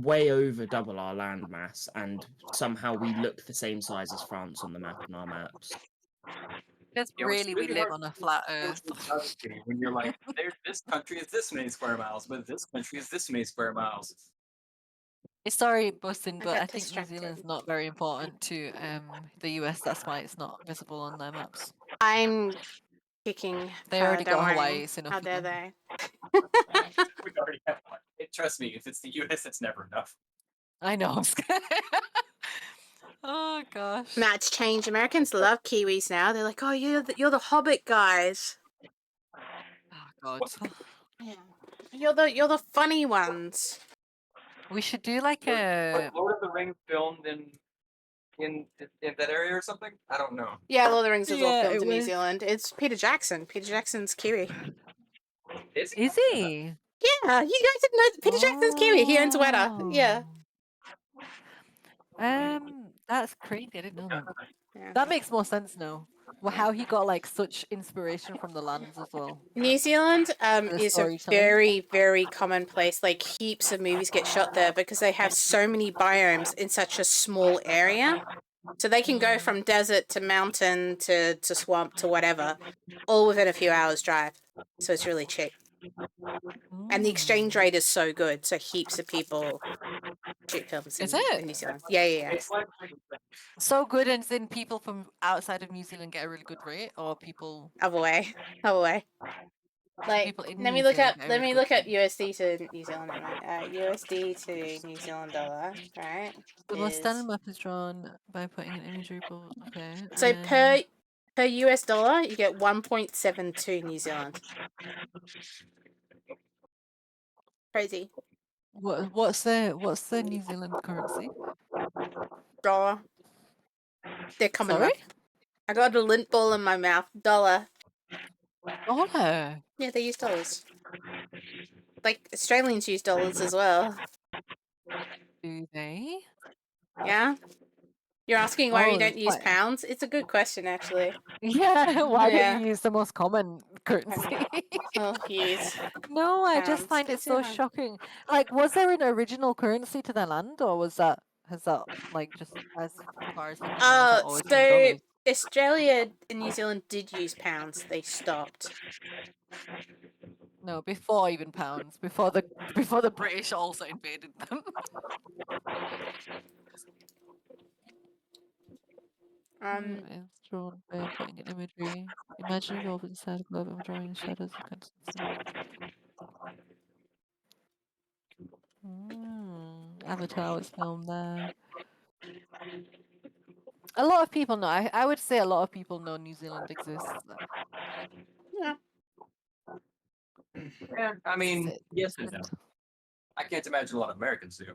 way over double our land mass, and somehow we look the same size as France on the map on our maps. Because Yeah, really, we live hard on a flat to Earth. when you're like, this country is this many square miles, but this country is this many square miles. Sorry, Bustin, but got I think distracted. New Zealand's not very important to the US. That's why it's not visible on their maps. I'm kicking. They her, already don't got worry. Hawaii. It's enough How for dare them. they? We already have one. Trust me, if it's the US, it's never enough. I know. Oh gosh. Matt's changed. Americans love Kiwis now. They're like, oh, you're the Hobbit guys. Oh god. Yeah. You're the funny ones. We should do like a. Lord of the Rings filmed in in that area or something? I don't know. Yeah, Lord of the Rings is all Yeah, filmed it in New was. Zealand. It's Peter Jackson. Peter Jackson's Kiwi. Is he? Is he? Yeah, you guys didn't know that Peter Jackson's Kiwi. He owns Weta. Yeah. That's crazy. I didn't know that. Yeah. That makes more sense now. Well, how he got like such inspiration from the lands as well. New Zealand The is a storytelling. very, very common place. Like heaps of movies get shot there because they have so many biomes in such a small area. So they can go from desert to mountain to swamp to whatever, all within a few hours drive. So it's really cheap. And the exchange rate is so good. So heaps of people shoot films Is in it? New Zealand. Yeah. It's like So good, and then people from outside of New Zealand get a really good rate, or people Other way. Like, people in let me New look Zealand up. get a Let really me good look up rate. USD to New Zealand. USD to New Zealand dollar. Right. The most Is standard map is drawn by putting an imagery bubble. Okay. so and then- per US dollar you get 1.72 New Zealand. Crazy. what's the New Zealand currency? Dollar. They're common Sorry? enough. I got a lint ball in my mouth. Dollar. Dollar. Yeah, they use dollars. Like Australians use dollars as well. Do they? Yeah. You're asking why we Oh, don't use what? pounds? It's a good question, actually. Yeah. Why Yeah. don't you use the most common currency? Oh, use. No, I just Pounds. find it It's so fine. shocking. Like, was there an original currency to their land, or has that like just as far as we can know, has that always been So dollars? Australia and New Zealand did use pounds. They stopped. No, before even pounds, before the British also invaded them. It's drawn by putting an imagery. Imagine you're over the side of the globe and drawing shadows against the sun. Avatar was filmed there. A lot of people know. I would say a lot of people know New Zealand exists. Yeah. Yeah, I mean, Sit- yes and sit. no. I can't imagine a lot of Americans do.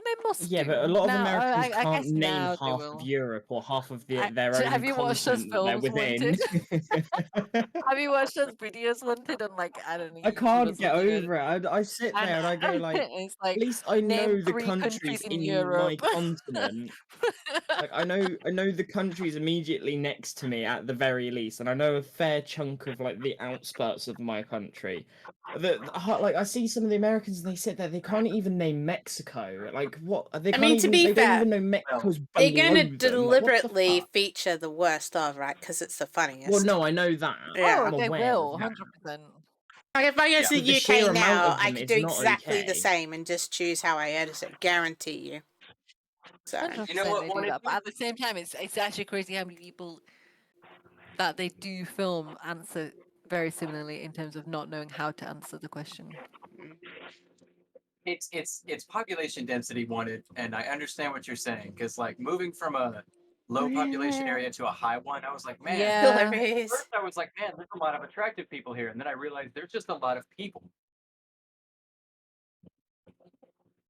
They must Yeah, do. but a lot of Now, Americans I can't guess name now they half will. of Europe or half of their Have own you watched those continent that they're films, within. Have you watched those videos Wanted on like, I don't know, I YouTube or can't get something? over it. I sit there and I go like, It's like, at least I name know the 3 countries countries in in my Europe. continent. Like I know the countries immediately next to me at the very least, and I know a fair chunk of like the outskirts of my country. Like I see some of the Americans and they sit there, they can't even name Mexico. Like what? They I can't mean, to even. be They don't fair, even know Mexico's they're below gonna them. Like, what the deliberately fuck? feature the worst of, right? Because it's the funniest. Well, no, I know that. Yeah. Oh, I'm they aware of will, that. 100%. Like if I go Yeah. to But the the sheer UK amount now, of I them could is do not exactly the okay. same and just choose how I edit it. Guarantee you. So 100% You know what they one do is? that. But at the same time, it's actually crazy how many people that they do film answer very similarly in terms of not knowing how to answer the question. It's population density wanted, and I understand what you're saying because like moving from a low population area to a high one, I was like, man. Yeah. hilarious. First, I was like, man, there's a lot of attractive people here, and then I realized there's just a lot of people.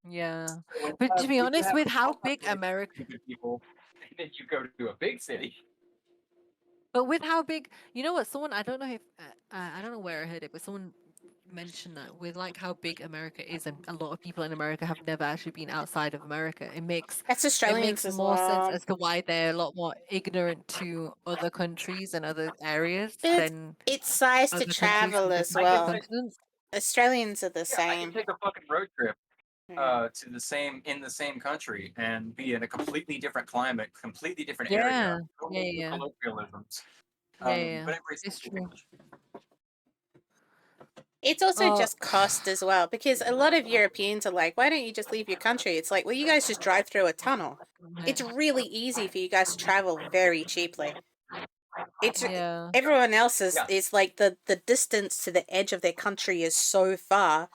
Yeah. So when But you to be have honest, a with how small big population of America, stupid people, and then you go to a big city. but with how big, you know what? Someone, I don't know if I don't know where I heard it, but someone mentioned that with like how big America is, and a lot of people in America have never actually been outside of America. That's It Australians makes as more sense well. as to why they're a lot more ignorant to other countries and other areas But than it's size to other countries travel from as different well. continents. Australians are the Yeah, I can same. take a fucking road trip Yeah. to the same country and be in a completely different climate, completely different Yeah, area, totally new yeah. colloquialisms. Yeah. But everybody's It's speaking true. English. It's also Oh, just cost as well, because a lot of Europeans are like, why don't you just leave your country? It's like, well, you guys just drive through a tunnel. It's really easy for you guys to travel very cheaply. It's yeah. everyone else is Yeah. like the distance to the edge of their country is so far,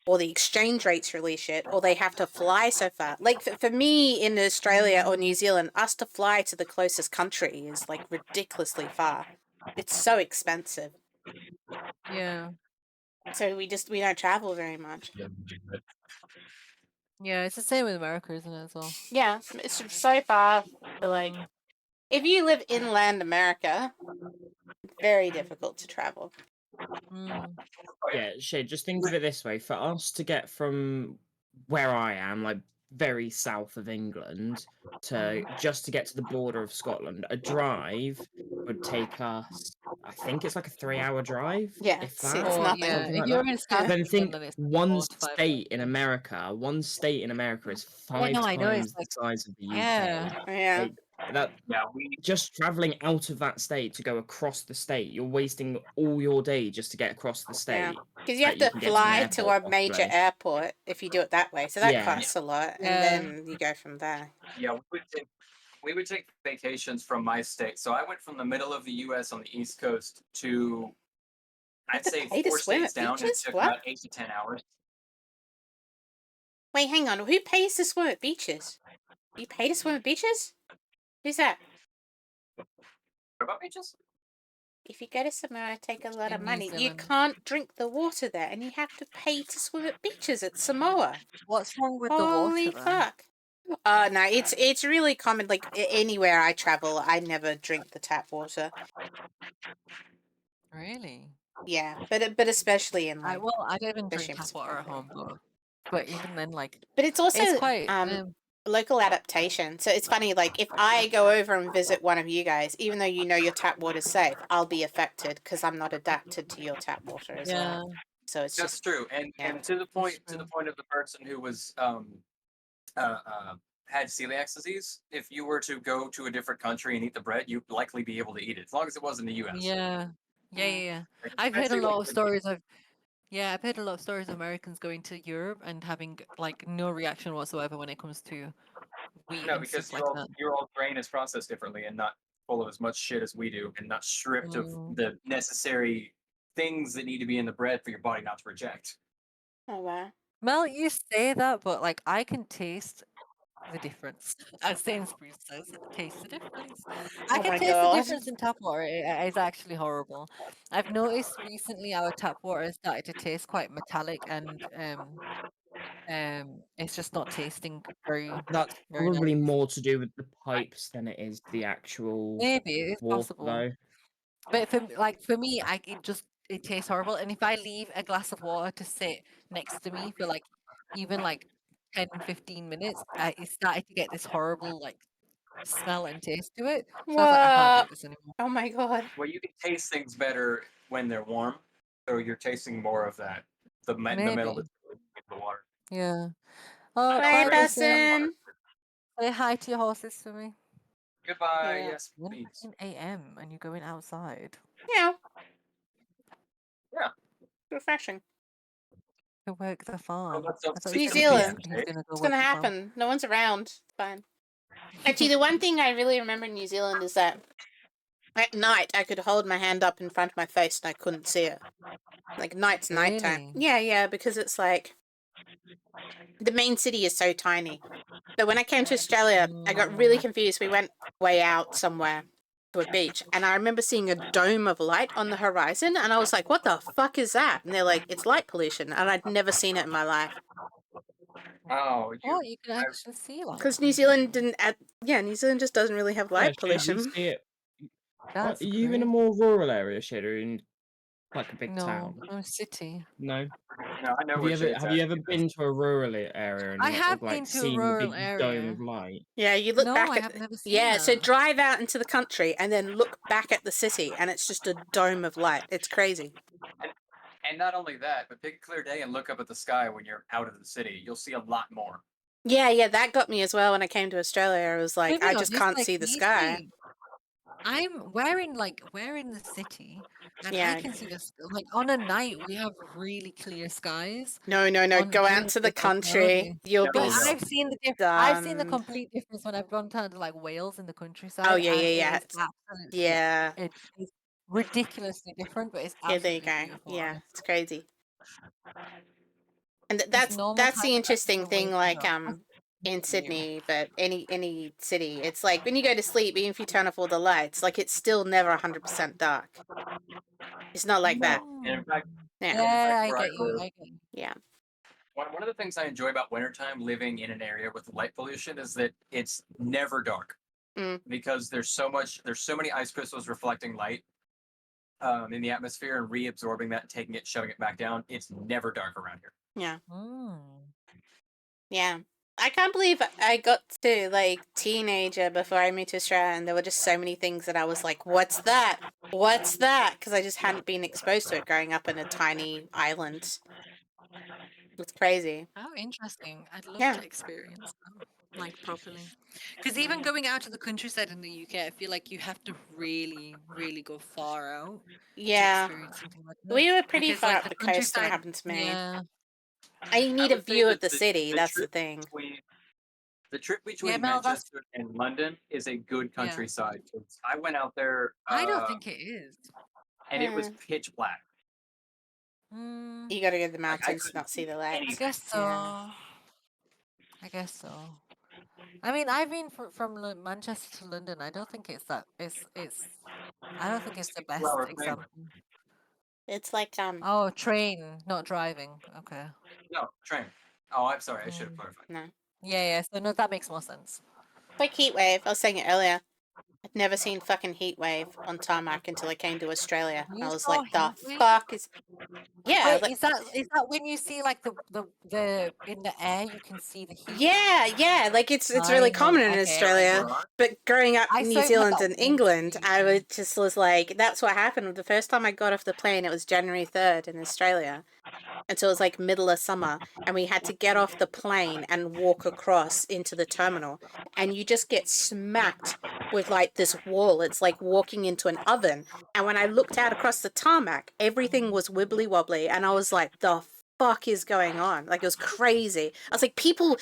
or the exchange rate's really shit, or they have to fly so far. Like for me in Australia or New Zealand, us to fly to the closest country is like ridiculously far. It's so expensive. Yeah. So we don't travel very much. Yeah, it's the same with America, isn't it, as well? Yeah, it's so far. But like, Mm. if you live inland America, very difficult to travel. Mm. Yeah, shit, just think of it this way. For us to get from where I am, like very south of England, to just to get to the border of Scotland, a drive would take us, I think it's like a 3-hour drive, Yeah, if it's that, Or nothing. yeah, something if like you're that. in South Then England, think then it's one 4 to 5 state in America, is Yeah, 5 no, I know. It's times the like, size of the yeah, UK. Yeah. Like that, Yeah, we just traveling out of that state to go across the state, you're wasting all your day just to get across the Yeah. state. Because you That have you to can get to an fly to airport a major possibly. airport if you do it that way. So that Yeah. costs a lot. And yeah. then you go from there. yeah we would take vacations from my state. So I went from the middle of the U.S. on the East Coast to I'd to say pay to 4 swim states at down, and it beaches? took What? about 8 to 10 hours. Wait, hang on. Who pays to swim at beaches? You pay to swim at beaches? Who's that? What about beaches? If you go to Samoa, take a lot of In New money. You Zealand. can't drink the water there, and you have to pay to swim at beaches at Samoa. What's wrong with the Holy water then? fuck! No, it's really common. Like anywhere I travel, I never drink the tap water. Really? Yeah, but especially in like I don't even drink fishing. tap water at home, but even then, like, But it's also it's quite local adaptation. So it's funny, like if I go over and visit one of you guys, even though you know your tap water's safe, I'll be affected because I'm not adapted to your tap water as yeah, well. So it's That's just true. And yeah. and to the point true. of the person who was had celiac disease, if you were to go to a different country and eat the bread, you'd likely be able to eat it as long as it was in the U.S. Yeah, Mm. Like, I've heard a especially, lot like, of stories of I've heard a lot of stories of Americans going to Europe and having like no reaction whatsoever when it comes to wheat no, and because stuff like that. your old grain is processed differently and not full of as much shit as we do, and not stripped of Mm. the necessary things that need to be in the bread for your body not to reject. Oh wow. Mel, you say that, but like I can taste the difference. As Sainsbury's says, taste the difference. I Oh can my taste the god. difference in tap water. It's actually horrible. I've noticed recently our tap water has started to taste quite metallic and it's just not tasting very That's very probably nice. more to do with the pipes than it is the actual Maybe it's water, possible. though. But for me, it tastes horrible. And if I leave a glass of water to sit next to me for like even like 10, 15 minutes, it started to get this horrible like smell and taste to it. So I was like, I can't What? drink this anymore. Oh my god. Well, you can taste things better when they're warm, so you're tasting more of that the metal Maybe. that's in the water. Yeah. Oh, Bye, bye, Dustin. Say hi to your horses for me. Goodbye. Yeah. Yes, please. 1 a.m. and you're going outside Yeah. Yeah. Refreshing. to work the farm. that's I thought up he New was to gonna Zealand. he's gonna go It's work gonna the farm. happen. No one's around. It's fine. Actually, the one thing I really remember in New Zealand is that at night I could hold my hand up in front of my face and I couldn't see it. Like night's nighttime. Really? Yeah, because it's like the main city is so tiny. But when I came to Australia, I got really confused. We went way out somewhere to a beach, and I remember seeing a dome of light on the horizon, and I was like, "What the fuck is that?" And they're like, "It's light pollution," and I'd never seen it in my life. Oh, Oh, you can actually see like Because New Zealand didn't. New Zealand just doesn't really have Yeah, light Shade, pollution. you see it. that's Are you in a great. more rural area, Shade, or in like a big No, town? I'm a city. No. no, I know Have where you ever Shade's have at. you ever been to a rural area and I have like been to a seen the rural big dome area. of light? Yeah, you look No, back I at have never seen yeah. So that. drive out into the country and then look back at the city, and it's just a dome of light. It's crazy. And not only that, but pick a clear day and look up at the sky when you're out of the city. You'll see a lot more. Yeah, that got me as well when I came to Australia. I was like, To be I just honest, can't like see the sky. we're in the city, and I Yeah. can see this. Like on a night, we have really clear skies. No. On Go during out the to the day, like, country. no. You'll No, be no. I've seen the difference. I've seen the stunned. complete difference when I've gone down to like Wales in the countryside. Oh And yeah. it is absolutely, Yeah. it's ridiculously different, but it's Yeah, there you absolutely go. beautiful. Yeah, honestly. it's crazy. And Just that's normal the times, like, interesting no thing. waking Like up. in New. Sydney, but any city, it's like when you go to sleep, even if you turn off all the lights, like it's still never 100% dark. It's not like that. And in fact, Yeah. Yeah, I where I get you. live, I get you. Yeah. One of the things I enjoy about wintertime living in an area with light pollution is that it's never dark. Because there's so many ice crystals reflecting light in the atmosphere and reabsorbing that, taking it, shoving it back down. It's never dark around here. Yeah. Mm. Yeah. I can't believe I got to like teenager before I moved to Australia, and there were just so many things that I was like, "What's that? What's that?" Because I just hadn't been exposed to it growing up in a tiny island. It's crazy. Oh, interesting. I'd love Yeah. to experience that, like properly. Because even going out to the countryside in the UK, I feel like you have to really, really go far out to Yeah. experience something like that. We were pretty Because far like up the the coast when it countryside, happened to me. yeah, I need a would say view of that the city. That's the trip thing. the trip between Mel, that's Manchester and London is a good yeah. countryside. I went out there I don't think it is. and it was pitch black. Mm, You got to go to the Like, I mountains to couldn't not see see the I lights. guess so. Yeah. I guess so. I mean, I've been from Manchester to London. I don't think it's that. I don't think it's the best 2 hour plane. example. It's like Oh, train, not driving. Okay. No, train. Oh, I'm sorry. I should have clarified. no. Yeah. So no, that makes more sense. Like heat wave. I was saying it earlier. I'd never seen fucking heat wave on tarmac until I came to Australia. You I was saw like, the heat wave? fuck is. Yeah, Wait, like is that when you see like the in the air you can see the heat? yeah. Like it's really common in okay, Australia. But growing up I in saw New it like Zealand that and once England, in I the would just was like, that's what happened. The first time I got off the plane, it was January 3rd in Australia. And so it was like middle of summer, and we had to get off the plane and walk across into the terminal. And you just get smacked with like this wall. It's like walking into an oven. And when I looked out across the tarmac, everything was wibbly wobbly, and I was like, the fuck is going on? Like it was crazy. I was like, people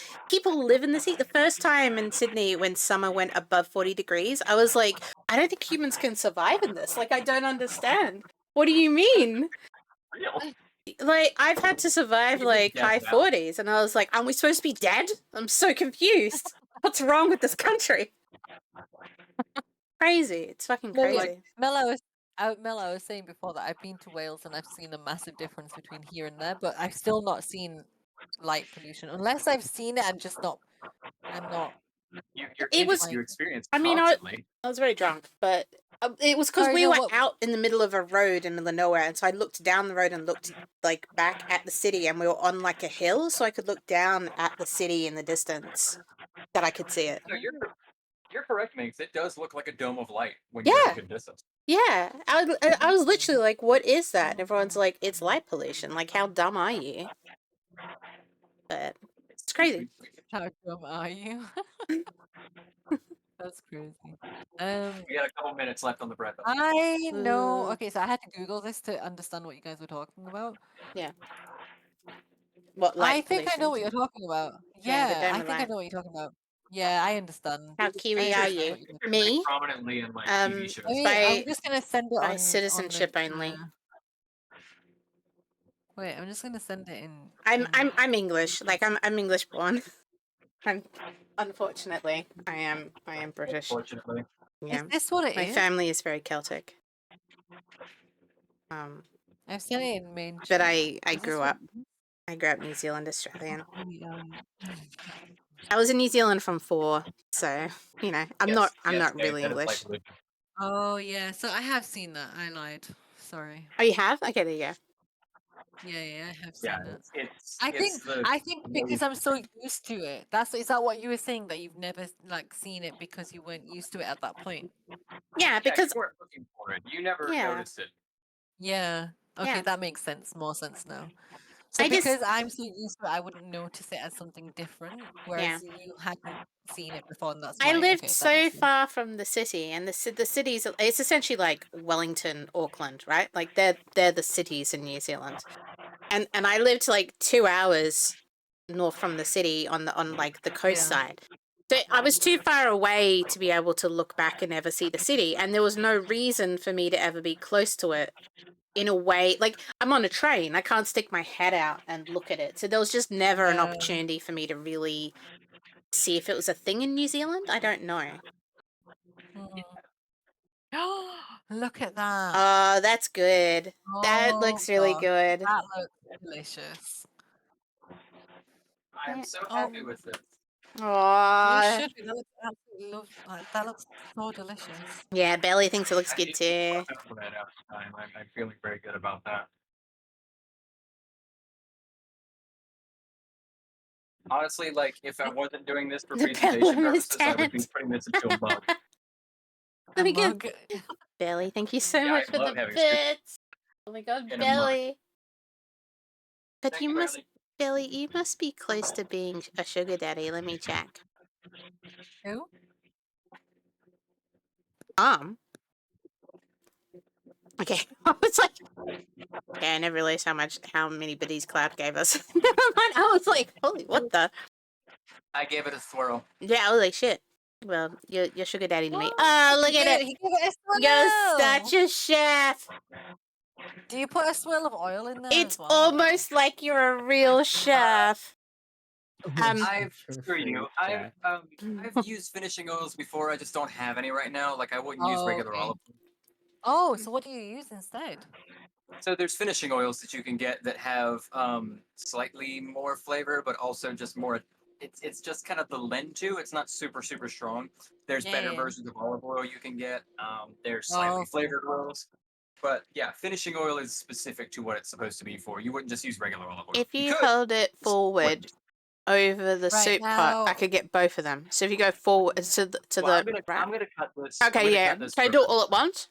live in this heat. The first time in Sydney when summer went above 40 degrees, I was like, I don't think humans can survive in this. Like I don't understand. What do you mean? Real. Like I've had to survive Even like death high now. 40s, and I was like, aren't we supposed to be dead? I'm so confused. What's wrong with this country? Crazy. It's fucking Well, crazy. like Mel, I was saying before that I've been to Wales and I've seen a massive difference between here and there, but I've still not seen light pollution. Unless I've seen it, I'm not. You experience I mean, constantly. I was very drunk, but it was because Sorry, we no, were what? out in the middle of a road in the middle of nowhere, and so I looked down the road and looked like back at the city, and we were on like a hill, so I could look down at the city in the distance, that I could see it. No, you're correct, Minx. It does look like a dome of light when you're at Yeah. a good distance. Yeah, I was literally like, what is that? And everyone's like, it's light pollution. Like, how dumb are you? But it's crazy. How dumb are you? That's crazy. We got a couple minutes left on the bread. I know. Mm. Okay, so I had to Google this to understand what you guys were talking about. Yeah. What light I think I know what pollution? you're talking about. Yeah, the Yeah, dome I of think I light. know what you're talking about. Yeah, I understand. How I Kiwi are understand you? what you're talking Me? Prominently in like TV shows. I mean, By- I'm just gonna send it by on citizenship the, only. Wait, I'm just gonna send it in. I'm English. Like I'm English born. Unfortunately, I am British. Fortunately. Yeah. Is this what it My is? family is very Celtic. I've sent it in main. But chat. I Is this grew what up New Zealand Australian. we, I was in New Zealand from 4, so you know, I'm not really that is English. light pollution. Oh yeah, so I have seen that. I lied. Sorry. Oh, you have? Okay, there you go. Yeah, I have seen Yeah, that. it's I think because I'm so used to it. Is that what you were saying, that you've never like seen it because you weren't used to it at that point? Yeah, because you weren't looking for it. You never Yeah. noticed it. Yeah. Okay, Yeah. that makes sense. More sense now. So I just- because I'm so used to it, I wouldn't notice it as something different, whereas you hadn't seen it before, and that's why. I lived okay, that so makes sense. far from the city, and the cities. It's essentially like Wellington, Auckland, right? Like they're the cities in New Zealand, and I lived like 2 hours north from the city on like the coast Yeah. side. So I was too far away to be able to look back and ever see the city, and there was no reason for me to ever be close to it. In a way, like I'm on a train, I can't stick my head out and look at it. So there was just never an Yeah. opportunity for me to really see if it was a thing in New Zealand. I don't know. Look at that. Oh, that's good. That Oh, looks really gosh, good. That looks delicious. I'm Yeah. so happy with this. You Aww. should be. That looks absolutely like, that looks so delicious. Yeah, Belly thinks it looks I good need to too. look up for that out time. I'm feeling very good about that. Honestly, like if I wasn't doing this for The presentation Bellum is purposes, I would be dead. putting this into a mug. Let me A get mug. Belly. Thank you so Yeah, much I for love the having soup bits. Oh my god, in a mug. Belly. But Thank you you, must, Riley. Belly, you must be close to being a sugar daddy. Let me check. Who? Okay, I was like, okay, I never realized how many biddies Cloud gave us. Never mind. I was like, holy, what the? I gave it a swirl. Yeah, I was like, shit. Well, you're sugar daddy to me. What? Oh, look He at gave, it. he gave it a You're swirl. such a chef. Do you put a swirl of oil in there It's as well? or no? almost like you're a real chef. Screw you. I've used finishing oils before. I just don't have any right now. Like I wouldn't use Oh, regular okay. olive oil. Oh, so what do you use instead? So there's finishing oils that you can get that have slightly more flavor, but also just more. It's just kind of the blend to. It's not super strong. There's better Yeah. versions of olive oil you can get. There's Oh, slightly okay. flavored oils. But yeah, finishing oil is specific to what it's supposed to be for. You wouldn't just use regular olive oil. If you could. hold it forward over the Right soup pot, I now- could get both of them. So if you go forward to Well, the right. I'm gonna cut this. Okay, yeah. Cut this Can I do it first. all at once?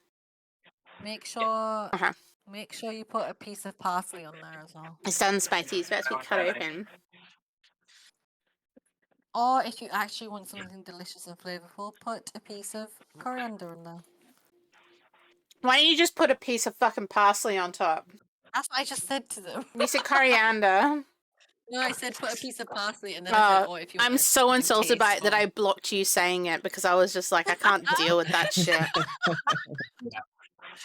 Make sure Uh-huh. make sure you put a piece of parsley on there as well. It's done spicy. It's about to be don't cut have any. open. Or if you actually want something delicious and flavorful, put a piece of coriander in there. Why don't you just put a piece of fucking parsley on top? That's what I just said to them. You said coriander. No, I said put a piece of parsley, and then I said, "Oh, if you." I'm want it so to be insulted by it that I tasteful." blocked you saying it because I was just like, I can't deal with that shit.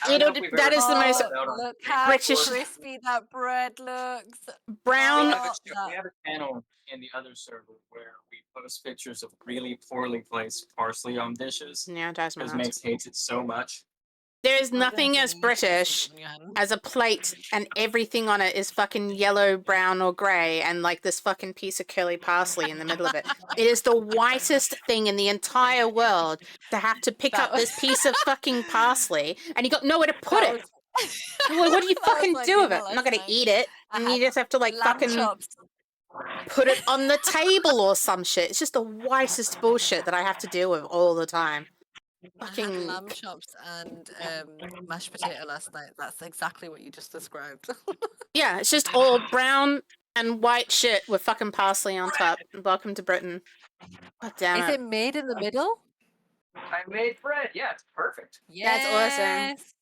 I You don't know, know if we've that ever is the talked most about that on Look stage how British- crispy that bread looks. brown. We Oh, have, we that- have a channel in the other server where we post pictures of really poorly placed parsley on dishes Yeah, it drives me because nuts. Max hates it so much. There is We're gonna nothing get as you British in your hand. as a plate and everything on it is fucking yellow, brown, or grey, and like this fucking piece of curly parsley in the middle of it. It is the whitest thing in the entire world to have to pick That up this was- piece of fucking parsley and you got nowhere to put That it. was- Well, what do you that was fucking like do with dinner it? I'm not last gonna night. eat it. I And you had just have to like lamb fucking chops. put it on the table or some shit. It's just the whitest bullshit that I have to deal with all the time. I had Fucking lamb chops and mashed potato last night. That's exactly what you just described. yeah, it's just all brown and white shit with fucking parsley on top. Welcome to Britain. God damn Is it. it made in the middle? I made bread. Yeah, it's perfect. That's awesome. Yes.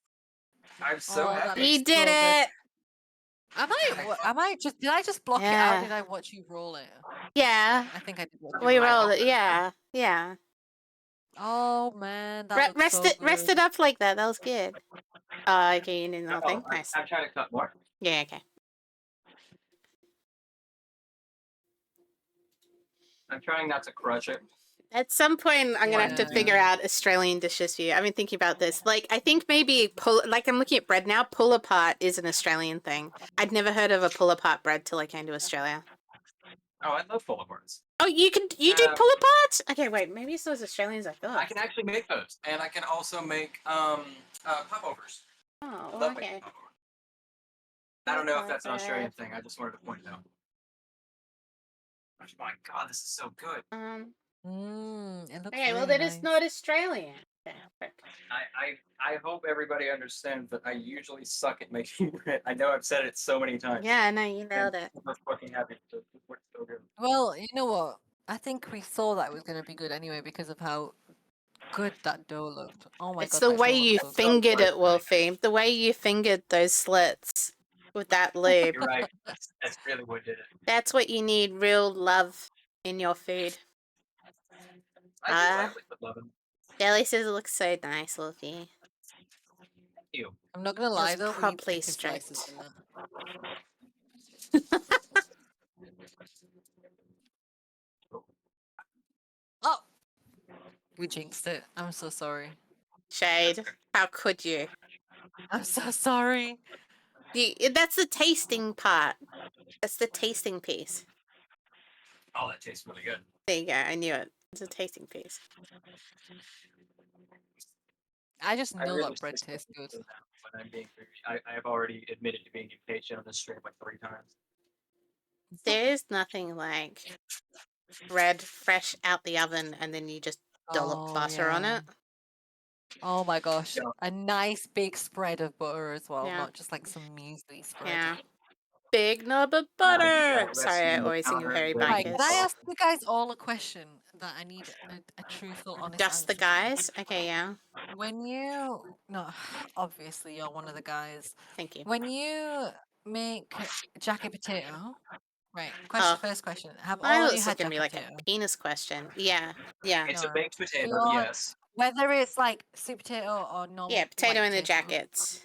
I'm so Oh, that happy. You looks did so good. it! Did I just block it out? Yeah. Or did I watch you roll it? Yeah. I think I did. Watch you We roll rolled it. it, yeah. Yeah. Oh man, that looks Rest so it good. rest it up like that. That was good. Okay, you did nothing. Nice. I'm trying to cut more. Yeah, okay. I'm trying not to crush it. At some point, I'm gonna have to Yeah. figure out Australian dishes for you. I've been thinking about this. Like, I think maybe I'm looking at bread now. Pull apart is an Australian thing. I'd never heard of a pull apart bread till I came to Australia. Oh, I love pull aparts. Oh, you do pull aparts? Okay, wait. Maybe it's those Australians I thought. I can actually make those, and I can also make popovers. Oh, I love okay. making popovers. I don't know if that's an Pull-apart Australian bread. thing. I just wanted to point it out. Oh my god, this is so good. It looks Okay, well really then it's nice. not Australian. Okay, perfect. I hope everybody understands that I usually suck at making bread. I know I've said it so many times. Yeah, no, you nailed it. I'm so fucking happy. It works so good. Well, you know what? I think we saw that it was going to be good anyway because of how good that dough looked. Oh my It's god, the that way dough you looks so good. fingered it, Wolfie. The way you fingered those slits with that lube. You're right. That's really what did it. That's what you need, real love in your food. I do lightly with loving. Deli says it looks so nice, Wolfie. You. I'm not going to lie That's though, we need properly thicker slices stripped. than that. Oh! We jinxed it. I'm so sorry. Shade. How could you? I'm so sorry. That's the tasting part. That's the tasting piece. Oh, that tastes really good. There you go. I knew it. It's a tasting piece. I just I know really that bread taste tastes good. when I'm being I have already admitted to being impatient on this stream like 3 times. There is nothing like bread fresh out the oven and then you just dollop butter on yeah. it. Oh my gosh. Yeah. A nice big spread of butter as well, Yeah. not just like some measly spread. Yeah. Big knob of Yeah, butter. rest Sorry, I in the always think of counter Harry and Right, Bikers. can I ask you guys all a question that I need a truthful, honest Just the answer to? guys? Okay, yeah. When you, no, obviously you're one of the guys. Thank you. When you make jacket potato, right? Question. Oh. First question: have I all thought you this was had gonna be jacket like potato? a penis question. Yeah. Yeah. It's No. a baked potato, Pure- yes. Whether it's like sweet potato or normal. Yeah, potato white in the potato. jackets.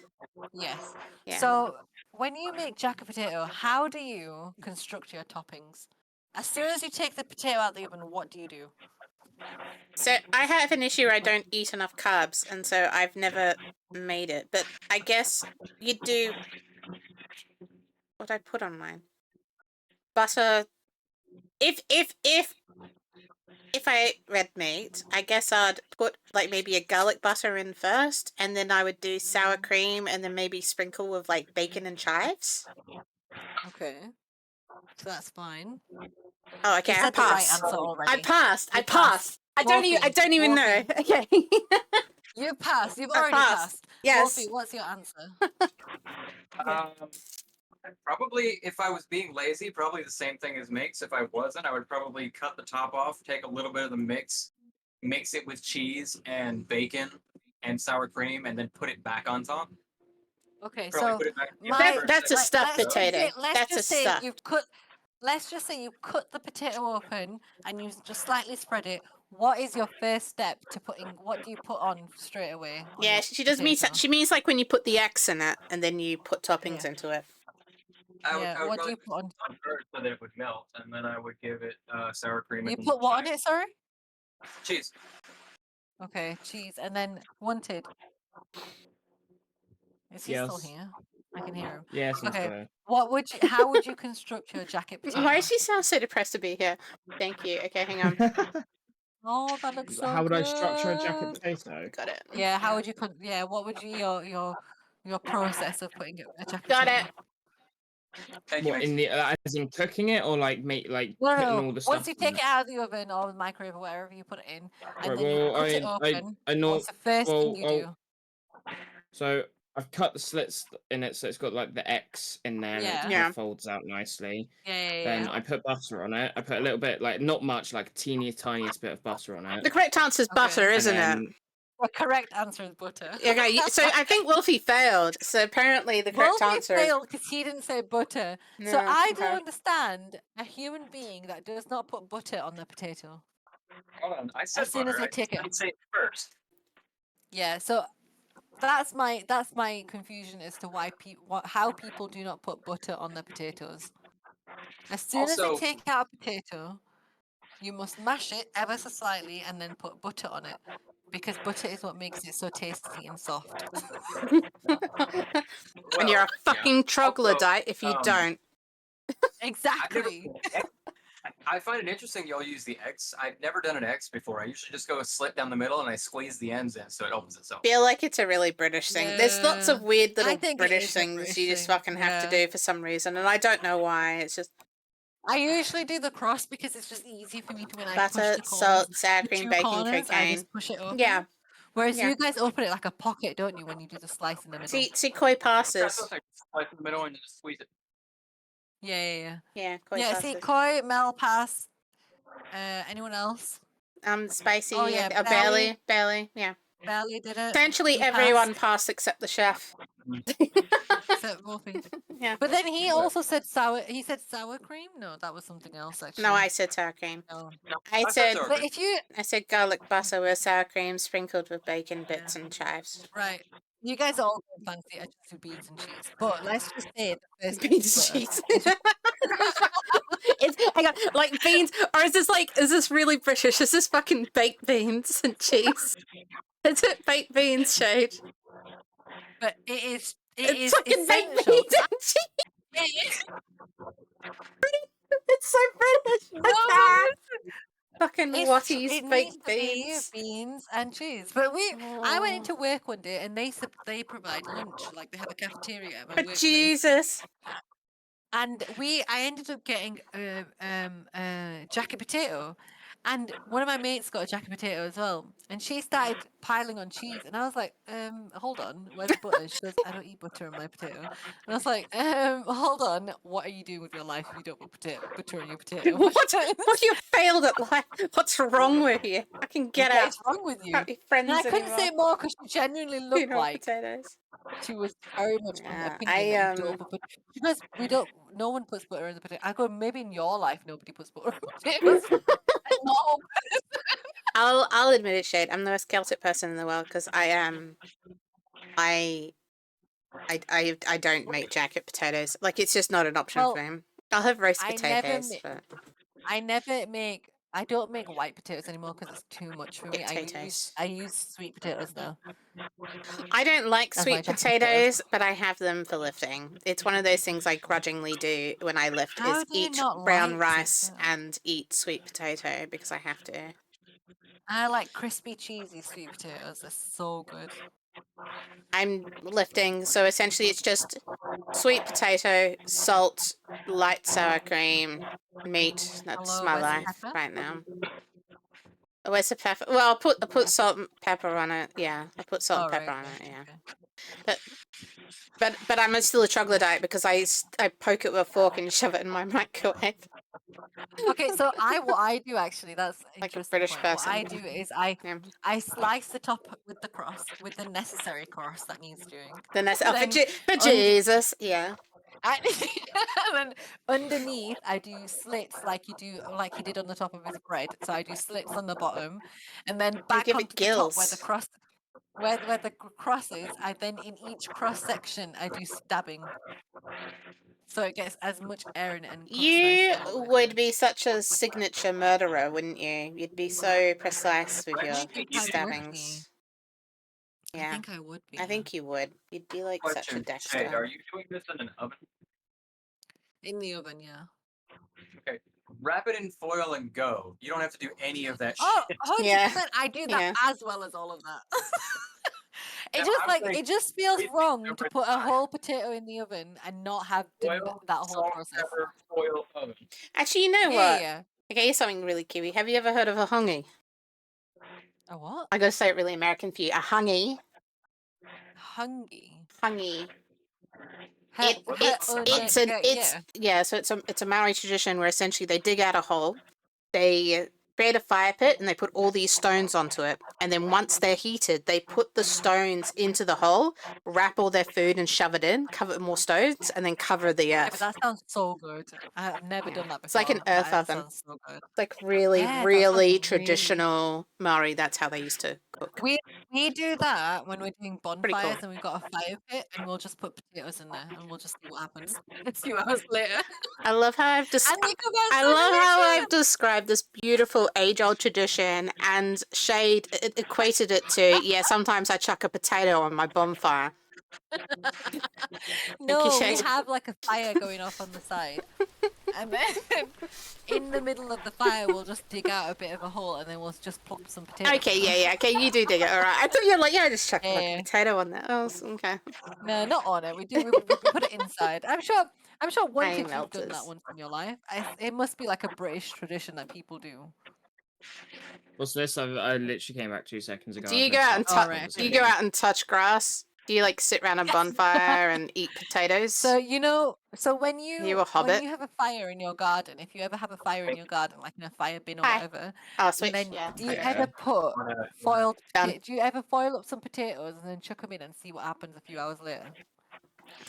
Yes. Yeah. So when you make jacket potato, how do you construct your toppings? As soon as you take the potato out of the oven, what do you do? So I have an issue where I don't eat enough carbs, and so I've never made it. But I guess you do. What I put on mine? Butter. If I ate red meat, I guess I'd put like maybe a garlic butter in first, and then I would do sour cream, and then maybe sprinkle with like bacon and chives. Okay. So that's fine. Oh, okay. You I said the right passed. answer I already. passed. I You passed. passed. I don't even. I Wolfie, don't even know. Wolfie. Okay. You passed. You've I already passed. passed. Yes. Wolfie, what's your answer? Probably, if I was being lazy, probably the same thing as mix. If I wasn't, I would probably cut the top off, take a little bit of the mix it with cheese and bacon and sour cream, and then put it back on top. Okay, Probably so put it back That's a stuffed let's just potato. say- let's That's a just say stuff. you cut. Let's just say you cut the potato open and you just slightly spread it. What is your first step to putting? What do you put on straight away? on Yeah, your she does mean. potato? She means like when you put the X in it, and then you put toppings Yeah. into it. I would, Yeah, I would what do probably you put on? put it on first so that it would melt, and then I would give it sour cream. You and put what on it? Sorry. cheese. Okay, cheese, and then wanted. Is he still Yes. here? I can hear him. Yes, he's Okay. there. What would you? How would you construct your jacket potato? Why does she sound so depressed to be here? Thank you. Okay, hang on. Oh, that looks so How would I structure a jacket good. potato? Got it. Yeah, how would you? Yeah, what would you your process of putting a jacket Got potato? it. Thank you, What Mason. in the as in cooking it or like No, putting no. all the stuff? Once you in take it? it out of the oven or the microwave or wherever you put it in, and Right, then you well, cut it I open, know. what's the first thing you do? So I've cut the slits in it, so it's got like the X in there, and it Yeah. kind Yeah. of folds out nicely. Yeah. Then I put butter on it. I put a little bit, like not much, like tiniest bit of butter on it. The correct answer is Okay. butter, And isn't it? then The correct answer is butter. Okay, so I think Wolfie failed. So apparently the correct Wolfie answer is failed because he didn't say butter. no. So I okay. don't understand a human being that does not put butter on the potato. Hold on, I said As soon as butter. they take it. I'd say it first. Yeah, so that's my confusion as to why how people do not put butter on their potatoes. As soon as Also- they take out a potato, you must mash it ever so slightly and then put butter on it, because butter is what makes it so tasty and soft. And you're a Well, fucking troglodyte if you um, don't. Exactly. I find it interesting y'all use the X. I've never done an X before. I usually just go a slit down the middle and I squeeze the ends in so it opens itself. Feel like it's a really British thing. There's lots of Yeah, weird little think it British is a things British you just thing, fucking have to yeah. do for some reason, and I don't know why. It's just I usually do the cross because it's just easy for me to when I push butter, the corners, salt, sour the cream, two bacon, corners, I cocaine. just push it open. Yeah. Whereas Yeah. you guys open it like a pocket, don't you, when you do the slice in the middle? See, Koi passes. Slice in the middle and just squeeze it. Yeah. Yeah, Koi Yeah, passes. see, Koi, Mel pass. Anyone else? Spicy, Oh, yeah, barely, yeah. Barely did it. Essentially, He everyone passed except the chef. Except Wolfie. Yeah. But then he also said sour. He said sour cream. No, that was something else. Actually. No, I said sour cream. No. I said sour But cream. if you I said garlic butter with sour cream sprinkled with bacon bits and chives. right, you guys are all going fancy. I just do beans and cheese. But let's just say the first Beans butter. and cheese. Hang on, like beans, or is this really British? Is this fucking baked beans and cheese? Is it baked beans, Shade? But it is. It's fucking baked essential. beans and cheese. It is. It's so British. No, fucking It Watties needs baked to be beans. beans and cheese. But I went Oh. into work one day and they provide lunch, like they have a cafeteria at my But workplace. Jesus. And I ended up getting jacket potato, and one of my mates got a jacket potato as well, and she started piling on cheese, and I was like, hold on, where's the butter? She goes, I don't eat butter on my potato, and I was like, hold on, what are you doing with your life if you don't put butter on your potato? What you failed at life? What's wrong with you? I can get What out. is wrong with you? Can't be friends And I couldn't anymore. say more because she genuinely You looked know, like potatoes. she was very much on the Yeah, opinion that you don't put butter. She goes, no one puts butter on the potato. I go, maybe in your life nobody puts butter on potatoes. No. I'll admit it, Shade. I'm the most Celtic person in the world because I don't make jacket potatoes. Like it's just not an option Well, for me. I'll have roast I never potatoes, but I don't make white potatoes anymore because it's too much for me. potatoes. I use sweet potatoes now. I don't like As my sweet jacket potatoes, but I have them for lifting. It's one of those things I grudgingly do when I lift How is do you eat not brown like rice it? and eat sweet potato because I have to. I like crispy, cheesy sweet potatoes. They're so good. I'm lifting, so essentially it's just sweet potato, salt, light sour cream, meat. That's Hello, my where's the life pepper? right now. Where's the pepper? Well, I put salt and pepper on it. Yeah, I put salt and Alright, pepper on it. okay, Yeah, okay. but I'm still a troglodyte because I poke it with a fork and shove it in my microwave Okay, so what I do actually, that's an like a interesting British point. What person. I do is Yeah. I slice the top with the crust, with the necessary crust that needs doing. The next, And oh, then for Jesus, yeah. and then underneath I do slits like you did on the top of his bread. So I do slits on the bottom, and then You back give onto it the top where the gills. crust cross is. I then in each cross section I do stabbing, so it gets as much air in it and cooks You nicely all the way would through. be such a signature murderer, wouldn't you? You'd be so precise with I your think I would be. stabbings. I Yeah, think I would be. I think you would. You'd be like such a Question, Dexter. Shade, are you doing this in an oven? In the oven, yeah. Okay. Wrap it in foil and go. You don't have to do any of that Oh, shit. 100%. Yeah. I do that Yeah. as well as all of that. It No, just I'm like saying it just feels it's wrong to different put a size. whole potato in the oven and not have done Foil, that whole salt, process. pepper, foil, oven. Actually, you know Yeah, what? yeah. Okay, here's something really kiwi. Have you ever heard of a hongi? A what? I gotta say it really American for you. A hongi. Hungy. Hongi. Yeah. So it's a Maori tradition where essentially they dig out a hole, they create a fire pit, and they put all these stones onto it. And then once they're heated, they put the stones into the hole, wrap all their food and shove it in, cover it with more stones, and then cover the Yeah, but earth. that sounds so good. I've never Yeah. done that before. It's like an earth That oven. sounds so good. It's like really, Yeah, that sounds really really- traditional Maori. That's how they used to cook. We do that when we're doing bonfires cool. and we've got a fire pit and we'll just put potatoes in there and we'll just see what happens. A few hours later. I love how I've And they come out I so love how delicious. I've described this beautiful age-old tradition, and Shade equated it to, yeah, sometimes I chuck a potato on my bonfire. No, we Shade. have like a fire going off on the side. And then in the middle of the fire, we'll just dig out a bit of a hole and then we'll just plop some potatoes. Okay, yeah, okay, you do dig it, alright. I thought you were like, yeah, just chuck like Yeah. a potato on there. Oh, okay. No, not on it. We put it inside. I'm sure one I kid you've done that melters. once in your life. It must be like a British tradition that people do. What's this? I literally came back 2 seconds ago. Do you I've go missed out and half touch? the Alright, do you okay. go out and touch grass? Do you like sit around a bonfire and eat potatoes? So when You a hobbit? you have a fire in your garden, if you ever have a fire in your garden, like in a fire bin or Hi. whatever, Oh, and switch, then yeah. do you Yeah. ever put foiled? Done. Do you ever foil up some potatoes and then chuck them in and see what happens a few hours later?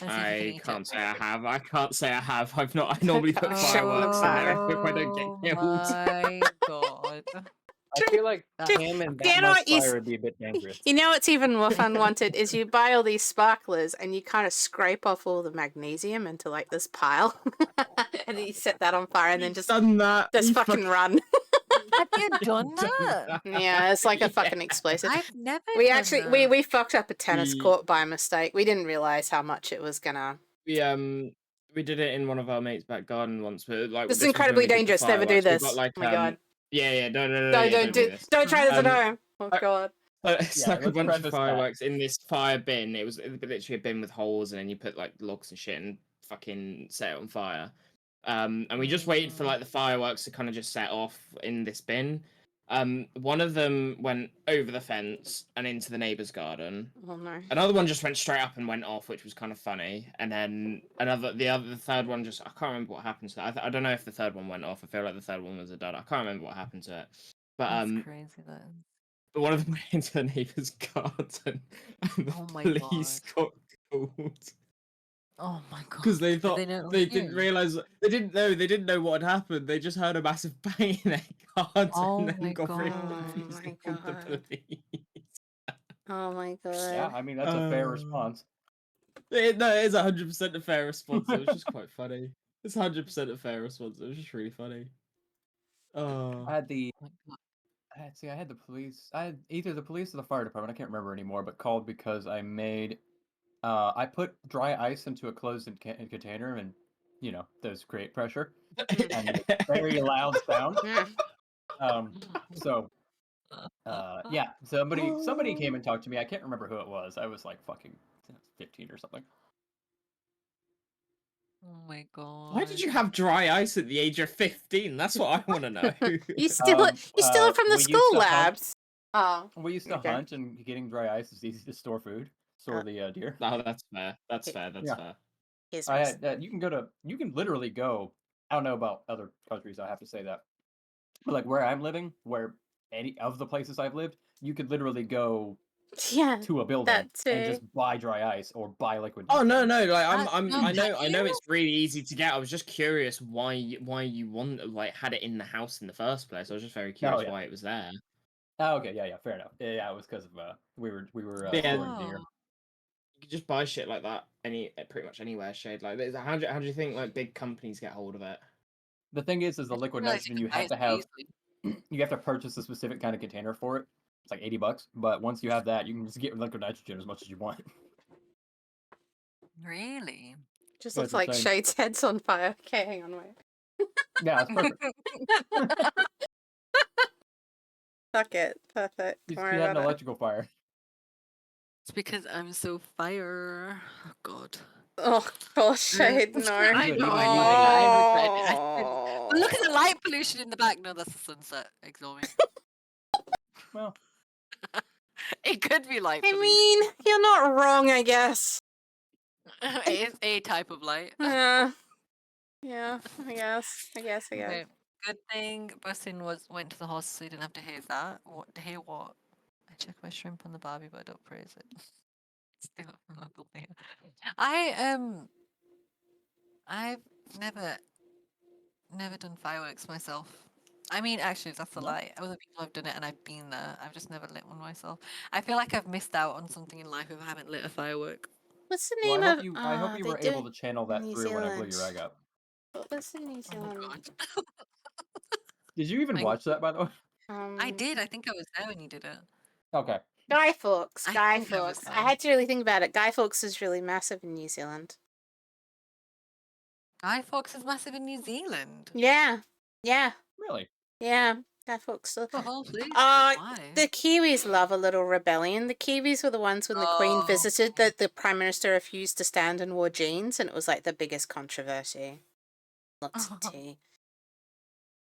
And see if you can I eat can't it. say I have. I can't say I have. I've not. I normally put fireworks in there. I hope I don't get killed. Oh my god! I feel like That- him and Do you that know much what you fire would be a bit dangerous. You know what's even more unwanted is you buy all these sparklers and you kind of scrape off all the magnesium into like this pile, and then you set that on fire and then just done that. fucking run. Have you done that? Yeah, it's like a fucking explosive. I've never. We done actually that. we fucked up a tennis We- court by mistake. We didn't realize how much it was gonna. We did it in one of our mates' back garden once, but like This is was when incredibly we did the dangerous. Never do fireworks. We this. got, like, Oh my god. Yeah, no, Don't don't do this. don't try this at Um, home. Oh I- god. It's Yeah, like a let's bunch of preface that. fireworks in this fire bin. It was literally a bin with holes, and then you put like logs and shit and fucking set it on fire. And we just waited for like the fireworks to kind of just set off in this bin. One of them went over the fence and into the neighbor's garden. Oh no. Another one just went straight up and went off, which was kind of funny. And then the third one just, I can't remember what happened to that. I don't know if the third one went off. I feel like the third one was a dud. I can't remember what happened to it. But That's crazy. That is. but one of them went into the neighbour's garden, and the Oh my police got called Oh my god. because they Did thought they know it was they didn't you? realize they didn't know what had happened. They just heard a massive bang in their garden Oh and my got really God. confused Oh and my called the God. police. Oh my god. Yeah, I mean that's a fair response. No, it is 100% a fair response. It was just quite funny. It's 100% a fair response. It was just really funny. Oh. I had the Oh my God. I had the police. I had either the police or the fire department. I can't remember anymore, but called because I made. I put dry ice into a closed container, and you know those create pressure and make very loud sound. So yeah, somebody came and talked to me. I can't remember who it was. I was like fucking 15 or something. Oh my god. Why did you have dry ice at the age of 15? That's what I want to know. You steal it from the we used school to hunt- labs. Oh. We used to Okay. hunt, and getting dry ice is easy to store food. Store the deer. Oh, that's fair. That's fair. That's Yeah. fair. Here's I my had you can literally go. I don't know about other countries. I have to say that, but like where I'm living, where any of the places I've lived, you could literally go yeah. to a building That and too. just buy dry ice or buy liquid. Oh no, nitrogen. no, like No, I know you- it's really easy to get. I was just curious why you want like had it in the house in the first place. I was just very curious yeah. why it was there. Oh, okay, yeah, fair enough. Yeah, it was because of we were Yeah. storing deer. Oh. You could just buy shit like that pretty much anywhere. Shade like this. How do you think like big companies get hold of it? The thing is the I liquid realized nitrogen you you can have buy to it so have. easily. You have to purchase a specific kind of container for it. It's like $80, but once you have that, you can just get liquid nitrogen as much as you want. Really? Just Yeah, looks it's like insane. Shade's head's on fire. Okay, hang on, wait. Yeah, it's perfect. Fuck it. Perfect. He Don't worry had an about it. electrical fire. It's because I'm so fire. Oh god. Oh gosh, Shade, no. I Good, know, you I might know. need I regret it. But look at the light pollution in the back. No, that's the sunset. Ignore me. Well, It could be light I pollution. mean, you're not wrong, I guess. It is a type of light. Yeah, I guess. Okay. Good thing busing went to the horse, so you didn't have to hear that. To hear what? I check my shrimp on the Barbie, but I don't praise it. Still local there. I've never done fireworks myself. I mean, actually, that's a No? lie. Other people have done it, and I've been there. I've just never lit one myself. I feel like I've missed out on something in life if I haven't lit a firework. What's the well, name I hope of? you they were do able to channel that New through when I blew your Zealand. egg up. What was the New Oh my Zealand? god. Did you even Thank watch that, by the way? I did. I think I was there when you did it. Okay. Guy Fawkes. I Guy think I was Fawkes. I there. had to really think about it. Guy Fawkes is really massive in New Zealand. Guy Fawkes is massive in New Zealand. Yeah. Really? Guy Fawkes. The whole place. Uh, Why? The Kiwis love a little rebellion. The Kiwis were the ones when the Queen Oh. visited that the Prime Minister refused to stand and wore jeans, and it was like the biggest controversy. Lots of tea.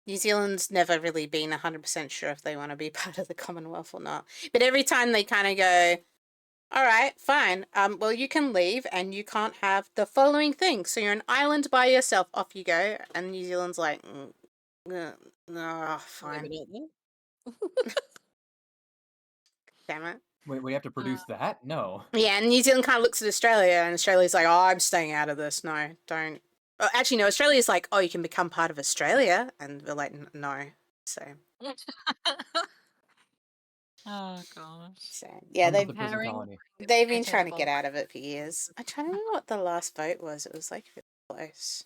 New Zealand's never really been 100% sure if they want to be part of the Commonwealth or not. But every time they kind of go, all right, fine. Well, you can leave and you can't have the following thing. So you're an island by yourself. Off you go. And New Zealand's like, no, fine. Damn it. Wait, we have to produce that? No. Yeah, and New Zealand kind of looks at Australia, and Australia's like, oh, I'm staying out of this. No, don't. Oh, actually, no, Australia's like, oh, you can become part of Australia. And we're like, no. So, Oh gosh. yeah, Home of they've the prison Herring. colony. been Okay, trying to well, get out of it for years. I'm trying to remember what the last vote was. It was like really close.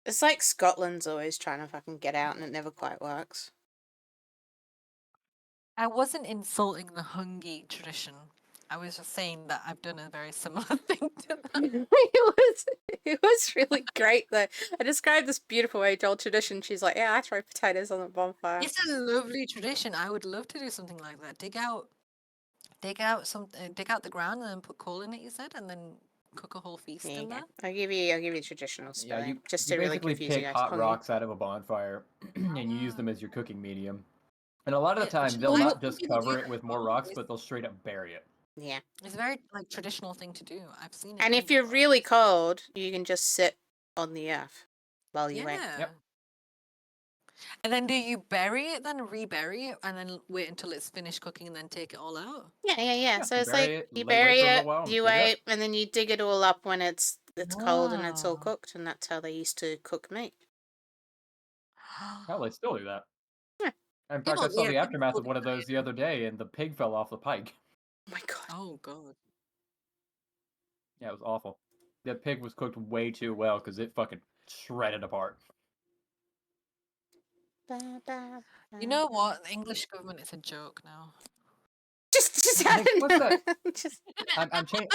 It's like Scotland's always trying to fucking get out, and it never quite works. I wasn't insulting the Hungy tradition. I was just saying that I've done a very similar thing to that. It was really great though. I described this beautiful age-old tradition. She's like, "Yeah, I throw potatoes on the bonfire." It's a lovely tradition. I would love to do something like that. Dig out the ground and then put coal in it. You said, and then cook a whole feast There you in go. there. I'll give you traditional Yeah, spelling, just you to really basically confuse you pick guys. hot Kongi. rocks out of a bonfire and you use them as your cooking medium. And a lot of the Yeah, time, they'll well, not some just people do cover it that with as more well. rocks, but they'll straight up bury it. Yeah. It's a very like traditional thing to do. I've seen it. And done if you're before. really cold, you can just sit on the earth while you wait. Yeah. And then do you bury it, then rebury it, and then wait until it's finished cooking, and then take it all out? Yeah. So you it's bury like it, you wait bury for a little it, while, and you dig it up. wait, and then you dig it all up when it's cold and it's all Wow. cooked, and that's how they used to cook meat. Hell, they still do that. Yeah. In fact, People- I saw yeah, the people aftermath still of do one of that, those the other day, and the pig fell off the pike. Oh my god. Oh god. Yeah, it was awful. The pig was cooked way too well because it fucking shredded apart. You know what? The English government is a joke now. Just Like, what's that? just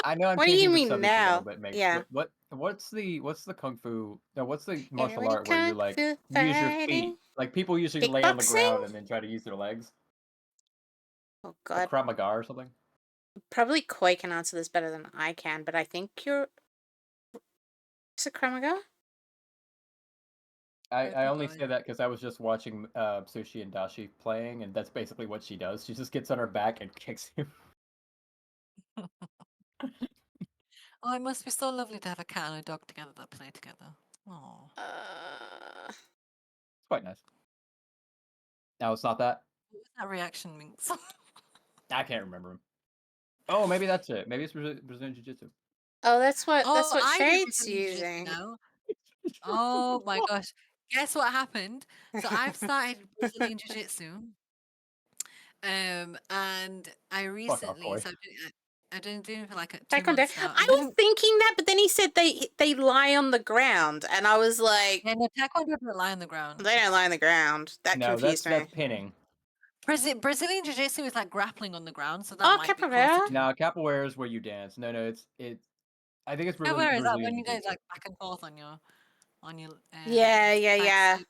I know I'm What do you changing the mean subject a now? little bit, mate. Yeah. But what's the kung fu? No, what's the martial Every art where you kung like fu use your feet? fighting. Like people usually lay on the ground Kickboxing? and then try to use their legs. Oh Like god. Krav Maga or something. Probably Koi can answer this better than I can, but I think you're. Is it Krav Maga? I only say that because I was just watching Sushi and Dashi playing, and that's basically what she does. She just gets on her back and kicks you. Oh, it must be so lovely to have a cat and a dog together that play together. Oh. It's quite nice. No, it's not that. What was that reaction, Minx? I can't remember him. Oh, maybe that's it. Maybe it's Brazilian Jiu-Jitsu. Oh, that's what I do Shade's Brazilian Jiu-Jitsu using. now. Oh my gosh. Guess what happened? So I've started Brazilian Jiu-Jitsu. And I recently, Koi. so I've been doing it for like 2 Taekwondo. months now. I was thinking that, but then he said they lie on the ground, and I was like, Yeah, no, Taekwondo doesn't lie on the ground. they don't lie on the ground. That No, confused me. that's pinning. Brazilian Jiu-Jitsu is like grappling on the ground, so that Oh, might be closer capoeira? to No, capoeira is where you dance. No, it's I think it's Capoeira is that when Brazilian you go Jiu-Jitsu. like back and forth on your Yeah. back seat.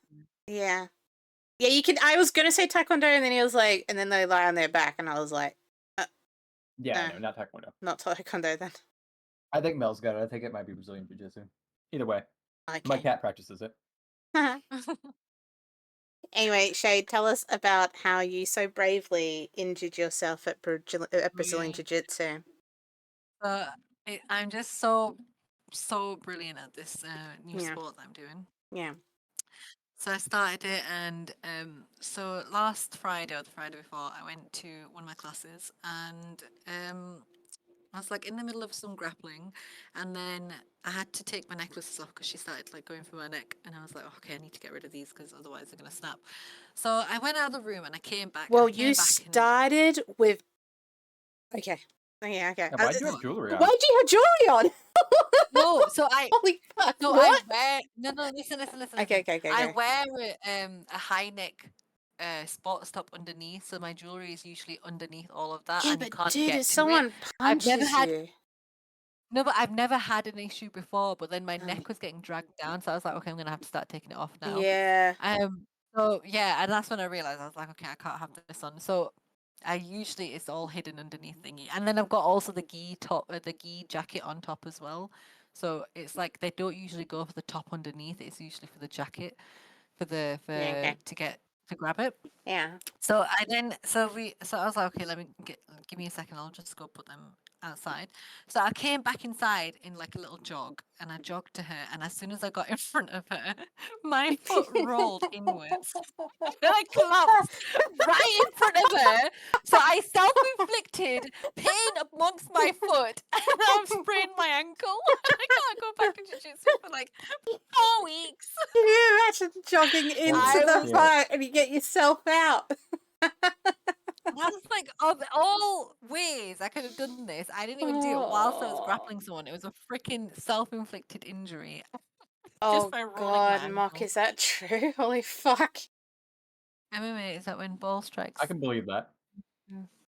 Yeah, you can. I was gonna say taekwondo, and then he was like, and then they lie on their back, and I was like, Yeah, no. no, not taekwondo. not taekwondo then. I think Mel's got it. I think it might be Brazilian Jiu-Jitsu. Either way, my Okay. cat practices it. Anyway, Shade, tell us about how you so bravely injured yourself at Brazilian Yeah. Jiu-Jitsu. I'm just so brilliant at this new Yeah. sport that I'm doing. Yeah. So I started it, and so last Friday or the Friday before, I went to one of my classes, and I was like in the middle of some grappling, and then I had to take my necklaces off because she started like going through my neck, and I was like, okay, I need to get rid of these because otherwise they're gonna snap. So I went out of the room and I came back. Well, and I came you back started with. Okay. Yeah. Okay. Yeah, why'd you have jewelry on? Why'd you have jewelry on? No, so I. Holy fuck! So what? I wear no. Listen. Okay. I wear a high neck sports top underneath, so my jewelry is usually underneath all of that, Yeah, and you but can't dude, get if to someone it. I've punches never had- you. No, but I've never had an issue before. But then my Oh. neck was getting dragged down, so I was like, okay, I'm gonna have to start taking it off now. Yeah. So yeah, and that's when I realized I was like, okay, I can't have this on. So I usually it's all hidden underneath thingy, and then I've got also the gi top, the gi jacket on top as well. So it's like they don't usually go for the top underneath. It's usually for the jacket, okay. to grab it. Yeah. So I was like, okay, give me a second. I'll just go put them outside. So I came back inside in like a little jog, and I jogged to her. And as soon as I got in front of her, my foot rolled inwards, and I collapsed right in front of her. So I self-inflicted pain amongst my foot, and I've sprained my ankle. I can't go back to jiu-jitsu for like 4 weeks. Can you imagine jogging into I the was- fight and you get yourself out? That's like of all ways I could have done this. I didn't even do it whilst I was Oh. grappling someone. It was a freaking self-inflicted injury. Oh by rolling my god, Mock, ankle. is that true? Holy fuck. MMA is that when ball strikes? I can believe that.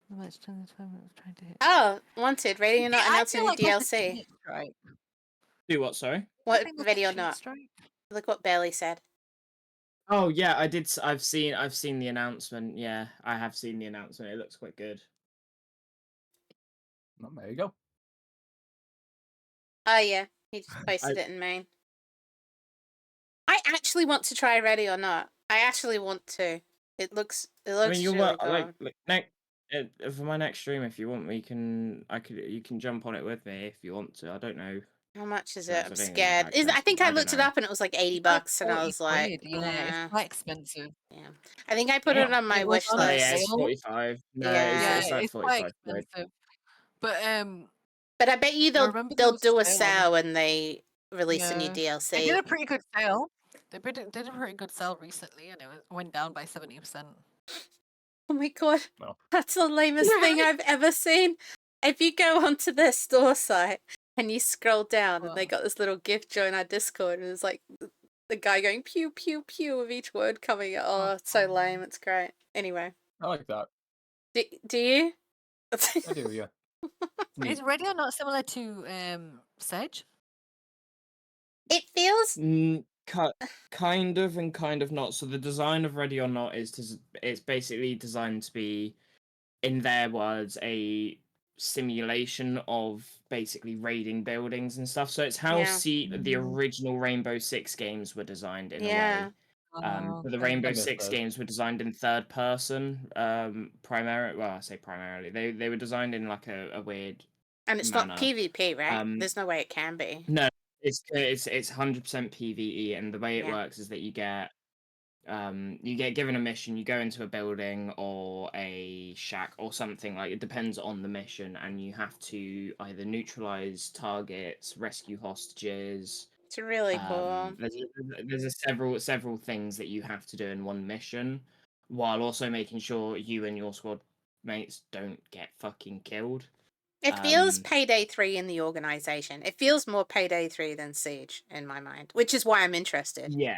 How much time the time I was trying to hit? Oh, Wanted, Radio Not I announcing feel new like that's a DLC. cheat strike. Do what? Sorry. I What think that's a Radio cheat Not? strike. Look what Bailey said. Oh yeah, I did. I've seen the announcement. Yeah, I have seen the announcement. It looks quite good. Well, there you go. Oh yeah, he just I, posted it in main. I actually want to try Ready or Not. I actually want to. It looks I mean, you're really like cool. next for my next stream. If you want, you can jump on it with me if you want to. I don't know. How much is So it? I I'm don't even know how scared. I think expensive. I I don't looked it know. up and it was like 80 It's like bucks, and I 40 was like, quid. Yeah, it's quite expensive. yeah. I think I put it Damn. on my It was wish on Oh a yeah, list. it's sale. 45. No, Yeah. it's like It's quite 45 quid. expensive. But But I bet you I remember there they'll was do a sale on it. sale when they release a new Yeah. They DLC. did a pretty good sale. They did a pretty good sale recently, and it went down by 70%. Oh my god, Well. that's the lamest thing I've ever seen. If you go onto their store site and you scroll down, and they Wow. got this little gift join our Discord, and it's like the guy going pew pew pew with each word coming. Oh, it's so lame. It's great. Anyway, I like that. do you? I do, yeah. Is Radio not similar to Sedge? It feels Kind of and kind of not. So the design of Ready or Not it's basically designed to be, in their words, a simulation of basically raiding buildings and stuff. So it's how Yeah. the original Rainbow Six games were designed in a Yeah. way. Oh, But the okay. Rainbow I missed Six those. games were designed in third person, primarily. Well, I say primarily. They were designed in like a weird And it's manner. not PvP, right? Um, There's no way it can be. No, it's 100% PvE, and the way it Yeah. works is that you get given a mission, you go into a building or a shack or something, like it depends on the mission, and you have to either neutralize targets, rescue hostages. It's really cool. There's several things that you have to do in one mission, while also making sure you and your squad mates don't get fucking killed. It feels Payday 3 in the organization. It feels more Payday 3 than Siege in my mind, which is why I'm interested. Yeah.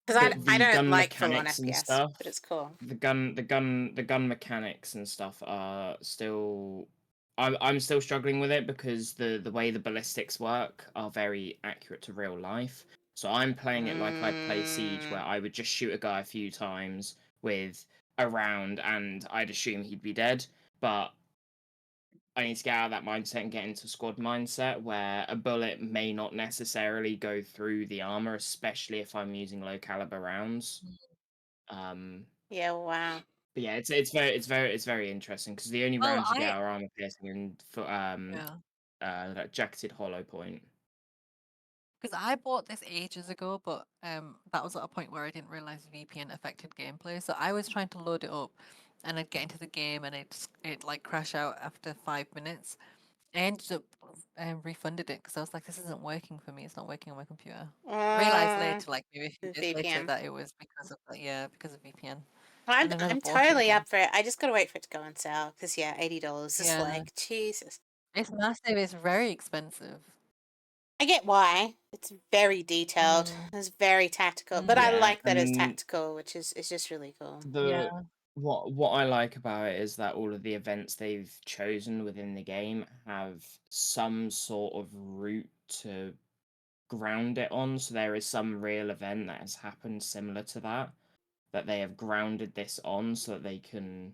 Because I The don't gun like full on mechanics and FPS, stuff. but it's cool. The gun mechanics and stuff are still. I'm still struggling with it because the way the ballistics work are very accurate to real life. So I'm playing it like I play Siege, where I would just shoot a guy a few times with a round, and I'd assume he'd be dead. But I need to get out of that mindset and get into squad mindset, where a bullet may not necessarily go through the armor, especially if I'm using low caliber rounds. Yeah, wow. But yeah, it's very interesting because the only Well, rounds you get are armor piercing and for yeah. that jacketed hollow point. Because I bought this ages ago, but that was at a point where I didn't realize VPN affected gameplay. So I was trying to load it up, and I'd get into the game, and it like crash out after 5 minutes. I ended up refunded it because I was like, this isn't working for me. It's not working on my computer. Realized later, like maybe a few days later, VPN. that it was because of because of VPN. I'm And I never I'm bought it totally again. up for it. I just gotta wait for it to go on sale because yeah, $80 is Yeah. like Jesus. It's massive. It's very expensive. I get why. It's very detailed. It's very tactical, but I Yeah, like that it's and tactical, which is just really cool. the what I like about it is that all of the events they've chosen within the game have some sort of route to ground it on. So there is some real event that has happened similar to that they have grounded this on, so that they can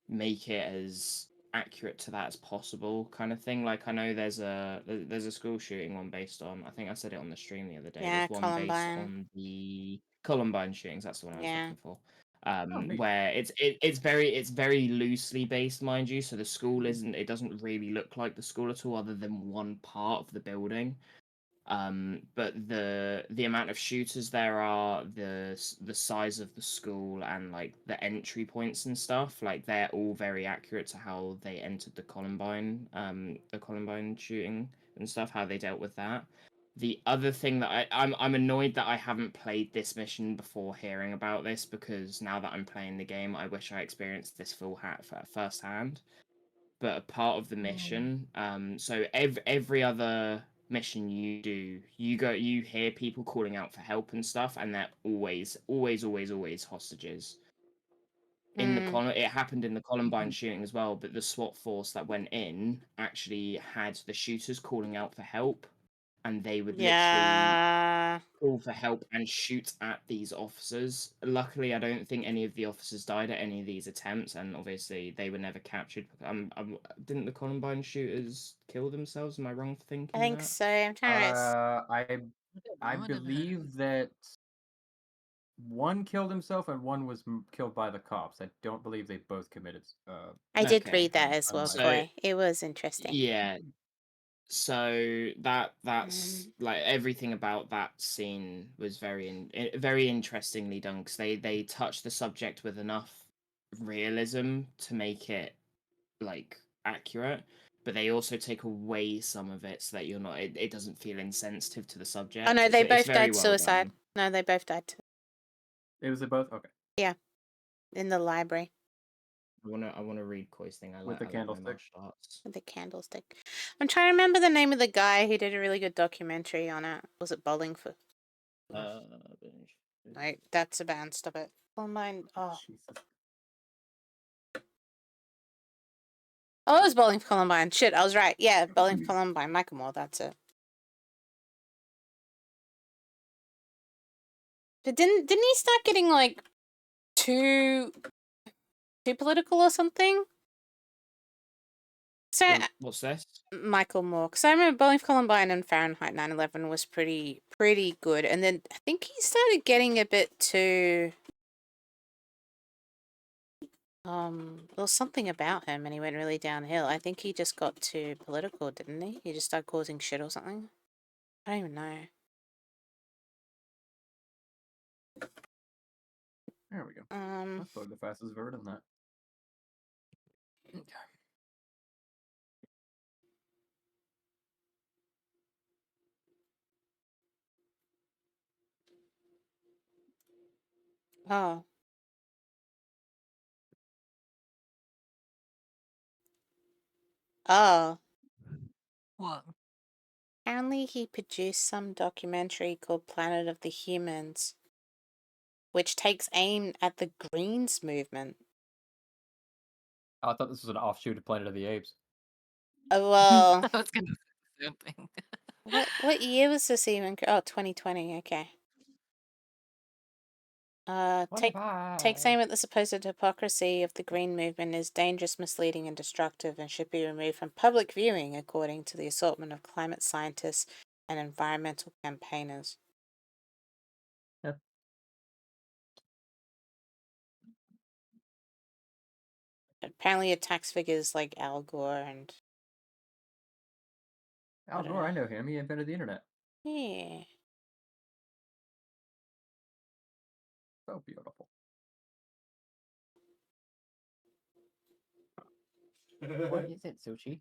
make it as accurate to that as possible, kind of thing. Like I know there's a school shooting one based on, I think I said it on the stream the other day. Yeah, There's one based Columbine. on the Columbine shootings. That's the one I was Yeah. looking for. neat. Where it's very loosely based, mind you. So the school it doesn't really look like the school at all, other than one part of the building. But the amount of shooters there are, the size of the school, and like the entry points and stuff, like they're all very accurate to how they entered the Columbine shooting and stuff, how they dealt with that. The other thing that I'm annoyed that I haven't played this mission before hearing about this, because now that I'm playing the game, I wish I experienced this firsthand. But a part of the mission, so every other mission you do, you hear people calling out for help and stuff, and they're always hostages. in the Mm. it happened in the Columbine shooting as well, but the SWAT force that went in actually had the shooters calling out for help, and they would literally Yeah. call for help and shoot at these officers. Luckily, I don't think any of the officers died at any of these attempts, and obviously they were never captured. Didn't the Columbine shooters kill themselves? Am I wrong for I thinking think that? so. I'm trying to I don't I know, I never heard of believe it. that one killed himself and one was killed by the cops. I don't believe they both committed. I did Okay. read that as well, unlike- So Koi. It was interesting. yeah, so that's Um, like everything about that scene was very interestingly done because they touched the subject with enough realism to make it like accurate, but they also take away some of it so that you're not it doesn't feel insensitive to the subject. oh no, they It's both very died well suicide. done. No, they both died It was they both okay in the library I wanna read Koi's thing. with the I like my candlestick. martial arts. with the candlestick. I'm trying to remember the name of the guy who did a really good documentary on it. Was it Bollingford? No, that's a band. Stop it. Columbine. Oh, Jesus. oh, it was Bowling for Columbine. Shit, I was right. Yeah, Bowling for Columbine. Michael Moore. That's it. But didn't he start getting like too political or something? So What's this? Michael Moore, because I remember Bowling for Columbine and Fahrenheit 9/11 was pretty good, and then I think he started getting a bit too. There was something about him, and he went really downhill. I think he just got too political, didn't he? He just started causing shit or something. I don't even know. There we go. Um, That's probably the fastest I've ever done that. oh. Oh. What? Apparently he produced some documentary called Planet of the Humans, which takes aim at the Greens movement. Oh, I thought this was an offshoot of Planet of the Apes. Oh, well, I was gonna say the same thing. what year was this even? Oh, 2020, okay. Takes aim at the supposed hypocrisy of the Green Movement is dangerous, misleading, and destructive, and should be removed from public viewing, according to the assortment of climate scientists and environmental campaigners. Yep. Apparently, attacks figures like Al Gore and Al Gore, I know him. He invented the internet. yeah. So beautiful. What is it, Sushi?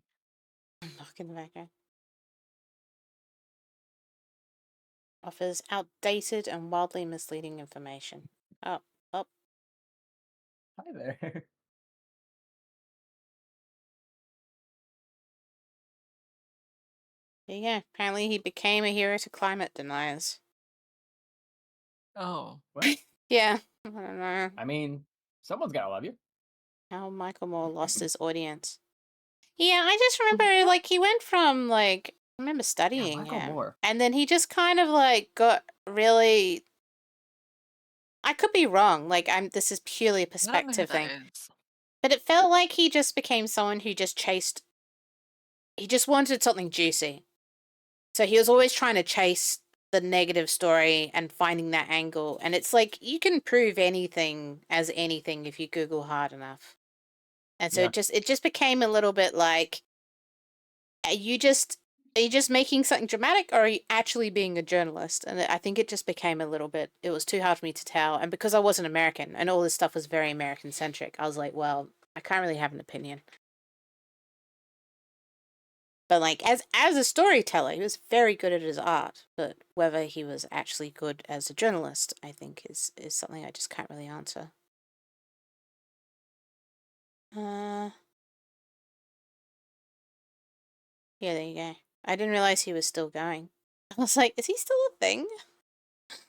Look in the background. Offers outdated and wildly misleading information. Oh. Hi there. There you go. Apparently, he became a hero to climate deniers. Oh. What? Yeah. I don't know I mean, someone's gotta love you. how Michael Moore lost his audience. Yeah, I just remember, like, he went from, like, I remember studying Michael him. Moore. And then he just kind of, like, got really. I could be wrong. Like, this is purely a I don't know who perspective that thing. is. But it felt like he just became someone who just chased. He just wanted something juicy. So he was always trying to chase the negative story and finding that angle. And it's like, you can prove anything as anything if you Google hard enough. And so Yeah. it just became a little bit like, are you just making something dramatic, or are you actually being a journalist? And I think it just became a little bit, it was too hard for me to tell. And because I wasn't American and all this stuff was very American centric, I was like, well, I can't really have an opinion. But like, as a storyteller, he was very good at his art. But whether he was actually good as a journalist, I think is something I just can't really answer. Yeah, there you go. I didn't realize he was still going. I was like, is he still a thing? I don't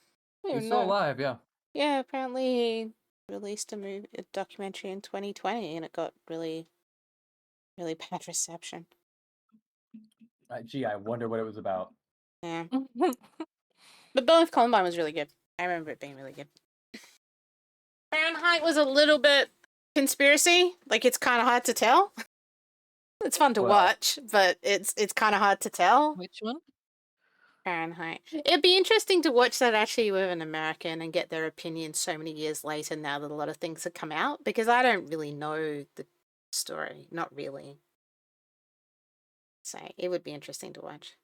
He's even still know. alive, yeah. Yeah, apparently released a documentary in 2020, and it got really, really bad reception. Gee, I wonder what it was about. Yeah, but Bone of Columbine was really good. I remember it being really good. Fahrenheit was a little bit conspiracy. Like, it's kind of hard to tell. It's fun to Well- watch, but it's kind of hard to tell. Which one? Fahrenheit. It'd be interesting to watch that actually with an American and get their opinion so many years later now that a lot of things have come out, because I don't really know the story. Not really. So it would be interesting to watch.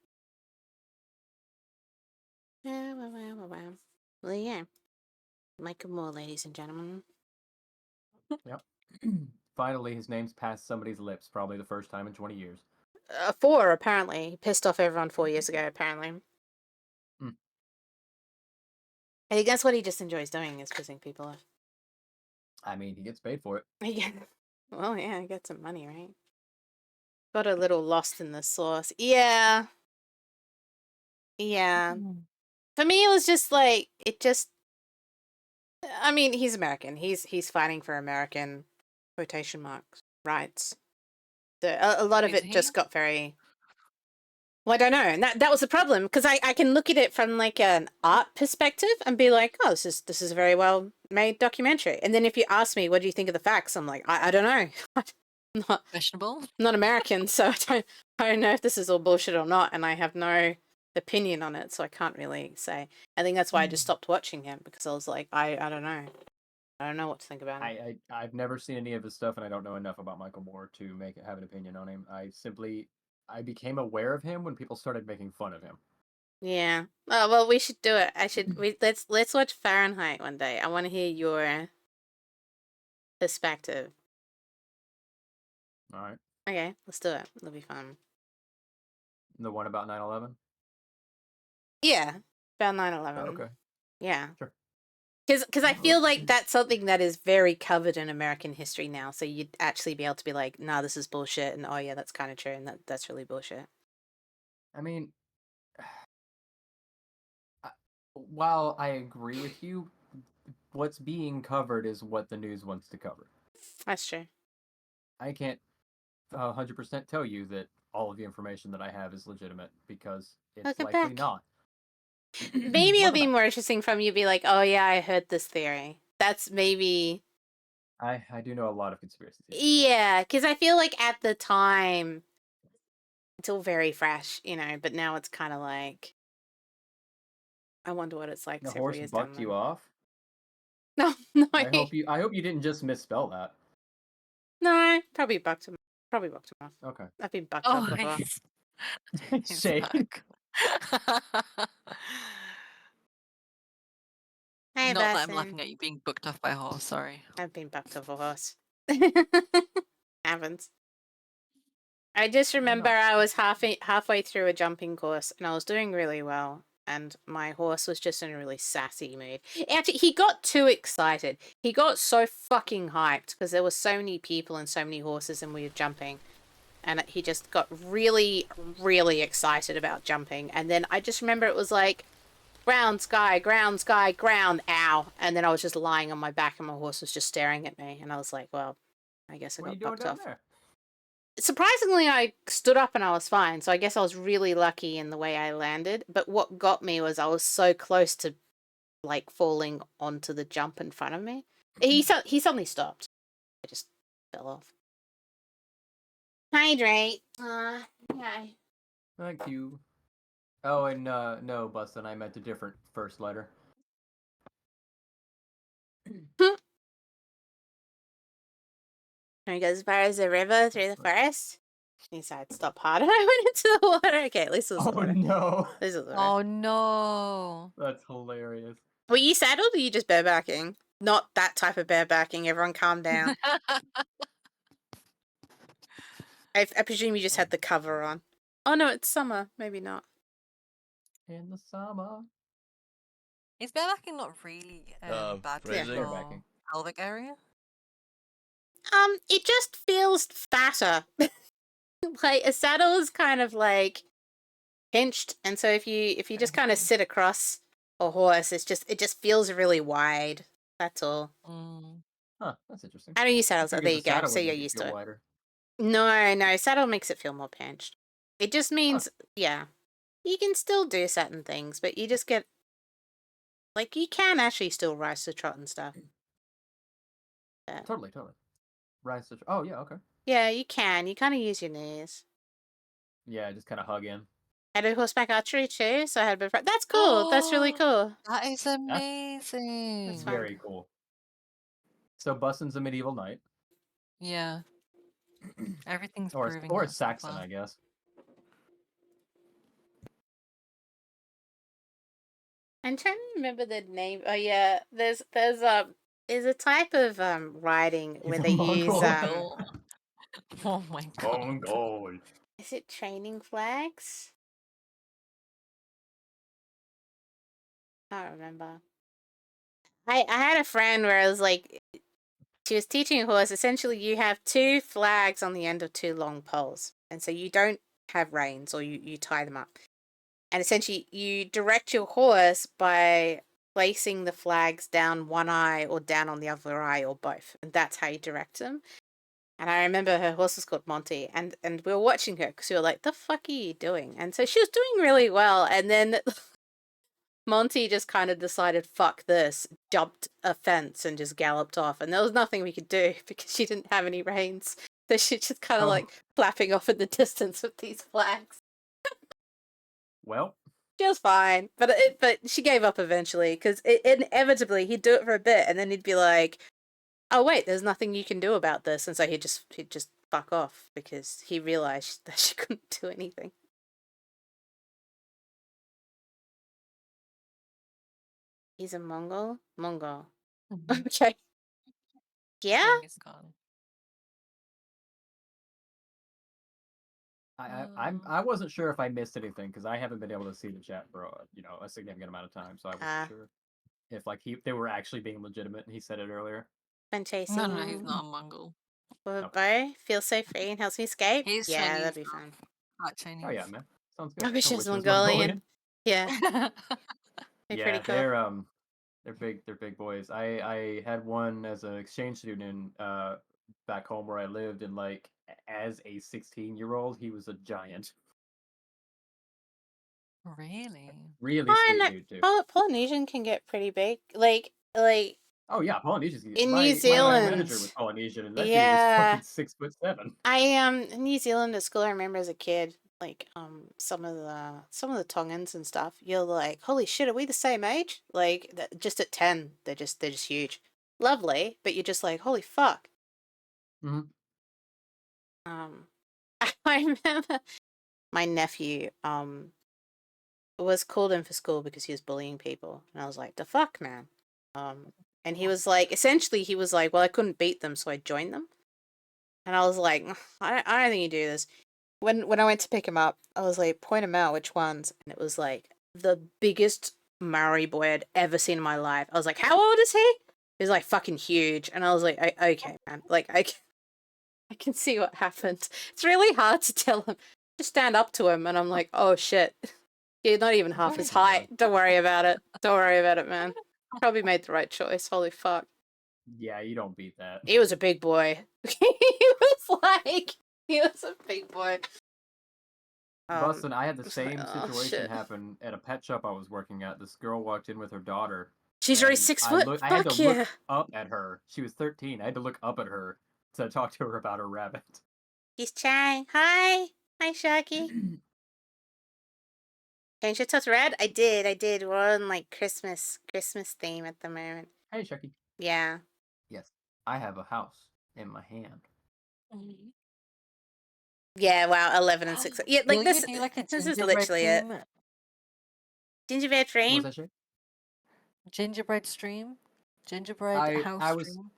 Wow. Well, yeah. Michael Moore, ladies and gentlemen. Finally, his name's passed somebody's lips, probably the first time in 20 years. 4, apparently. He pissed off everyone 4 years ago, apparently. Mm. I think that's what he just enjoys doing, is pissing people off. I mean, he gets paid for it. Yeah. Well, yeah, I got some money, right? Got a little lost in the sauce. Yeah. Yeah. For me, it was just like, I mean, he's American. He's fighting for American quotation marks rights. A lot of Is it just got very. Well, I don't know, and that was the problem, because I can look at it from like an art perspective and be like, oh, this is a very well made documentary. And then if you ask me, what do you think of the facts? I'm like, I don't know. I'm Questionable. not American, so I don't know if this is all bullshit or not, and I have no opinion on it, so I can't really say. I think that's why I just stopped watching him, because I was like, I don't know. I don't know what to think about him. I've never seen any of his stuff, and I don't know enough about Michael Moore to have an opinion on him. I became aware of him when people started making fun of him. Yeah. Oh well, we should do it. Let's watch Fahrenheit one day. I want to hear your perspective. All right. Okay, let's do it. It'll be fun. The one about 9/11? Yeah, about 9/11. Okay. Yeah. Sure. Because I feel like that's something that is very covered in American history now. So you'd actually be able to be like, nah, this is bullshit, and oh yeah, that's kind of true, and that's really bullshit. I mean, while I agree with you, what's being covered is what the news wants to cover. That's true. I can't 100% tell you that all of the information that I have is legitimate, because it's Welcome likely back. not. Maybe What it'll be about- more interesting from you to be like, oh yeah, I heard this theory. That's maybe. I do know a lot of conspiracy theories. Yeah, because I feel like at the time, it's all very fresh, but now it's kind of like, I wonder what it's like The several horse years down bucked the you line. off? No, no, I hope you didn't just misspell that. no, probably bucked him. Probably bucked him off. Okay. I've been bucked Oh, off before. he's Shade. back. Hey, Not that I'm Basin. laughing at you being booked off by a horse. Sorry. I've been bucked off a horse. Happens. I just remember I was halfway through a jumping course and I was doing really well, and my horse was just in a really sassy mood. Actually, he got too excited. He got so fucking hyped because there were so many people and so many horses and we were jumping. And he just got really, really excited about jumping. And then I just remember it was like, ground, sky, ground, ow. And then I was just lying on my back and my horse was just staring at me. And I was like, well, I guess I What are got you doing bucked down off. there? Surprisingly, I stood up and I was fine. So I guess I was really lucky in the way I landed. But what got me was I was so close to like falling onto the jump in front of me. He suddenly stopped. I just fell off. Hydrate. Yeah. Thank you. Oh, and no, Bustin, I meant a different first letter. Can we go as far as the river through the forest? He said, stop hard, and I went into the water. Okay, at least it was the Oh water. no. This is the water. Oh no. That's hilarious. Were you saddled or you just barebacking? Not that type of barebacking. Everyone calm down. I presume you just had the cover on. Oh no, it's summer. Maybe not. In the summer. Is barebacking not really bad for phrasing? your Barebacking. pelvic area? It just feels fatter. Like a saddle is kind of like pinched, and so if you just kind of sit across a horse, it just feels really wide. That's all. Huh, that's interesting. I don't use saddles. Oh, Figured there the you go. saddle So would you're make it used feel to it. wider. No, saddle makes it feel more pinched. It just means, yeah, you can still do certain things, but you just get, like, you can actually still rise to trot and stuff. Totally. Rise to. Oh yeah, okay. Yeah, you can. You kind of use your knees. Yeah, just kind of hug in. I did horseback archery too, so I had a bit of That's cool. That's really cool. That is amazing. That's fun. Very cool. So Bussin's a medieval knight. Yeah. Everything's Or proving a that so Saxon, far. I guess. I'm trying to remember the name. Oh yeah, there's a type of riding where He's they a use Mongol. Oh my god. Mongol. is it training flags? I don't remember. I had a friend where it was like she was teaching a horse. Essentially, you have 2 flags on the end of 2 long poles, and so you don't have reins, or you tie them up. And essentially, you direct your horse by placing the flags down one eye or down on the other eye or both, and that's how you direct them. And I remember her horse was called Monty, and we were watching her because we were like, "The fuck are you doing?" And so she was doing really well, and then Monty just kind of decided, "Fuck this," jumped a fence and just galloped off, and there was nothing we could do because she didn't have any reins, so she just kind of like flapping off in the distance with these flags. Well, She was fine, but she gave up eventually because inevitably he'd do it for a bit, and then he'd be like, "Oh wait, there's nothing you can do about this," and so he'd just fuck off because he realized that she couldn't do anything. He's a Mongol. Mhm. Okay. Yeah. Genghis Khan. I wasn't sure if I missed anything because I haven't been able to see the chat for a significant amount of time, so I wasn't sure if like they were actually being legitimate and he said it earlier. Been chasing. No, he's not a Mongol. With a bow, feels so free and helps me escape. He's Yeah, Chinese. that'd be fun. Not Chinese. Oh yeah, man, sounds good. I wish I it was wish it was Mongolian. Yeah, be Yeah, pretty cool. they're big boys. I had one as an exchange student back home where I lived, and like as a 16-year-old, he was a giant. Really? Really sweet dude too. Polynesian can get pretty big. Like Oh yeah, Polynesian's in my New manager Zealand. was Polynesian, and that Yeah. dude was fucking 6'7". I in New Zealand at school, I remember as a kid, like some of the Tongans and stuff. You're like, holy shit, are we the same age? Like just at 10, they're just huge, lovely, but you're just like, holy fuck. Mhm. I remember my nephew was called in for school because he was bullying people, and I was like, the fuck, man. And he was like, essentially, he was like, well, I couldn't beat them, so I joined them. And I was like, I don't think you do this. When I went to pick him up, I was like, point him out, which ones? And it was like the biggest Maori boy I'd ever seen in my life. I was like, how old is he? He was like fucking huge. And I was like, okay, man. Like, I can see what happened. It's really hard to tell him. Just stand up to him, and I'm like, oh shit. You're not even half his height. Don't worry about it. Don't worry about it, man. Probably made the right choice. Holy fuck. Yeah, you don't beat that. He was a big boy. He was a big boy. Bustin, I had the it's like, same oh, situation shit. happen at a pet shop I was working at. This girl walked in with her daughter. She's already and 6 I foot. I had Fuck to yeah. look up at her. She was 13. I had to look up at her to talk to her about her rabbit. He's trying. Hi. Hi, Sharky. Change your to red? I did. We're on like Christmas theme at the moment. Hey, Shucky. Yeah. Yes, I have a house in my hand. Yeah, wow, 11 and 6. Yeah, like Will this. you do like a This is gingerbread literally it. theme? Gingerbread What dream. was that shit? Gingerbread stream? Gingerbread house I was stream?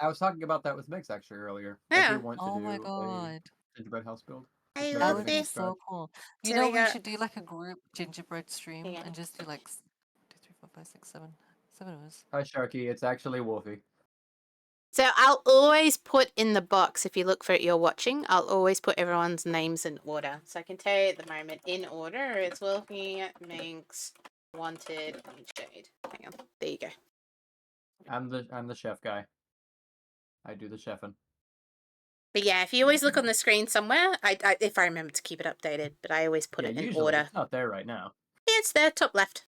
I was talking about that with Mix actually earlier. I Yeah. do want to Oh do my a god. gingerbread house build. I Just make love That would everything be this. from so cool. You So know, we we got- should do like a group gingerbread stream Yeah. and just do like 2, 3, 4, 5, 6, 7 of us. Hi, Sharky. It's actually Wolfie. So I'll always put in the box, if you look for it you're watching, I'll always put everyone's names in order. So I can tell you at the moment, in order, it's Wolfie, Minx, Wanted, and Shade. Hang on. There you go. I'm the chef guy. I do the chefing. But yeah, if you always look on the screen somewhere, if I remember to keep it updated, but I always put Yeah, it in usually order. it's not there right now. Yeah, it's there, top left.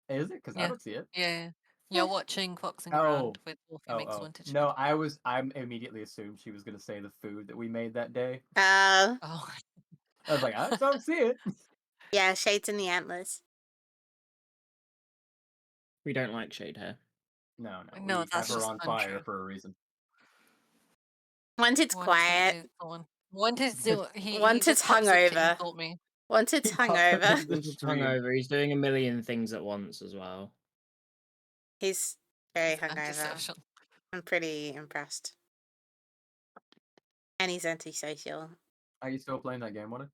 Is it? Because I Yeah. don't see it. Yeah. Yeah. You're watching Fox and Oh. Grand with Wolfie Makes Oh. Wanted. No, I'm immediately assumed she was gonna say the food that we made that day. Oh, Oh, I was like, I don't see it. yeah, shades in the antlers. We don't like shade hair. No, No, we that's have her just on fire untrue. for a reason. Once it's Wanted quiet, is the one. Wanted's doing. He Once just it's pops up to hungover. insult me. once it's He popped up hungover, into the Once it's stream. hungover, he's doing a million things at once as well. he's very He's hungover. antisocial. I'm pretty impressed. And he's antisocial. Are you still playing that game, Wanted?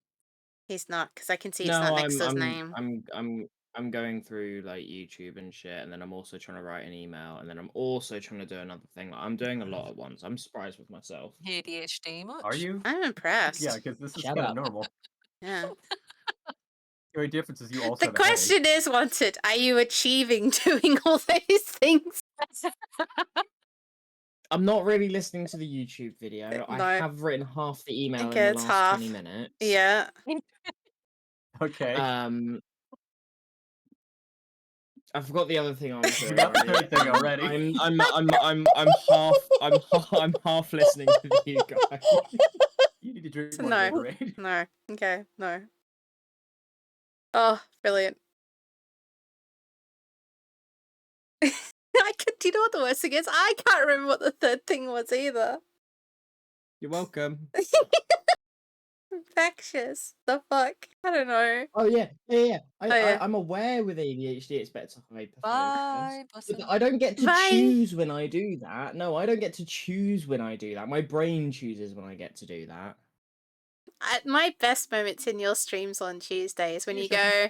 He's not, because I can see it's No, not next to his I'm name. I'm going through like YouTube and shit, and then I'm also trying to write an email, and then I'm also trying to do another thing. Like, I'm doing a lot at once. I'm surprised with myself. ADHD much? Are you? I'm impressed. Yeah, because this is Shut kind of up. normal. Yeah. The only difference is you also The have a headache. question is, Wanted, are you achieving doing all those things? I'm not really listening to the YouTube video. I No. have written half the email in Okay, the it's last 20 half. minutes. Yeah. Okay. I forgot the other thing I was doing. got the already. third thing already. I'm half listening to you guys. You need to drink So more no. Gatorade. No. Okay, no. Oh, brilliant. Do you know what the worst thing is? I can't remember what the third thing was either. You're welcome. Infectious. The fuck? I don't know. Oh yeah. yeah. I'm aware with ADHD it's better to hyper Bye, focus. Bosom. I don't get to Bye. choose when I do that. No, I don't get to choose when I do that. My brain chooses when I get to do that. My best moments in your streams on Tuesday is when Yeah, you sure. go,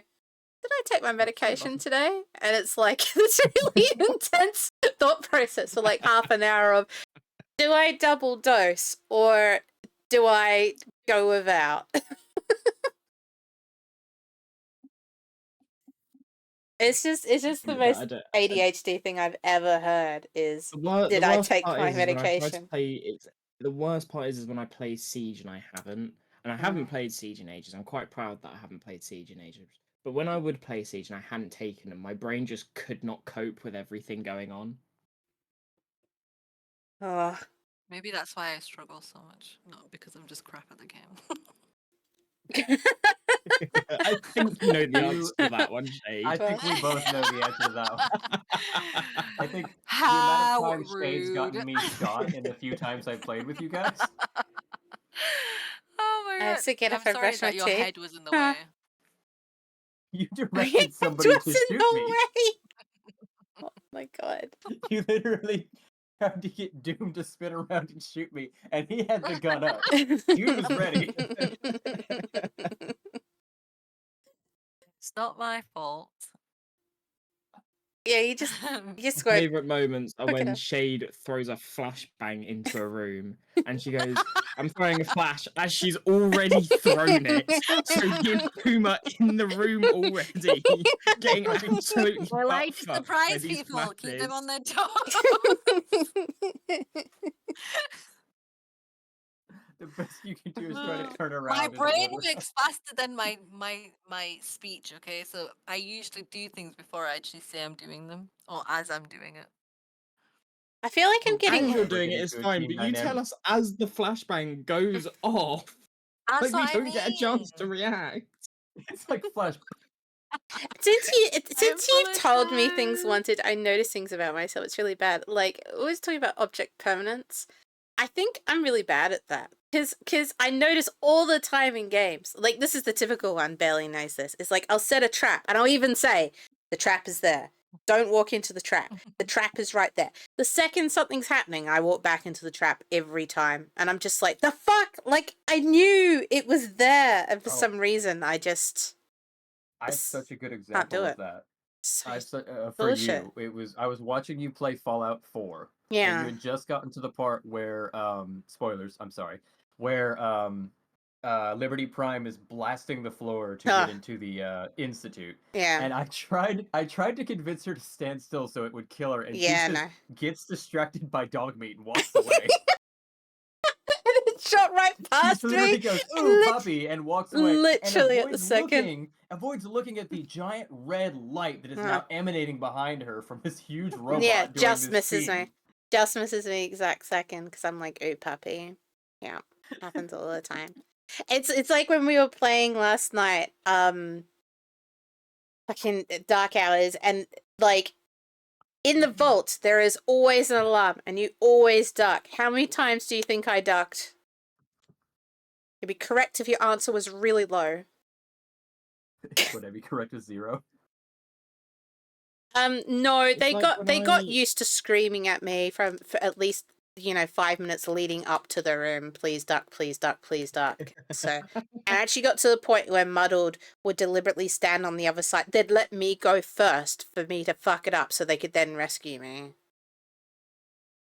did I take my sorry, medication Bosom. today? And it's like this really intense thought process for like half an hour of, do I double dose or do I go without? It's just the most ADHD thing I've ever heard is, did I take my medication? The worst part is when I play Siege and I haven't. And I haven't played Siege in ages. I'm quite proud that I haven't played Siege in ages. But when I would play Siege and I hadn't taken them, my brain just could not cope with everything going on. Oh. Maybe that's why I struggle so much. Not because I'm just crap at the game. I think you know the answer to that one, Shade. I think we both know the answer to that one. I think How the amount of times Shade's gotten rude. me shot in the few times I've played with you guys. Oh my I god. have to get I'm if I sorry brush my that your teeth. head was in the way. You My directed head somebody was to in shoot the me. way. Oh my god. You literally tried to get Doom to spin around and shoot me, and he had the gun up. He was ready. It's not my fault. Yeah, you just My go. favourite moments are Fuck it when up. Shade throws a flashbang into a room and she goes, I'm throwing a flash as she's already thrown it. So you and Puma in the room already, getting absolutely I like to butt-fucked by surprise these people. Keep them on flashes. their toes. The best you can do is try to turn around. My and brain deliver. works faster than my speech, okay? So I usually do things before I actually say I'm doing them, or as I'm doing it. I feel like I'm As getting. you're We're doing it, getting it's to a fine, team but you tell dynamic. us as the flashbang goes off. That's Like we what I don't get a chance to mean. react. It's like flash. Since you've told me things apologize. Wanted, I notice things about myself. It's really bad. Like always talking about object permanence. I think I'm really bad at that because I notice all the time in games. Like this is the typical one. Barely knows this. It's like I'll set a trap and I'll even say the trap is there. Don't walk into the trap. The trap is right there. The second something's happening, I walk back into the trap every time, and I'm just like, the fuck! Like I knew it was there, and for Oh. some reason, I just. I have It's- such a good do example it. of that. So For bullshit. you, it was I was watching you play Fallout 4. And yeah. you had just gotten to the part where spoilers, I'm sorry. Where Liberty Prime is blasting the floor to Ah. get into the institute. Yeah. And I tried to convince her to stand still so it would kill her, and Yeah, she just no. gets distracted by dog meat and walks away. It shot right She past literally me. goes, and "Ooh, lit- puppy," and walks away, and literally at the second. avoids looking at the giant red light that is Uh. now emanating behind her from this huge robot Yeah, doing just this misses scene. me. Just misses me exact second because I'm like, ooh, puppy. Yeah, happens all the time. It's like when we were playing last night, fucking Dark Hours, and like in the vault there is always an alarm, and you always duck. How many times do you think I ducked? It'd be correct if your answer was really low. Would I be correct as 0? No, It's they like got when they got I- used to screaming at me for at least 5 minutes leading up to the room. Please duck, please duck, please duck. So, and I actually got to the point where Muddled would deliberately stand on the other side. They'd let me go first for me to fuck it up, so they could then rescue me.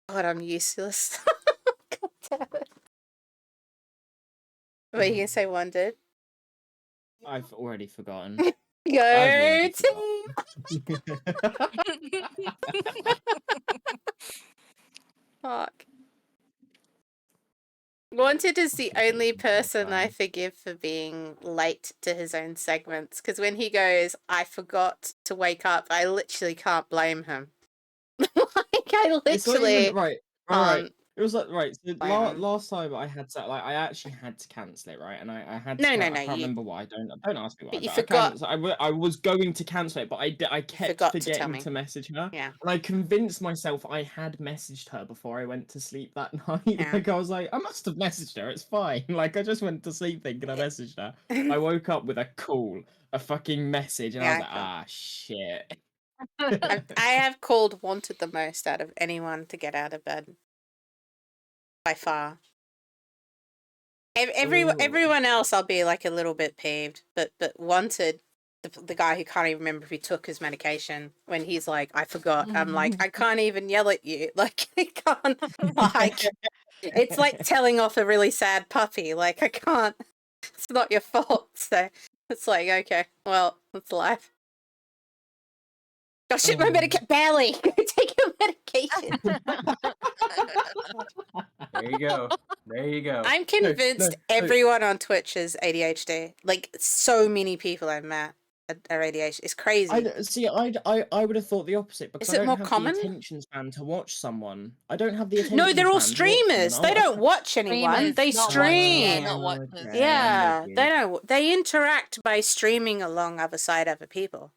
God, I'm useless. God damn it. What are you gonna say, Wondered? I've already forgotten. Go already team! Fuck. Wanted is the only person I forgive for being late to his own segments, because when he goes, I forgot to wake up, I literally can't blame him. Like, I It's not literally even right. can't. It was like right. So blame him. last time I had to I actually had to cancel it, right? And I had to No, I no, can't you- remember why. Don't ask me why. But you I forgot. canceled. I was going to cancel it, but I kept forgot to tell forgetting me. to message her. Yeah. And I convinced myself I had messaged her before I went to sleep that night. Yeah. Like I was like, I must have messaged her. It's fine. Like I just went to sleep thinking I messaged her. I woke up with a call, a fucking message, and I was Yeah, like, cool. ah shit. I have called Wanted the most out of anyone to get out of bed. By far. Ooh. Everyone else I'll be like a little bit peeved, but Wanted, the guy who can't even remember if he took his medication, when he's like, I forgot, I'm like, I can't even yell at you. Like, I can't, like, it's like telling off a really sad puppy. Like, I can't, it's not your fault. So it's like, okay, well, it's life. Oh shit, my medication, Barely, go take your medication. There you go. There you go. I'm convinced no. everyone on Twitch is ADHD. Like, so many people I've met are ADHD. It's crazy. I would have thought the opposite because Is I it don't more have common? the attention span to watch someone. I don't have the attention No, they're all span to watch streamers. someone. They don't watch anyone. Streamers, They not watchers. stream. Yeah, not watchers. Okay, Yeah, I'm with you. they don't. They interact by streaming along other side other people.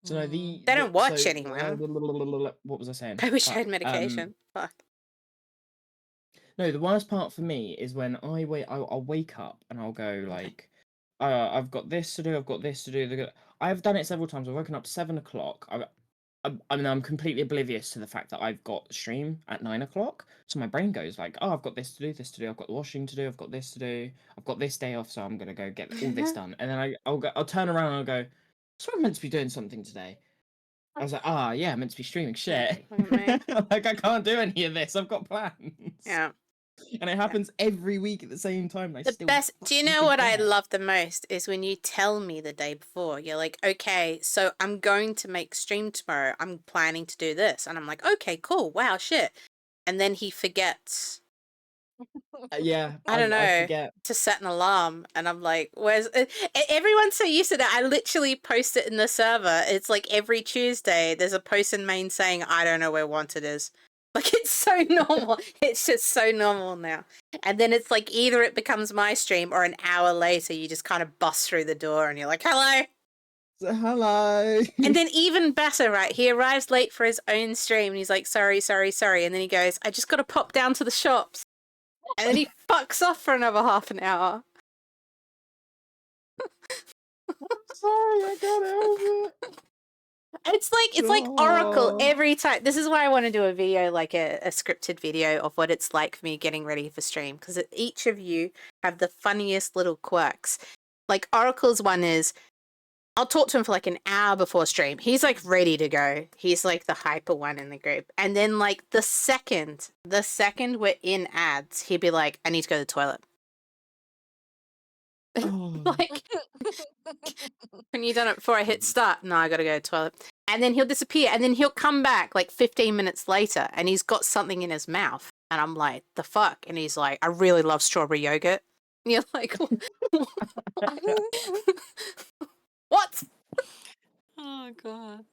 So no, Mm. They don't watch so, anyone. what was I saying? I wish I Fuck, had medication. Fuck. No, the worst part for me is when I'll wake up and I'll go like, I've got this to do, I've got this to do. I've done it several times. I've woken up 7 o'clock. I mean, I'm completely oblivious to the fact that I've got stream at 9 o'clock. So my brain goes like, oh, I've got this to do, this to do. I've got the washing to do. I've got this to do. I've got this day off, so I'm gonna go get all this done. And then I'll turn around and I'll go, so I'm meant to be doing something today. I was like, yeah, I'm meant to be streaming. Shit. Look at me. Like I can't do any of this. I've got plans. Yeah. And it happens every week at the same time. And I The still best. Do you know fucking what I forget. love the most is when you tell me the day before. You're like, okay, so I'm going to make stream tomorrow. I'm planning to do this, and I'm like, okay, cool. Wow, shit. And then he forgets Yeah, I don't I know. forget. to set an alarm, and I'm like, where's everyone's so used to that. I literally post it in the server. It's like every Tuesday there's a post in main saying, I don't know where Wanted is. Like, it's so normal. It's just so normal now. And then it's like either it becomes my stream or an hour later you just kind of bust through the door and you're like, hello. So, hello. And then even better, right? He arrives late for his own stream and he's like, sorry. And then he goes, I just got to pop down to the shops. And then he fucks off for another half an hour. Sorry, I can't help it. It's like Oracle Oh. every time. This is why I want to do a video, like a scripted video of what it's like for me getting ready for stream, because each of you have the funniest little quirks. Like Oracle's one is, I'll talk to him for like an hour before stream. He's like ready to go. He's like the hyper one in the group. And then like the second we're in ads, he'd be like, I need to go to the toilet. Oh. Like, when you done it before I hit start? No, I gotta go to the toilet. And then he'll disappear, and then he'll come back like 15 minutes later, and he's got something in his mouth. And I'm like, the fuck? And he's like, I really love strawberry yogurt. And you're like, what? Oh god.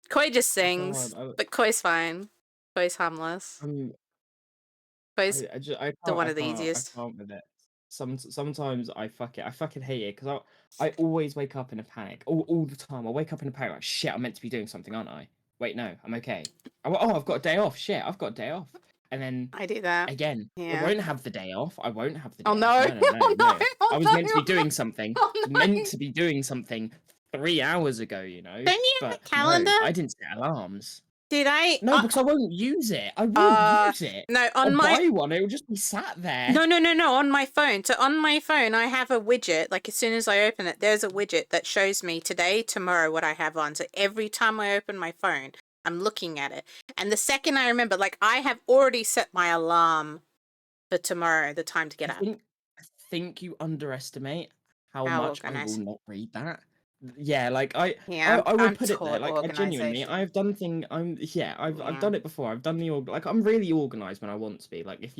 Koi just God, sings, but Koi's fine. Koi's harmless. Koi's the one of the easiest. I can't with it. Sometimes I fucking hate it because I always wake up in a panic all the time. I wake up in a panic like shit. I'm meant to be doing something, aren't I? Wait, no, I'm okay. I've got a day off. Shit, I've got a day off. And then I do that. again, Yeah. I won't have the day off. I won't have the day Oh off. no! No. Oh, I was no. meant to be doing something. Oh, no. Meant to be doing something 3 hours ago. You know. Don't you have a But calendar? no, I didn't set alarms. Did I? No, because I won't use it. I won't use it. No, I'll on my buy one. It will just be sat there. No, on my phone. So on my phone, I have a widget. Like as soon as I open it, there's a widget that shows me today, tomorrow, what I have on. So every time I open my phone, I'm looking at it. And the second I remember, like I have already set my alarm for tomorrow, the time to get up. I think you underestimate how How much I organised. will not read that. Yeah, like I I'm would put it there. taught Like I genuinely, organisation. I've done thing. I've done it before. I've done the like I'm really organized when I want to be. Like if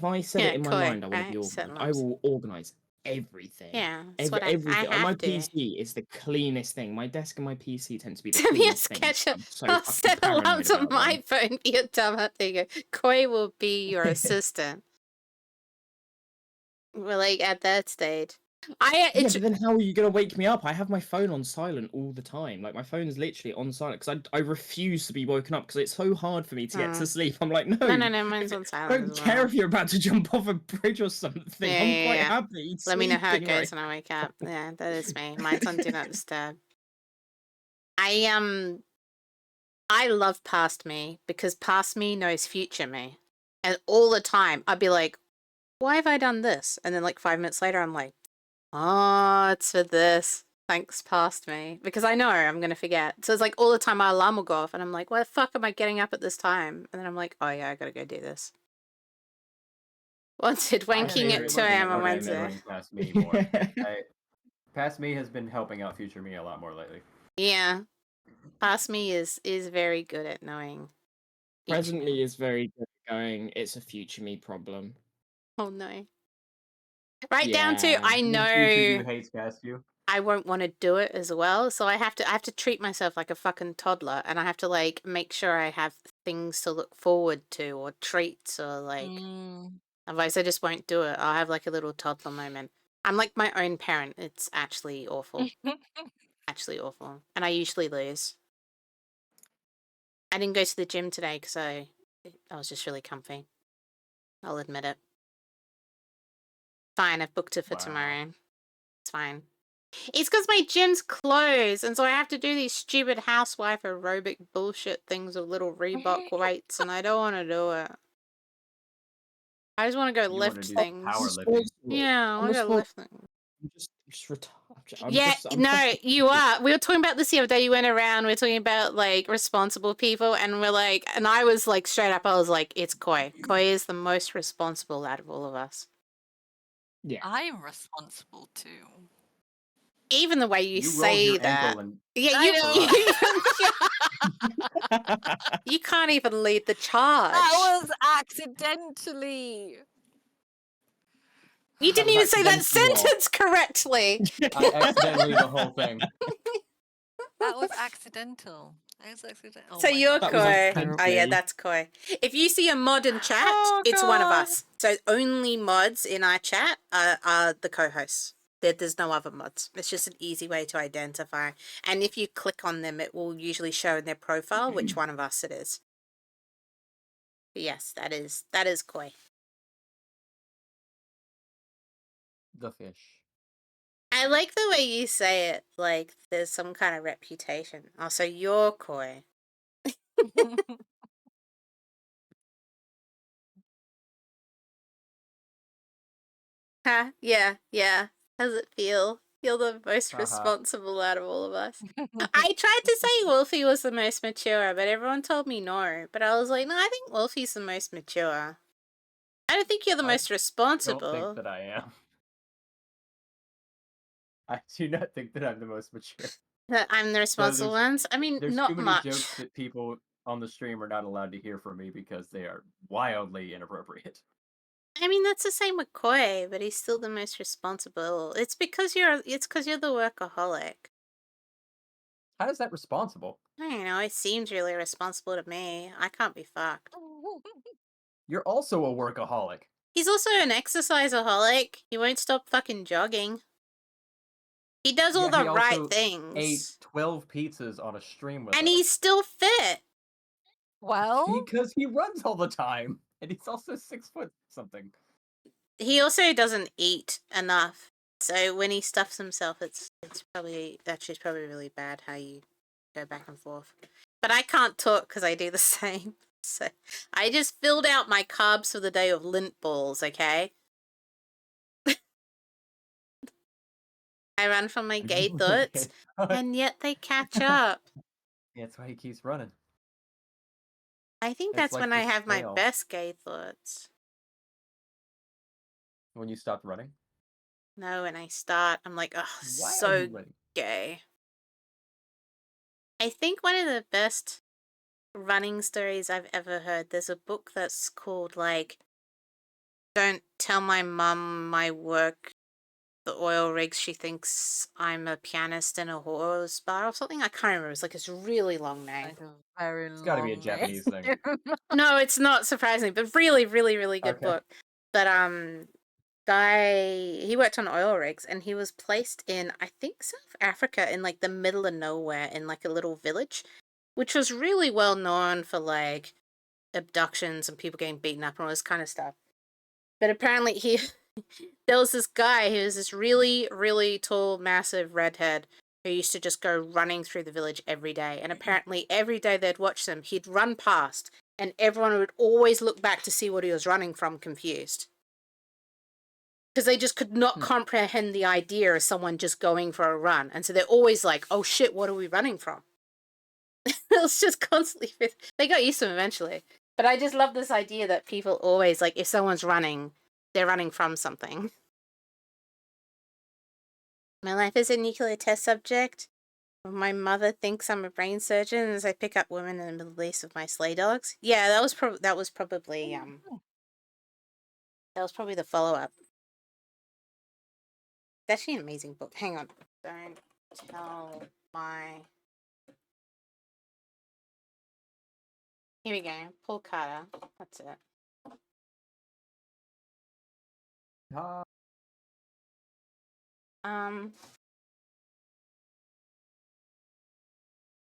I set it in my Koi, mind, I want to right? be Set organized. I alarms. will organize everything. Yeah, that's what I Everything. Like, my have to. PC is the cleanest thing. My desk and my PC tend to be the To be a cleanest thing. sketcher, I'm so I'll fucking set paranoid alarms on about my them. phone for your dumb. There you go. Koi will be your assistant. We're like at that stage. Yeah, but then how are you gonna wake me up? I have my phone on silent all the time. Like my phone is literally on silent because I refuse to be woken up because it's so hard for me to get to sleep. I'm like, no, No, mine's on I silent don't as care well. if you're about to jump off a bridge or something. Yeah, I'm quite yeah. happy. Let me know how it sleeping goes right when I wake up. Yeah, that is me. Mine's on Do Not Disturb. I love past me because past me knows future me. And all the time I'd be like, why have I done this? And then like 5 minutes later I'm like, oh, it's for this. Thanks, past me. Because I know I'm gonna forget. So it's like all the time my alarm will go off and I'm like, why the fuck am I getting up at this time? And then I'm like, oh yeah, I gotta go do this. Wanted wanking at 2 a.m. on Wednesday. Past me more. Past me has been helping out future me a lot more lately. Yeah. Past me is very good at knowing. future Presently me. is very good at going. It's a future me problem. Oh no. Right down to Yeah. I Future know you hates past you. I won't want to do it as well. So I have to treat myself like a fucking toddler and I have to like make sure I have things to look forward to or treats or like otherwise I just won't do it. I'll have like a little toddler moment. I'm like my own parent. It's actually awful. Actually awful. And I usually lose. I didn't go to the gym today because I was just really comfy. I'll admit it. Fine, I've booked it for Wow. tomorrow. It's fine. It's because my gym's closed, and so I have to do these stupid housewife aerobic bullshit things with little Reebok weights, and I don't want to do it. I just want to go You wanna lift do things. powerlifting. Yeah, I want to go lift things. You are. We were talking about this the other day. You went around. We were talking about like responsible people, and we're like, and I was like, straight up, I was like, it's Koi. Koi is the most responsible out of all of us. Yeah. I am responsible too. Even the way you rolled say your that. ankle and Yeah, I you can't even lead the charge. That was accidentally. You didn't even say that Accidentally what? sentence correctly. I accidentally the whole thing. That was accidental. That was accidental. Oh So my you're God. That was Koi. accidentally. Oh yeah, that's Koi. If you see a mod in chat, Oh, it's one of God. us. So only mods in our chat are the co-hosts. There's no other mods. It's just an easy way to identify. And if you click on them, it will usually show in their profile which one of us it is. But yes, that is Koi. The fish. I like the way you say it, like there's some kind of reputation. Oh, so you're Koi. Huh? Yeah. How's it feel? You're the most Haha. responsible out of all of us. I tried to say Wolfie was the most mature, but everyone told me no. But I was like, no, I think Wolfie's the most mature. I don't think you're the I most don't responsible. think that I am. I do not think that I'm the most mature. That I'm the responsible there's- ones. I mean, There's not too many much. jokes that people on the stream are not allowed to hear from me because they are wildly inappropriate. I mean, that's the same with Koi, but he's still the most responsible. It's because you're the workaholic. How is that responsible? I don't know. It seems really responsible to me. I can't be fucked. You're also a workaholic. He's also an exerciseaholic. He won't stop fucking jogging. He does all Yeah, the he right also things. Ate 12 pizzas on a stream with And us. he's still fit. Well, Because he runs all the time. And he's also 6 foot something. He also doesn't eat enough. So when he stuffs himself, it's probably really bad how you go back and forth. But I can't talk because I do the same. So I just filled out my carbs for the day of lint balls, okay? I run from my gay thoughts, and yet they catch up. That's why he keeps running. I think It's that's like when I the have my snail. best gay thoughts. When you stopped running. No, when I start, I'm like, oh, Why are so you running? gay. I think one of the best running stories I've ever heard, there's a book that's called, like, Don't Tell My Mum My Work, the Oil Rigs, She Thinks I'm a Pianist in a Horse Bar or something. I can't remember. It's like it's a really long name. like a very It's gotta be a long Japanese name. thing. No, it's not, surprisingly, but really, really, really good Okay. book. But he worked on oil rigs, and he was placed in, I think, South Africa, in like the middle of nowhere, in like a little village, which was really well known for like abductions and people getting beaten up and all this kind of stuff. But apparently there was this guy who was this really, really tall, massive redhead who used to just go running through the village every day. And apparently every day they'd watch him, he'd run past, and everyone would always look back to see what he was running from, confused. Because they just could not comprehend the idea of someone just going for a run. And so they're always like, oh shit, what are we running from? It was just constantly... They got used to him eventually. But I just love this idea that people always, like, if someone's running, they're running from something. My life is a nuclear test subject. My mother thinks I'm a brain surgeon as I pick up women in the Middle East with my sleigh dogs. Yeah, that was probably the follow-up. It's actually an amazing book. Hang on. Don't tell my... Here we go. Paul Carter. That's it.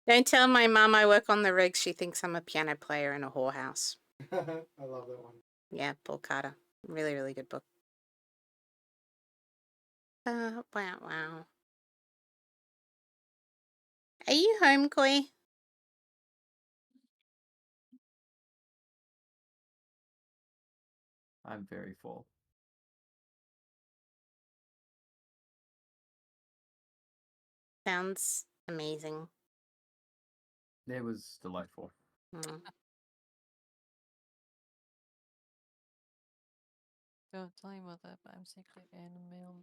Don't tell my mum I work on the rigs. She thinks I'm a piano player in a whorehouse. I love that one. Yeah, Paul Carter. Really, really good book. Wow. Are you home, Koi? I'm very full. Sounds amazing. It was delightful. Mm. Don't tell your mother, but I'm secretly in a mail.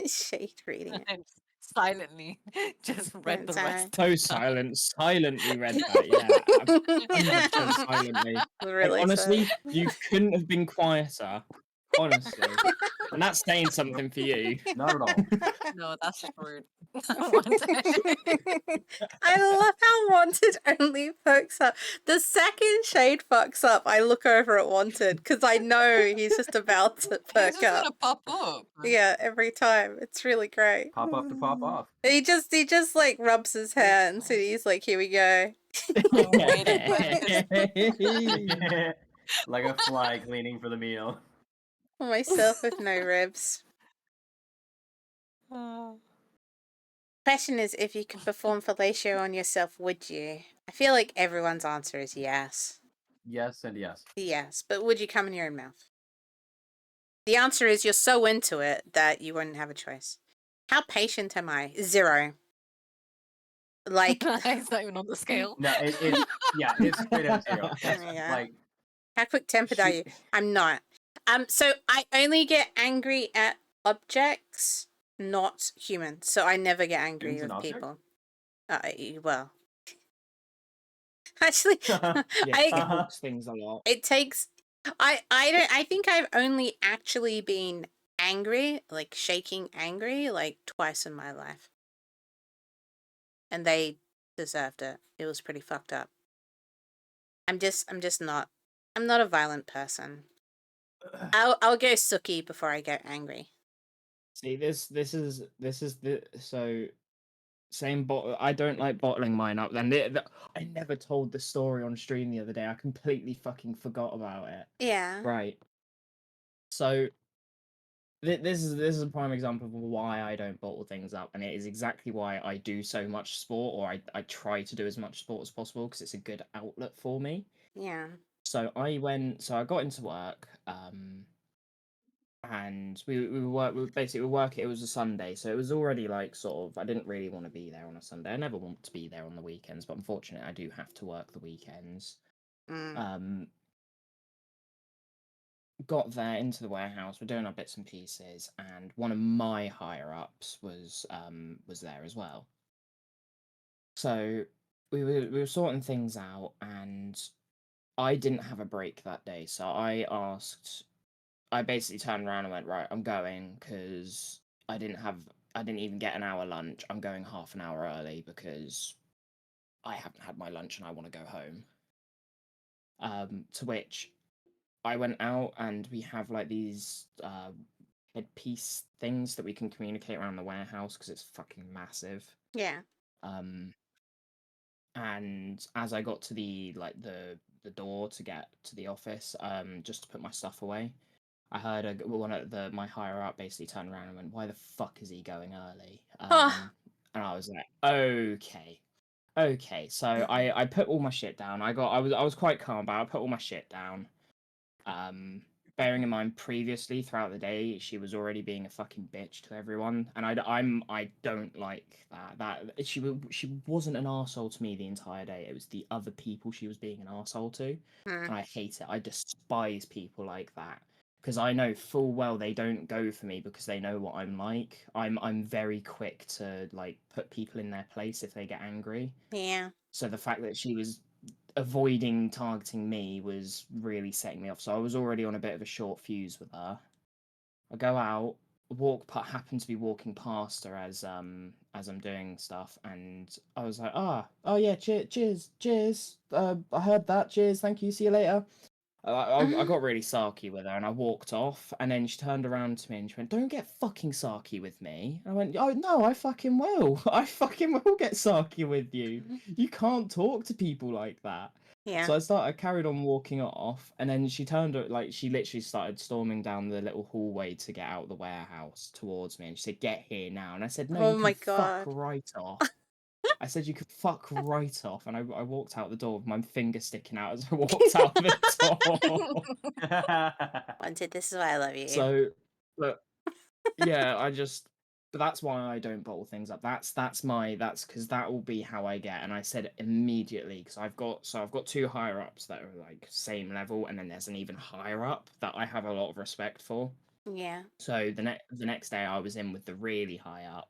Shade reading it. And silently just read the Sorry. rest. So silently read that, yeah. 100% silently. Really Like, honestly, sad. you couldn't have been quieter. Honestly. And that's saying something for you. Not at all. No, that's rude. I love how Wanted only fucks up. The second Shade fucks up, I look over at Wanted because I know he's just about to It's perk just up. gonna pop up. Yeah, every time. It's really great. Pop up to pop off. He just like rubs his hands and he's like, here we go. Like a fly cleaning for the meal. For myself with no ribs. Question is, if you could perform fellatio on yourself, would you? I feel like everyone's answer is yes. Yes and yes. Yes, but would you come in your own mouth? The answer is you're so into it that you wouldn't have a choice. How patient am I? 0. Like, It's not even on the scale. No, it's straight out 0. That's Yeah. like how quick-tempered are you? I'm not. So I only get angry at objects, not humans. So I never get angry Humans and with objects? people. Well, actually, Yeah, I it helps things a lot. it takes. I think I've only actually been angry, like shaking angry, like twice in my life, and they deserved it. It was pretty fucked up. I'm just not. I'm not a violent person. I'll go sooky before I get angry. See, this is the so same bottle. I don't like bottling mine up. Then I never told the story on stream the other day. I completely fucking forgot about it. Yeah. Right. So this is a prime example of why I don't bottle things up, and it is exactly why I do so much sport, or I try to do as much sport as possible because it's a good outlet for me. Yeah. So I got into work, and we basically work. It was a Sunday, so it was already like sort of. I didn't really want to be there on a Sunday. I never want to be there on the weekends, but unfortunately, I do have to work the weekends. Mm. Got there into the warehouse. We're doing our bits and pieces, and one of my higher ups was there as well. So we were sorting things out, and I didn't have a break that day. So I basically turned around and went, right, I'm going because I didn't even get an hour lunch. I'm going half an hour early because I haven't had my lunch and I want to go home. To which I went out, and we have like these headpiece things that we can communicate around the warehouse because it's fucking massive. Yeah. And as I got to the door to get to the office, just to put my stuff away, I heard one of my higher up basically turn around and went, "Why the fuck is he going early?" And I was like, okay. So I put all my shit down. I was quite calm, but I put all my shit down. Bearing in mind previously throughout the day, she was already being a fucking bitch to everyone, and I don't like that. She wasn't an arsehole to me the entire day. It was the other people she was being an arsehole to, and I hate it. I despise people like that because I know full well they don't go for me because they know what I'm like. I'm very quick to like put people in their place if they get angry. Yeah. So the fact that she was avoiding targeting me was really setting me off. So I was already on a bit of a short fuse with her. I go out, happen to be walking past her as I'm doing stuff, and I was like, oh yeah, cheers. I heard that. Cheers, thank you. See you later. I got really sarky with her, and I walked off, and then she turned around to me and she went, "Don't get fucking sarky with me." And I went, "Oh no, I fucking will. I fucking will get sarky with you. You can't talk to people like that." Yeah. So I carried on walking off, and then she she literally started storming down the little hallway to get out of the warehouse towards me, and she said, "Get here now." And I said, "No, Oh you my can fuck God. right off." I said you could fuck right off, and I walked out the door with my finger sticking out as I walked out the door. Wanted, this is why I love you. So, but yeah, but that's why I don't bottle things up. That's because that will be how I get. And I said it immediately because I've got two higher ups that are like same level, and then there's an even higher up that I have a lot of respect for. Yeah. So the next day I was in with the really high up.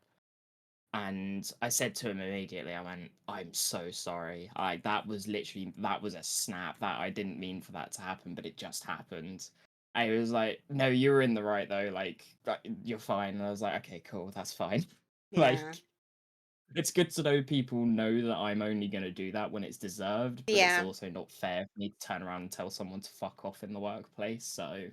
And I said to him immediately, I went, "I'm so sorry. That was a snap. That I didn't mean for that to happen, but it just happened." And he was like, "No, you were in the right though. Like, you're fine." And I was like, "Okay, cool, that's fine." Like, Yeah. it's good to know people know that I'm only gonna do that when it's deserved, but it's Yeah. also not fair for me to turn around and tell someone to fuck off in the workplace. So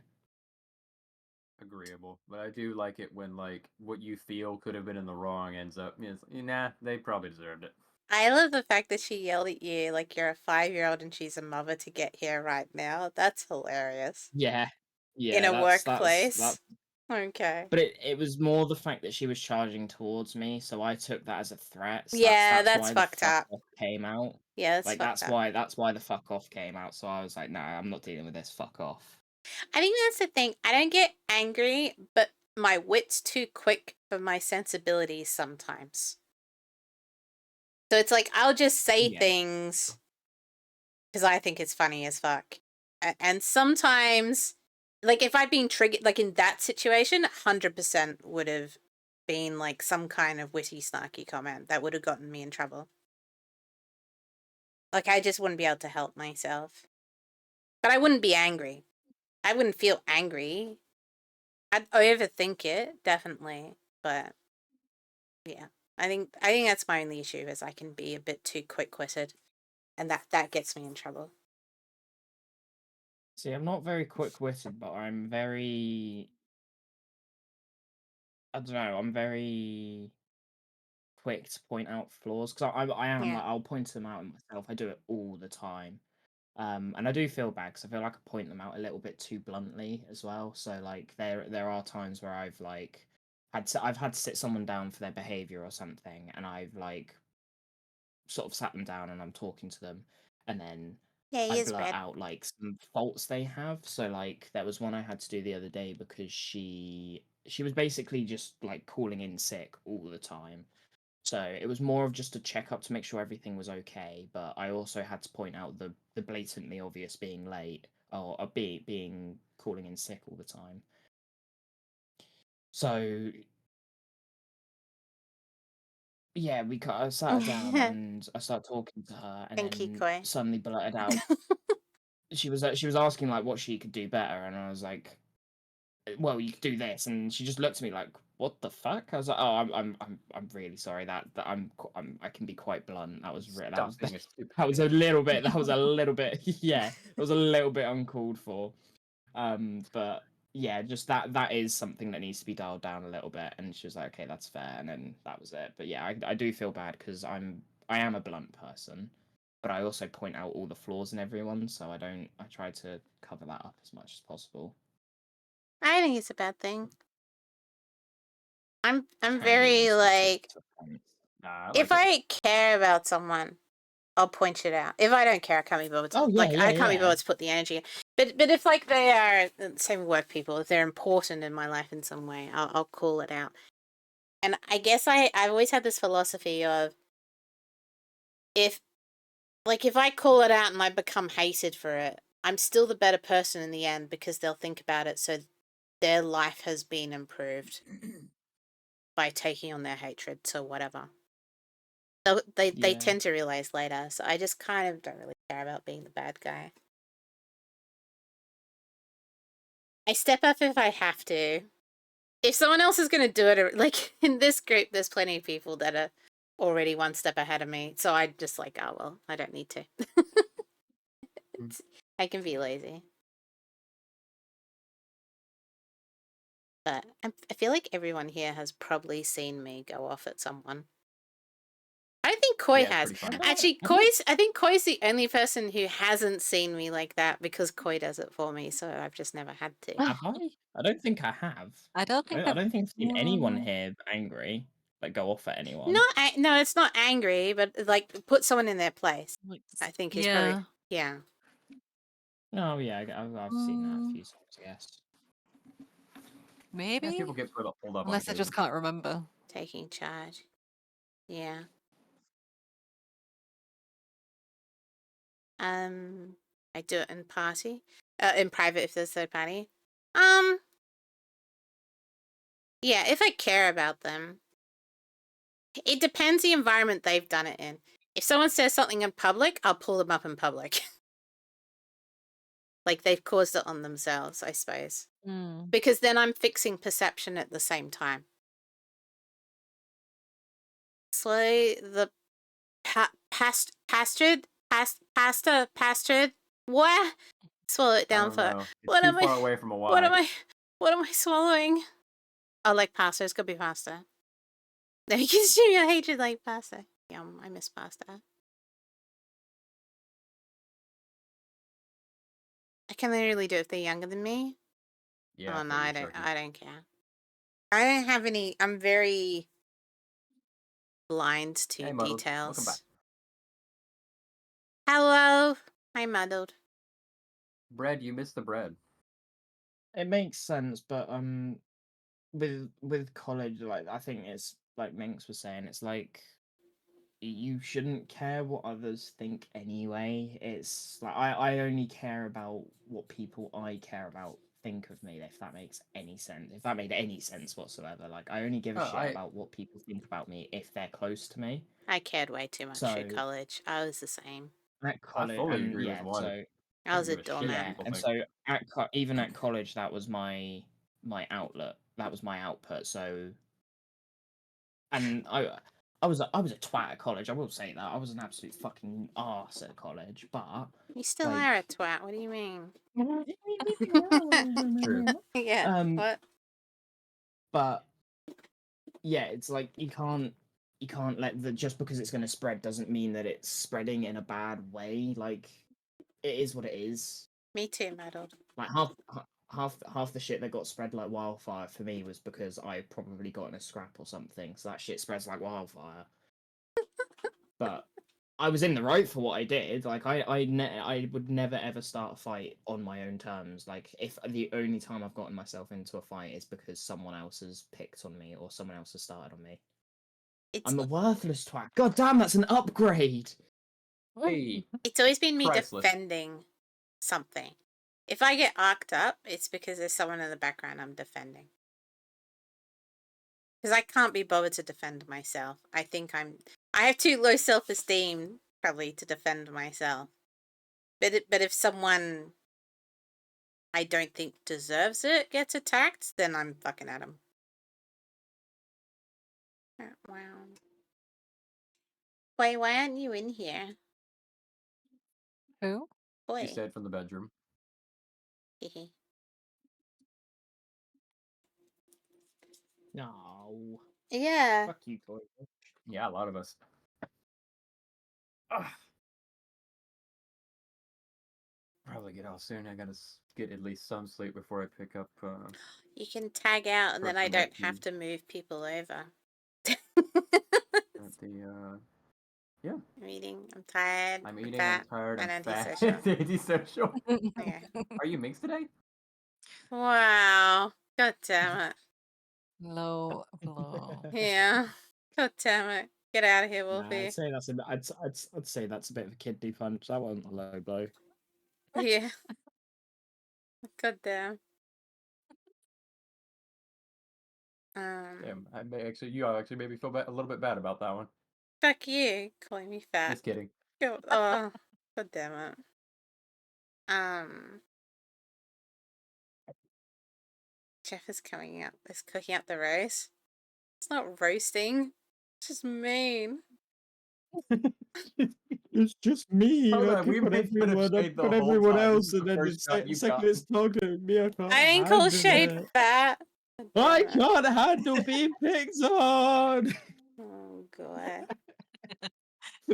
Agreeable, but I do like it when like what you feel could have been in the wrong ends up. Nah, they probably deserved it. I love the fact that she yelled at you like you're a 5-year-old and she's a mother to get here right now. That's hilarious. yeah, In a that's workplace. Okay. But it was more the fact that she was charging towards me, so I took that as a threat. So Yeah, that's that's why the fucked fuck up. off came out. Yeah, that's Like fucked up. that's why the fuck off came out. So I was like, nah, I'm not dealing with this. Fuck off. I think that's the thing. I don't get angry, but my wit's too quick for my sensibilities sometimes. So it's like I'll just say Yeah. things because I think it's funny as fuck. And sometimes, like if I'd been triggered, like in that situation, 100% would have been like some kind of witty, snarky comment that would have gotten me in trouble. Like I just wouldn't be able to help myself. But I wouldn't be angry. I wouldn't feel angry. I'd overthink it, definitely. But yeah, I think that's my only issue is I can be a bit too quick-witted, and that gets me in trouble. See, I'm not very quick-witted, but I'm very. I don't know. I'm very quick to point out flaws because I am Yeah. like I'll point them out myself. I do it all the time. And I do feel bad because I feel like I point them out a little bit too bluntly as well. So like there are times where I've like I've had to sit someone down for their behavior or something, and I've like sort of sat them down and I'm talking to them, and then Yeah, he I is blurt bad. out like some faults they have. So like there was one I had to do the other day because she was basically just like calling in sick all the time. So it was more of just a checkup to make sure everything was okay, but I also had to point out the blatantly obvious being late or being calling in sick all the time. So yeah, I sat her down and I started talking to her, and Thank you, then Koi. suddenly blurted out. She was asking like what she could do better, and I was like, well, you could do this, and she just looked at me like, what the fuck? I was like, oh, I'm really sorry that I can be quite blunt. That was Stop being a stupid that was bitch. a little bit yeah, it was a little bit uncalled for. But yeah, just that is something that needs to be dialed down a little bit. And she was like, okay, that's fair, and then that was it. But yeah, I do feel bad because I am a blunt person, but I also point out all the flaws in everyone, so I try to cover that up as much as possible. I think it's a bad thing. I'm Can be very like to a point. Nah, I if like it. I care about someone, I'll point it out. If I don't care, I can't be bothered to Oh, yeah, I can't be yeah. bothered to put the energy in. But if like they are same with work people, if they're important in my life in some way, I'll call it out. And I guess I've always had this philosophy of if I call it out and I become hated for it, I'm still the better person in the end because they'll think about it, so their life has been improved by taking on their hatred to whatever. They Yeah. tend to realize later, so I just kind of don't really care about being the bad guy. I step up if I have to. If someone else is going to do it, like in this group, there's plenty of people that are already one step ahead of me, so I just like, oh well, I don't need to. I can be lazy. But I feel like everyone here has probably seen me go off at someone. I don't think Koi Yeah, it's has. pretty funny. Actually, I think Koi's the only person who hasn't seen me like that because Koi does it for me, so I've just never had to. Have I? I don't think I have. I don't think I don't think I've seen anyone Mm. here angry, like go off at anyone. No, it's not angry, but like put someone in their place. Like, I think is yeah. probably yeah. Oh yeah, I've seen that a few times. I guess. Maybe? Yeah, people get pulled up on Unless I just occasion. can't remember. Taking charge. Yeah. I do it in party. In private if there's third party. Yeah, if I care about them. It depends the environment they've done it in. If someone says something in public, I'll pull them up in public. Like they've caused it on themselves, I suppose. Mm. Because then I'm fixing perception at the same time. Slowly the pastured. What? Swallow it I down don't for know. It's what too am far I? away from a What am Y. I? What am I swallowing? Oh, like pasta. It's gonna be pasta. No, you can see your hatred like pasta. Yum, I miss pasta. I can literally do it if they're younger than me. Yeah, Oh no, for I you, don't. Sharky. I don't care. I don't have any. I'm very blind to Hey, Muddled. Welcome back. details. Hello, I'm muddled. Bread, you missed the bread. It makes sense, but with college, like I think it's like Minx was saying, it's like you shouldn't care what others think anyway. It's like I only care about what people I care about think of me, if that makes any sense. If that made any sense whatsoever. Like, I only give a Oh, shit I about what people think about me if they're close to me. I cared way too much So through college. I was the same. at I college, fully and agree with yeah, one. so I don't was a give a shit what doormat. people and think. so even at college, that was my outlet. That was my output. So, and I was a twat at college. I will say that I was an absolute fucking arse at college. But You still like, are a twat. What do you mean? True. Yeah. What? But yeah, it's like you can't let the just because it's going to spread doesn't mean that it's spreading in a bad way. Like, it is what it is. Me too, Muddled. Like half the shit that got spread like wildfire for me was because I probably got in a scrap or something. So that shit spreads like wildfire. But I was in the right for what I did. Like I would never ever start a fight on my own terms. Like, if the only time I've gotten myself into a fight is because someone else has picked on me or someone else has started on me. It's I'm a worthless twat. God damn, that's an upgrade. Hey, it's always been me priceless. defending something. If I get arced up, it's because there's someone in the background I'm defending. Because I can't be bothered to defend myself. I have too low self-esteem probably to defend myself. But if someone I don't think deserves it gets attacked, then I'm fucking at them. Wow. Boy, why aren't you in here? Who? Boy. She said from the bedroom. Hehe. No. Yeah. Fuck you, Toy. Yeah, a lot of us. Ugh. Probably get out soon. I gotta get at least some sleep before I pick up. You can tag out and then I Person don't that have you- to move people over. At the yeah. I'm eating. I'm tired. I'm I'm eating. fat. I'm tired. and I'm fat. antisocial. Antisocial. Okay. Are you Minx today? Wow. God damn it. Low blow. Yeah. God damn it. Get out of here, Nah, Wolfie. I'd say that's I'd say that's a bit of a kidney punch. That wasn't a low blow. Yeah. God damn. Damn, you actually made me feel a little bit bad about that one. Fuck you, calling me fat. Just kidding. God damn it. Jeff is cooking up the roast. It's not roasting. It's just mean. It's just me. Hold I on, we pick on may could have everyone. I stayed the pick on whole everyone time. This else, is the and then first shot the you've second got. it's talking to me, I can't. I didn't call handle Shade it. fat. God I damn it. can't handle being picked on. Oh god.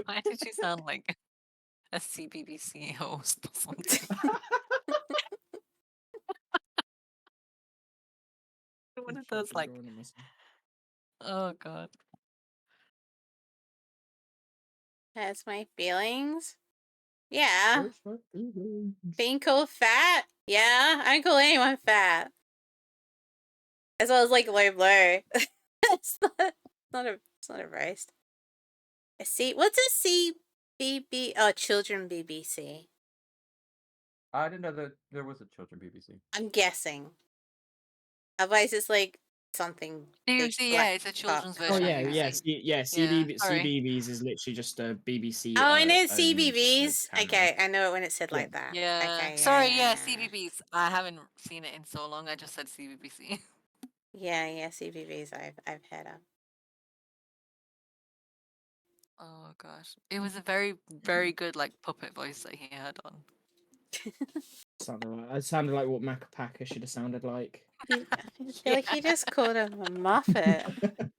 Why did you sound like a CBBC host or something? One of those like, oh god. That's my feelings. Yeah. Being called fat? Yeah. I don't call anyone fat. As well as like low blow. it's not a roast. What's a CBB? Oh, Children BBC. I didn't know that there was a children BBC. I'm guessing. Otherwise, it's like something big BBC, black yeah, it's a children's cock. Oh version of yeah, BBC. yeah. sorry. CBeebies is literally just a BBC. Oh, I know owned, CBBS. channel. Okay, I know it when it's said Yeah. like that. Yeah. Okay, Sorry, yeah. CBBS. I haven't seen it in so long. I just said CBBC. Yeah, CBBS. I've heard of. Oh gosh, it was a very, very good like puppet voice that he had on. It sounded like what Macapaca should have sounded like. I feel like you just called him a Muppet.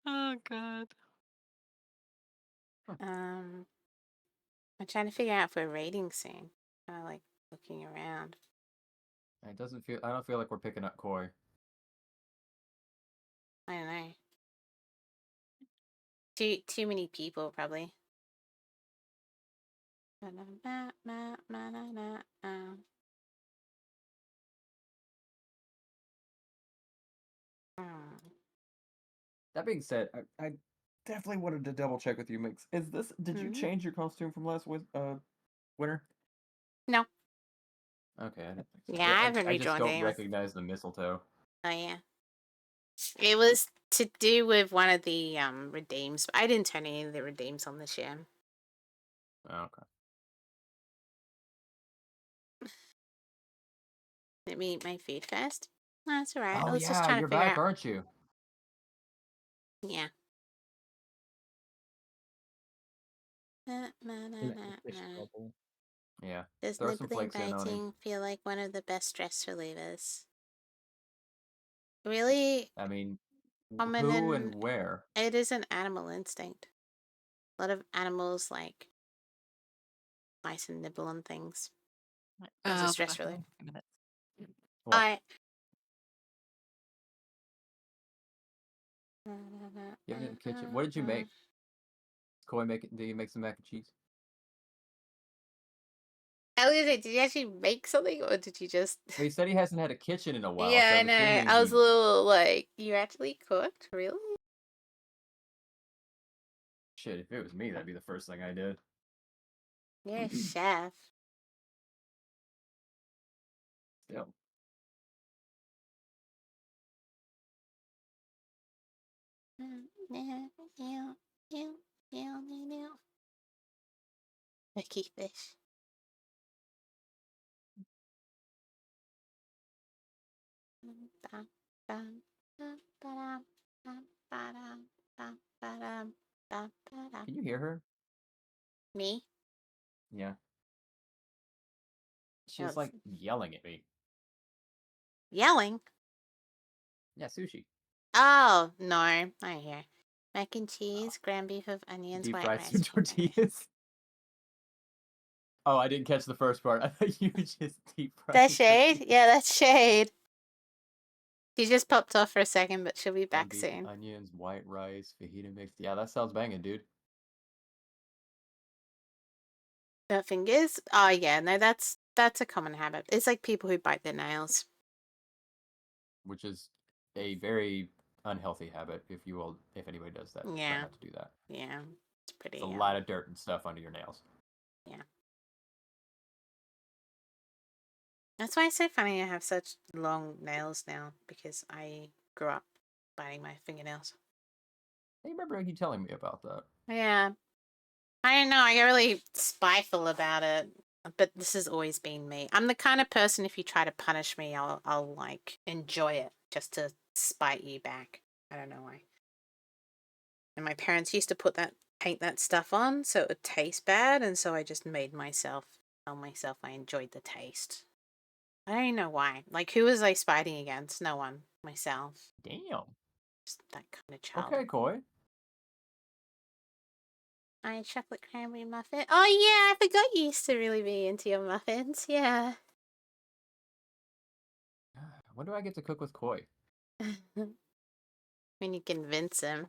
Oh god. I'm trying to figure out if we're raiding soon. Kind of like looking around. It doesn't feel. I don't feel like we're picking up Koi. I don't know. Too many people probably. That being said, I definitely wanted to double check with you, Mix. Did you Mhm. change your costume from last winter? No. Okay, I didn't think so. Yeah, I haven't I just rejoined don't anyone. recognize the mistletoe. Oh yeah. It was to do with one of the redeems. I didn't turn any of the redeems on this year. Oh, okay. Let me eat my food first. No, that's alright. I Oh was just yeah, trying to you're figure back, out. aren't you? Yeah. Isn't it the fish bubble? Yeah. Does Throw some nibbling flakes in, Oni. biting feel like one of the best stress relievers? Really I mean, common who in and where? it is an animal instinct. A lot of animals like bite and nibble on things as a I'll be stress back in relief. a few minutes. What? I You haven't in the kitchen. What did you make? Koi make it? Did you make some mac and cheese? I was like, did you actually make something or did you just Well, he said he hasn't had a kitchen in a while, Yeah, so I I'm know. assuming I was a he. little like, you actually cooked? Really? Shit, if it was me, that'd be the first thing I did. You're a chef. Still. Mickey fish. Can you hear her? Me? Yeah. No, She's it's like yelling at me. yelling. Yeah, sushi. Oh, no. I hear. Mac and cheese, ground beef with onions, Deep white fried rice. some chicken breast. tortillas. Oh, I didn't catch the first part. I thought you just deep fried. That's shade? Yeah, that's shade. She just popped off for a second, but she'll be back Beef, soon. onions, white rice, fajita mix. Yeah, that sounds banging, dude. Fingers? Oh yeah, no, that's a common habit. It's like people who bite their nails. Which is a very unhealthy habit. If anybody does that, try Yeah. not to do that. Yeah, it's pretty. It's a lot of dirt and stuff under your nails. Yeah. That's why it's so funny I have such long nails now because I grew up biting my fingernails. I remember you telling me about that. Yeah. I don't know, I get really spiteful about it. But this has always been me. I'm the kind of person if you try to punish me, I'll like enjoy it just to spite you back. I don't know why. And my parents used to paint that stuff on so it would taste bad, and so I just made tell myself I enjoyed the taste. I don't even know why. Like, who was I spiting against? No one. Myself. Damn. Just that kind of child. Okay, Koi. I chocolate cranberry muffin. Oh yeah, I forgot you used to really be into your muffins. Yeah. When do I get to cook with Koi? When you convince him.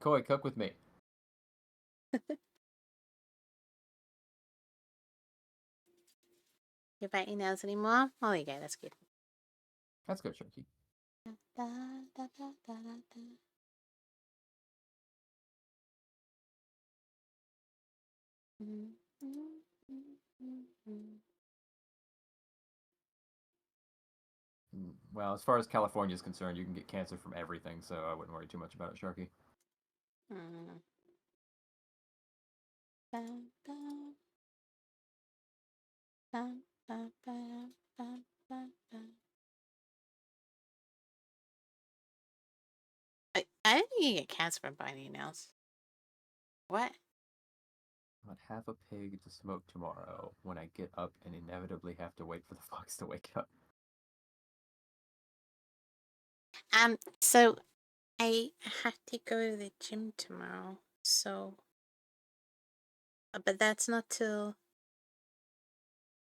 Koi, cook with me. You bite your nails anymore? Oh, there you go. That's good. That's good, Sharky. Well, as far as California is concerned, you can get cancer from everything, so I wouldn't worry too much about it, Sharky. I don't think you get cancer from biting your nails. What? I want half a pig to smoke tomorrow when I get up and inevitably have to wait for the fox to wake up. So I have to go to the gym tomorrow. So, but that's not till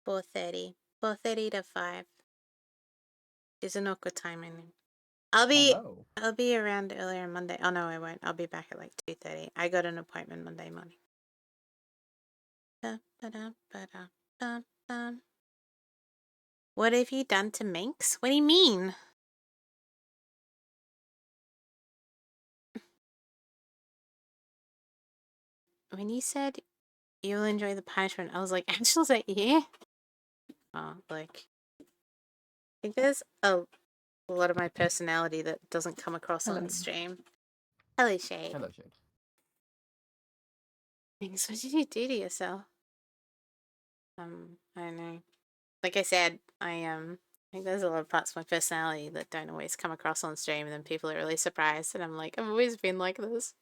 4:30. 4:30 to 5 is an awkward timing. I'll be around earlier on Monday. Oh no, I won't. I'll be back at like 2:30. I got an appointment Monday morning. What have you done to Minx? What do you mean? When you said you'll enjoy the punishment. I was like, Angel's like, yeah? Oh, like, I think there's a lot of my personality that doesn't come across Hello. on stream. Hello, Shade. Hello, Shade. Thanks. What did you do to yourself? I don't know. Like I said, I think there's a lot of parts of my personality that don't always come across on stream, and then people are really surprised, and I'm like, I've always been like this.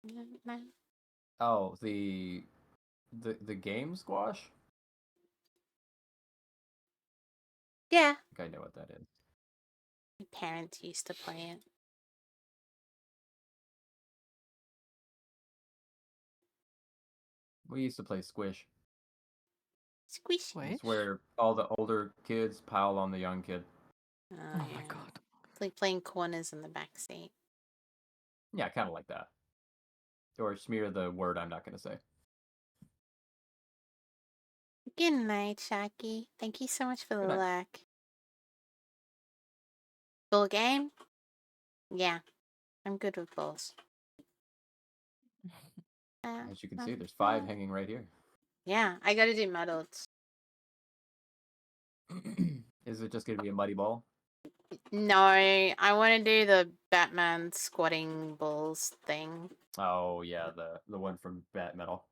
No. Oh, the game squash? Yeah. I think I know what that is. My parents used to play it. We used to play Squish. Squish. Wait. It's where all the older kids pile on the young kid. Oh, Oh my yeah. god. It's like playing corners in the back seat. Yeah, kind of like that. Or smear the word I'm not going to say. Good night, Shaki. Thank you so much for the Good night. luck. Full game? Yeah. I'm good with balls. As you can see, there's 5 hanging right here. Yeah, I gotta do muddled. Is it just going to be a muddy ball? No, I want to do the Batman squatting balls thing. Oh, yeah, the one from Bat Metal.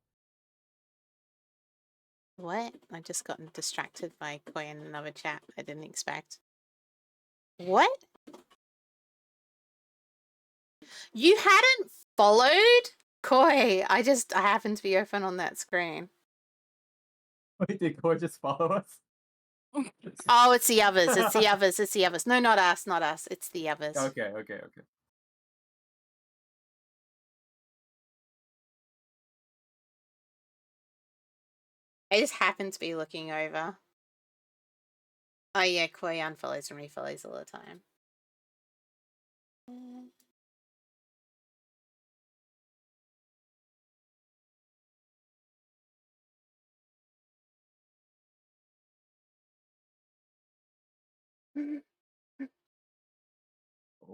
What? I just got distracted by Koi in another chat I didn't expect. What? You hadn't followed? Koi, I happened to be open on that screen. Wait, did Core just follow us? Oh, it's the others. It's the others. It's the others. No, not us. Not us. It's the others. Okay. I just happened to be looking over. Oh yeah, Koi unfollows and refollows all the time.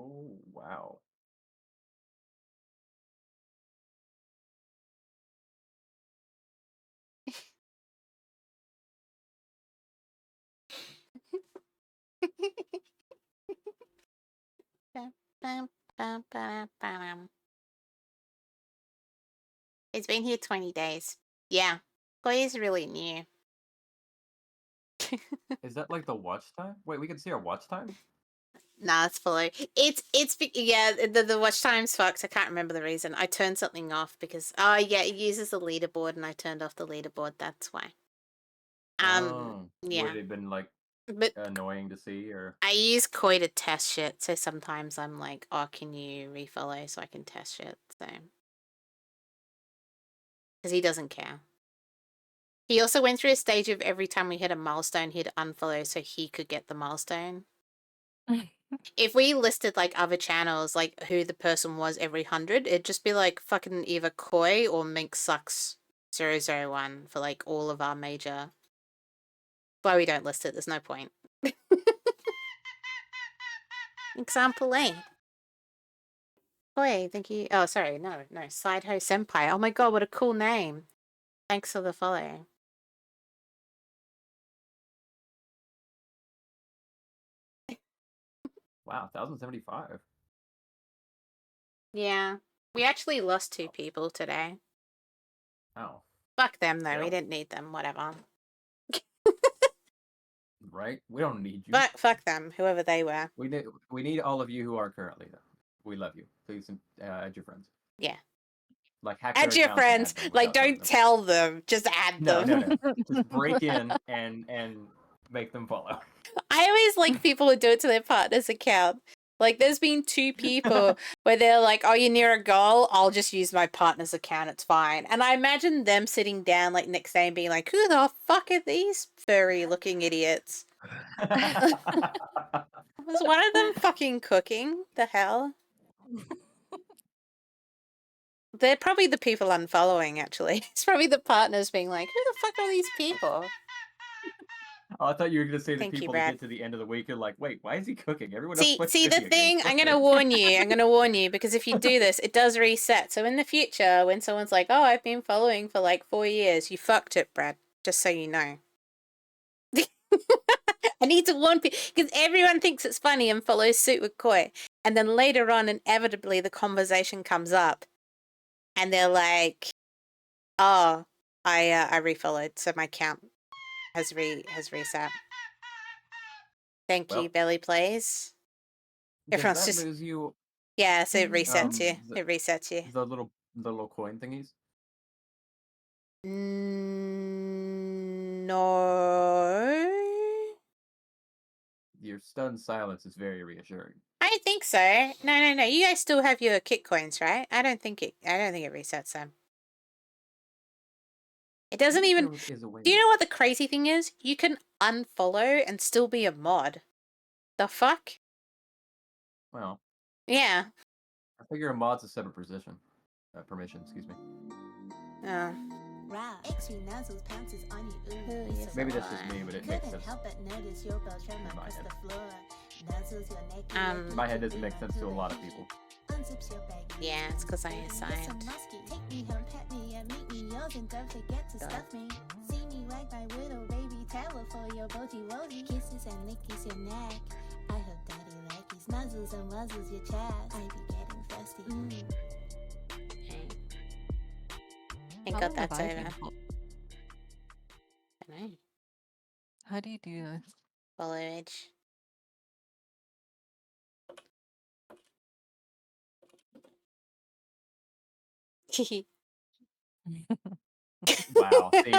Oh, wow. It's been here 20 days. Yeah, Koi is really new. Is that like the watch time? Wait, we can see our watch time? Nah, it's follow. Yeah, the watch time's fucked. I can't remember the reason. I turned something off because yeah, it uses the leaderboard and I turned off the leaderboard. That's why. Oh, Yeah, would it have been like but annoying to see, or I use Koi to test shit. So sometimes I'm like, oh, can you refollow so I can test shit? So because he doesn't care. He also went through a stage of every time we hit a milestone, he'd unfollow so he could get the milestone. If we listed like other channels, like who the person was every 100, it'd just be like fucking either Koi or Mink Sucks 001 for like all of our major. Why we don't list it? There's no point. Example A. Koi, thank you. Oh, sorry, no, Sideho Senpai. Oh my god, what a cool name. Thanks for the follow. wow, 1,075. Yeah, we actually lost 2 people today. Oh, Fuck them though. We Yeah. didn't need them. Whatever. right. We don't need you. But fuck them, whoever they were. We need all of you who are currently though. We love you. Please add your friends. Yeah. Like hack Add their your accounts and friends. add them Like, without telling don't them. tell them. Just add No, them. no. Just break in and make them follow. I always like people who do it to their partner's account. Like, there's been 2 people where they're like, oh, you're near a goal? I'll just use my partner's account. It's fine. And I imagine them sitting down, like, next day and being like, who the fuck are these furry-looking idiots? Was one of them fucking cooking? The hell? They're probably the people unfollowing, actually. It's probably the partners being like, who the fuck are these people? Oh, I thought you were going to say the Thank you, people that Brad. get to the end of the week are like, wait, why is he cooking? Everyone else See, likes see the video games. thing. I'm gonna warn you. I'm gonna warn you because if you do this, it does reset. So in the future, when someone's like, "Oh, I've been following for like 4 years," you fucked it, Brad. Just so you know. I need to warn people because everyone thinks it's funny and follows suit with Koi, and then later on, inevitably, the conversation comes up, and they're like, "Oh, I refollowed, so my count has reset." Thank you, Well, Belly Plays. does Everyone's that just lose you yeah, so it resets you. the, It resets you. the little coin thingies? No. Your stunned silence is very reassuring. I don't think so. No. You guys still have your kit coins, right? I don't think it resets them. It doesn't Maybe even. there is a way. Do you know what the crazy thing is? You can unfollow and still be a mod. The fuck? Well, Yeah. I figure a mod's a separate position. Permission, excuse me. Oh. Wow, extra nozzles pounces on you. Ooh, Ooh, it's yes, so Maybe I that's just fun. me, but it makes Couldn't sense. help but notice your bells trim in my across head. the floor. Nuzzles your neck. My head doesn't make sense to a lot of people. Unzips your bag. Yeah, it's because I Get some assigned. musky. Take me home, pet me, and meet me yours, and don't forget to God. stuff me. See me wag my little baby towel for your boji woji. Kisses and lickies your neck. I hope daddy like these nuzzles and wuzzles your chest. I be getting thirsty. Okay. Thank How God long have that's I over. been I don't know. How do you do this? Follow edge. Wow. See,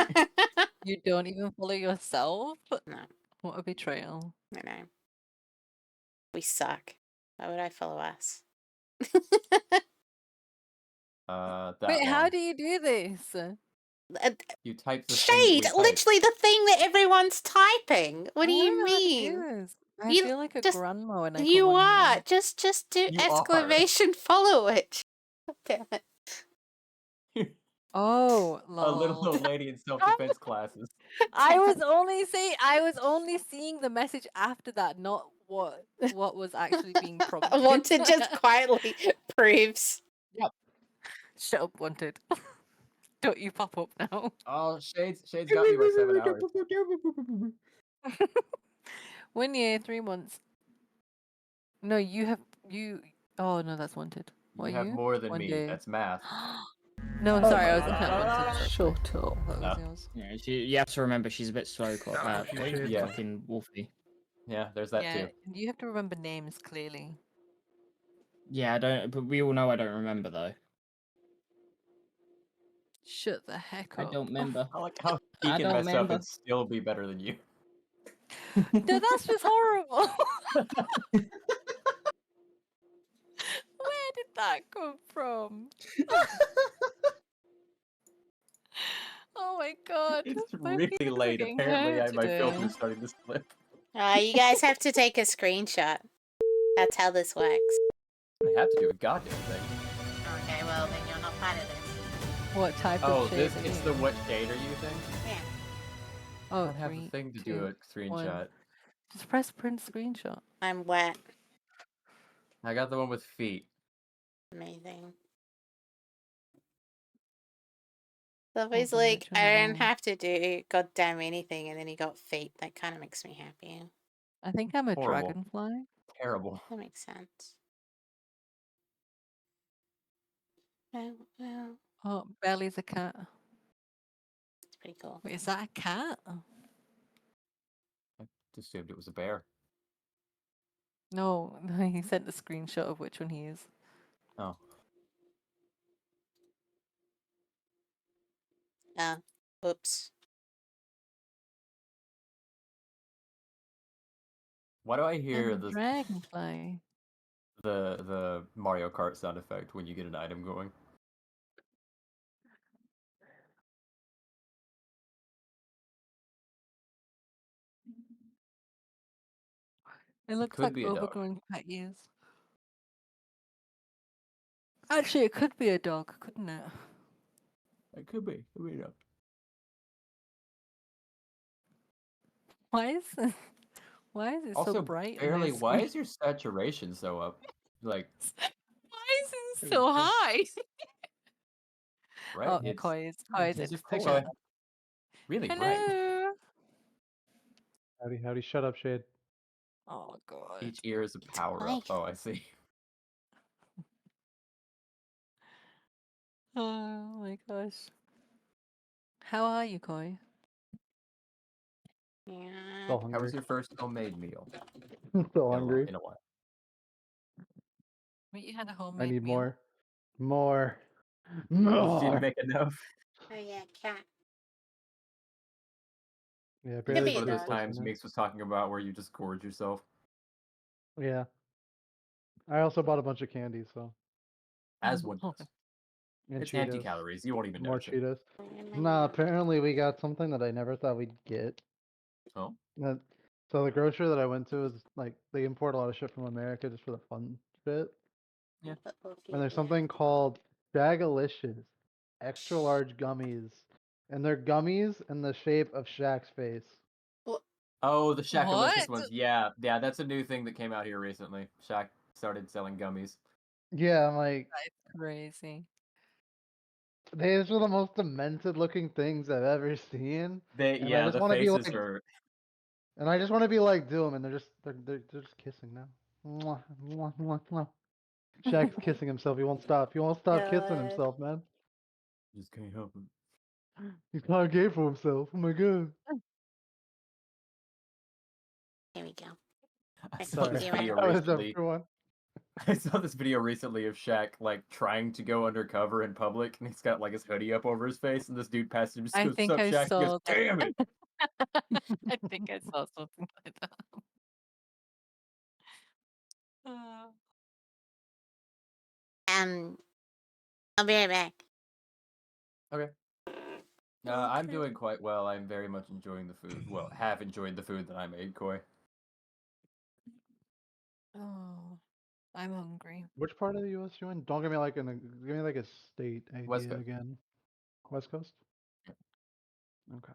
You don't even follow yourself? No, What a betrayal. I know. We suck. Why would I follow us? that Wait, how one. do you do this? You type the thing that Shade! we type. Literally the thing that everyone's typing. What do I you don't know how to do mean? this. I You feel like a just grandma when I you come on are here. just do You are. exclamation follow it. Damn it. Oh, A little lol. old lady in self-defense classes. I was only seeing the message after that, not what was actually being prompted. Wanted just quietly proves. Shut up, Wanted. Don't you pop up now. Oh, Shade's got me by 7 hours. 1 year, 3 months. No, you. Oh no, that's Wanted. What You are have you? more than 1 me. day. That's math. No, I'm Oh sorry. my I was looking at God. Wanted. So Shut up. I thought it was No. yours. Yeah, you have to remember she's a bit slow. Yeah. Fucking Wolfie. Yeah, there's that Yeah, too. you have to remember names clearly. Yeah, I don't. But we all know I don't remember though. Shut the heck I up. don't remember. I like how he I can don't mess up remember. and still be better than you. No, that's just horrible. Where did that come from? Oh my god. It's My really feelings are late. getting Apparently, hurt my filter today. is starting to slip. You guys have to take a screenshot. That's how this works. I have to do a goddamn thing. Okay, well then you're not part of this. What type Oh, of shade this are it's you? the what shade are you thing? Yeah. Oh, I don't have the 3, thing to 2, do a screenshot. Just press print screenshot. I'm wet. I got the one with feet. Amazing. Sophie's Hold on, like, which one I am don't I? have to do goddamn anything, and then he got feet. That kind of makes me happy. I think I'm a Horrible. dragonfly. Terrible. That makes sense. Well, Oh, Belly's a cat. it's pretty cool. Wait, is that a cat? I just assumed it was a bear. No, he sent a screenshot of which one he is. Oh. Oops. Why do I I'm hear a dragonfly. the Mario Kart sound effect when you get an item going? It looks could like be a dog. overgrown cat ears. Actually, it could be a dog, couldn't it? It could be. Could be a dog. Why is it, why is it so Also, bright in barely. this Why screen? is your saturation so up? Like, Why is it so high? right? Oh, It's Koi is it's in the just picture. Koi. Really bright. Hello. Howdy, howdy. Shut up, Shade. Oh god. Each ear is a power up. Hi. Oh, I see. Oh my gosh. How are you, Koi? Yeah. Still How hungry. was your first homemade meal? Still hungry. In a while. But you had a I homemade need meal. more. More. You didn't More. make enough. Oh yeah, cat. Yeah, Could barely be One a of those dog. times portion. Meeks was talking about where you just gorge yourself. Yeah. I also bought a bunch of candy, so. As one Oh, does. And It's empty Cheetos. calories. You won't even More notice it. Cheetos. Oh Nah, apparently we got something that I never thought we'd get. Oh? That- So the grocery that I went to is like they import a lot of shit from America just for the fun shit. And there's something called Shagalicious extra large gummies, and they're gummies in the shape of Shaq's face. Oh, the Shakalicious What? ones. Yeah, that's a new thing that came out here recently. Shaq started selling gummies. Yeah, I'm like, That's crazy. these are the most demented looking things I've ever seen. And I just The want to be faces like, are. and I just want to be like Doom, and they're just kissing now. Mwah, mwah, mwah, mwah. Shaq's kissing himself. He won't stop. He won't stop kissing God. himself, man. Just can't help it. He's not gay for himself. Oh my god. Here we go. I I saw can this see video That was recently. everyone. I saw this video recently of Shaq like trying to go undercover in public, and he's got like his hoodie up over his face, and this dude passes him, just I goes, think "Sup, I Shaq?" He goes, saw that. "Damn it!" I think I saw something like that. Uh, I'll be right back. Okay. I'm doing quite well. I'm very much enjoying the food. Well, have enjoyed the food that I made, Koi. oh, I'm hungry. Which part of the U.S. you in? Don't give me like give me like a state West idea Coast. again. West Coast. Okay, okay.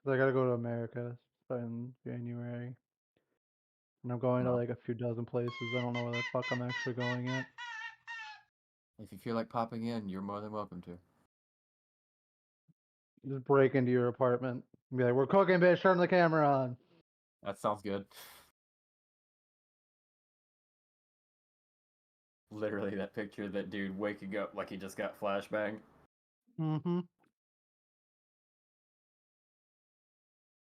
'Cause I gotta go to America in January, and I'm going to Well, like a few dozen places. I don't know where the fuck I'm actually going yet. if you feel like popping in, you're more than welcome to. Just break into your apartment and be like, "We're cooking, bitch. Turn the camera on." That sounds good. Literally, that picture of that dude waking up like he just got flashbang. Mm-hmm.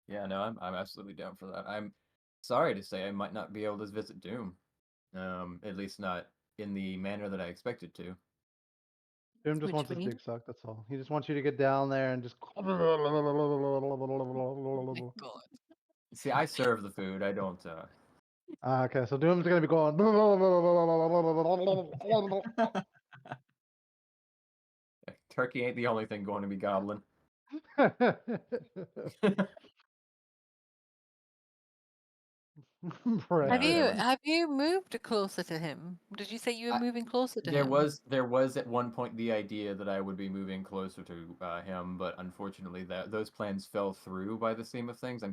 Yeah, no, I'm absolutely down for that. I'm sorry to say I might not be able to visit Doom. At least not in the manner that I expected to. Jim just Which wants his mean? dick sucked. That's all. He just wants you to get down there and just. Oh my god. See, I serve the food. I don't. Okay, so Doom's gonna be going. Turkey ain't the only thing going to be gobbling. Right. Have No, you there was have you moved closer to him? Did you say you were I- moving closer to there him? was at one point the idea that I would be moving closer to him, but unfortunately those plans fell through by the seam of things.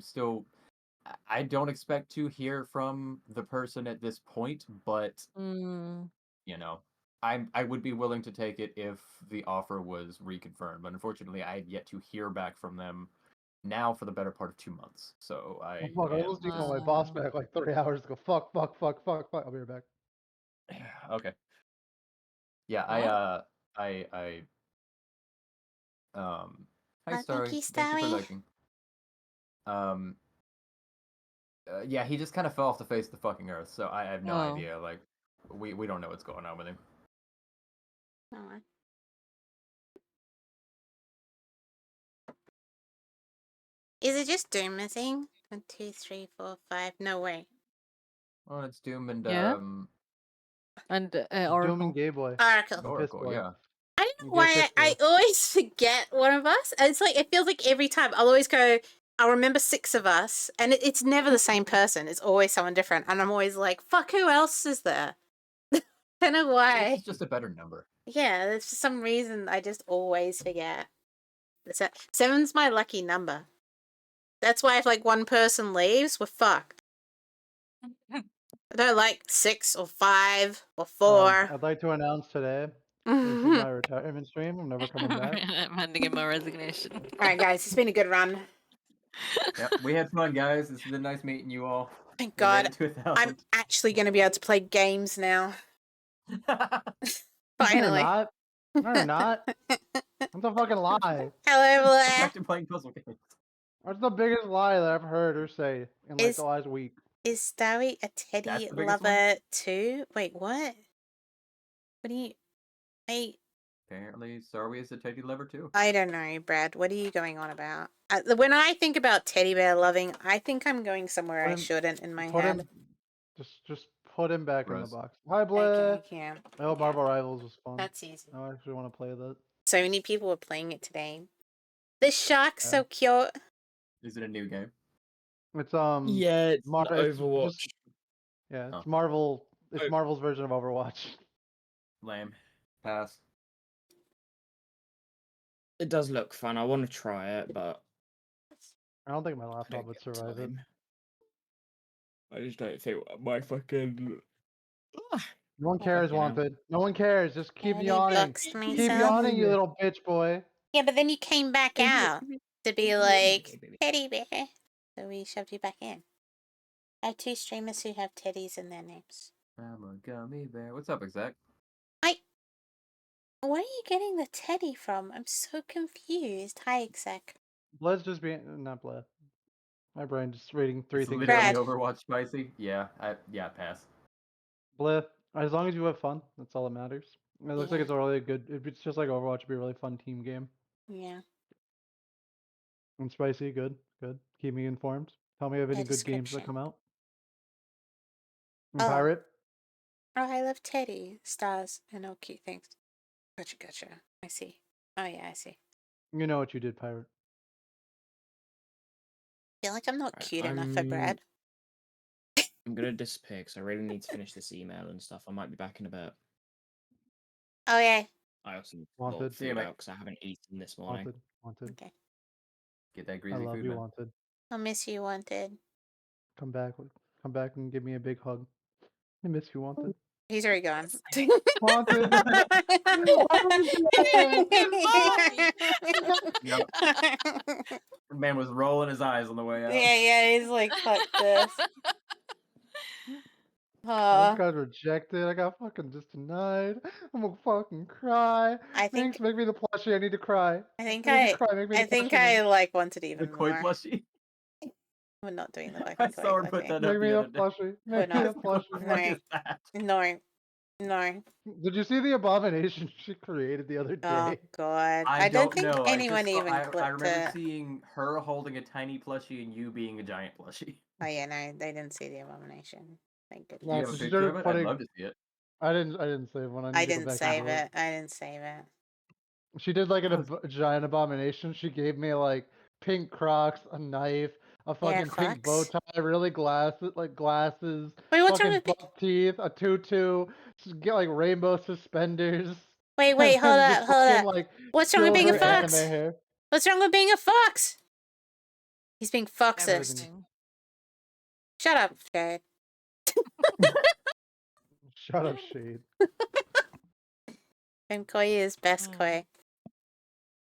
I don't expect to hear from the person at this point, but Mm, you know, I would be willing to take it if the offer was reconfirmed. But unfortunately, I had yet to hear back from them now for the better part of 2 months. So Oh, I fuck, I am was emailing my boss wow. back like 3 hours ago. Fuck, fuck, fuck, fuck, fuck. I'll be right back. okay. Yeah, What? I hi Oh, thank Starry. you, Thank you for Starry. liking. Um yeah, he just kind of fell off the face of the fucking earth. So I have no Oh. idea. Like we don't know what's going on with him. Oh. Is it just Doom a thing? 1, 2, 3, 4, 5. No way. Well, it's Doom and Yeah? And Doom and Oracle. Gay Boy. Oracle. Piss Oracle, boy. yeah. I don't know Gay why piss I boy. always forget one of us. It's like it feels like every time I'll always go. I'll remember 6 of us, and it's never the same person. It's always someone different, and I'm always like, "Fuck, who else is there?" I don't know why. It's just a better number. Yeah, there's for some reason I just always forget. 7's my lucky number. That's why if like one person leaves, we're fucked. I don't like 6 or 5 or 4. I'd like to announce today, this is my retirement stream. I'm never coming back. I'm handing in my resignation. Alright, guys, it's been a good run. Yep, we had fun, guys. It's been nice meeting you all. Thank We made God. it to 1,000. I'm actually going to be able to play games now. No, you're Finally. not. No, you're not. That's a fucking lie. Hello, Blair. Back to playing puzzle games. That's the biggest lie that I've heard her say in like Is- the last week. Is Starry a teddy That's the biggest one? lover too? Wait, what? What do you... Apparently, Sarwi is a teddy lover too. I don't know, Brad. What are you going on about? When I think about teddy bear loving, I think I'm going somewhere Put I him- shouldn't in my Put head. him, just put him back in Gross. the box. Hi, Blair. Okay, yeah. I hope Marvel Rivals was fun. That's easy. I actually want to play that. So many people were playing it today. The shark's Yeah. so cute. Is it a new game? It's Yeah, it's Mar- not it's Overwatch. just- yeah, it's Oh. Marvel. It's Oh. Marvel's version of Overwatch. Lame. Pass. It does look fun. I want to try it, but I don't think my I laptop don't would get survive it. time. I just don't think my fucking. No one Oh, cares, fucking hell. Wanted. No one cares. Just keep Daddy yawning. boxed Keep myself. yawning, you little bitch boy. Yeah, but then you came back out to be like, teddy bear. So we shoved you back in. I have 2 streamers who have teddies in their names. I'm a gummy bear. What's up, exec? Where are you getting the teddy from? I'm so confused. Hi, exec. Let's just be not Bled. My brain just reading 3 It's things. literally Brad. Overwatch spicy. Yeah, pass. Bled. As long as you have fun, that's all that matters. It looks like Yeah. it's a really good. It's just like Overwatch. It'd be a really fun team game. Yeah. And spicy, good, good. Keep me informed. Tell me of any A good games that description. come out. And Oh. Pirate. Oh, I love teddy stars and all cute things. Gotcha. I see. Oh, yeah, I see. You know what you did, Pirate. feel like I'm not Right, cute enough for I'm- Brad. I'm gonna disappear because I really need to finish this email and stuff. I might be back in a bit. Oh, yeah. I also need to Wanted. sort See you, food mate. out because I haven't eaten this morning. Wanted. Okay. Get that I greasy love food, you, man. Wanted. I'll miss you, Wanted. Come back and give me a big hug. I miss you, Wanted. He's already gone. Wanted. Yep. The man was rolling his eyes on the way out. yeah, he's like, fuck this. I Oh, just got rejected. I got fucking just denied. I'm gonna fucking cry. I think Thanks, make me the plushie. I need to cry. I think I need I to cry. Make me the I think plushie, I man. like Wanted The even koi more. plushie. We're not doing the I fucking saw her koi put plushie. that up Make me the the other day. plushie. Make me not. the What the plushie. fuck No. is that? No. Did you see the abomination she created the other Oh day? god. I don't don't think know. anyone I even I clipped remember it. seeing her holding a tiny plushie and you being a giant plushie. Oh yeah, no, they didn't see the abomination. Thank Do goodness. you have a she picture started of it? putting- I'd love to see it. I didn't save one. I, need I to go didn't back and save look. it. I didn't save it. She did like That a giant abomination. She gave me like pink Crocs, a knife, a fucking pink bow fucks. tie, really glasses, Wait, what's fucking wrong with buck teeth, a tutu, get like rainbow suspenders. Wait, and hold then up, just hold fucking, up. like, What's wrong with being a silver anime fox? hair. What's wrong with being a fox? He's being foxist. Everything. Shut up, Jared. Shut up, Shade. And koi is best Mm. koi.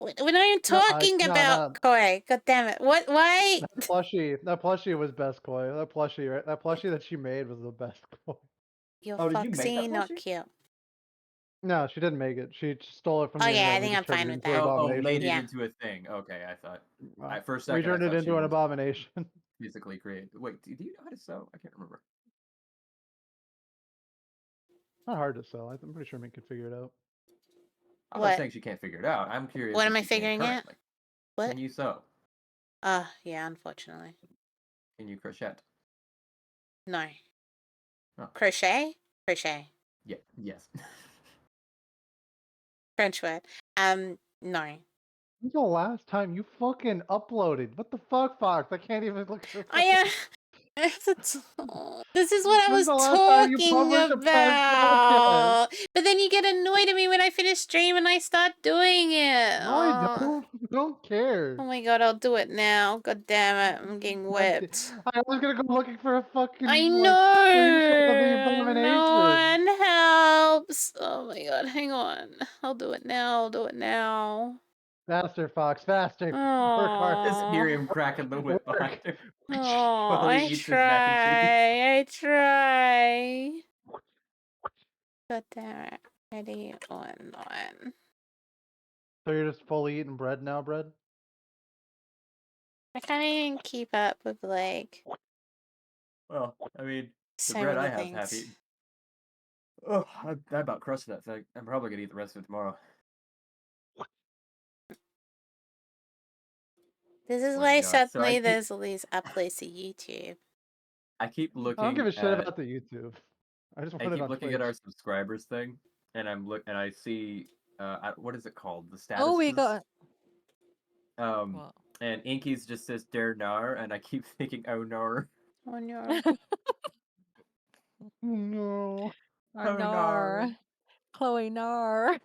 We're not even No, I- talking no, about no. koi. God damn it. What? Why? That plushie was best koi. That plushie, right? That plushie that she made was the best koi. You're Oh, did you make foxy, that not plushie? cute. No, she didn't make it. She just stole it from Oh, the yeah, I internet. think We I'm just turned fine it with into an that. Oh, abomination. made it Yeah. into a thing. Okay, I thought. Wow. At first We second, turned I it thought into she an was abomination. physically created. Wait, do you know how to sew? I can't remember. Not hard to sell. I'm pretty sure Mink could figure it out. I'm What? not saying she can't figure it out. I'm curious. What if am I she can figuring out? currently. What? Can you sew? Yeah, unfortunately. Can you crochet? No. Oh. Crochet? Crochet. Yeah. Yes. French word. No. When's the last time you fucking uploaded? What the fuck, Fox? I can't even look at This is what I When's was the last time you talking published a pet podcast? about. But then then you get annoyed at me when I finish stream and I start doing it. No, I don't. I don't care. Oh my god, I'll do it now. God damn it, I'm getting God whipped. I was gonna go looking for a fucking I like screenshot of the know. abomination. No one helps. Oh my god, hang on. I'll do it now. I'll do it now. Faster, Fox, faster. Work hard. Just Oh. hear him cracking the whip Work. behind him. Oh, While he I eats his mac and cheese. try. I try. God damn it. Ready, one. So you're just fully eating bread now, bread? I can't even keep up with like Well, I mean, the so bread many I have half things. eaten. Oh, I about crushed that thing. I'm probably gonna eat the rest of it tomorrow. This is Oh my why God, so I suddenly keep- there's all these uploads to YouTube. I keep I looking. don't give a shit at, about the YouTube. I just I want it keep on looking Twitch. at our subscribers thing, and I see what is it called? The status. Oh, we got. What? And Inky's just says "der nar," and I keep thinking, "Oh no." Oh no. No. Oh, no. Chloe Nar.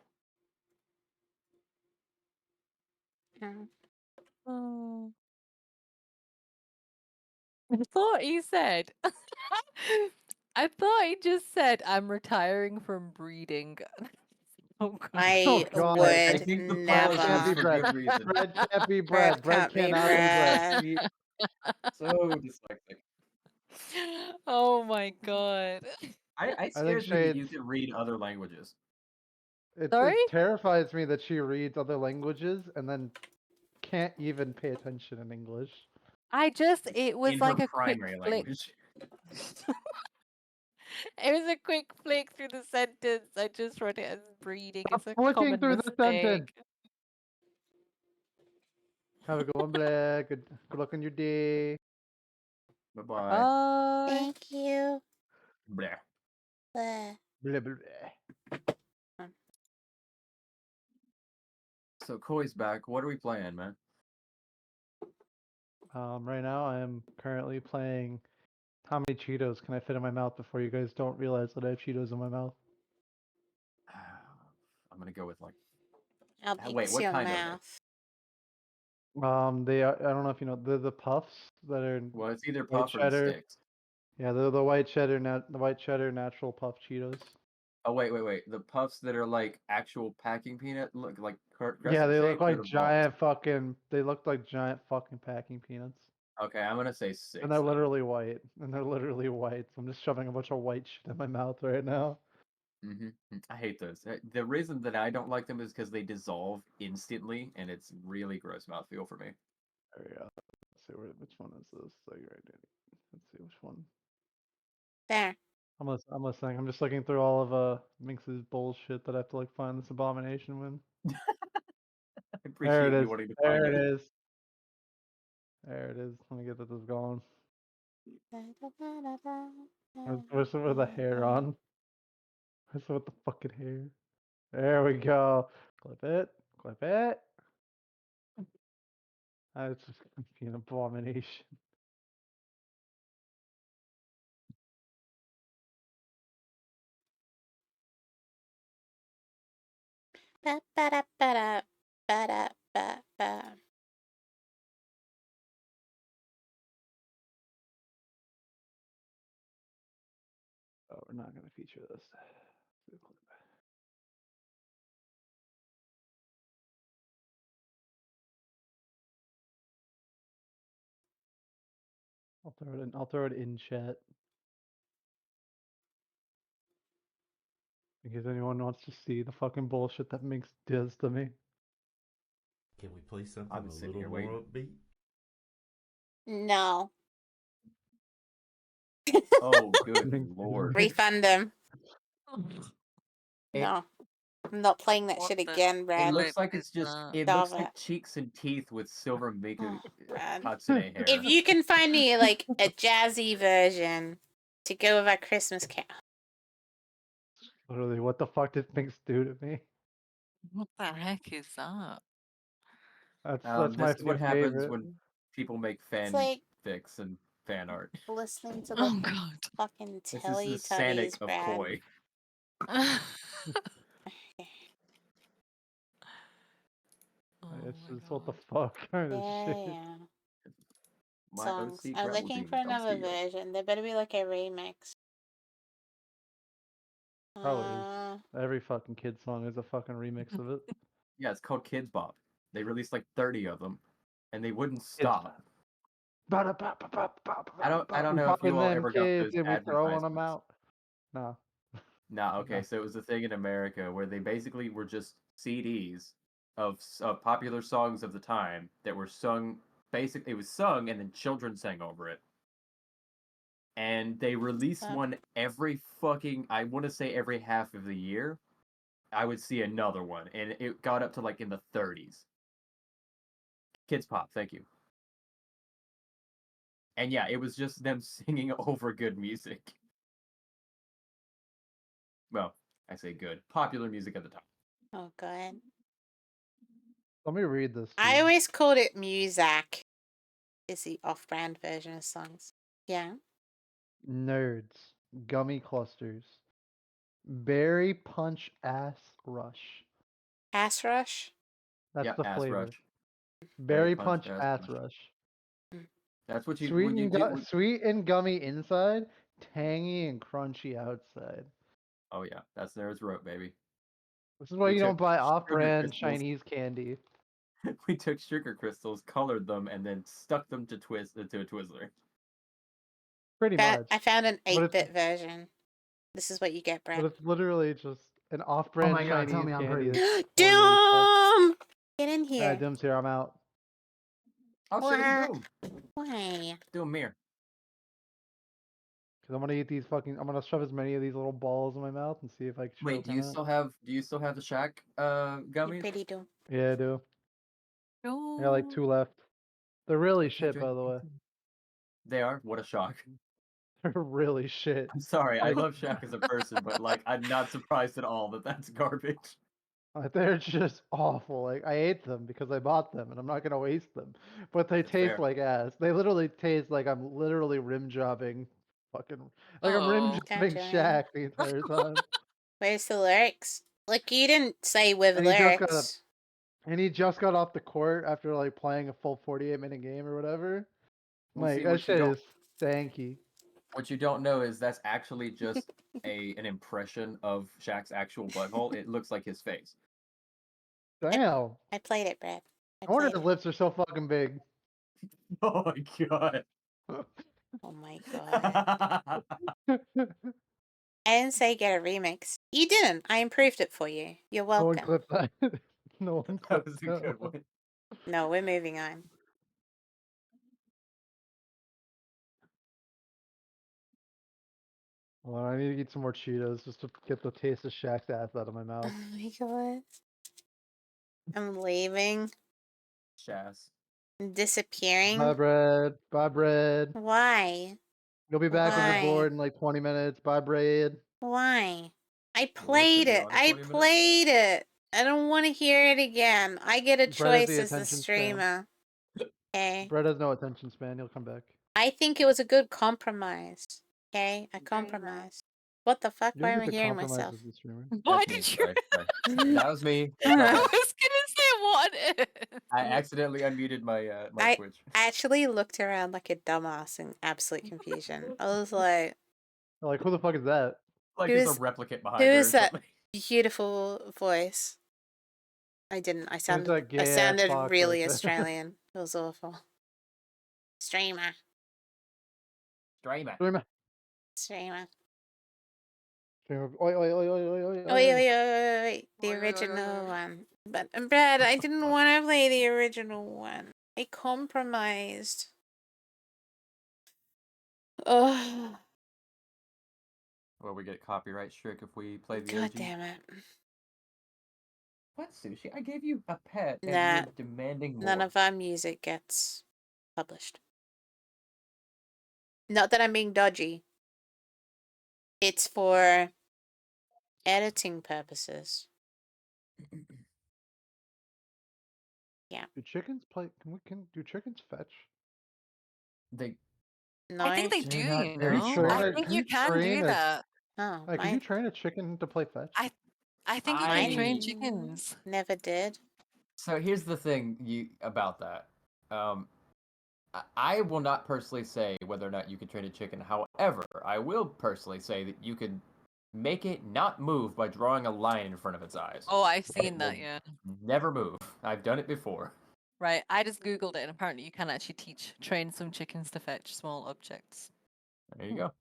No. Oh. I thought he said. I thought he just said, "I'm retiring from breeding." Oh god. I God. would I think the pause Bread can't was be never. for bread. good reason. Bread can't be Bread bread. Bread can't be cannot be bread. bread. So dyslexic. Oh my god. I think scares me that you Shades- can read other languages. Sorry? It terrifies me that she reads other languages and then can't even pay attention in English. It was in like her a quick primary flick. language. It was a quick flick through the sentence. I just wrote it as breeding. Stop It's a flicking common through the mistake. sentence. Have a good one, Black. Good luck on your day. Bye bye. Bye. Thank you. Blah. Bleh. Blah, blah, blah. So Koi's back. What are we playing, man? Right now, I am currently playing how many Cheetos can I fit in my mouth before you guys don't realize that I have Cheetos in my mouth? I'm gonna go with like. I'll Wait, mix what your kind of it? mouth. They are, I don't know if you know, they're the puffs that are Well, it's either white puff or the cheddar. sticks. Yeah, they're the white cheddar, natural puff Cheetos. Oh wait. The puffs that are like actual packing peanut look like Yeah, they look crescent-shaped, or like the balls? giant fucking. They look like giant fucking packing peanuts, Okay, I'm gonna say 6. and they're then. literally white. And they're literally white. So I'm just shoving a bunch of white shit in my mouth right now. I hate those. The reason that I don't like them is because they dissolve instantly, and it's really gross mouthfeel for me. There we go. Let's see which one is this. Like right there. Let's see which one. There. I'm listening. I'm just looking through all of Minx's bullshit that I have to like find this abomination with. I There appreciate it you is. wanting to There find it it. is. There it is. Let me get this going. Where's it with the hair on? Where's it with the fucking hair? There we go. Clip it. Clip it. It's just gonna be an abomination. Ba ba da ba da ba da ba ba. Oh, we're not gonna feature this. I'll throw it in. I'll throw it in chat. In case anyone wants to see the fucking bullshit that Minx does to me. Can we play something I'm a sitting little here more waiting. upbeat? No. Oh, good Minx- lord. Refund them. It- No. I'm not playing that What shit the- again, It Brad. looks like is it's just. that? It Stop looks like it. cheeks and teeth with silver Miku Brad. Hatsune hair. If you can find me like a jazzy version to go with our Christmas carol. Literally, what the fuck did Minx do to me? What the heck is that? That's my This is what new happens favorite. when people make It's like fanfics and fan art. listening to the Oh god. fucking This is the Sanic Teletubbies, of Brad. Koi. what the God. fuck kind of Yeah, shit. yeah. My Songs. OC I'm gravel looking jeans for don't another steal. version. There better be like a remix. Probably is. Every fucking kid song is a fucking remix of it. Yeah, it's called Kids Bop. They released like 30 of them, and they wouldn't Kids stop. I don't We know if you popping all them ever got kids those and we throwing them advertisements. out. No. Nah, okay, No. so it was a thing in America where they basically were just CDs of popular songs of the time that were sung. Basically, it was sung and then children sang over it. And they released Fuck. one every fucking, I want to say every half of the year. I would see another one, and it got up to like in the 30s. Kids Pop, thank you. And yeah, it was just them singing over good music. Well, I say good. Popular music at the time. Oh god. Let me read this. I dude. always called it Muzak. Is the off-brand version of songs. Yeah. Nerds. Gummy clusters. Berry punch ass rush. Ass Rush. That's Yeah, the Ass flavor. Rush. Berry punch ass rush. That's what you Sweet when you and do. sweet and gummy inside, tangy and crunchy outside. Oh yeah, that's Nerds Rope, baby. This is why We you don't took buy sugar off-brand crystals. Chinese candy. We took sugar crystals, colored them, and then stuck them to twist into a Twizzler. Pretty much. I found an But it's- 8-bit version. This is what you get, But Brad. it's literally just an off-brand my God, Chinese tell me I'm candy. pretty. that's totally fucked. Doom! Get in Alright, here. Doom's here. I'm out. Oh shit, Wah. it's Doom. Why? Doom mirror. Cause I'm gonna eat these fucking. I'm gonna shove as many of these little balls in my mouth and see if I can. Wait, do you still have the Shack You gummies? pretty Doom. Yeah, I do. No. I got like 2 left. They're really Can't shit, by drink the way. They are? What a shock. They're really shit. I'm sorry, I Like- love Shaq as a person, but like I'm not surprised at all that that's garbage. They're just awful. Like I ate them because I bought them, and I'm not gonna waste them. But they That's taste fair. like ass. They literally taste like I'm literally rim jobbing, fucking like I'm rim Oh. jobbing Gotcha. Shaq the entire time. Where's the lyrics? Look, you didn't say with And he just got lyrics. And he just got off the court after like playing a full 48-minute game or whatever. Well, Like see, that what you shit don't- is stanky. What you don't know is that's actually just an impression of Shaq's actual butthole. It looks like his face. Damn. I played it, Brad. I wonder if played his it. lips are so fucking big. Oh my god. Oh my god. I didn't say get a remix. You didn't. I improved it for you. You're No one welcome. clipped that. No one That clipped was a that good one. one. No, we're moving on. Well, I need to eat some more Cheetos just to get the taste of Shaq's ass out of my Oh mouth. my god. I'm leaving. Shaz. I'm disappearing. Bye, bread. Bye, bread. Why? You'll be back when Why? you're bored in like 20 minutes. Bye, bread. Why? I Well, it's played been it. gone I 20 minutes. played it. I don't want to hear it again. I get a Brett has choice the as the attention span. streamer. Okay. Brett has no attention span. He'll come back. I think it was a good compromise. Okay? A compromise. What the fuck? You Why don't am I get to hearing compromise myself? as the streamer. Why That's me. did you? Sorry, sorry. That was me. I That was was- gonna say what? I accidentally unmuted my my Twitch. I actually looked around like a dumbass in absolute confusion. I was like, Like, who the fuck is that? Like Who there's is- a replicant behind who her. is or that? something. beautiful voice. I didn't. I Who's sounded that gay I ass sounded fox really right there? Australian. It was awful. Streamer. Streamer. Streamer. Streamer. Streamer. Oi, oi, oi, oi, oi, oi, Oh, wait. The Oi, oi, oi, original oi. one. But Brad, I didn't want to play the original one. I compromised. Oh, Well, we get copyright strike if we play the god OG. damn it. What, Sushi? I gave you a pet and Nah, you're demanding more. None of our music gets published. Not that I'm being dodgy. It's for editing purposes. Do chickens play? Do chickens fetch? They No. I think they do, They're not you very know. smart. I Can think you you can train do a- that. Oh, Like, can you train a chicken to play fetch? I think you I- can train chickens. never did. So here's the thing about that. I will not personally say whether or not you can train a chicken. However, I will personally say that you can make it not move by drawing a line in front of its eyes. Oh, I've But seen it that, will yeah. never move. I've done it before. Right, I just googled it, and apparently you can actually train some chickens to fetch small objects. There you go.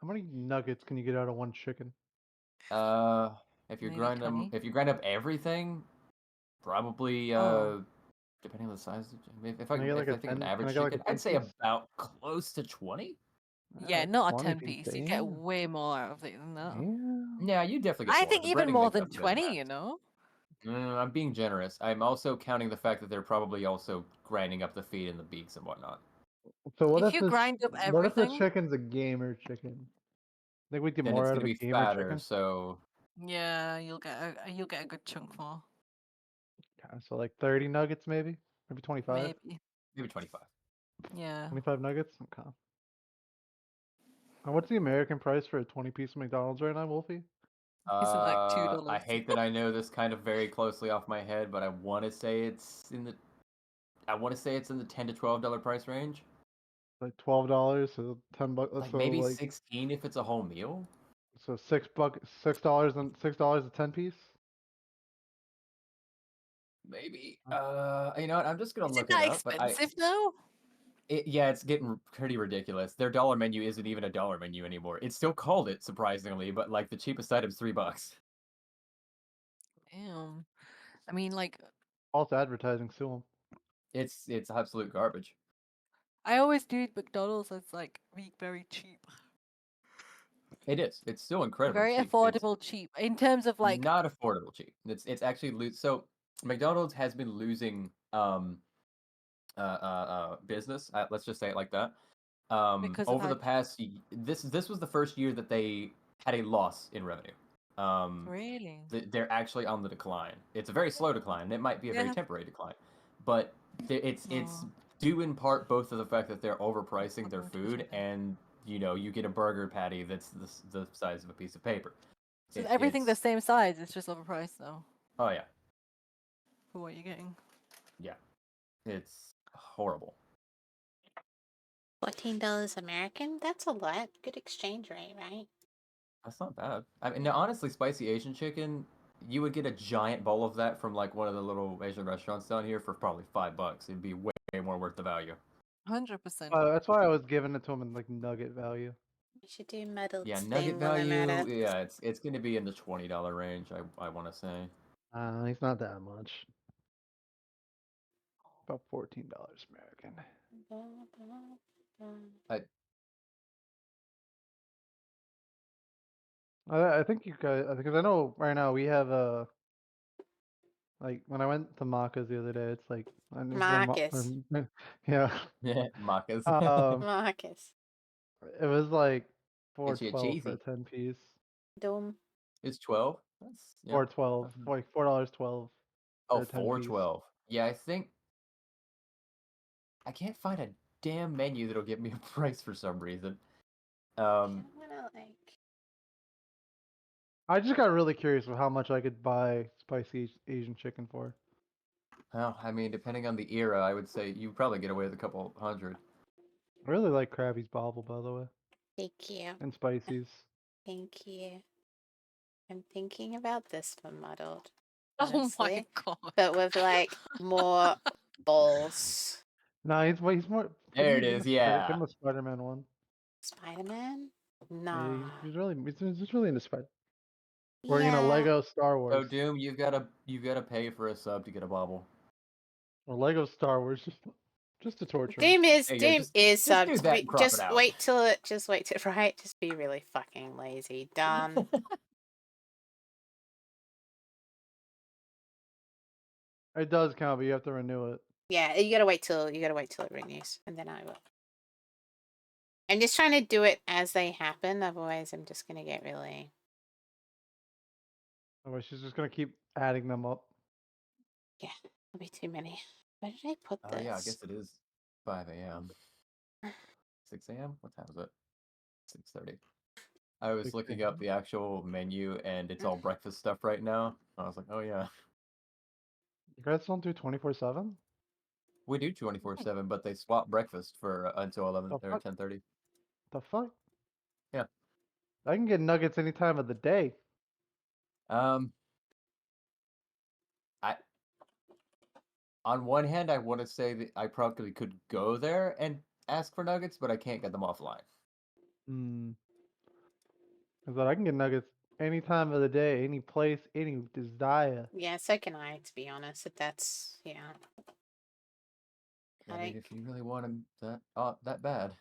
How many nuggets can you get out of one chicken? If you Maybe grind 20. if you grind up everything, probably Oh. depending on the size. If Can I get like I a think of an 10? Can average I get like a chicken, 10 I'd say piece? about close to 20. Yeah, Like not a 20 10 piece, piece. You get damn. way more out of it than that. Damn. Yeah, you definitely get I more. think The even breading more makes than up a good 20, amount. you know? I'm being generous. I'm also counting the fact that they're probably also grinding up the feet and the beaks and whatnot. So what If if you this? grind up What if the everything, chicken's a gamer chicken? Think we get Then more it's out gonna of a be gamer fatter, chicken? so yeah, you'll get a good chunk more. Okay, so like 30 nuggets maybe? Maybe 25? Maybe. 25. Yeah. 25 nuggets? Okay. And what's the American price for a 20-piece McDonald's right now, Wolfie? Isn't like I $2. hate that I know this kind of very closely off my head, but I want to say it's in the $10 to $12 price range. Like $12, so $10. Like So maybe like 16 if it's a whole meal. so $6 and $6 a 10 piece. Maybe. You know what? I'm just gonna Is it look it that up, but expensive though? yeah, it's getting pretty ridiculous. Their dollar menu isn't even a dollar menu anymore. It's still called it, surprisingly, but like the cheapest item's $3. Damn. I mean, like, False advertising, sue 'em. It's absolute garbage. I always viewed McDonald's as like being very cheap. It is. It's still incredibly Very cheap. It's affordable cheap. In terms of like not affordable cheap. It's actually so McDonald's has been losing business. Let's just say it like that. because of Over how the past this was the first year that they had a loss in revenue. really? They're actually on the decline. It's a very slow decline. It might be a very Yeah. temporary decline, but it's Oh. due in part both to the fact that they're overpricing their Overpricing food, chicken. and you get a burger patty that's the size of a piece of paper. So everything the It's same size, it's just overpriced though. oh yeah, For what you're getting. yeah, it's horrible. $14 American? That's a lot. Good exchange rate, right? That's not bad. I mean, no, honestly, spicy Asian chicken, you would get a giant bowl of that from like one of the little Asian restaurants down here for probably $5. It'd be way more worth the value. 100%. That's why I was giving it to him in like nugget value. We should do muddled Yeah, nugget thing while I'm at value. it. Yeah, it's going to be in the $20 range. I want to say. He's not that much. About $14 American. I think you guys, because I know right now we have like when I went to Macca's the other day, it's like Marcus. yeah, Yeah, Macca's. Marcus. it was like It's your $4.12 for a cheesy. 10 piece. Dome. It's 12. That's yeah. $4.12, like $4.12 Oh, for a 10 piece. $4.12. Yeah, I think I can't find a damn menu that'll give me a price for some reason. I'm gonna like. I just got really curious with how much I could buy spicy Asian chicken for. Well, I mean, depending on the era, I would say you probably get away with a couple hundred. I really like Krabby's Bobble, by the way, Thank you. and Spicy's. Thank you. I'm thinking about this for muddled. Oh my Honestly. god. But with like more balls. No, he's more. There it give him is, a yeah. Give him a Spider-Man one. Spider-Man? Yeah, Nah. he's really into Spider. Or Lego Star Wars. So Doom, you've gotta pay for a sub to get a bobble. Or Lego Star Wars, just to torture him. Doom is There you go, just subbed. do that and crop it out. Wait till right. Just be really fucking lazy. Done. It does count, but you have to renew it. Yeah, you gotta wait till it renews, and then I will. I'm just trying to do it as they happen. Otherwise, I'm just gonna get really. Otherwise, she's just gonna keep adding them up. Yeah, it'll be too many. Where did I put this? Oh yeah, I guess it is 5 a.m. 6 a.m. What time is it? 6:30. I was 6 looking up the actual menu, and it's all breakfast stuff right now. I was like, oh yeah. You guys don't do 24/7? We do 24/7, but they swap breakfast for until 11 The or fuck? 10:30. The fuck? Yeah. I can get nuggets any time of the day. I on one hand, I want to say that I probably could go there and ask for nuggets, but I can't get them offline. Hmm. Is that I can get nuggets any time of the day, any place, any desire. Yeah, so can I, to be honest. If that's yeah. I I mean, don't. if you really want them that bad,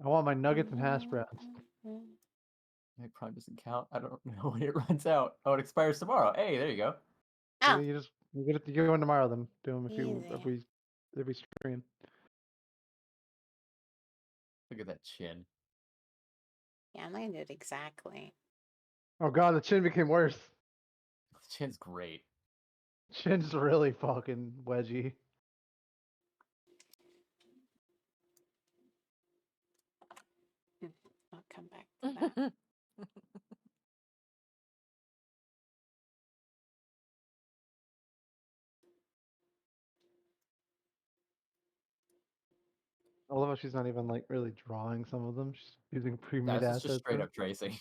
I want my nuggets and hash browns. it probably doesn't count. I don't know when it runs out. Oh, it expires tomorrow. Hey, there you go. Yeah, Oh, you get one tomorrow. Then do them if you easy. every stream. Look at that chin. Yeah, I'm gonna do it exactly. Oh god, the chin became worse. The chin's great. Chin's really fucking wedgy. I'll come back to that. I love how she's not even like really drawing some of them. She's using pre-made This is just assets. straight up tracing.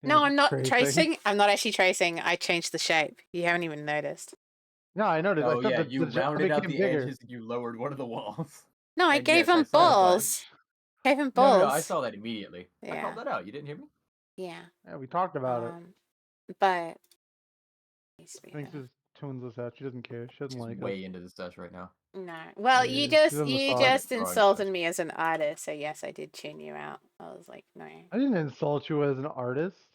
No, Yeah, I'm not tracing. tracing. I'm not actually tracing. I changed the shape. You haven't even noticed. No, I noticed. I Oh said yeah, that you the job rounded out became the bigger. edges and you lowered one of the walls. No, I And gave yes, I him saw that. balls. Gave him No, balls. I saw that immediately. I Yeah. called that out. You didn't hear me? Yeah. Yeah, we talked about it. But Thinks this tunes us out. She doesn't care. She doesn't She's like way us. into this stuff right now. no. Well, Yeah, you she's just in the you sauce. just Drawing insulted stuff. me as an artist, so yes, I did tune you out. I was like, no. I didn't insult you as an artist.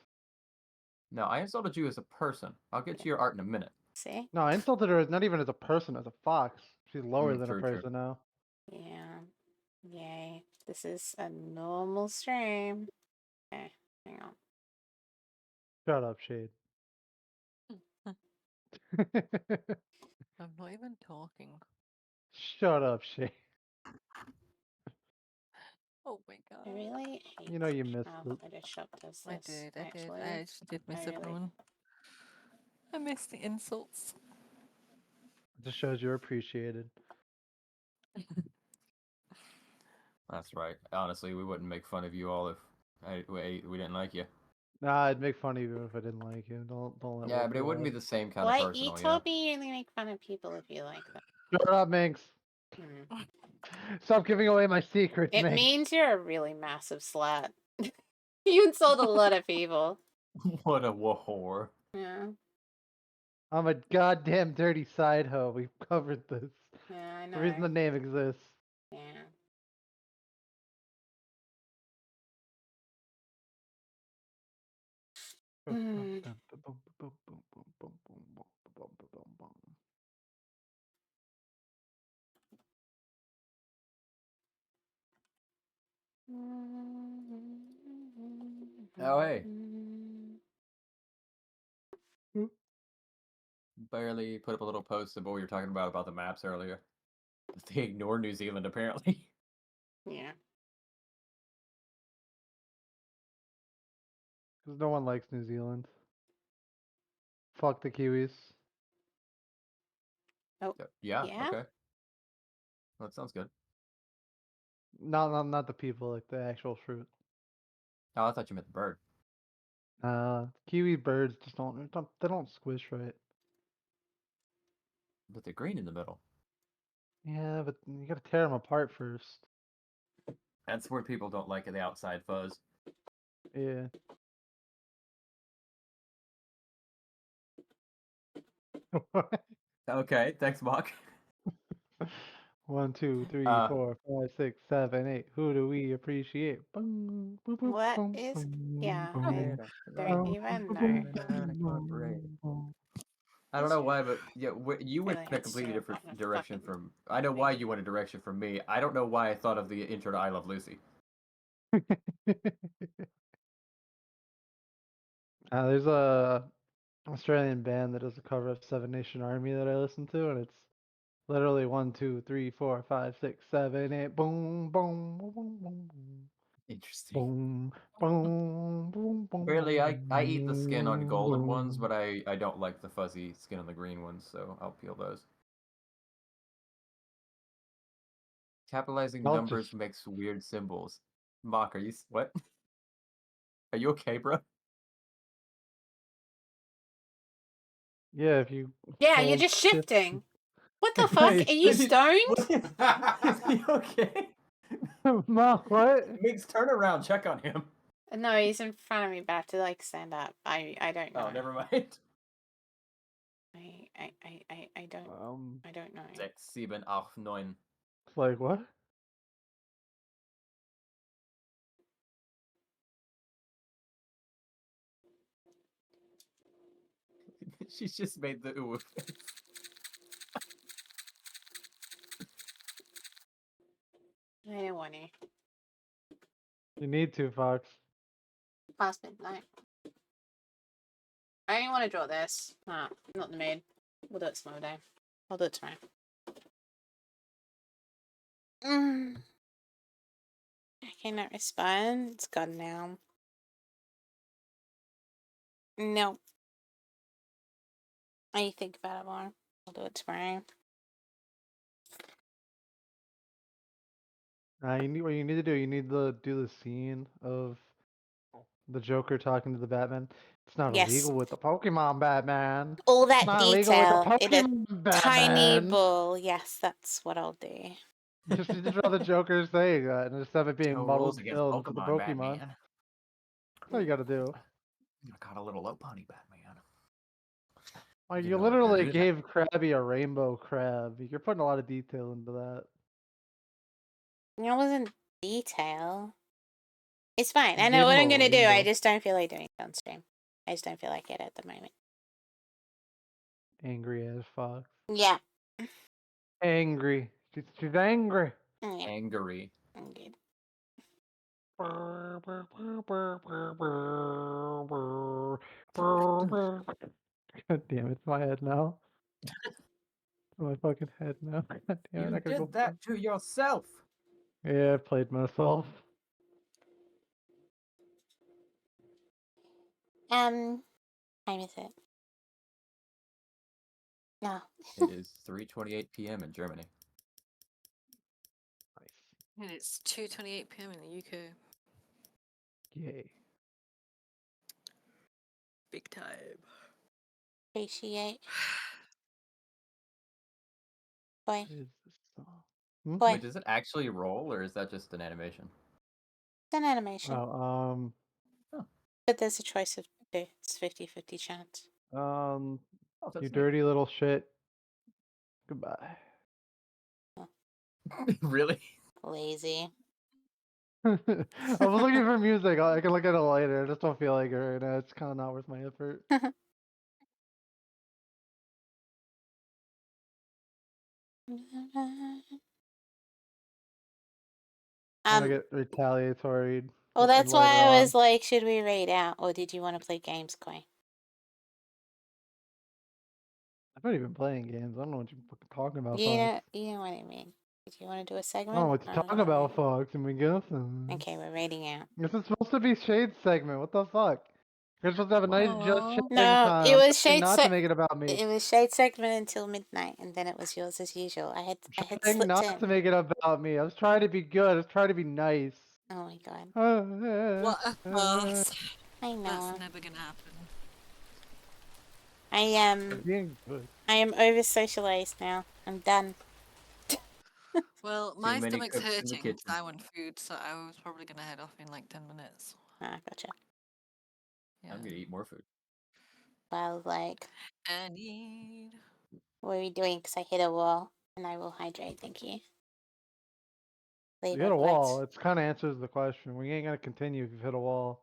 No, I insulted you as a person. I'll get to your art in a minute. See? No, I insulted her as not even as a person, as a fox. She's lower than True, a true. person now. Yeah. Yay. This is a normal stream. Okay, hang on. Shut up, Shade. I'm not even talking. Shut up, Shade. Oh my god. I really hate You know you missed how it. Photoshop does I this. did. Actually. I actually did miss I really- everyone. I missed the insults. It just shows you're appreciated. That's right. Honestly, we wouldn't make fun of you all if we didn't like you. Nah, I'd make fun of you if I didn't like you. Don't let Yeah, work but it your wouldn't be way. the same kind What? of personal, You told me you only make fun of people if you like them. Shut up, Minx. Hmm. Stop giving away my secrets, It Minx. means you're a really massive slut. You insult a lot of people. What a whore. Yeah. I'm a goddamn dirty side hoe. We've covered this. Yeah, I The reason the know. name exists. Yeah. Hmm. Oh, hey. Barely put up a little post of what we were talking about the maps earlier. They ignore New Zealand, apparently. Yeah. Because no one likes New Zealand. Fuck the Kiwis. Oh. Yeah, Yeah? okay. Well, that sounds good. Not the people, like the actual fruit. Oh, I thought you meant the bird. Kiwi birds just they don't squish right. But they're green in the middle. Yeah, but you gotta tear them apart first. That's where people don't like the outside fuzz. Yeah. Okay, thanks, Mock. 1, 2, 3, Uh, 4, 5, 6, 7, 8. Who do we appreciate? Boom, boop, boop, What boom, is? boom, Yeah, I boom, don't boom, even boom, know. boom, boom. I don't know why, but yeah, you went Really in a has completely to different have a direction fucking from. I know why you went a direction from me. I don't know why I thought of the intro to I Love Lucy. There's a Australian band that does a cover of Seven Nation Army that I listen to, and it's literally 1, 2, 3, 4, 5, 6, 7, 8. Boom, boom, boom, boom, boom, boom. Interesting. Boom, boom, boom, boom, Apparently, I eat the skin on golden ones, boom. but I don't like the fuzzy skin on the green ones, so I'll peel those. Capitalizing I'll numbers just makes weird symbols. Mock, are you what? Are you okay, bro? yeah. If you Yeah, you're hold just shift, shifting. What the yeah, fuck? Are you stoned? Is he okay? Ma, what? Migs, turn around, check on him. No, he's in front of me, but I have to like stand up. I don't know. Oh, never mind. I don't know. 6, 7, 8, 9. It's like what? She's just made the ooh face. I don't want to. You need to, Fox. Past midnight. I only want to draw this. Nah, not the mood. We'll do it some other day. I'll do it tomorrow. I cannot respond. It's gone now. No. I think about it more. I'll do it tomorrow. You need what you need to do. You need to do the scene of the Joker talking to the Batman. It's not Yes. illegal with the Pokemon Batman. All It's that not illegal with the detail in a Pokemon tiny Batman. ball. Yes, that's what I'll do. Just need to draw the Joker saying that, and instead of it being No muddled rules against still into the Pokemon, Pokemon. Batman. That's all you gotta do. I got a little low pony, Batman. Like You you know what literally good. gave Krabby a rainbow crab. You're putting a lot of detail into that. It wasn't detail. It's fine. You I know gave what him I'm a gonna do. I rainbow. just don't feel like doing it on stream. I just don't feel like it at the moment. Angry as Fox. Yeah. Angry. She's angry. Yeah. Angry. I'm good. God damn it, it's my head now. My fucking head now. God damn it, You I gotta go. did that to yourself. Yeah, I played myself. Time is it? No. It is 3:28 p.m. in Germany. Nice. And it's 2:28 p.m. in the UK. Yay. Big time. Appreciate. Boy. What is this song? Hmm? Boy. Wait, does it actually roll, or is that just an animation? It's an animation. Oh, But there's a choice of two. It's 50-50 chance. Oh, that's you neat. dirty little shit. Goodbye. Really? Lazy. I was looking for music. I can look at it later. I just don't feel like it right now. It's kind of not worth my effort. I get retaliatory. Well, that's later why I was on. like, should we read out, or did you want to play games, Koi? I've not even playing games. I don't know what you're fucking talking about, You Fox. know what I mean. Did you want to do a I segment? don't know what you're or talking not about, really? Fox. I mean, guessing. Okay, we're reading out. This is supposed to be Shade segment. What the fuck? You're supposed to have a nice just Aw. chatting No, time. it I'm was trying Shade not to make it about me. It was Shade segment until midnight, and then it was yours as usual. I had Trying slipped not in. to make it about me. I was trying to be good. I was trying to be nice. Oh my god. What a farce. I know. That's never gonna happen. I am Being good. I am over socialized now. I'm done. Well, my many stomach's cooks in the hurting, kitchen. so I want food, so I was probably gonna head off in like 10 minutes. Ah, gotcha. Yeah. I'm gonna eat more food. Well, like, I need. what are we doing? Because I hit a wall, and I will hydrate. Thank you. You Leave hit a it wall. wet. It kind of answers the question. We ain't gonna continue if you've hit a wall.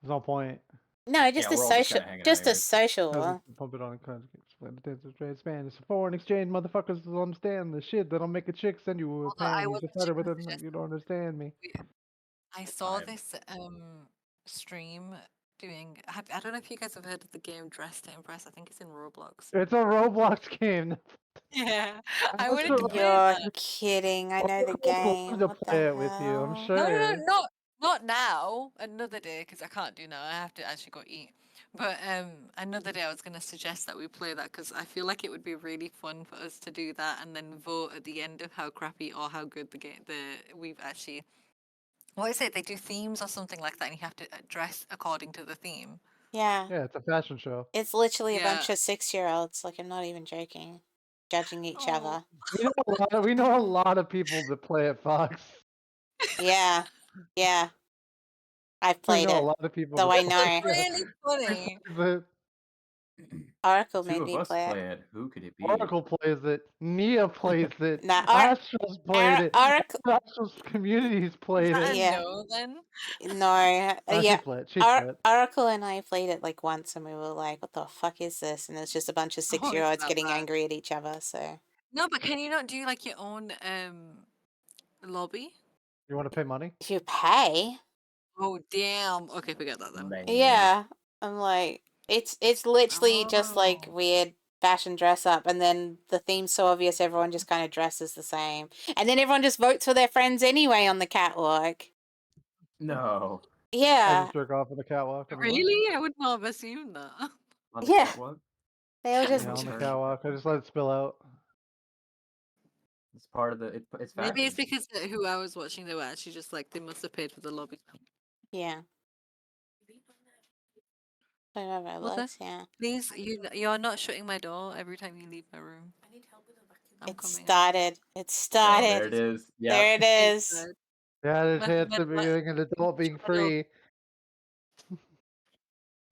There's no point. No, just Yeah, a we're all just social, kinda hanging out just a anyways. social Doesn't wall. pump it on conjugate. Explain the dance of trade Spanish. Foreign exchange, motherfuckers don't understand the shit. They don't make a chick send you a Although I panties. wasn't Just better with chicken it. suggesting. You don't understand me. I saw Fine. this stream doing. I don't know if you guys have heard of the game Dress to Impress. I think it's in Roblox. It's a Roblox game. Yeah, I That's wanted to what- play You're that. kidding. I know the Oracle would love game. to What play the it with you, I'm hell? sure. No, no, no, not now. Another day, because I can't do now. I have to actually go eat. But another day, I was gonna suggest that we play that because I feel like it would be really fun for us to do that and then vote at the end of how crappy or how good we've actually. What is it? They do themes or something like that, and you have to dress according to the theme. Yeah. Yeah, it's a fashion show. It's literally a Yeah. bunch of 6-year-olds. Like, I'm not even joking. Judging each Oh. other. We know a lot of people that play at Fox. Yeah. Yeah. I've We played know a it. lot of people. So that I play know. it. Really funny. The Oracle Two made of me us play it. play it. Who could it be? Oracle plays it. Nia plays it. Nah, Astra's played it. Oracle. Astra's community's Is played that it. a Yeah. no then? No. No, Yeah. she played it. She played it. Oracle and I played it like once and we were like, what the fuck is this? And it's just a bunch of Oh, it's 6-year-olds that getting bad. angry at each other. So No, but can you not do like your own lobby? You want to pay money? if you pay, Oh damn. Okay, forget that then. Man. yeah. I'm like, it's literally just like Oh. weird fashion dress up, and then the theme's so obvious everyone just kind of dresses the same. And then everyone just votes for their friends anyway on the catwalk. No. I Yeah. just jerk off on the catwalk. on the- Really? I would not have assumed that. On the Yeah. catwalk? They all just Yeah, on the Turn- catwalk. I just let it spill out. It's part of the. It's fashion. Maybe it's because who I was watching, they were actually just like they must have paid for the lobby. yeah. Whatever it Well, looks, yeah. Please, you're not shutting my door every time you leave my room. I'm It coming. started. It Oh, started. there it is. Yeah. There it is. Good. Yeah, there's But- chance but- of being an adult being but no. free.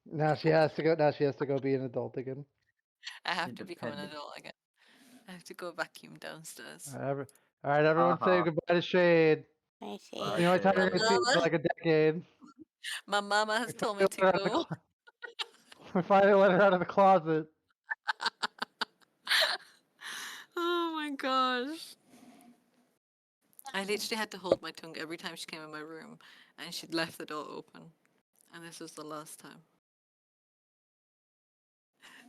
Now she has to go. Now she has to go be an adult again. I have to become an Independent. adult again. I have to go vacuum downstairs. All right, everyone, say Uh-huh. goodbye to Shade. I see. Bye. The only time you're Okay. gonna see it for like a decade. My mama has We told me finally to let her out of the go. We finally let her out of the closet. Oh my gosh. I literally had to hold my tongue every time she came in my room and she'd left the door open. And this was the last time.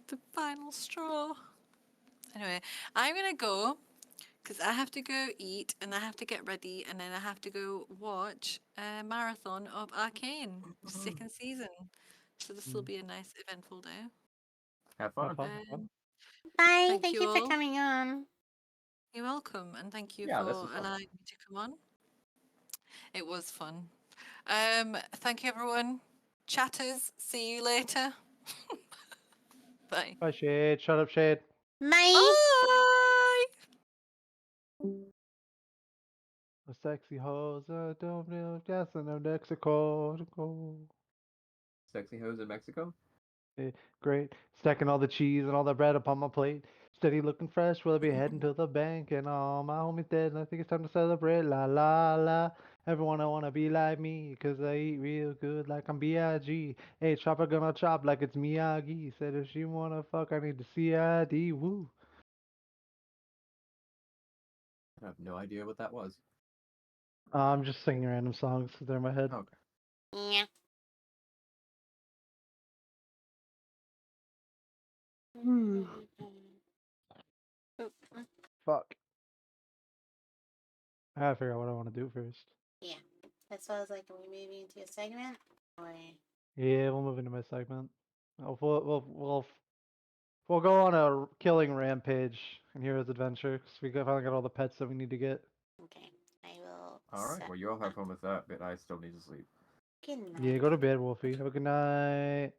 The final straw. Anyway, I'm gonna go because I have to go eat and I have to get ready and then I have to go watch a marathon of Arcane second season. So this will be a nice eventful day. Have fun. Have fun, have fun. Bye. Thank Thank you you for all. coming on. You're welcome, and thank you Yeah, this for was fun. allowing me to come on. It was fun. Thank you, everyone. Chatters, see you later. Bye. Bye, Shade. Shut up, Shade. Bye. Bye. The sexy hoes don't know gas in Mexico. Sexy hoes in Mexico? Great. Stacking all the cheese and all the bread upon my plate. Steady looking fresh, we'll be heading to the bank. And all my homies dead, and I think it's time to celebrate. La la la. Everyone I wanna be like me, 'cause I eat real good like I'm B.I.G. Hey, chopper gonna chop like it's Miyagi. Said if she wanna fuck, I need the CID. Woo. I have no idea what that was. I'm just singing random songs 'cause they're in my head. Okay. Yeah. Fuck. I gotta figure out what I want to do first. Yeah. That's why I was like, are we moving into a segment? Or Yeah, we'll move into my segment. We'll go on a killing rampage in Hero's Adventure because finally got all the pets that we need to get. okay. I will Alright, set well, you all have up. fun with that, but I still need to sleep. Good night. Yeah, go to bed, Wolfie. Have a good night.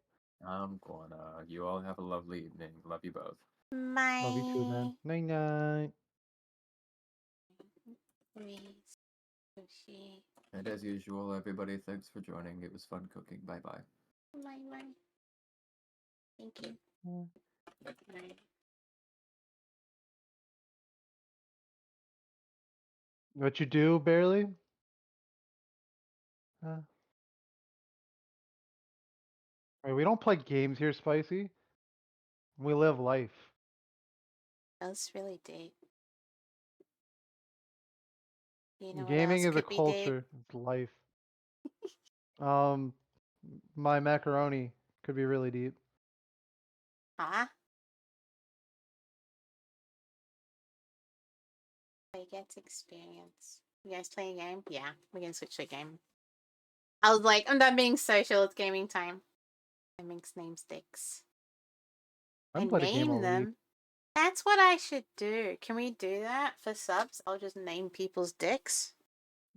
I'm gonna. You all have a lovely evening. Love you both. Bye. Love you too, man. Night night. Please. Sushi. And as usual, everybody, thanks for joining. It was fun cooking. Bye bye. Bye bye. Thank you. Mm. Bye. What you do, barely? Right, we don't play games here, Spicy. We live life. That was really deep. You know what Gaming else is a could be deep? culture. It's life. My macaroni could be really deep. Huh? I get experience. You guys play a game? Yeah, we can switch to a game. I was like, I'm done being social. It's gaming time. It makes name sticks. I haven't And played a game name all week. them. That's what I should do. Can we do that for subs? I'll just name people's dicks.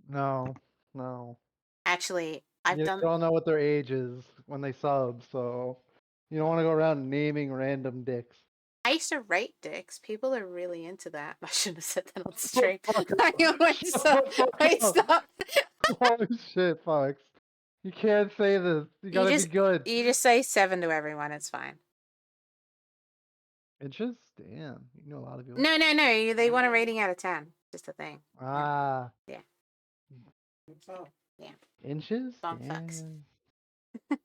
No, no. Actually, I've You done. don't know what their age is when they sub, so you don't want to go around naming random dicks. I used to rate dicks. People are really into that. I shouldn't have said that on stream. Fuck I up. wait, Shut stop. the fuck Wait, up. stop. Holy shit, Fox. You can't say this. You gotta be good. You just say 7 to everyone. It's fine. Inches? Damn. You know a lot of people. No. They want a rating out of 10. Just a thing. Ah. Yeah. Yeah. Inches? Bum fucks. Damn.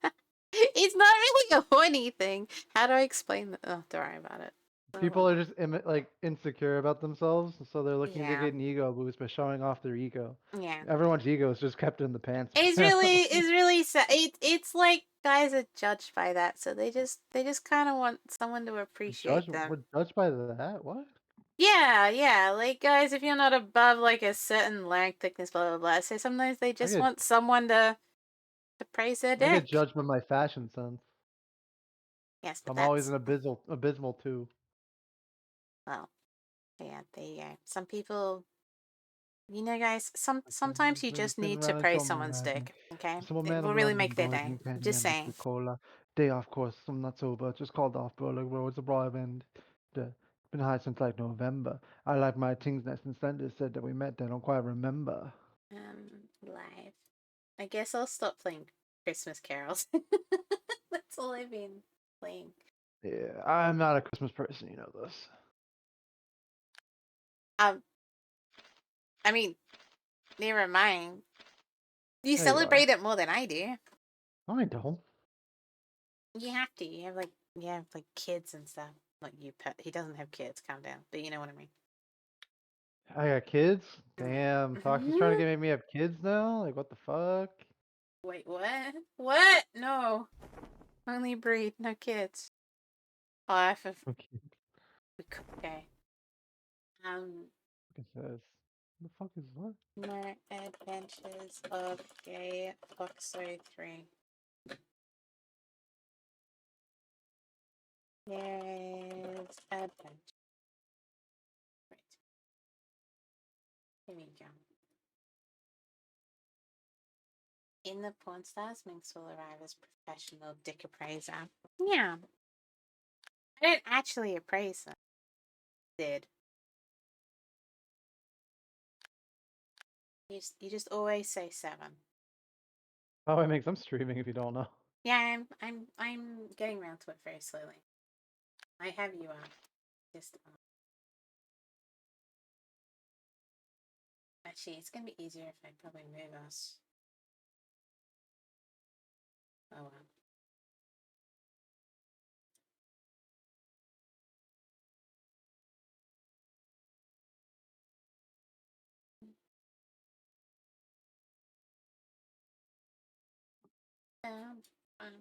It's not really a horny thing. How do I explain that? Oh, don't worry about it. People are just like insecure about themselves, so they're looking to Yeah. get an ego boost by showing off their ego. Yeah. Everyone's ego is just kept in the pants. It's really sad. It's like guys are judged by that, so they just kind of want someone to appreciate them. We're judged by that? What? Yeah. Like guys, if you're not above like a certain length, thickness, blah blah blah. So sometimes they just get- want someone to praise their I dick. get judged by my fashion sense. Yes, but I'm that's always an abysmal too. well. Yeah, there you go. Some people, guys. Sometimes you just need to praise someone's dick. Okay, it will really make their day. Just saying. Cola. Day off course, I'm not sober. Just called off, bro. Like, bro, it's a bribe and been high since like November. I like my things nice and slender. Said that we met. I don't quite remember. Live. I guess I'll stop playing Christmas carols. That's all I've been playing. Yeah, I'm not a Christmas person. You know this. I mean, never mind. You you celebrate it more than I do. No, I don't. You have to. You have like kids and stuff. Like you pet. He doesn't have kids. Calm down. But you know what I mean. I got kids. Damn, Fox is trying to make me have kids now. Like, what the fuck? Wait, what? What? No. Only breed, no kids. Oh, I have. Okay. Okay. It says. The fuck is what? More Adventures of Gay Foxo 3. There is adventure. Right. Here we go. In the Porn Stars, Minx will arrive as professional dick appraiser. Yeah. I didn't actually appraise them. Did. You just always say 7. Oh, it makes I'm streaming if you don't know. Yeah, I'm getting around to it very slowly. I have you just actually it's gonna be easier if I probably move us. Oh well. Um, um,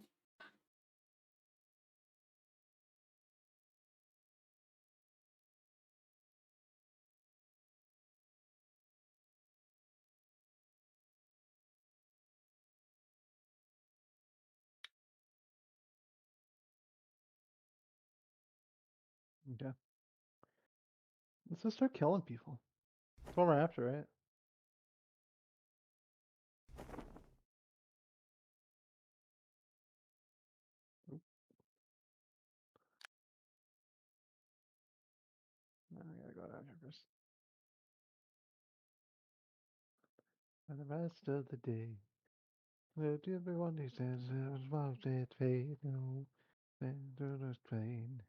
Okay. Let's just start killing people. That's what we're after, right? No, I gotta go down here first. And the rest of the day, everyone who says it was one day fate, no, then there's pain.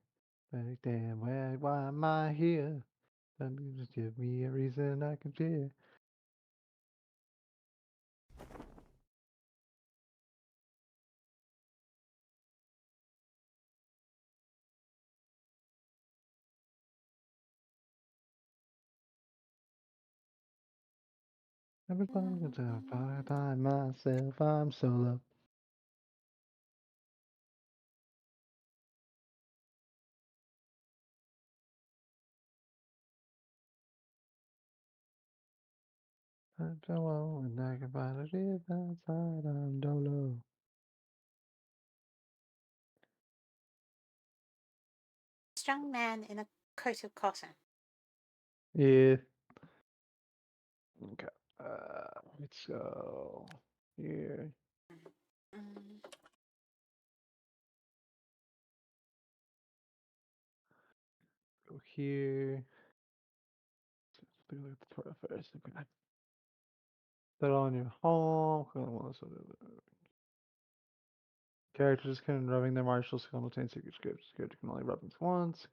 Like, damn, why am I here? Then you just give me a reason I can fear. Everybody's by myself, I'm solo. I don't know, and I can find a reason outside, I'm dolo. Strong man in a coat of cotton. Yeah. Okay. Let's go here. Mm. Go here. Let's look at the Torah first. Okay. Settle on your home. Characters can rubbing their marshals can obtain secret scripts. Character can only rub them once.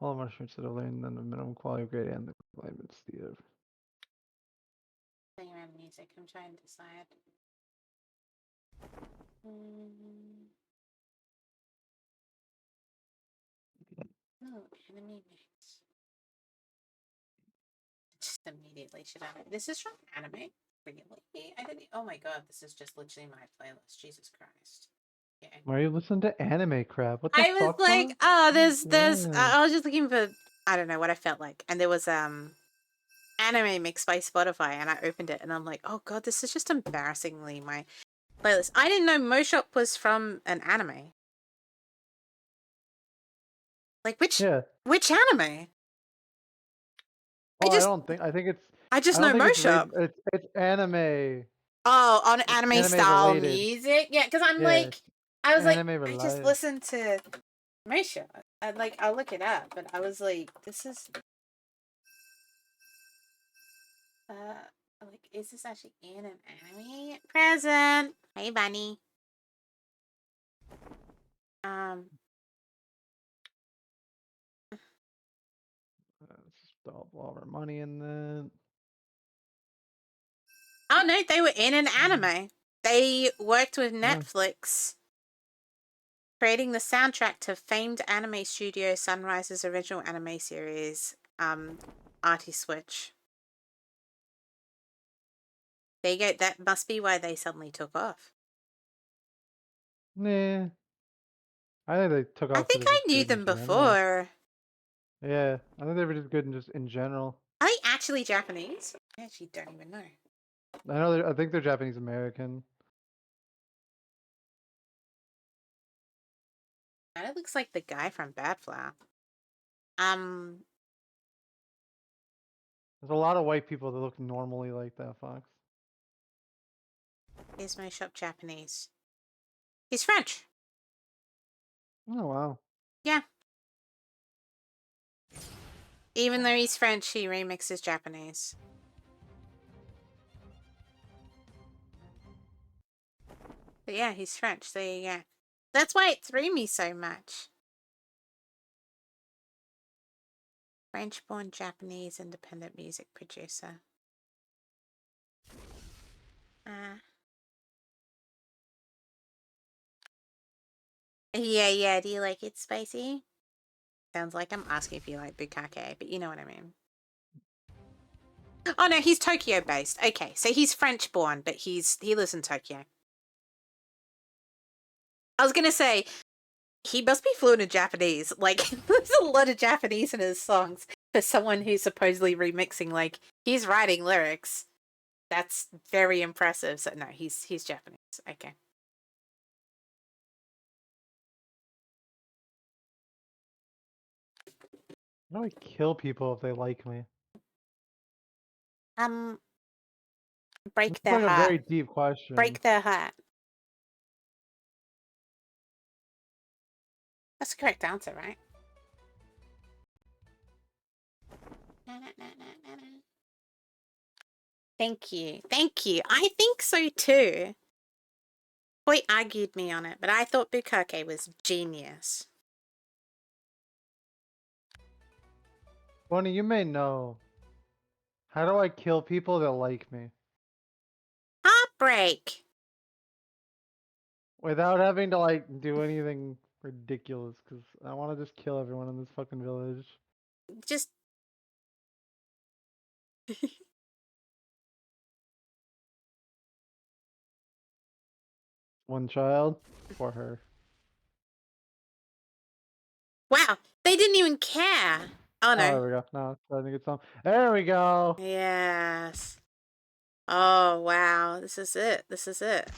All marshals that are learned then the minimum quality of grade and the alignment Steve. Playing around music, I'm trying to decide. Mm. Oh, enemy mix. Just immediately should have it. This is from anime? Really? I didn't. Oh my god, this is just literally my playlist. Jesus Christ. Okay. Why are you listening to anime crap? What the I was fuck? like, Mom? oh, there's. Yeah. I was just looking for. I don't know what I felt like, and there was anime mix by Spotify, and I opened it, and I'm like, oh god, this is just embarrassingly my playlist. I didn't know Moshop was from an anime. Like which Yeah. anime? Oh, just- I think it's. I just I know don't think Moshop. it's anime. Oh, on It's anime anime style related. music? Yeah, because I'm Yeah, like, I was like, anime I just related. listened to Moshop. I'll look it up, but I was like, this is. Like, is this actually in an anime? Present. Hey, bunny. Let's just all our money in that. Oh no, they were in an anime. They worked with Netflix, creating the soundtrack to famed anime studio Sunrise's original anime series, Artie Switch. There you go. That must be why they suddenly took off. Nah. I think they took off. I think I knew them before. Yeah, I think they were just good in general. Are they actually Japanese? I actually don't even know. I think they're Japanese American. That looks like the guy from Bad Flower. There's a lot of white people that look normally like that, Fox. Is Moshop Japanese? He's French. Oh wow. Yeah. Even though he's French, he remixes Japanese. But yeah, he's French. There you go. That's why it threw me so much. French-born Japanese independent music producer. Yeah. Do you like it spicy? Sounds like I'm asking if you like bukkake, but you know what I mean. Oh no, he's Tokyo based. Okay, so he's French born, but he lives in Tokyo. I was gonna say he must be fluent in Japanese. Like there's a lot of Japanese in his songs for someone who's supposedly remixing. Like he's writing lyrics. That's very impressive. So no, he's Japanese. Okay. How do I kill people if they like me? Break It's their like heart. a very deep question. Break their heart. That's the correct answer, right? Thank you. I think so too. Boy argued me on it, but I thought bukkake was genius. Bonnie, you may know. How do I kill people that like me? Heartbreak. Without having to like do anything ridiculous, because I want to just kill everyone in this fucking village. Just One child for her. wow, they didn't even care. Oh Oh, there no. we go. No, I think it's on. There we go. Yes. Oh wow, this is it. This is it.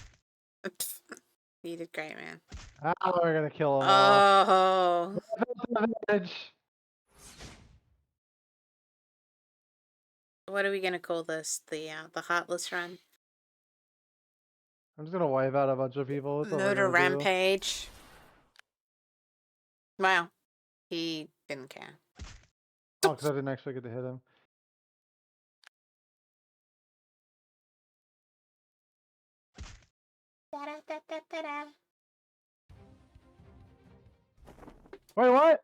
You did great, man. Now we're gonna kill them all. Oh, Village. what are we gonna call this? The Heartless Run? I'm just gonna wipe out a bunch of people. That's all we're Murder gonna do. Rampage. Wow, he didn't care. Oh, because I didn't actually get to hit him. Da-da-da-da-da-da. Wait, what?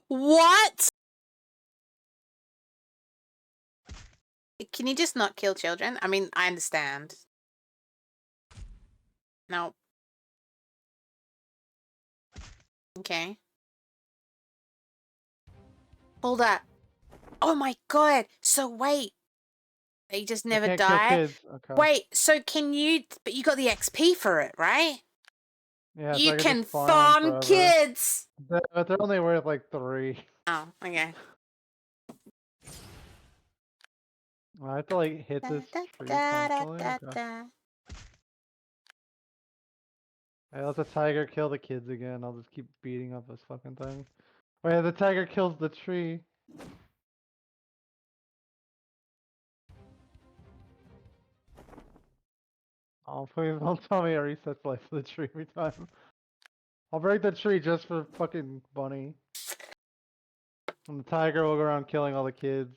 What? Can you just not kill children? I mean, I understand. No. Okay. Hold up. Oh my god. So wait. They just I never can't kill die? kids. Okay. Wait, so can you... But you got the XP for it, right? Yeah, so You I can just farm farm forever. kids! But they're only worth like 3. Oh, okay. I have to like hit this tree constantly. Okay. Hey, let the tiger kill the kids again. I'll just keep beating up this fucking thing. Wait, the tiger kills the tree. Oh, please don't tell me it resets life for the tree every time. I'll break the tree just for fucking Bunny. And the tiger will go around killing all the kids.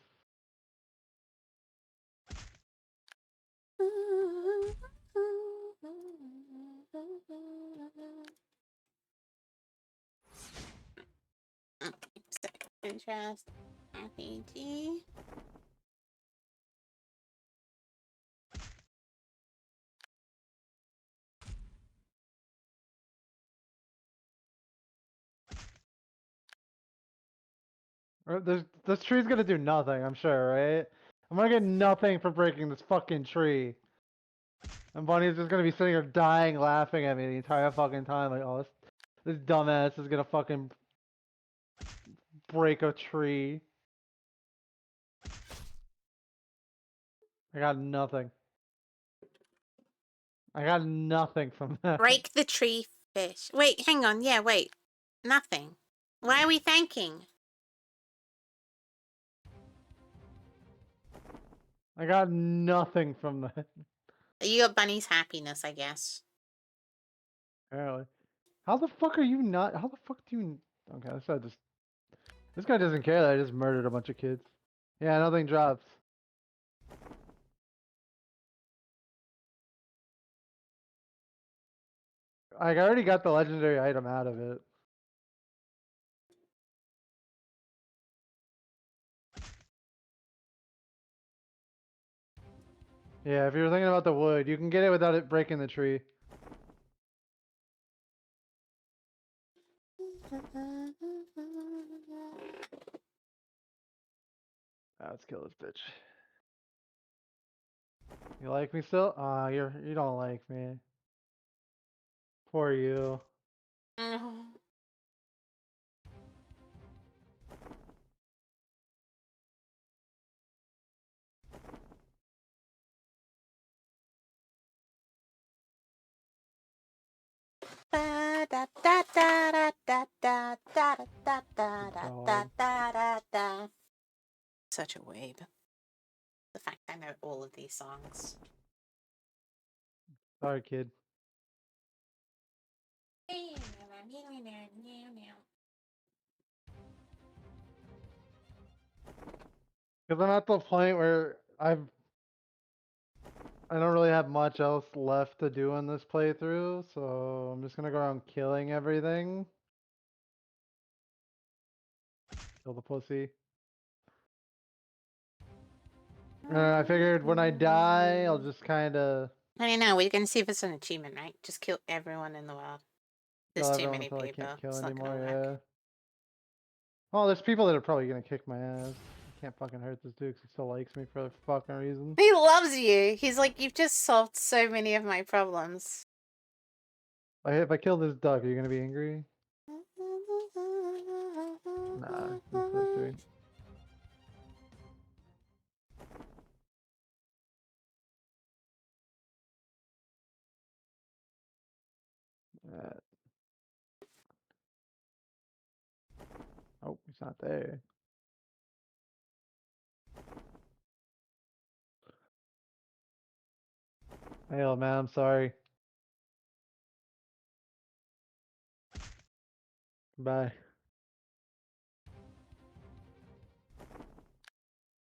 Interest. RPG. This tree's gonna do nothing, I'm sure, right? I'm gonna get nothing for breaking this fucking tree. And Bunny's just gonna be sitting here dying, laughing at me the entire fucking time. Like, oh, this dumbass is gonna fucking break a tree. I got nothing. I got nothing from that. Break the tree, fish. Wait, hang on. Yeah, wait. Nothing. Why are we thanking? I got nothing from that. You got Bunny's happiness, I guess. Apparently. How the fuck are you not? How the fuck do you? Okay, this guy doesn't care that I just murdered a bunch of kids. Yeah, nothing drops. Like, I already got the legendary item out of it. Yeah, if you're thinking about the wood, you can get it without it breaking the tree. Let's kill this bitch. You like me still? Ah, you don't like me. Poor you. Such a weeb. The fact I know all of these songs. Sorry, kid. Because I'm at the point where I don't really have much else left to do in this playthrough, so I'm just gonna go around killing everything. Kill the pussy. I figured when I die, I'll just kind of I don't know. We're gonna see if it's an achievement, right? Just kill everyone in the world. There's kill too everyone many until I people. can't kill It's not anymore, gonna work. yeah. Oh, there's people that are probably gonna kick my ass. I can't fucking hurt this dude because he still likes me for a fucking reason. He loves you. He's like, you've just solved so many of my problems. If I kill this duck, are you gonna be angry? Nah, that's victory. He's not there. Hey, old man, I'm sorry. Bye.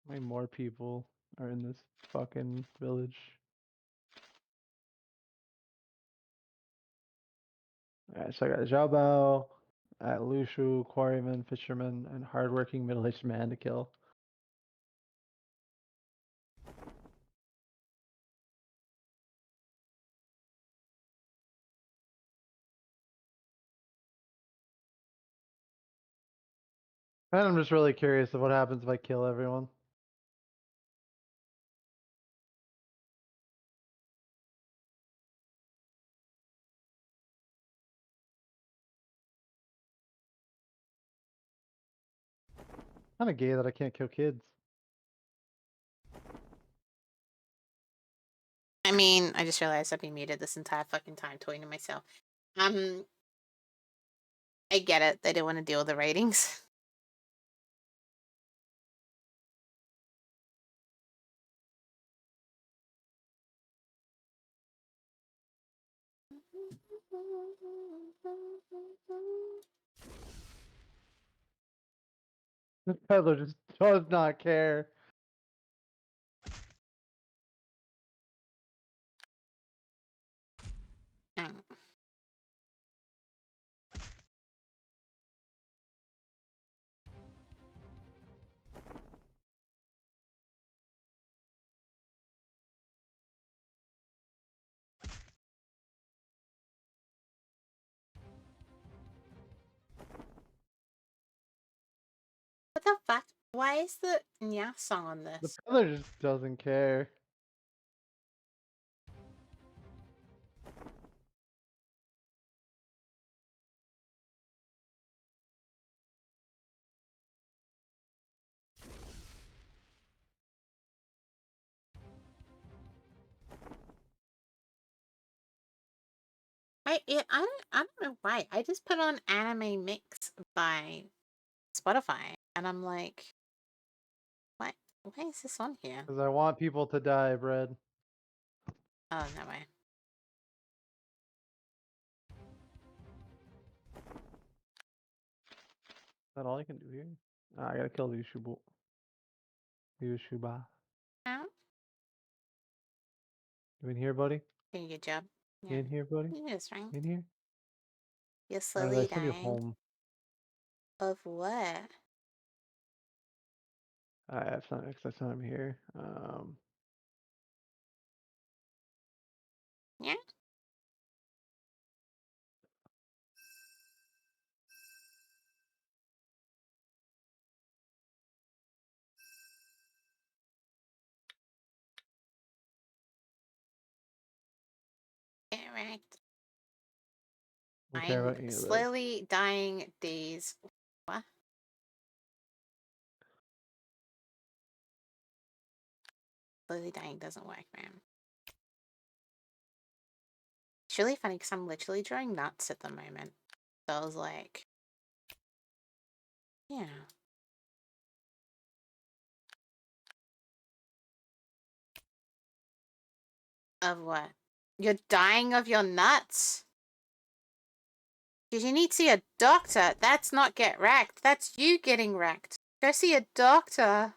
How many more people are in this fucking village? Alright, so I got Xiaobao, Lushu, quarryman, fisherman, and hardworking middle-aged man to kill. And I'm just really curious of what happens if I kill everyone. Kinda gay that I can't kill kids. I mean, I just realized I've been muted this entire fucking time talking to myself. I get it. They don't want to deal with the ratings. This peddler just does not care. Mm. What the fuck? Why is the Nya song on The this? peddler just doesn't care. I don't know why. I just put on Anime Mix by Spotify, and I'm like, what? Why is this on here? Because I want people to die, Bread. Is Oh, no way. that all I can do here? Ah, I gotta kill Yushuba. Huh? You in here, buddy? Doing a good job. You Yeah. in here, buddy? You're just fine. You in here? You're Or did I slowly send you dying. home? Of what? I sent him here. Yeah? Get wrecked. Don't care about I'm any of this. slowly dying days. What? Slowly dying doesn't work, man. It's really funny because I'm literally drawing nuts at the moment. So I was like, yeah. Of what? You're dying of your nuts? Did you need to see a doctor? That's not get wrecked. That's you getting wrecked. Go see a doctor.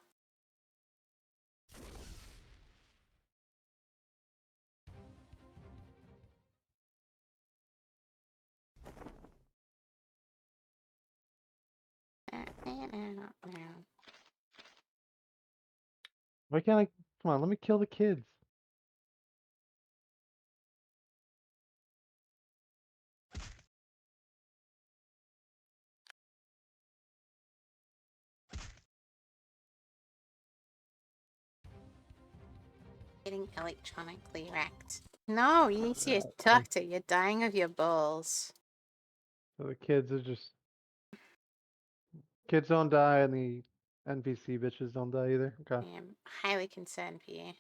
Why can't I? Come on, let me kill the kids. Getting electronically wrecked. No, you need to see a Like, doctor. You're dying of your balls. so the kids are just kids don't die, and the NPC bitches don't die either. Okay. I am highly concerned for you.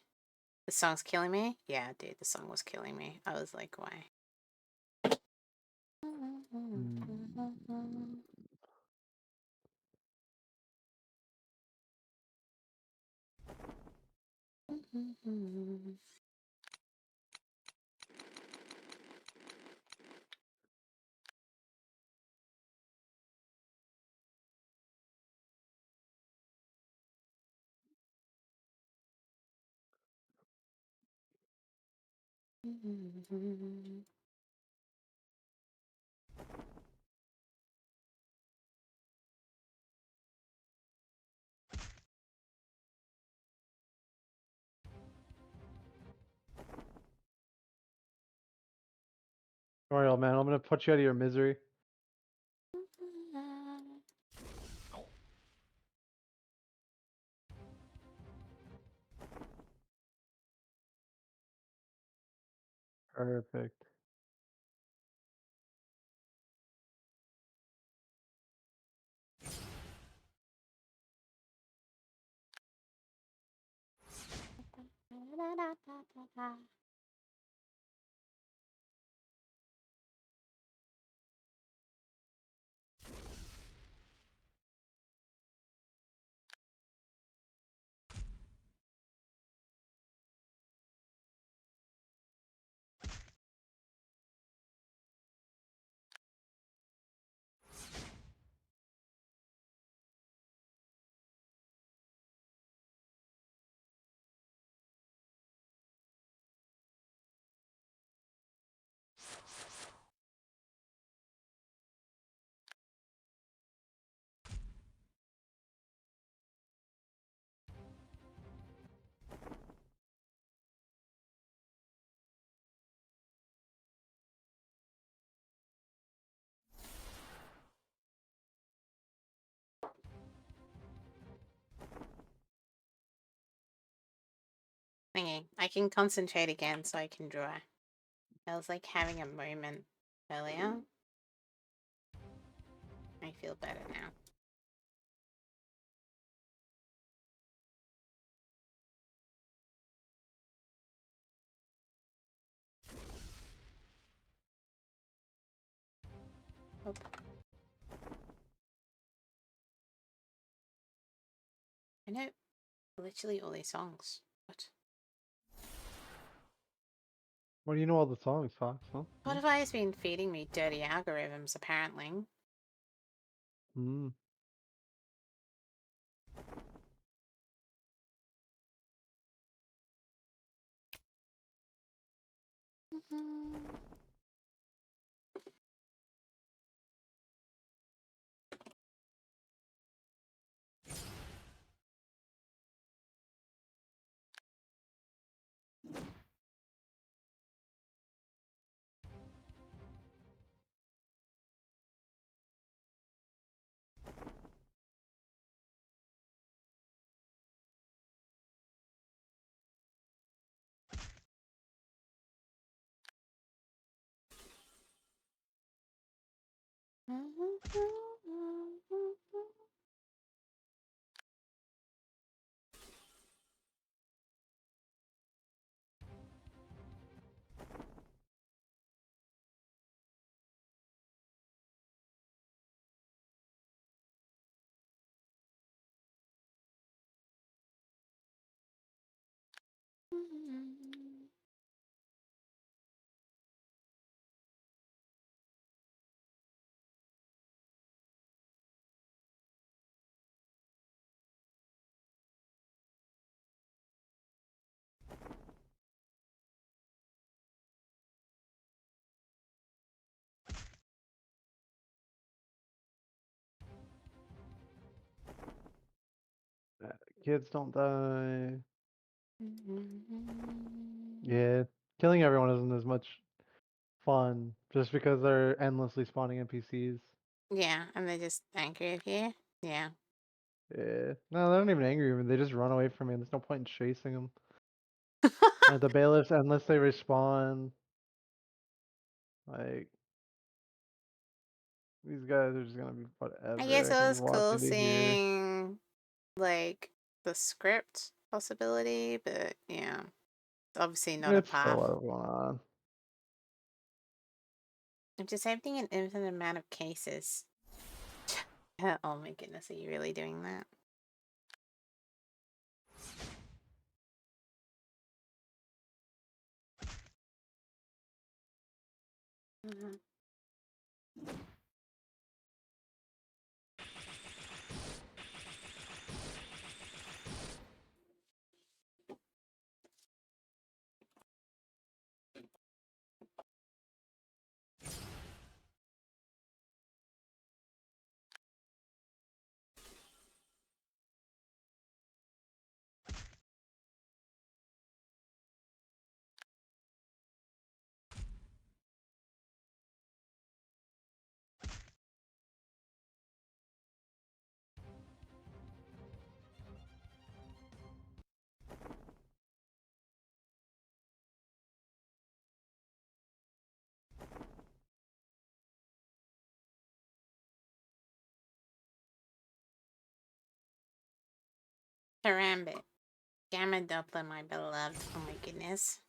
The song's killing me? Yeah, dude, the song was killing me. I was like, why? Mm. Don't worry, old man. I'm gonna put you out of your misery. Perfect. Okay, I can concentrate again so I can draw. I was like having a moment earlier. I feel better now. Oh. I know literally all these songs. What? What do you know all the songs, Fox? Huh? Spotify has been feeding me dirty algorithms, apparently. Hmm. Kids don't die. Yeah, killing everyone isn't as much fun just because they're endlessly spawning NPCs. Yeah, and they're just angry of you. Yeah. Yeah. No, they're not even angry with me. They just run away from me. There's no point in chasing them. And the bailiffs, unless they respawn, like these guys are just gonna be whatever. I guess I it can was just walk cool into here. seeing like the script possibility, but yeah, obviously not a It's still a path. lot going on. I'm just having an infinite amount of cases. Oh my goodness, are you really doing that? Mhm. Karambit. Gamma Dumpling, my beloved. Oh my goodness.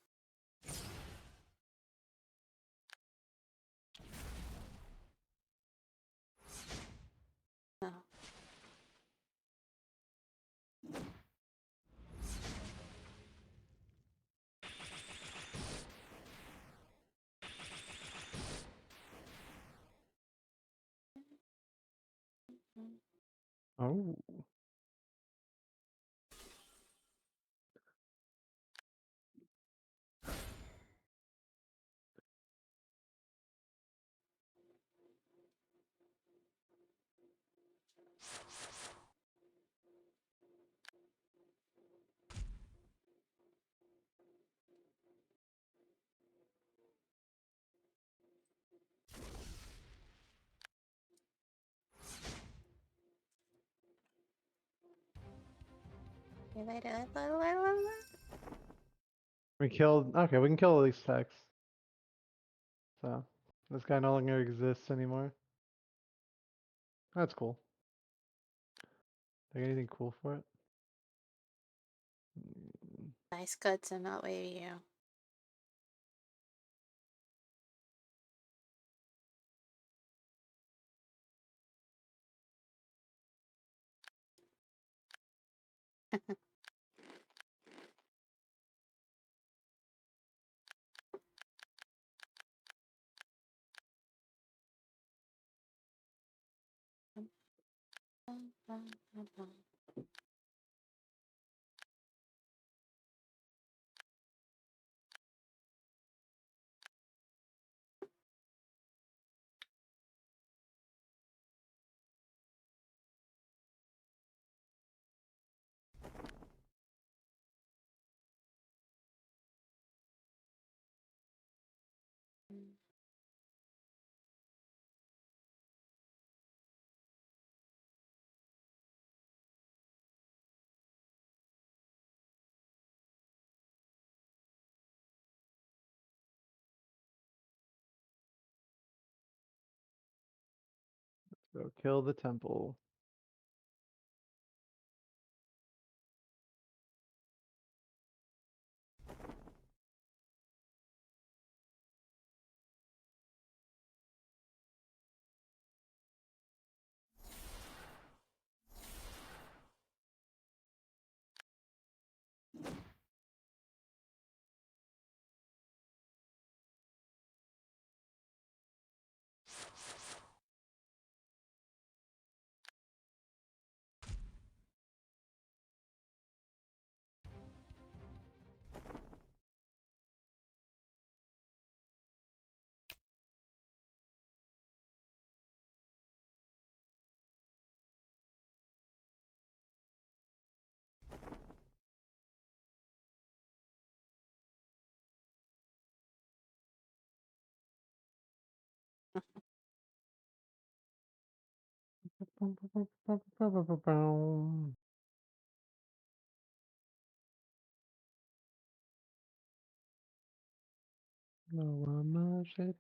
Oh. Oh. We killed. Okay, we can kill all these techs. So this guy no longer exists anymore. That's cool. Like anything cool for it? Nice cuts and not leave you. Go kill the temple. No, I'm not shit.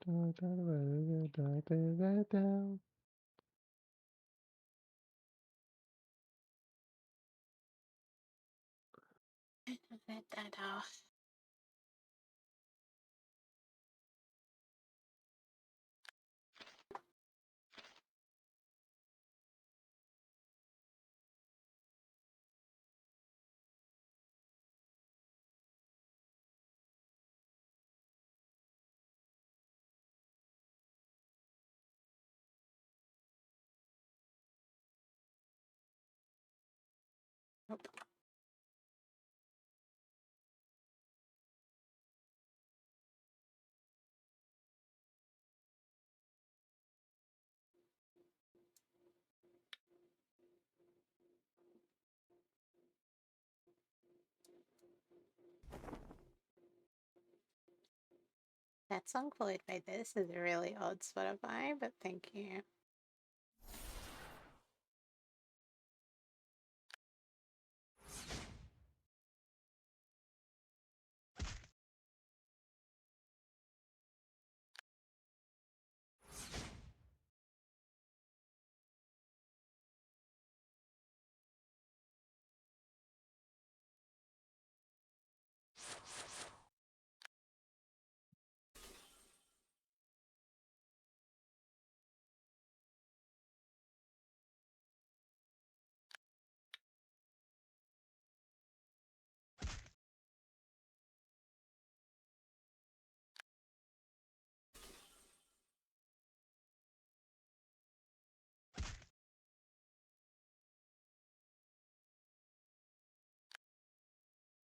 Down. Let that off. Nope. That song followed by this is a really odd Spotify, but thank you.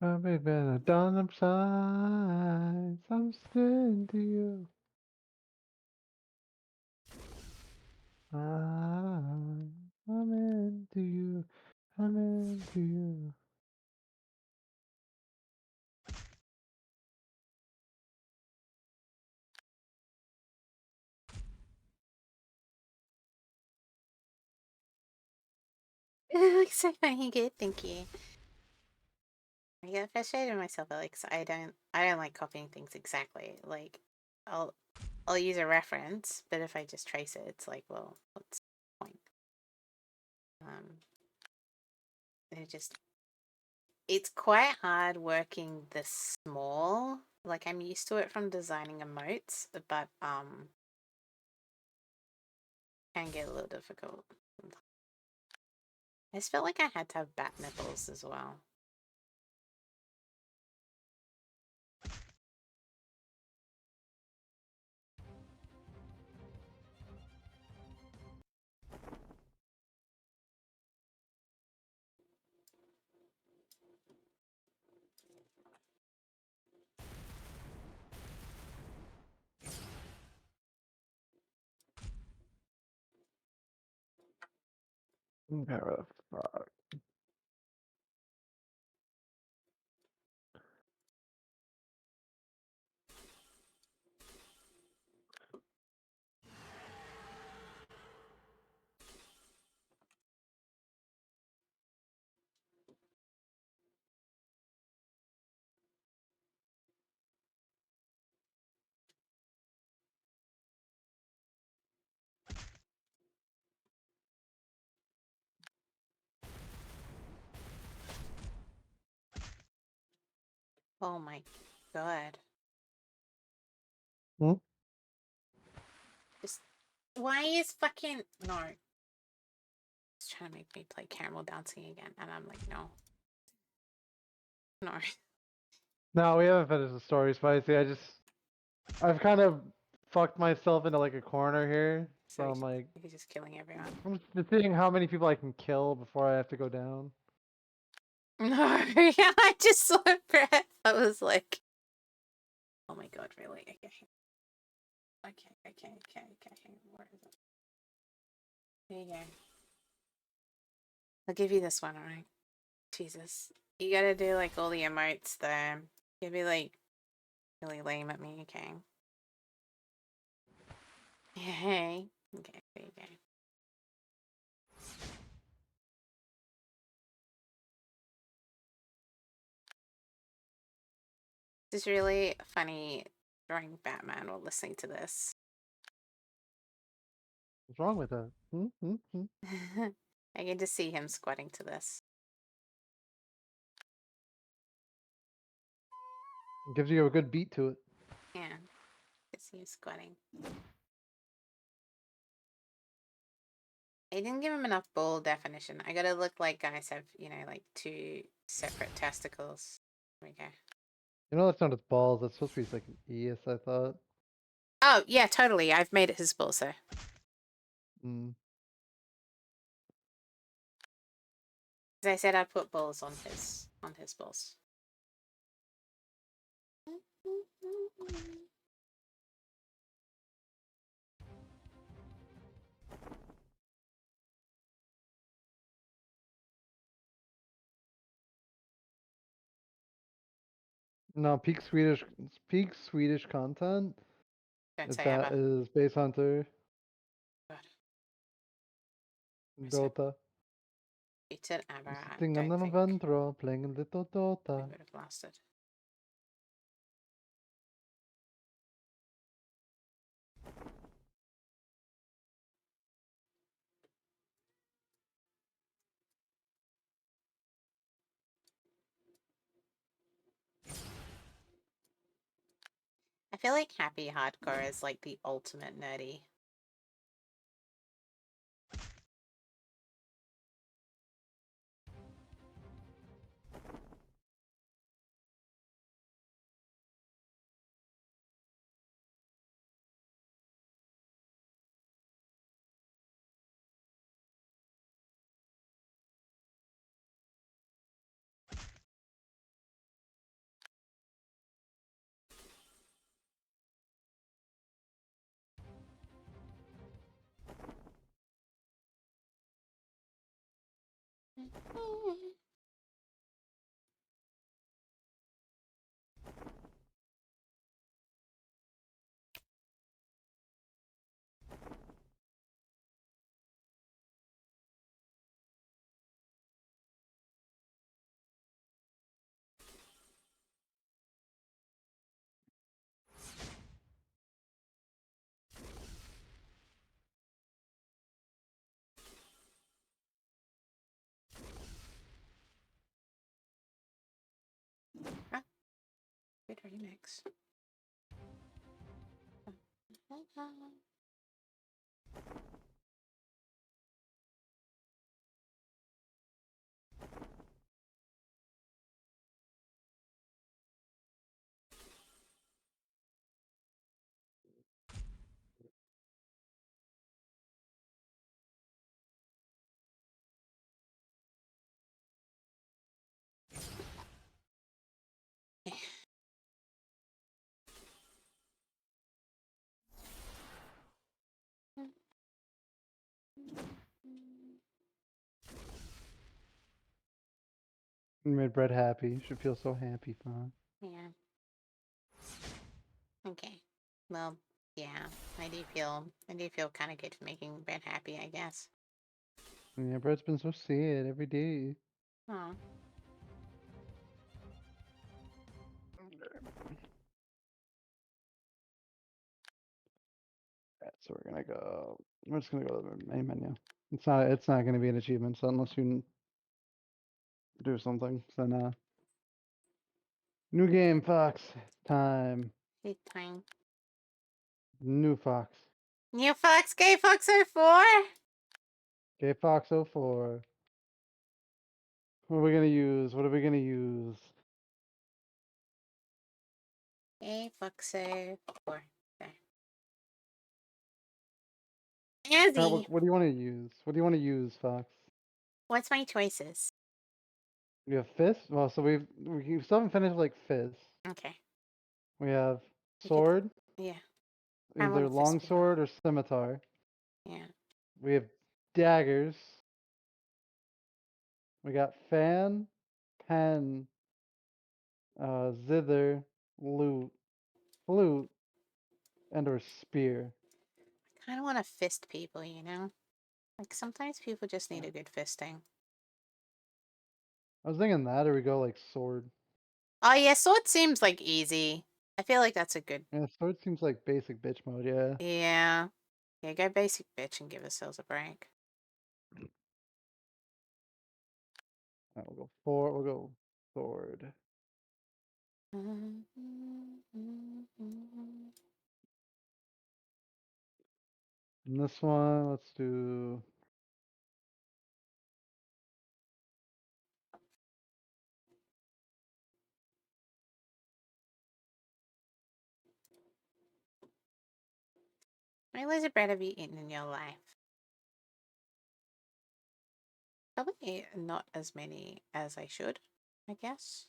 I've been a done size. I'm still into you. I'm into you. I'm into you. It looks so funny. Good, thank you. I get frustrated with myself, Alex. I don't like copying things exactly. Like, I'll use a reference, but if I just trace it, it's like, well, what's the point? It's quite hard working this small. Like, I'm used to it from designing emotes, but can get a little difficult. I just felt like I had to have bat nipples as well. Fuck. Oh my god. Hmm? Just why is fucking no? It's trying to make me play caramel dancing again, and I'm like, no. No. No, we haven't finished the story, Spicy. I've kind of fucked myself into like a corner here. So I'm like, He's just killing everyone. I'm just seeing how many people I can kill before I have to go down. No, yeah, I just saw a breath. I was like, oh my god, really? Okay. Where is it? There you go. I'll give you this one, alright? Jesus. You gotta do like all the emotes though. You'll be like really lame at me, okay? Hey. Okay, there you go. It's really funny drawing Batman while listening to this. What's wrong with that? I can just see him squatting to this. It gives you a good beat to it. Yeah. I can see him squatting. I didn't give him enough ball definition. I gotta look like guys have, like 2 separate testicles. There we go. You know that's not his balls. That's supposed to be like an eas, I thought. Oh, yeah, totally. I've made it his ball, so. Mm. I said I'd put balls on his balls. No, peak Swedish content. Don't If say that ever. is Base Hunter, God. I said Dota. you said ever. I Sitting on don't an think Aventro, playing a little it Dota. would have lasted. I feel like happy hardcore is like the ultimate nerdy. Ah, good remix. You made Brett happy. You should feel so happy, Fawn. Yeah. Okay. Well, yeah. I do feel kind of good for making Brett happy, I guess. Yeah, Brett's been so sad every day. Oh. Alright, so we're just gonna go to the main menu. It's not gonna be an achievement, so unless you do something. So now, new game, Fox. Time. Good time. New Fox. New Fox, Gay Fox 04? Okay, Fox 04. What are we gonna use? What are we gonna use? Gay Fox 04. There. Azzy, What do you want to use? What do you want to use, Fox? what's my choices? We have Fist. Well, so we still haven't finished like Fist. Okay. We have You could- sword, Yeah. I either want a fist long before. sword or scimitar. Yeah. We have daggers. We got fan, pen, zither, lute, flute, and or spear. I kind of want to fist people, you know? Like sometimes people just need a good fisting. I was thinking that, or we go like sword. Oh yeah, sword seems like easy. I feel like that's a good. Yeah, sword seems like basic bitch mode. Yeah. Yeah. Yeah, go basic bitch and give ourselves a break. Alright, we'll go sword. And this one, let's do. How many loaves of bread have you eaten in your life? Probably not as many as I should, I guess.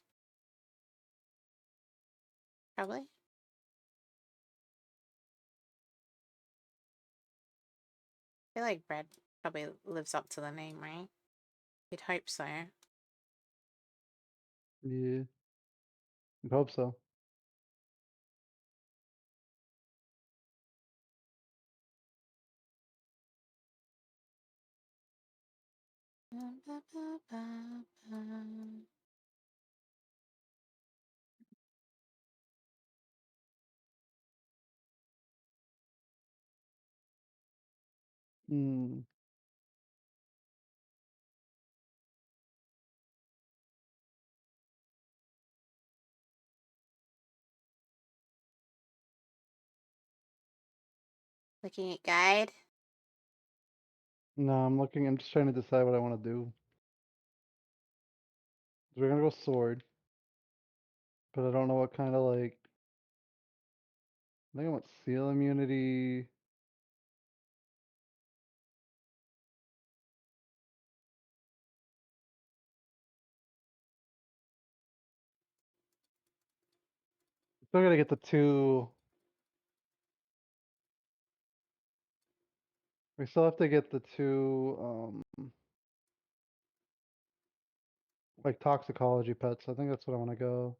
Probably. I feel like bread probably lives up to the name, right? You'd hope so. Yeah. I hope so. Hmm. Looking at guide. No, I'm just trying to decide what I want to do. We're gonna go sword. But I don't know what kind of like. I think I want seal immunity. Still gotta get the two. We still have to get the two, like toxicology pets. I think that's what I want to go.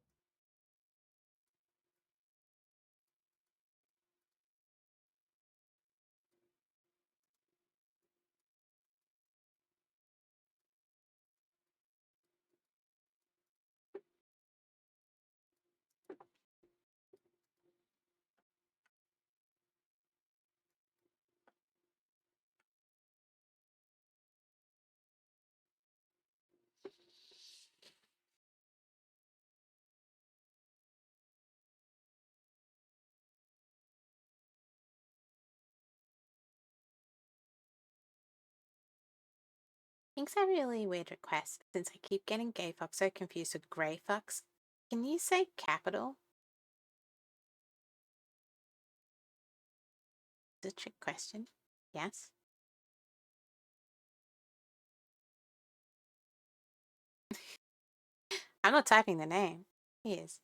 Things a really weird request since I keep getting Gay Fox so confused with Grey Fox. Can you say capital? It's a trick question. Yes? I'm not typing the name. He is.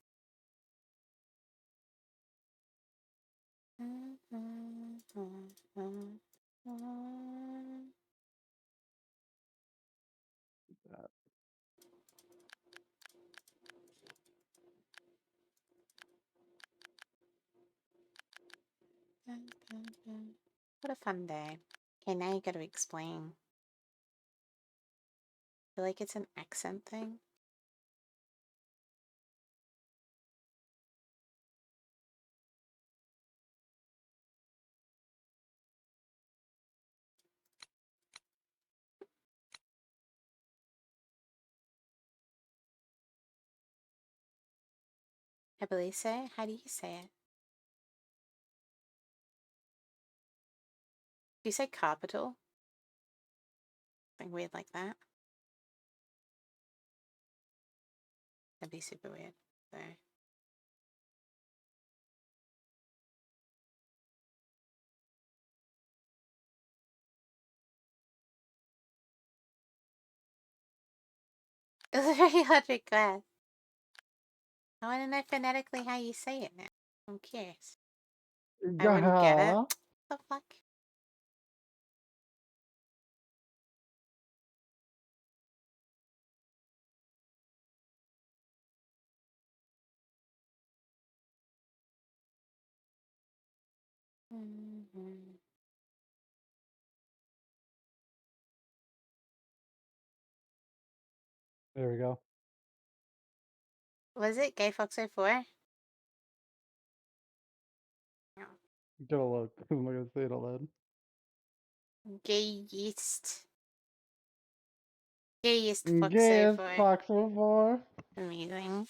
What a fun day. Okay, now you gotta explain. I feel like it's an accent thing. I believe so. How do you say it? Do you say capital? Something weird like that? That'd be super weird. So. It was a very hard request. I want to know phonetically how you say it now. I'm curious. I wouldn't get it. Yeah. The fuck? There we go. Was it Gay Fox 04? No. Gotta look. I'm not gonna say it aloud. Gayest. Gayest Fox Yes, 04. Fox 04. Amazing.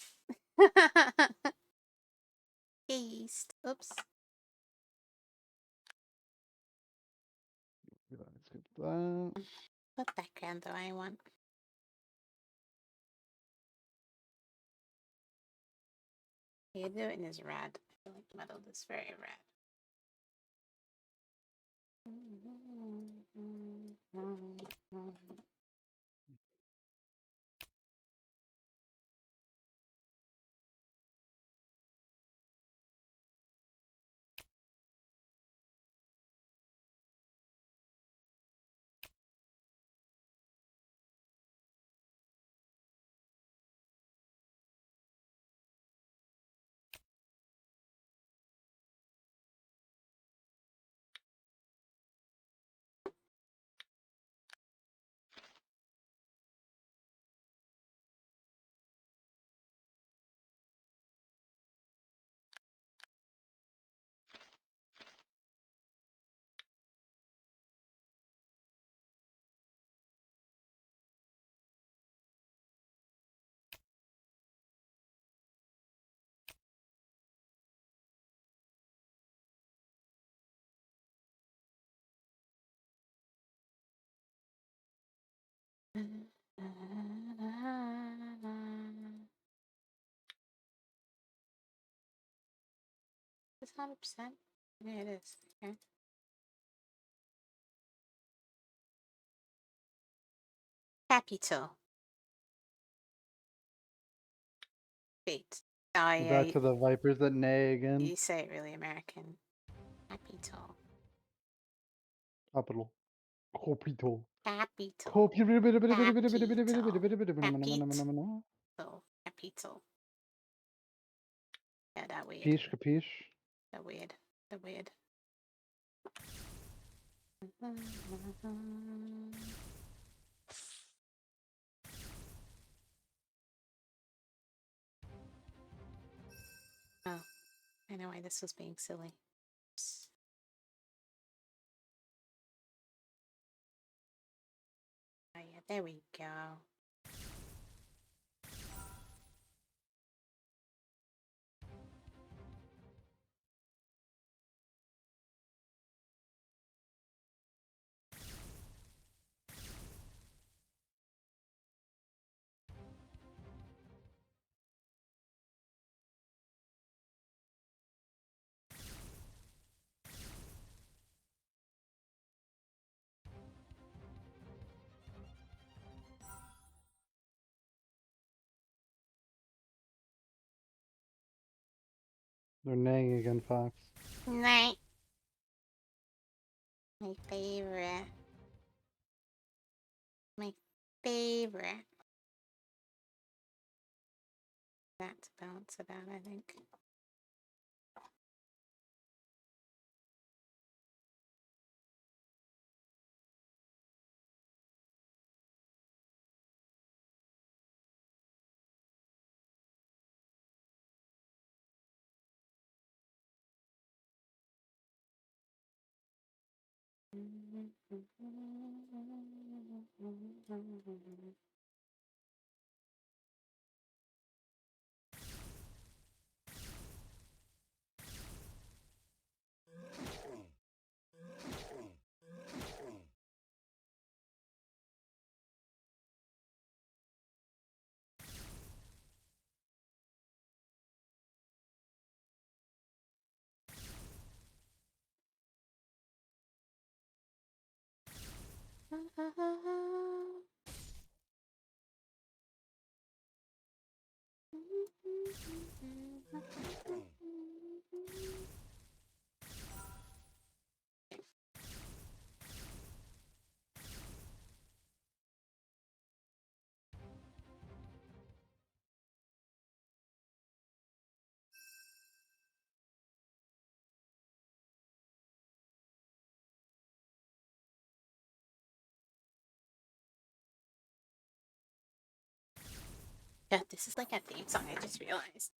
Gayest. Oops. Let's skip that. What background do I want? You do it in his red. I feel like metal is very red. It's 100%. Yeah, it is. Okay. Capital. Wait. Oh, We're yeah. back to the vipers that neigh again. You say it really American. Capital. Capital. Capital. Capital. Capital. Capital. Yeah, that weird. Capiche, capiche. That weird. That weird. Oh, I know why this was being silly. Oh yeah, there we go. They're neighing again, Fox. Night. My favorite. My favorite. That's bounce about, I think. Yeah, this is like a theme song, I just realized.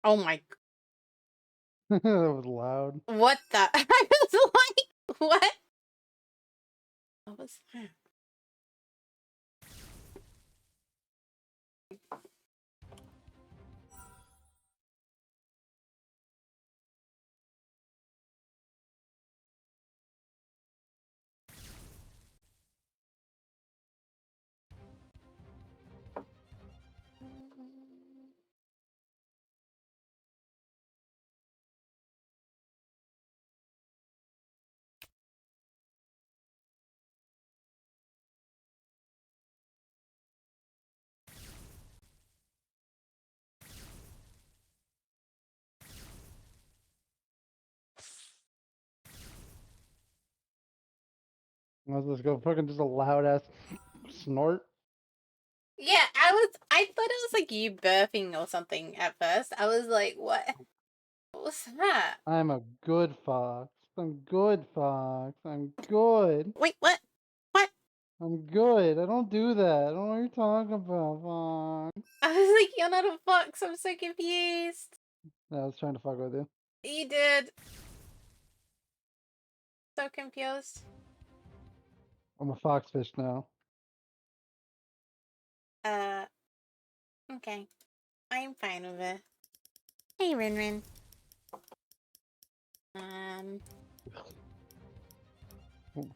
Oh my. That was loud. What the? I was like, what? What was that? Let's go fucking just a loud ass snort. Yeah, I thought it was like you burping or something at first. I was like, what? What was that? I'm a good fox. I'm good, Fox. I'm good. Wait, what? What? I'm good. I don't do that. I don't know what you're talking about, Fox. I was like, you're not a fox. I'm so confused. I was trying to fuck with you. You did. So confused. I'm a foxfish now. Okay. I'm fine with it. Hey, Rin.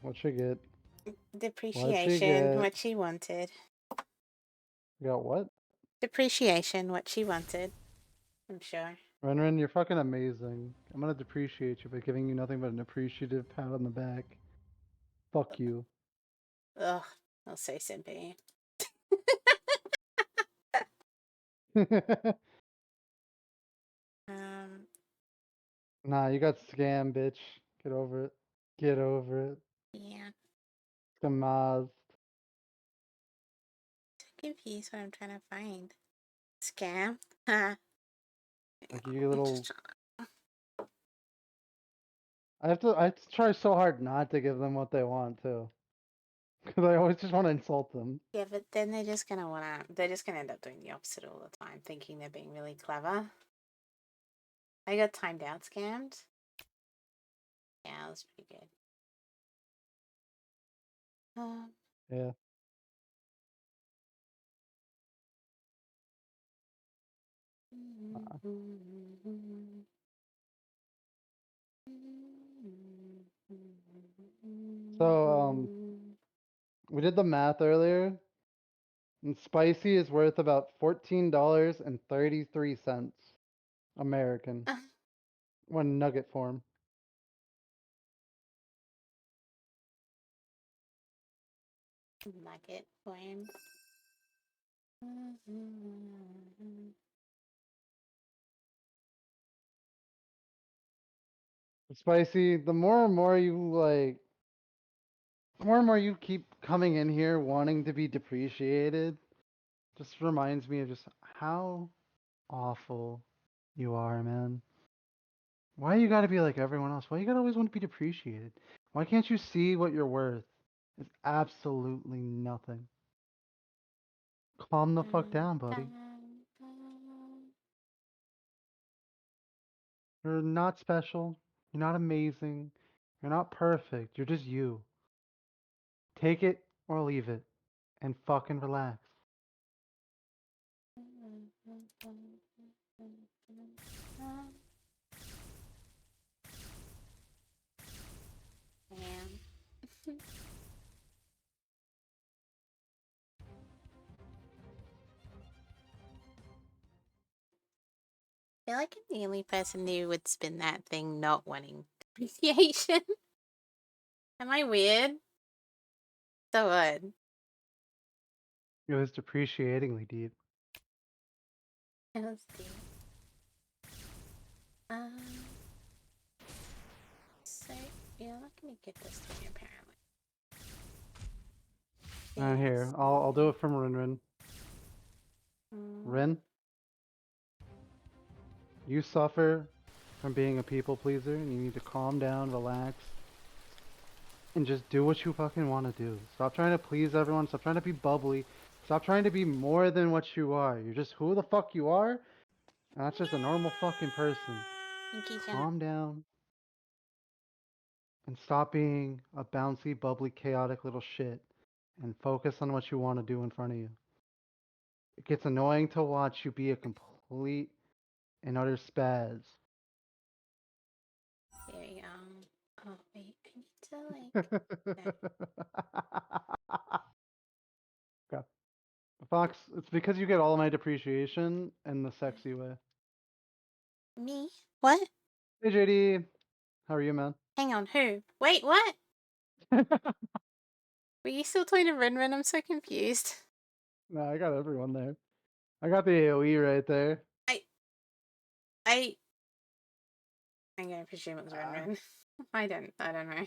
What you get? Depreciation, get? what she wanted. You got what? Depreciation, what she wanted. I'm sure. Renren, you're fucking amazing. I'm gonna depreciate you by giving you nothing but an appreciative pat on the back. Fuck you. Ugh, I'll say simpy. Nah, you got scammed, bitch. Get over it. Get over it. Yeah. Skamaz. Confused what I'm trying to find. Scam? Ha. Like you little. I have to try so hard not to give them what they want too. Because I always just want to insult them. Yeah, but then they're just gonna end up doing the opposite all the time, thinking they're being really clever. I got timed out scammed. Yeah, that was pretty good. Yeah. So, we did the math earlier, and spicy is worth about $14.33 American when nugget form. Nugget form. Spicy, the more and more you like, the more and more you keep coming in here wanting to be depreciated, just reminds me of just how awful you are, man. Why you gotta be like everyone else? Why you gotta always want to be depreciated? Why can't you see what you're worth? It's absolutely nothing. Calm the fuck down, buddy. You're not special. You're not amazing. You're not perfect. You're just you. Take it or leave it and fucking relax. I feel like I'm the only person who would spin that thing not wanting depreciation. Am I weird? So what? It was depreciatingly deep. It was deep. So you're not gonna get this to me apparently. Here, I'll do it from Rin. Rin, you suffer from being a people pleaser, and you need to calm down, relax, and just do what you fucking want to do. Stop trying to please everyone. Stop trying to be bubbly. Stop trying to be more than what you are. You're just who the fuck you are. And that's just a normal fucking person. Calm down. And stop being a bouncy, bubbly, chaotic little shit. And focus on what you want to do in front of you. It gets annoying to watch you be a complete and utter spaz. There you go. Oh wait, I need to like. Okay. Fox, it's because you get all my depreciation in the sexy way. Me? What? Hey JD, how are you, man? Hang on, who? Wait, what? Were you still talking to Rin? I'm so confused. No, I got everyone there. I got the AoE right there. I'm gonna presume it was Rin. I don't know.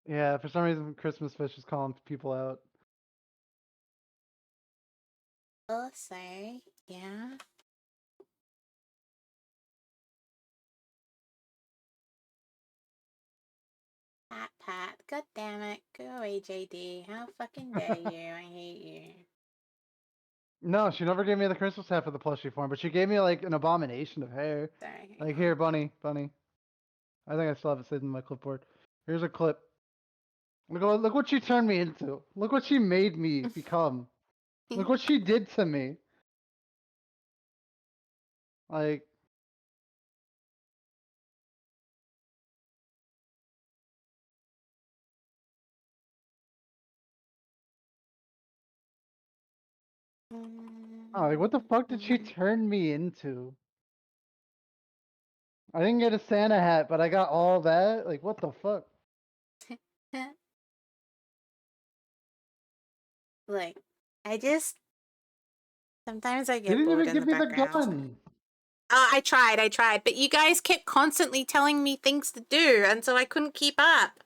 Yeah, for some reason Christmas Fish is calling people out. Also, yeah. Pat, god damn it. Go away, JD. How fucking dare you? I hate you. No, she never gave me the Christmas hat for the plushie form, but she gave me like an abomination of hair. Sorry. Like here, bunny. I think I still have it saved in my clipboard. Here's a clip. Look what she turned me into. Look what she made me become. Look what she did to me. Like, oh, like what the fuck did she turn me into? I didn't get a Santa hat, but I got all that. Like, what the fuck? Like, I just sometimes I You get didn't bored even in give the me the background. gun. I tried, but you guys kept constantly telling me things to do, and so I couldn't keep up.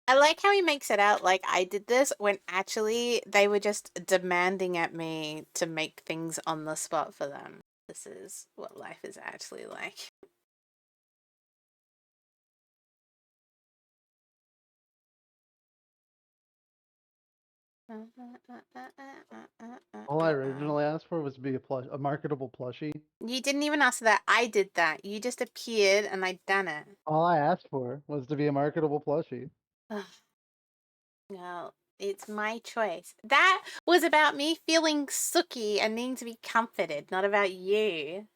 I like how he makes it out like I did this when actually they were just demanding at me to make things on the spot for them. This is what life is actually like. All I originally asked for was to be a marketable plushie. You didn't even ask that. I did that. You just appeared and I done it. All I asked for was to be a marketable plushie. Well, it's my choice. That was about me feeling sooky and needing to be comforted, not about you.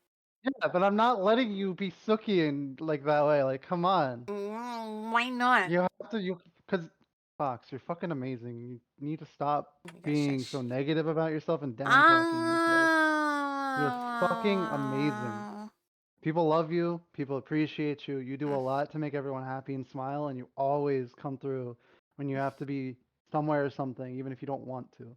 Yeah, but I'm not letting you be sooky and like that way. Like, come on. Why not? You have to, because Fox, you're fucking amazing. You need to stop Oh my gosh, being shush. so negative about yourself and down talking yourself. You're fucking amazing. People love you. People appreciate you. You do a lot to make everyone happy and smile, and you always come through when you have to be somewhere or something, even if you don't want to.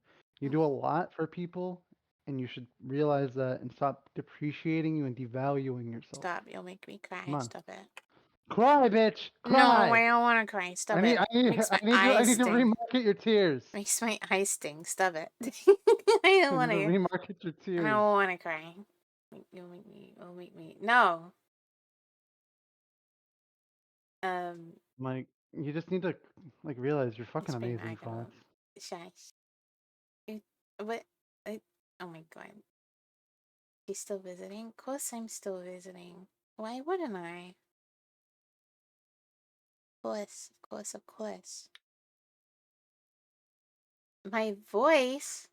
You do a lot for people, and you should realize that and stop depreciating you and devaluing yourself. Stop, you'll make me cry. Come on. Stop it. Cry, bitch! No, Cry! I don't want to cry. Stop I need, it. I need, Makes I my need to, I eyes need to sting. remarket your tears. Makes my eyes sting. Stop it. I I don't need want to to. remarket your I tears. don't want to cry. You'll make me. No. Like, you just need to, like, realize you're It's fucking been amazing, Fox. Shush. What? Oh my god. She's still visiting? Of course I'm still visiting. Why wouldn't I? Of course. My voice?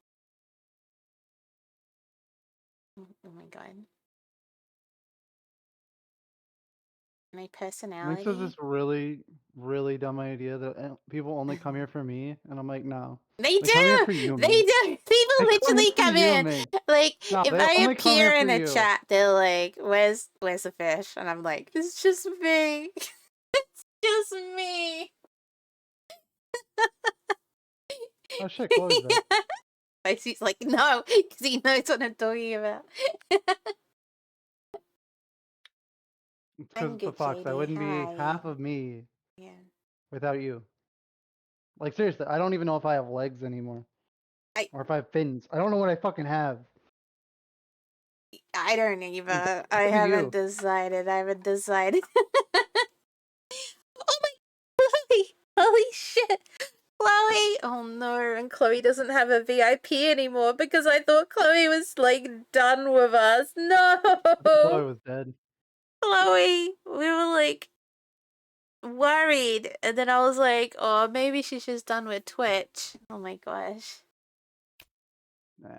Oh my god. My Mike personality? says this really, really dumb idea that people only come here for me, and I'm like, no. They They come here do! for you, They Ming. do! People They come literally here for come you, in. Ming. Like, No, if they I only come here appear for in a you. chat, they're like, where's the fish? And I'm like, it's just me. It's just me. Oh shit, Chloe's back. He's like, no, because he knows what I'm talking about. It's I'm because the good, Fox. I JD. wouldn't How be are half you? of me Yeah. without you. Like, seriously, I don't even know if I have legs anymore. Or if I have fins. I don't know what I fucking have. I don't either. I Because of haven't you. decided. Oh my Chloe! Holy shit! Chloe! Oh no, and Chloe doesn't have a VIP anymore because I thought Chloe was like done with us. No! Chloe was dead. Chloe! We were like worried. And then I was like, oh, maybe she's just done with Twitch. Oh my gosh.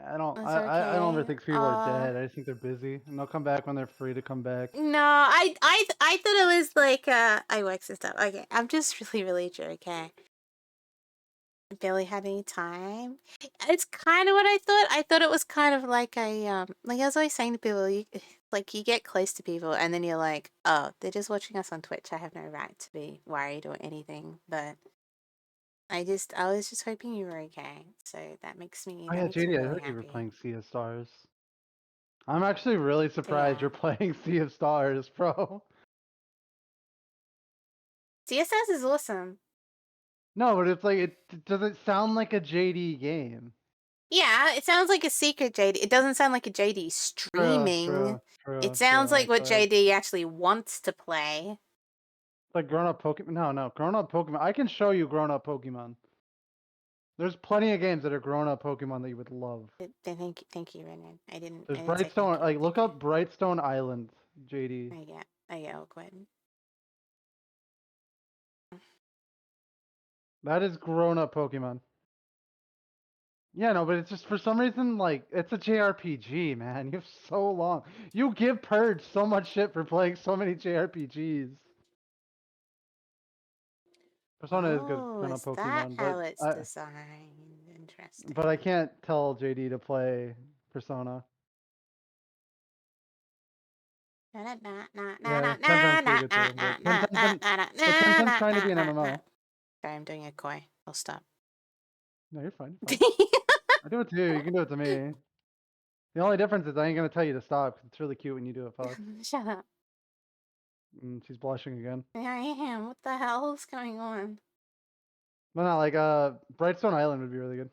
I don't. That's I don't ever okay. think people are dead. I just think they're busy, and they'll come back when they're free to come back. No, I thought it was like iWorks and stuff. Okay, I'm just really joking. I barely had any time. It's kind of what I thought. I thought it was kind of like a like I was always saying to people, you get close to people and then you're like, oh, they're just watching us on Twitch. I have no right to be worried or anything. But I was just hoping you were okay. So that makes me Oh yeah, JD, I really heard you were happy. playing Sea of Stars. I'm actually really surprised you're playing Sea of Stars, bro. CSS is awesome. No, but it's like it doesn't sound like a JD game. Yeah, it sounds like a secret JD. It doesn't sound like a JD streaming. It sounds like what JD actually wants to play. Like grown-up Pokemon. No, grown-up Pokemon. I can show you grown-up Pokemon. There's plenty of games that are grown-up Pokemon that you would love. Thank you, Renan. I didn't. There's I didn't say thank Brightstone. you. Like look up Brightstone Island, JD. I get Oakwood. That is grown-up Pokemon. Yeah, no, but it's just for some reason, like, it's a JRPG, man. You have so long. You give Purge so much shit for playing so many JRPGs. Persona is good Oh, grown-up is that Pokemon, how it's designed? Interesting. but I can't tell JD to play Persona. Yeah, Tenten's pretty good too. But Tenten's trying to be an MMO. Sorry, I'm doing a koi. I'll stop. No, you're fine. You're fine. I do it too. You can do it to me. The only difference is I ain't gonna tell you to stop. 'Cause it's really cute when you do it, Fox. Shut up. She's blushing again. Yeah, I am. What the hell's going on? No, no, like Brightstone Island would be really good.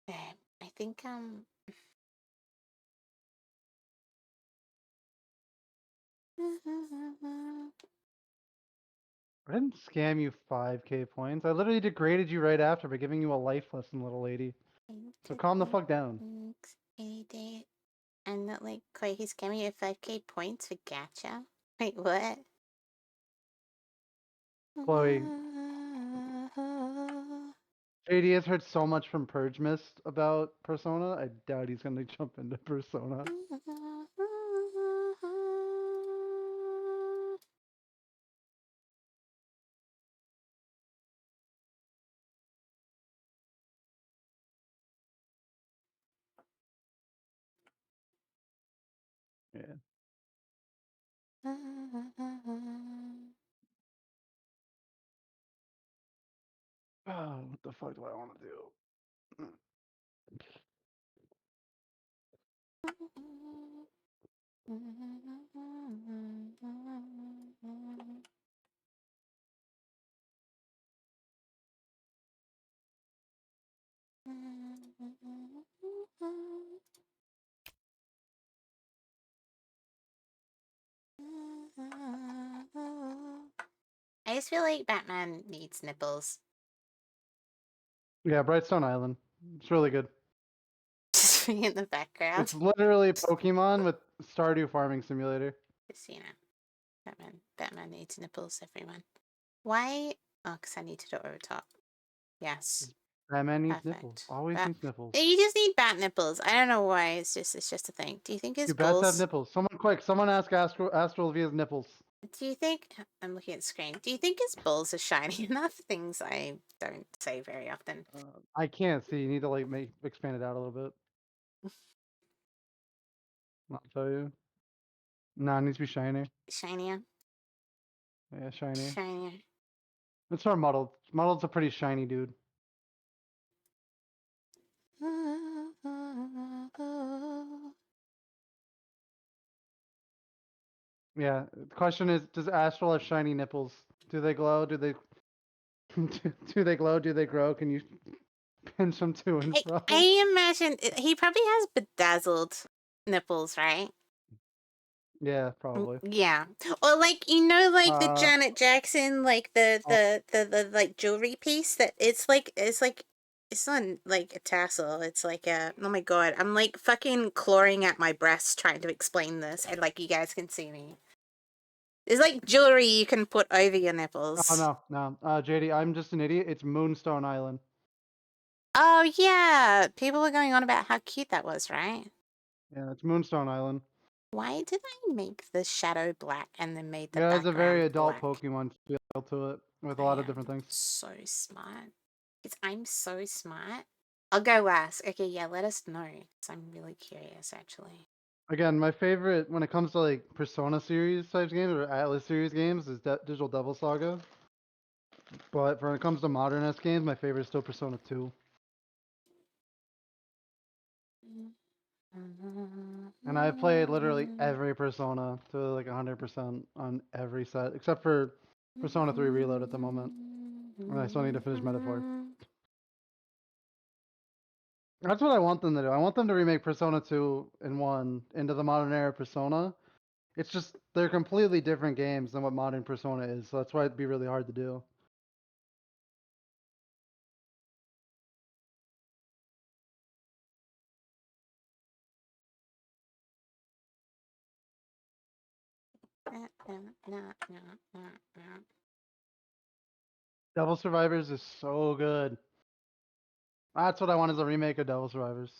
Okay, I think I didn't scam you 5k points. I literally degraded you right after by giving you a life lesson, little lady. So calm the fuck down. I'm not like Koi, he's giving you 5k points for gacha? Wait, what? Chloe, JD has heard so much from Purge Mist about Persona. I doubt he's gonna jump into Persona. Yeah. Oh, what the fuck do I want to do? I just feel like Batman needs nipples. Yeah, Brightstone Island. It's really good. Just be in the background. It's literally Pokemon with Stardew Farming Simulator. Just, Batman needs nipples, everyone. Why? Oh, because I need to do it over top. Yes. Batman needs Perfect. nipples. Always Bat- needs nipples. You just need bat nipples. I don't know why. It's just a thing. Do you think his Do bats have balls? nipples? Someone quick! Someone ask Astral if he has nipples. Do you think? I'm looking at the screen. Do you think his balls are shiny enough? Things I don't say very often. I can't see. You need to like expand it out a little bit. I'll tell you. Nah, it needs to be shinier. Shinier. Yeah, shinier. Shinier. It's our muddled. Muddled's a pretty shiny dude. Yeah. The question is, does Astral have shiny nipples? Do they glow? Do they do they glow? Do they grow? Can you pinch them to and fro? I imagine he probably has bedazzled nipples, right? Yeah, probably. Yeah. Or like like the Uh, Janet Jackson, like the like jewelry piece that it's not like a tassel. It's like a oh my god. I'm like fucking clawing at my breast trying to explain this and like you guys can see me. It's like jewelry you can put over your nipples. Oh no. JD, I'm just an idiot. It's Moonstone Island. Oh yeah. People were going on about how cute that was, right? Yeah, it's Moonstone Island. Why did I make the shadow black and then made the Yeah, it's a very background adult black? Pokemon feel to it with a I lot of am different things. so smart. Because I'm so smart. I'll go last. Okay, yeah, let us know. Because I'm really curious, actually. Again, my favorite when it comes to like Persona series type games or Atlas series games is Digital Devil Saga. But when it comes to modern S games, my favorite is still Persona 2. And I've played literally every Persona to like 100% on every set, except for Persona 3 Reload at the moment. And I still need to finish Metaphor. That's what I want them to do. I want them to remake Persona 2 and 1 into the modern era Persona. It's just, they're completely different games than what modern Persona is, so that's why it'd be really hard to do. Devil Survivors is so good. That's what I want as a remake of Devil Survivors.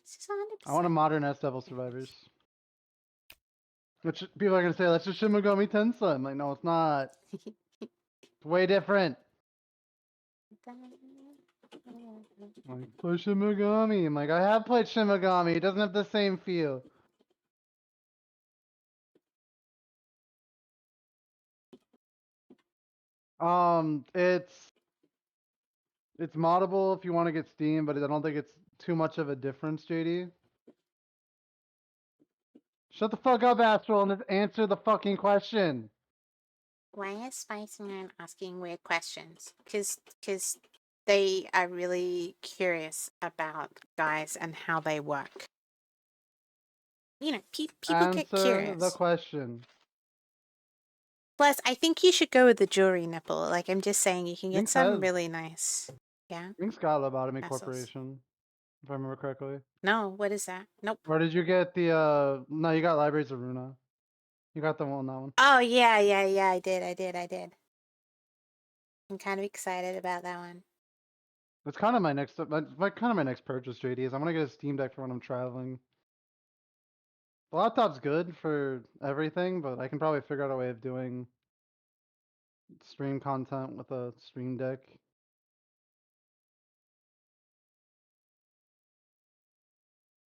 This is I want a 100%. modern S Devil Survivors. Which people are gonna say that's just Shin Megami Tensei. I'm like, no, it's not. It's way different. Like, play Shin Megami. I'm like, I have played Shin Megami. It doesn't have the same feel. It's moddable if you want to get Steam, but I don't think it's too much of a difference, JD. Shut the fuck up, Astral, and just answer the fucking question. Why is Spicy-Man asking weird questions? Because they are really curious about guys and how they work. You know, people get Answer the curious. question. Plus, I think you should go with the jewelry nipple. Like, I'm just saying, you can get Jinx some has- really nice. Yeah? Jinx got Lobotomy Vessels. Corporation, if I remember correctly. No, what is that? Nope. Or did you get the, no, you got Libraries of Runa. You got the one, that one. Oh, yeah, I did. I'm kind of excited about that one. It's kind of my next, my next purchase, JD, is I'm gonna get a Steam Deck for when I'm traveling. The laptop's good for everything, but I can probably figure out a way of doing stream content with a Stream Deck.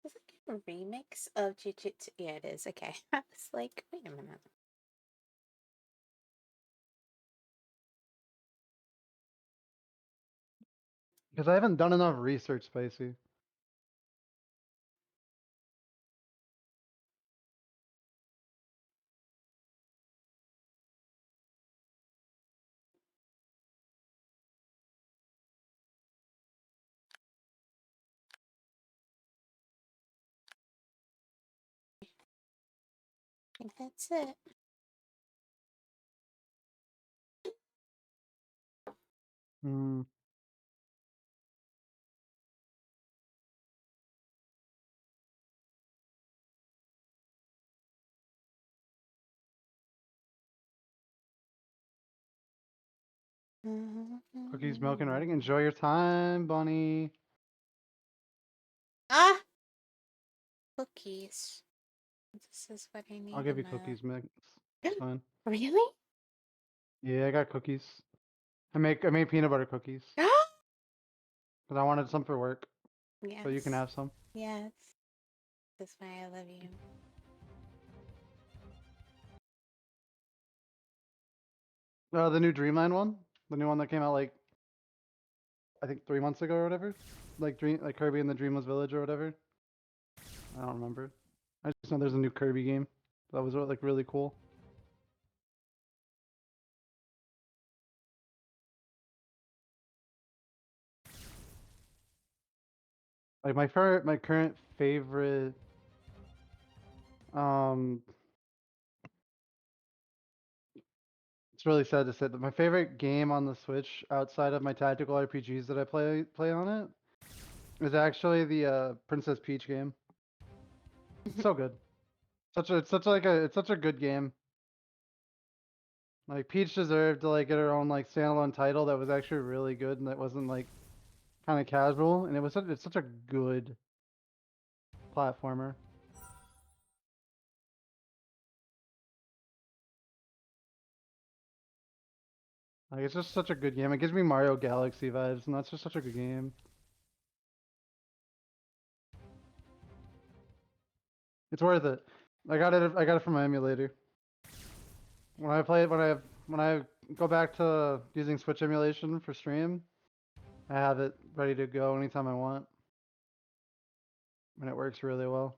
Is it a remix of Jujutsu? Yeah, it is. Okay. I was like, wait a minute. Because I haven't done enough research, Spicy. I think that's it. Hmm. Cookies, milk, and writing. Enjoy your time, Bunny. Ah! Cookies. This is what I need. I'll give you in my cookies, life. mix. It's fine. Really? Yeah, I got cookies. I made peanut butter cookies. Because I wanted some for work. Yes. So you can have some. Yes. That's why I love you. The new Dreamland one? The new one that came out like, I think 3 months ago or whatever? Like Kirby and the Dreamless Village or whatever? I don't remember. I just know there's a new Kirby game. That was like really cool. Like my current favorite it's really sad to say that my favorite game on the Switch outside of my tactical RPGs that I play on it is actually the Princess Peach game. It's so good. It's such a good game. Like Peach deserved to like get her own like standalone title that was actually really good and that wasn't like kind of casual, and it's such a good platformer. Like it's just such a good game. It gives me Mario Galaxy vibes, and that's just such a good game. It's worth it. I got it from my emulator. When I go back to using Switch emulation for stream, I have it ready to go anytime I want. And it works really well.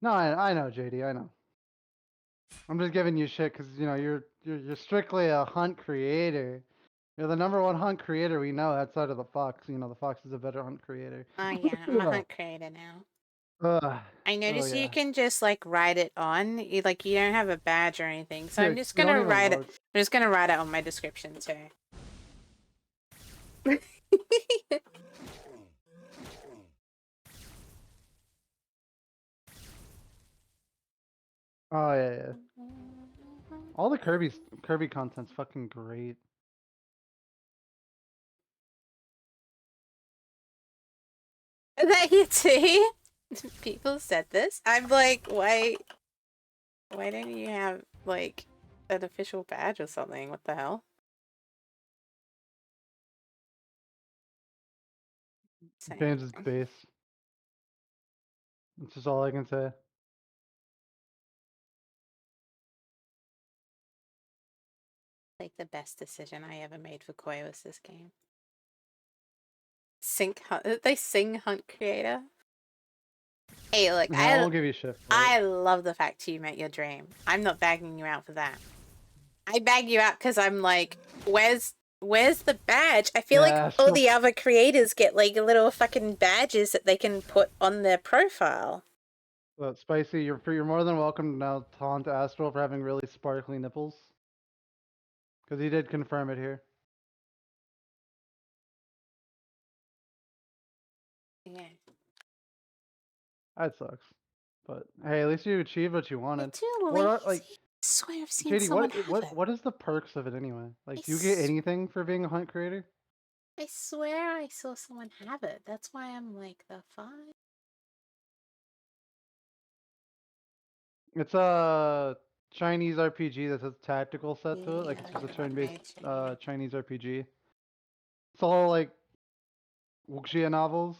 No, I know, JD, I know. I'm just giving you shit because you know you're strictly a hunt creator. You're the #1 hunt creator we know outside of the Fox. You know the Fox is a better hunt creator. Oh yeah, I'm a hunt creator now. I noticed yeah. you can just like write it on. You don't have a badge or anything. So Yeah, I'm just you don't gonna even write it. look. I'm just gonna write it on my description too. All the Kirby content's fucking great. Is that you too? People said this. I'm like, why don't you have like an official badge or something? What the hell? So James is anyway. base. That's just all I can say. Like the best decision I ever made for Koi was this game. Sync Hunt. They sing Hunt Creator. Hey, look, I won't give you shit. For I it. love the fact you met your dream. I'm not bagging you out for that. I bag you out because I'm like, where's the badge? I feel Yeah, like all she'll- the other creators get like little fucking badges that they can put on their profile. But Spicy, you're more than welcome to now taunt Astral for having really sparkly nipples. Because he did confirm it here. Yeah. That sucks. But hey, at least you achieved what you You're wanted. too What are, lazy. like, I swear I've seen JD, someone have it. what is the perks of it anyway? Like, I do you get s- anything for being a hunt creator? I swear I saw someone have it. That's why I'm like, the fuck? It's a Chinese RPG that has tactical set to it. Like, Yeah, it's just a okay, turn-based yeah. Chinese RPG. It's all like wuxia novels.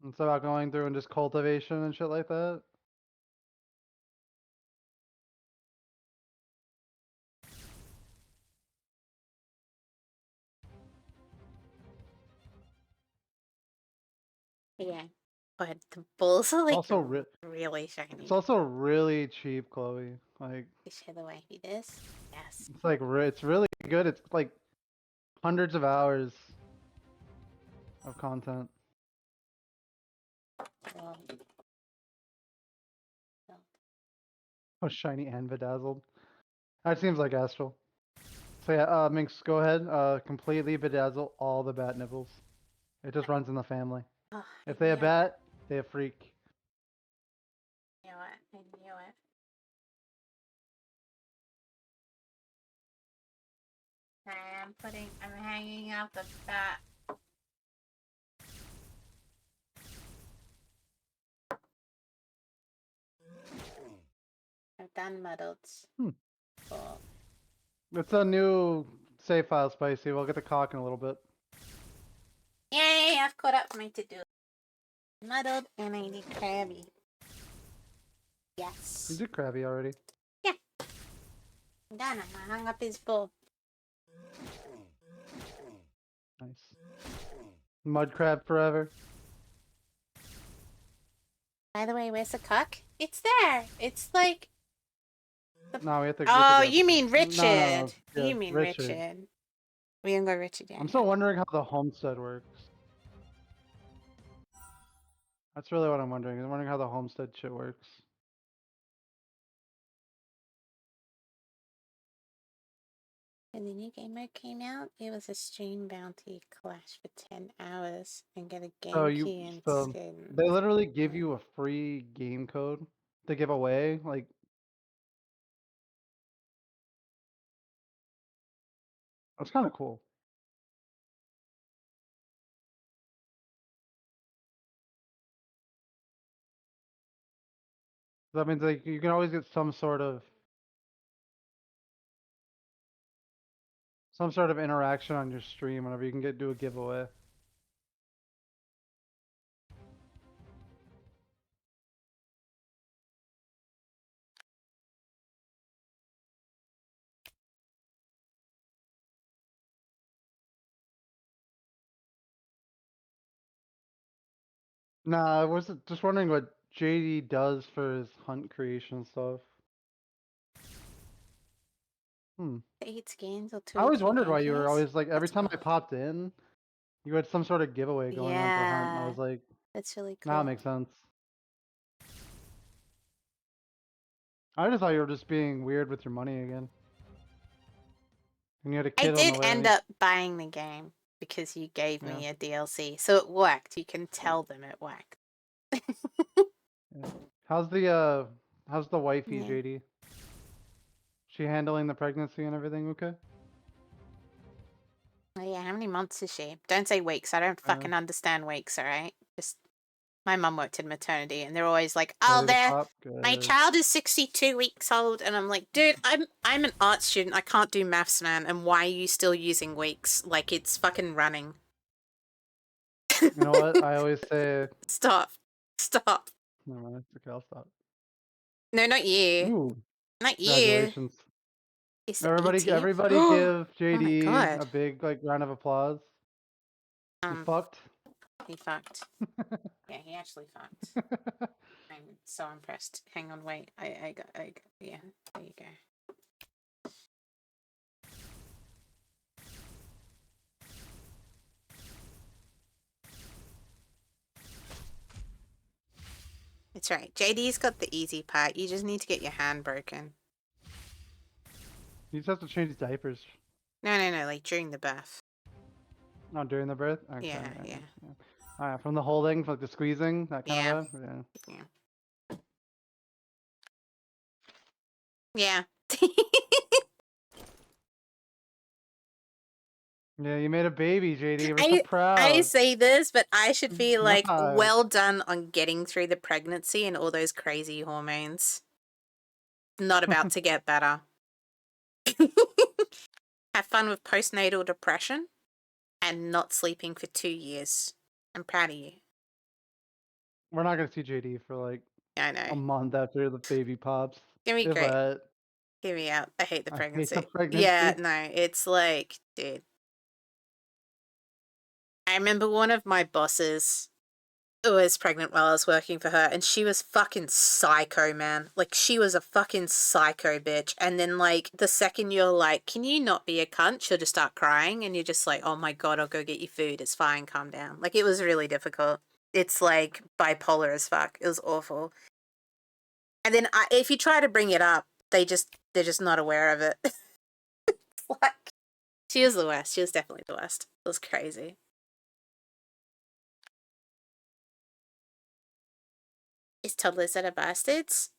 It's about going through and just cultivation and shit like that. Yeah. But the bulls are like Also, really shiny. it's also really cheap, Chloe. Like, You share the way he does? Yes. it's like it's really good. It's like hundreds of hours of content. Well, Oh, shiny and bedazzled. That seems like Astral. So yeah, Minx, go ahead. Completely bedazzle all the bat nipples. It just runs in the family. oh, If they a bat, they a freak. I knew it. I knew it. I'm hanging out the bat. I've done muddled. Cool. It's a new save file, Spicy. We'll get the cock in a little bit. Yay! I've caught up for my to-do. Muddled and I need Krabby. Yes. You did Krabby already. I'm done. I'm gonna hang up his bowl. Nice. Mud crab forever. By the way, where's the cock? It's there. It's like. No, we have to. Oh, get the- you mean No, Richard? no, no. Yeah, You mean Richard? We can go Richard. Yeah. I'm still wondering how the homestead works. That's really what I'm wondering. I'm wondering how the homestead shit works. When the new game mode came out, it was a stream bounty clash for 10 hours and get a game So key and so skin. they literally give you a free game code to give away. Like, that's kind of cool. That means like you can always get some sort of interaction on your stream whenever you can do a giveaway. Nah, I was just wondering what JD does for his hunt creation stuff. Hmm. 8 skins or 2 I always wondered why you were adventures? always like every That's time I cool. popped in, you had some sort of giveaway going on for hunt, and I Yeah. was like, That's really cool. now it makes sense. I just thought you were just being weird with your money again. And you had a I kid on the did way. end up buying the game because you gave me a DLC, so it worked. You can tell them it worked. Yeah. How's the How's the wifey, Yeah. JD? She handling the pregnancy and everything okay? Oh, yeah, how many months is she? Don't say weeks. I don't fucking understand weeks, alright? Just my mum worked in maternity and they're always like, oh, Ready to there pop? my Good. child is 62 weeks old, and I'm like, dude, I'm an art student. I can't do maths, man. And why are you still using weeks? Like it's fucking running. You know what? I always say. Stop. Stop. No, man, it's okay. I'll stop. No, not you. Ooh, Not you. congratulations! It's Everybody, 18th. everybody, give Oh my JD a god. big round of applause. He fucked. He fucked. Yeah, he actually fucked. I'm so impressed. Hang on, wait. I got, yeah, there you go. It's right. JD's got the easy part. You just need to get your hand broken. You just have to change his diapers. No, like during the birth. Not during the birth. Okay, Yeah, right, yeah. All right, from the holding, like the squeezing, that kind Yeah. of vibe. Yeah. Yeah. Yeah, you made a baby, JD. We're so proud. I say this, but I should be like, God. well done on getting through the pregnancy and all those crazy hormones. Not about to get better. Have fun with postnatal depression and not sleeping for 2 years. I'm proud of you. We're not gonna see JD for like I a know. month after the baby pops. Give me If great. that. Hear me out. I hate the I hate pregnancy. the pregnancy. Yeah, no, it's like, dude. I remember one of my bosses was pregnant while I was working for her, and she was fucking psycho, man. Like, she was a fucking psycho bitch. And then, like, the second you're like, can you not be a cunt? She'll just start crying, and you're just like, oh my god, I'll go get you food. It's fine, calm down. Like, it was really difficult. It's like bipolar as fuck. It was awful. And then if you try to bring it up, they're just not aware of it. It's like, she was the worst. She was definitely the worst. It was crazy. Is toddlers that are bastards?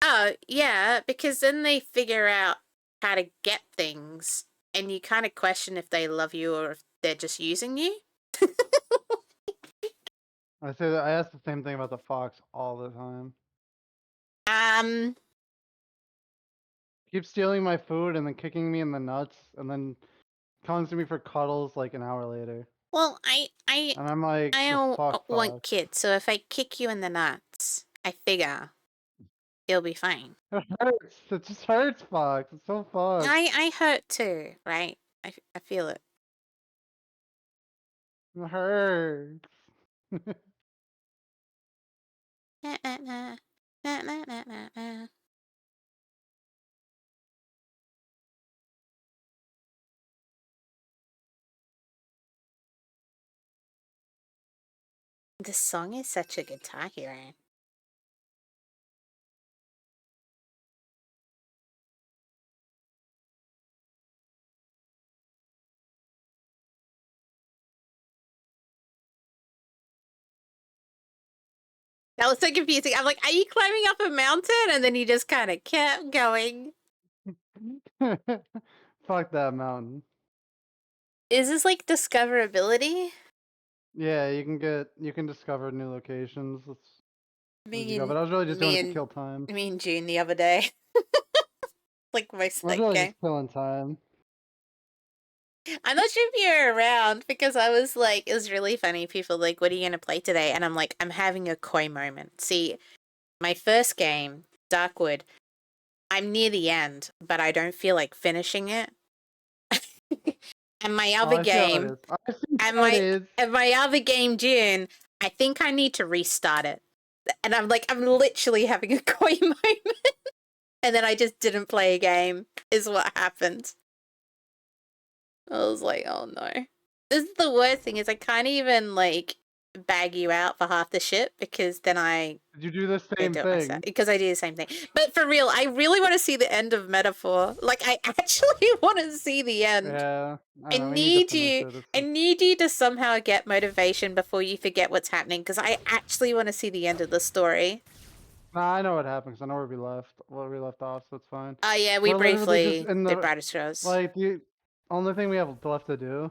Oh, yeah, because then they figure out how to get things, and you kind of question if they love you or if they're just using you. I say that I ask the same thing about the fox all the time. Keep stealing my food and then kicking me in the nuts and then comes to me for cuddles like an hour later. Well, And I'm like, I the don't fuck, want fox. kids, so if I kick you in the nuts, I figure you'll be fine. It hurts. It just hurts, fox. It's so fucked. I hurt too, right? I feel it. It hurts. Na, na, na. Na, na, na, na, na. The song is such a Guitar Hero. That was so confusing. I'm like, are you climbing up a mountain? And then you just kind of kept going. Fuck that mountain. Is this like discoverability? Yeah, you can discover new locations. That's as you go, Me but I was really just doing it to and kill time. me and June the other day. Like most I was like really game. just killing time. I'm not sure if you're around because I was like, it was really funny. People like, what are you gonna play today? And I'm like, I'm having a koi moment. See, my first game, Darkwood, I'm near the end, but I don't feel like finishing it. And my other game, and my other game, June, I think I need to restart it. And I'm like, I'm literally having a koi moment. And then I just didn't play a game, is what happened. I was like, oh no. This is the worst thing, is I can't even, like, bag you out for half the shit, because then I... Did you do the same thing? Because I do the same thing. But for real, I really want to see the end of Metaphor. Like, I actually want to see the end. Yeah. I need you to somehow get motivation before you forget what's happening, because I actually want to see the end of the story. Nah, I know what happened 'cause I know where we left off, so it's fine. Oh yeah, we We're literally just briefly in did the Brighter Scrolls. like the only thing we have left to do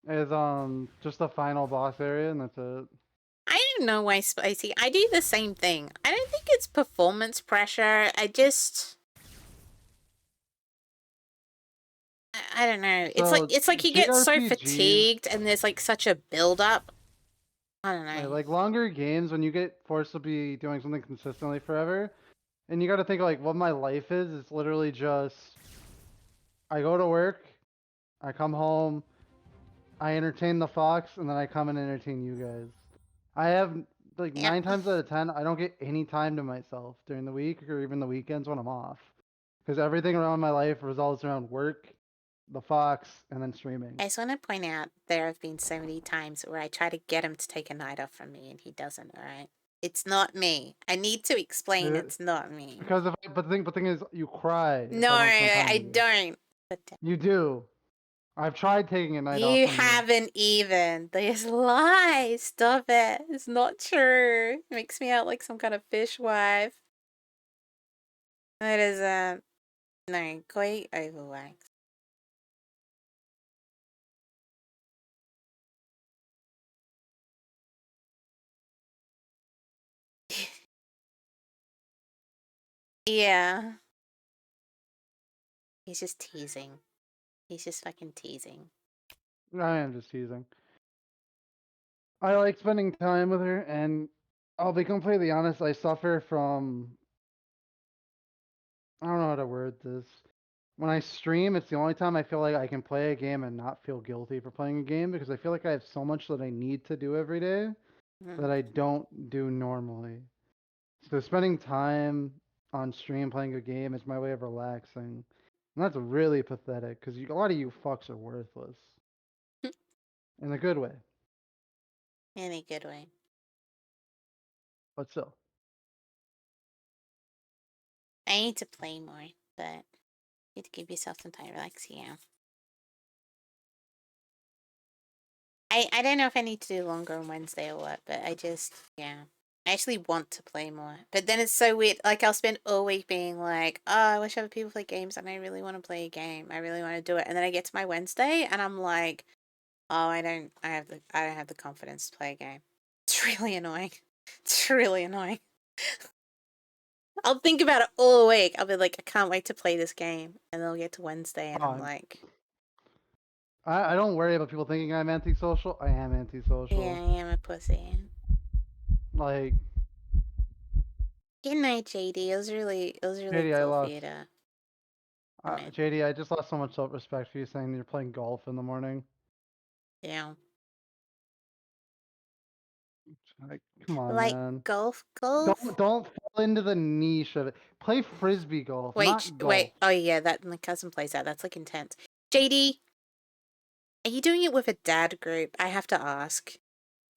is just the final boss area, and that's it. I don't know why Spicy. I do the same thing. I don't think it's performance pressure. I just. I don't know. So It's like you get so JRPGs, fatigued, and there's like such a build up. I don't yeah, know. like longer games when you get forced to be doing something consistently forever, and you got to think like what my life is. It's literally just I go to work, I come home, I entertain the fox, and then I come and entertain you guys. I have like Yep. 9 times out of 10, I don't get any time to myself during the week or even the weekends when I'm off, because everything around my life revolves around work, the fox, and then streaming. I just want to point out there have been so many times where I try to get him to take a night off from me, and he doesn't. All right, it's not me. I need to explain Uh, it's not me. Because but the thing is, you cry. No, if I don't spend time I with you. don't. But You do. I've tried taking a night off you from haven't even. There's lies. Stop it. It's not true. It makes me out like some kind of fishwife. It isn't. No, quite overworked. Yeah. He's just teasing. He's just fucking teasing. you. I am just teasing. I like spending time with her, and I'll be completely honest. I suffer from. I don't know how to word this. When I stream, it's the only time I feel like I can play a game and not feel guilty for playing a game because I feel like I have so much that I need to do every day that I don't do normally. So spending time on stream playing a game is my way of relaxing. And that's really pathetic because a lot of you fucks are worthless. In a good way, In a good way. but still. I need to play more, but you need to give yourself some time to relax. Yeah. I don't know if I need to do longer on Wednesday or what, but I actually want to play more. But then it's so weird. Like I'll spend all week being like, oh, I wish other people play games and I really want to play a game. I really want to do it. And then I get to my Wednesday and I'm like, oh, I don't have the confidence to play a game. It's really annoying. It's really annoying. I'll think about it all week. I'll be like, I can't wait to play this game. And then I'll get to Wednesday and I'm like, I don't worry about people thinking I'm antisocial. I am antisocial. yeah, I am a pussy. Like, Good night, JD. It was really JD, I cool for lost. you to. JD, I just lost so much self-respect for you saying that you're playing golf in the morning. Yeah. Like, come on, Like man. golf? Don't fall into the niche of it. Play frisbee golf, Wait, not golf. wait. Oh yeah, that my cousin plays that. That's like intense. JD, are you doing it with a dad group? I have to ask.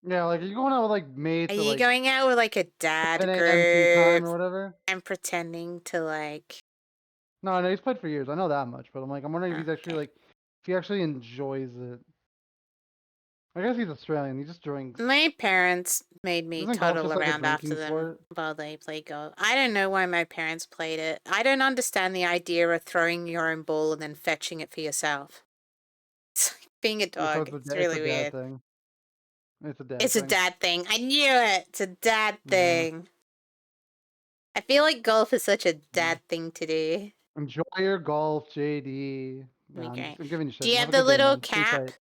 Yeah, like are you going out with like mates? Are at, you like, going out with like a dad 7 a.m. tea time or group whatever? and pretending to like? No, he's played for years. I know that much, but I'm wondering if he's actually Okay. like, if he actually enjoys it. I guess he's Australian. He just drinks. My parents made me Isn't golf toddle just like a around after drinking them sport? while they play golf. I don't know why my parents played it. I don't understand the idea of throwing your own ball and then fetching it for yourself. It's like being a Because dog. It's really it's a dad weird. thing. It's a dad It's thing. a dad thing. I knew it. It's a dad Yeah. thing. I feel like golf is such a dad thing to do. Enjoy your golf, JD. Nah, Okay. I'm giving you shit. Do you Have have a the good day, little man. Stay cap? tight.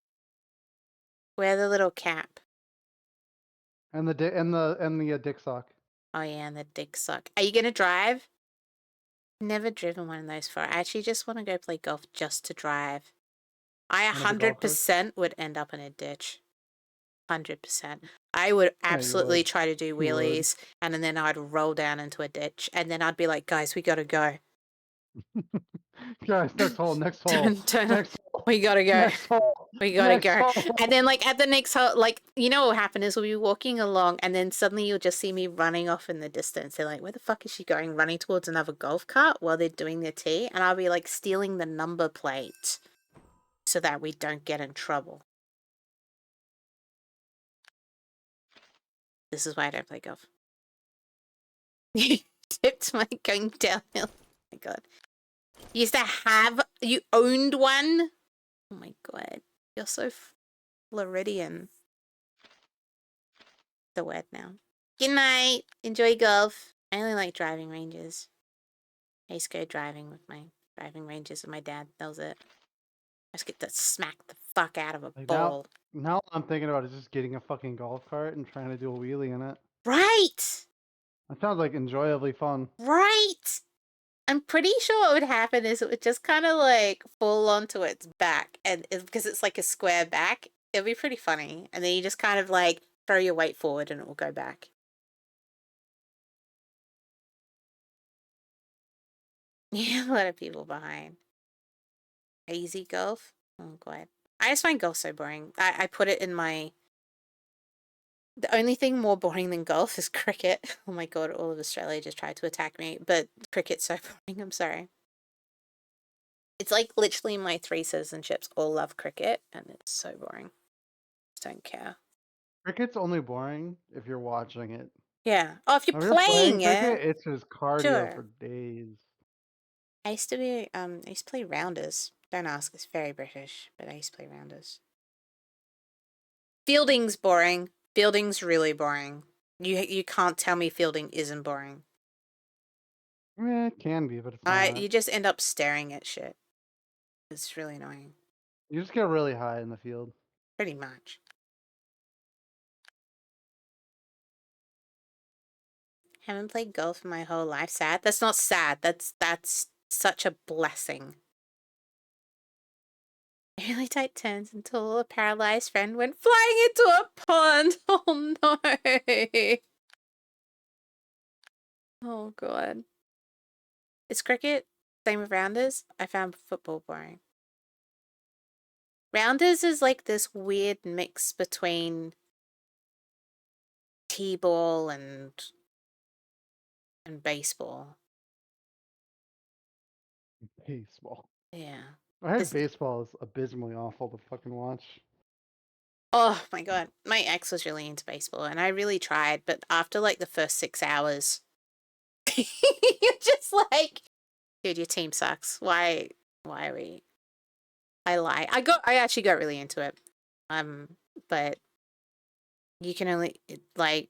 Wear the little cap. And the dick sock. Oh yeah, and the dick suck. Are you gonna drive? Never driven one of those far. I actually just want to go play golf just to drive. I One of the golf carts? 100% would end up in a ditch. 100%. I would Yeah, you absolutely would. try to do You would. wheelies, and then I'd roll down into a ditch, and then I'd be like, guys, we gotta go. Guys, next hole, next hole. Turn, Next hole. we gotta go. Next hole. We gotta Next go. hole. And then, like, at the next hole, like, you know what will happen is we'll be walking along, and then suddenly you'll just see me running off in the distance. They're like, where the fuck is she going? Running towards another golf cart while they're doing their tee? And I'll be, like, stealing the number plate so that we don't get in trouble. This is why I don't play golf. You tipped my going downhill. Oh my god. You used to have. You owned one? Oh my god. You're so Floridian. The word now. Good night. Enjoy golf. I only like driving ranges. I used to go driving with my driving ranges with my dad. That was it. I just get to smack the fuck out of a Like ball. now I'm thinking about is just getting a fucking golf cart and trying to do a wheelie in it. Right! That sounds like enjoyably fun. Right! I'm pretty sure what would happen is it would just kind of like fall onto its back, and because it's like a square back, it'll be pretty funny. And then you just kind of like throw your weight forward and it will go back. Yeah, a lot of people behind. Easy golf? Oh god. I just find golf so boring. I put it in my... The only thing more boring than golf is cricket. Oh my god, all of Australia just tried to attack me, but cricket's so boring, I'm sorry. It's like literally my 3 citizenships all love cricket, and it's so boring. Just don't care. Cricket's only boring if you're watching it. Yeah. Oh, if you're If you're playing playing cricket, it, it's just cardio sure. for days. I used to play rounders. Don't ask, it's very British, but I used to play rounders. Fielding's boring. Fielding's really boring. You can't tell me fielding isn't boring. It can be, but it's not. You just end up staring at shit. It's really annoying. You just get really high in the field. Pretty much. Haven't played golf in my whole life. Sad? That's not sad. That's such a blessing. I really tight turns until a paralyzed friend went flying into a pond. Oh no. Oh god. It's cricket. Same with rounders. I found football boring. Rounders is like this weird mix between t-ball and baseball. Baseball. Yeah. I heard This- baseball is abysmally awful to fucking watch. Oh my god. My ex was really into baseball and I really tried, but after like the first 6 hours, you're just like, dude, your team sucks. Why are we? I lie. I actually got really into it. But you can only like,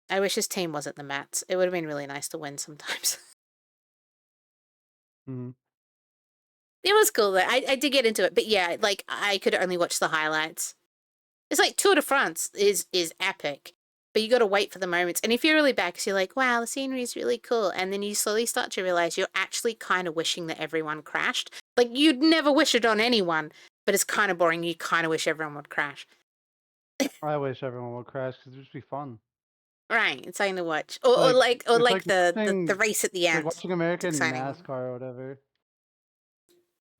I wish his team wasn't the Mets. It would have been really nice to win sometimes. Mhm. It was cool though. I did get into it, but yeah, like I could only watch the highlights. It's like Tour de France is epic, but you got to wait for the moments. And if you're really bad, 'cause you're like, wow, the scenery is really cool, and then you slowly start to realize you're actually kind of wishing that everyone crashed. Like you'd never wish it on anyone, but it's kind of boring. You kind of wish everyone would crash. I wish everyone would crash because it'd just be fun. Right, it's something to watch, or Like, like it's like the watching- race at the It's end. like watching American exciting. NASCAR or whatever.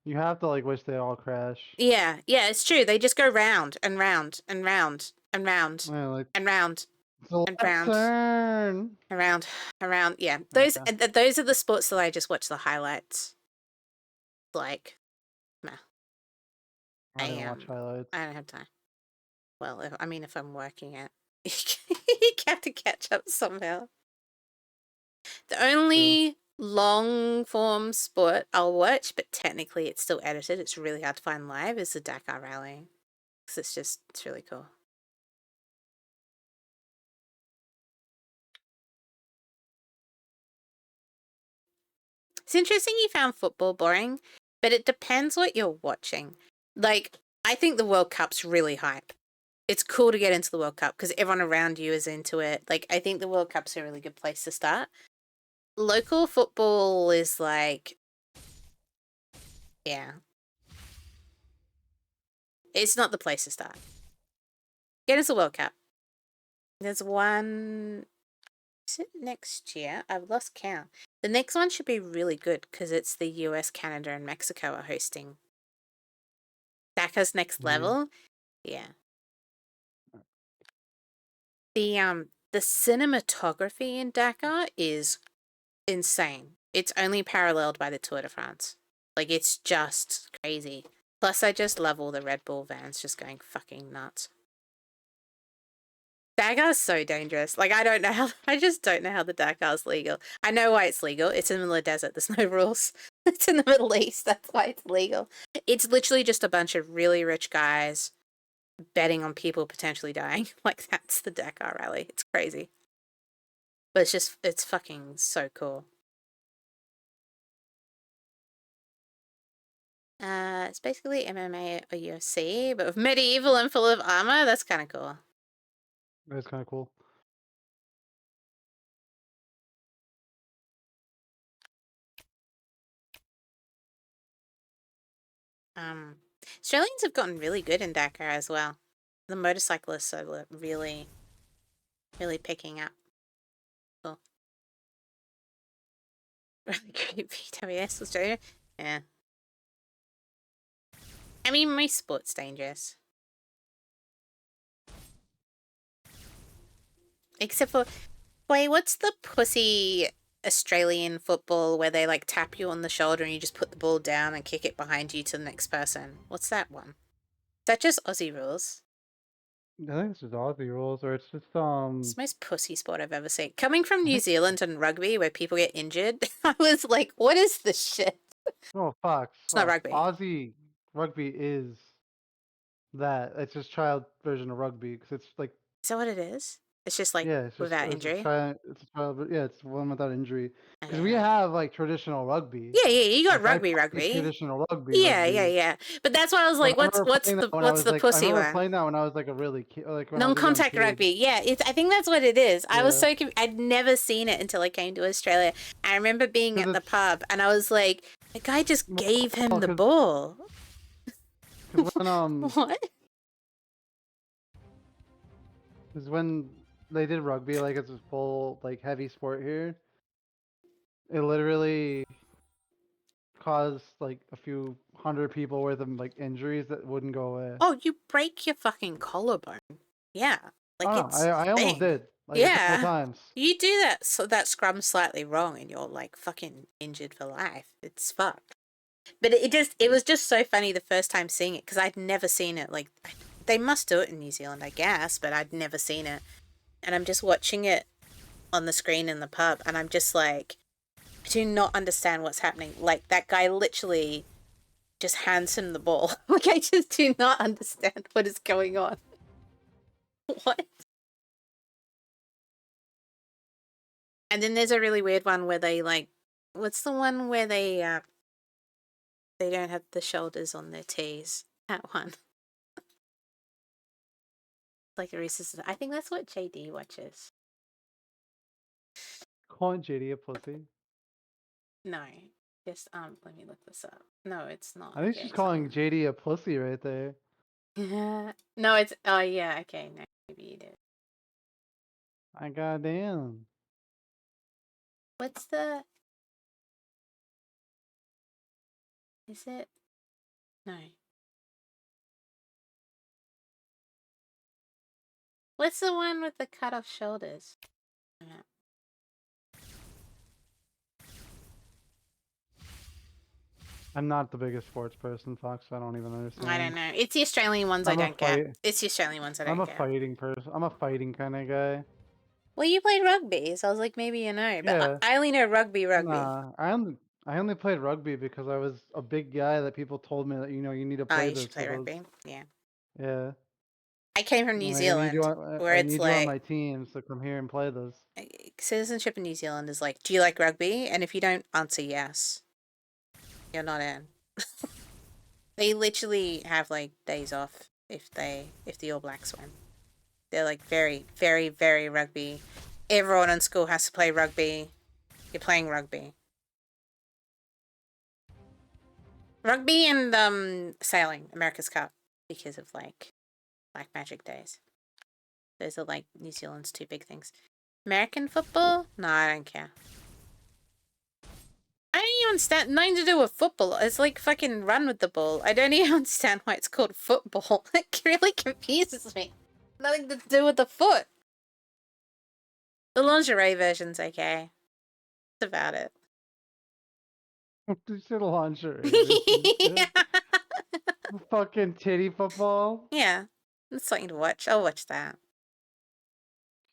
You have to like wish they all crash. Yeah, it's true. They just go round and round and round and round Yeah, like and round the and left round. turn. around. Yeah, those Okay. those are the sports that I just watch the highlights. Like, nah, I didn't watch I highlights. don't have time. Well, if I'm working it, you have to catch up somehow. The only long form sport I'll watch, but technically it's still edited. It's really hard to find live. Is the Dakar Rally, because it's really cool. It's interesting you found football boring, but it depends what you're watching. Like, I think the World Cup's really hype. It's cool to get into the World Cup because everyone around you is into it. Like, I think the World Cup's a really good place to start. Local football is like, yeah. It's not the place to start. Get into the World Cup. There's one... Is it next year? I've lost count. The next one should be really good because it's the US, Canada, and Mexico are hosting. Dakar's next level. Yeah. The cinematography in Dakar is insane. It's only paralleled by the Tour de France. Like, it's just crazy. Plus, I just love all the Red Bull vans just going fucking nuts. Dakar's so dangerous. Like, I don't know how. I just don't know how the Dakar's legal. I know why it's legal. It's in the middle of the desert. There's no rules. It's in the Middle East. That's why it's legal. It's literally just a bunch of really rich guys betting on people potentially dying. Like, that's the Dakar rally. It's crazy. But it's fucking so cool. It's basically MMA or UFC, but with medieval and full of armor. That's kind of cool. That's kind of cool. Australians have gotten really good in Dakar as well. The motorcyclists are really, really picking up. Cool. Really great VWS Australia. Yeah. I mean, most sport's dangerous. Except for, wait, what's the pussy Australian football where they like tap you on the shoulder and you just put the ball down and kick it behind you to the next person? What's that one? Is that just Aussie rules? I think it's just Aussie rules, or it's just It's the most pussy sport I've ever seen. Coming from New Zealand and rugby where people get injured, I was like, what is this shit? Oh fuck! It's not rugby. Aussie rugby is that. It's just child version of rugby because it's like Is that what it is? It's just like yeah, it's just without it's injury. it's a child. Yeah, it's one without injury. I Because don't we know. have like traditional rugby. Yeah, you got Like, I rugby, played rugby. traditional rugby. Yeah. But that's why I was But like, I what's remember playing that when I what's was, the like, pussy I remember one? playing that when I was like a really kid, like when I was a young Non-contact kid. rugby. Yeah, I think that's what it is. I was Yeah. so I'd never seen it until I came to Australia. I remember being 'Cause at the it's- pub and I was like, the guy just gave him well, the 'cause- ball. 'Cause when What? Because when they did rugby, like it's a full like heavy sport here, it literally caused like a few hundred people worth of like injuries that wouldn't go away. Oh, you break your fucking collarbone. Yeah. Like Oh, no, it's I almost thing. did. Like, a Yeah. couple times. You do that so that scrum slightly wrong and you're like fucking injured for life. It's fucked. But it was just so funny the first time seeing it because I'd never seen it. Like they must do it in New Zealand, I guess, but I'd never seen it. And I'm just watching it on the screen in the pub and I'm just like, I do not understand what's happening. Like that guy literally just hands him the ball. Like I just do not understand what is going on. What? And then there's a really weird one where they like, what's the one where they don't have the shoulders on their tees? That one. Like the Reese's. I think that's what JD watches. Calling JD a pussy. No, just let me look this up. No, it's not. I think Okay, she's it's calling not. JD a pussy right there. No, it's oh yeah. Okay, no, maybe you did. I goddamn. What's the? Is it? No. What's the one with the cut off shoulders? Yeah. I'm not the biggest sports person, Fox. So I don't even understand. I don't know. It's the Australian ones I I'm a don't get. fight- It's the Australian ones I I'm don't a get. fighting person. I'm a fighting kind of guy. Well, you played rugby, so I was like, maybe you know. But Yeah. I only know rugby. Nah, I only played rugby because I was a big guy that people told me that you need to Oh, play you this. should play so those- rugby. Yeah. Yeah. I came from New Zealand, where I it's need you on my like team, so come here and play this. citizenship in New Zealand is like, do you like rugby? And if you don't answer yes, you're not in. They literally have like days off if the All Blacks win. They're like very, very, very rugby. Everyone in school has to play rugby. You're playing rugby. Rugby and sailing, America's Cup, because of like Black Magic Days. Those are like New Zealand's two big things. American football? No, I don't care. I don't even understand. Nothing to do with football. It's like fucking run with the ball. I don't even understand why it's called football. It really confuses me. Nothing to do with the foot. The lingerie version's okay. That's about it. You should launch her. Yeah. Fucking titty football. Yeah. It's something to watch. I'll watch that.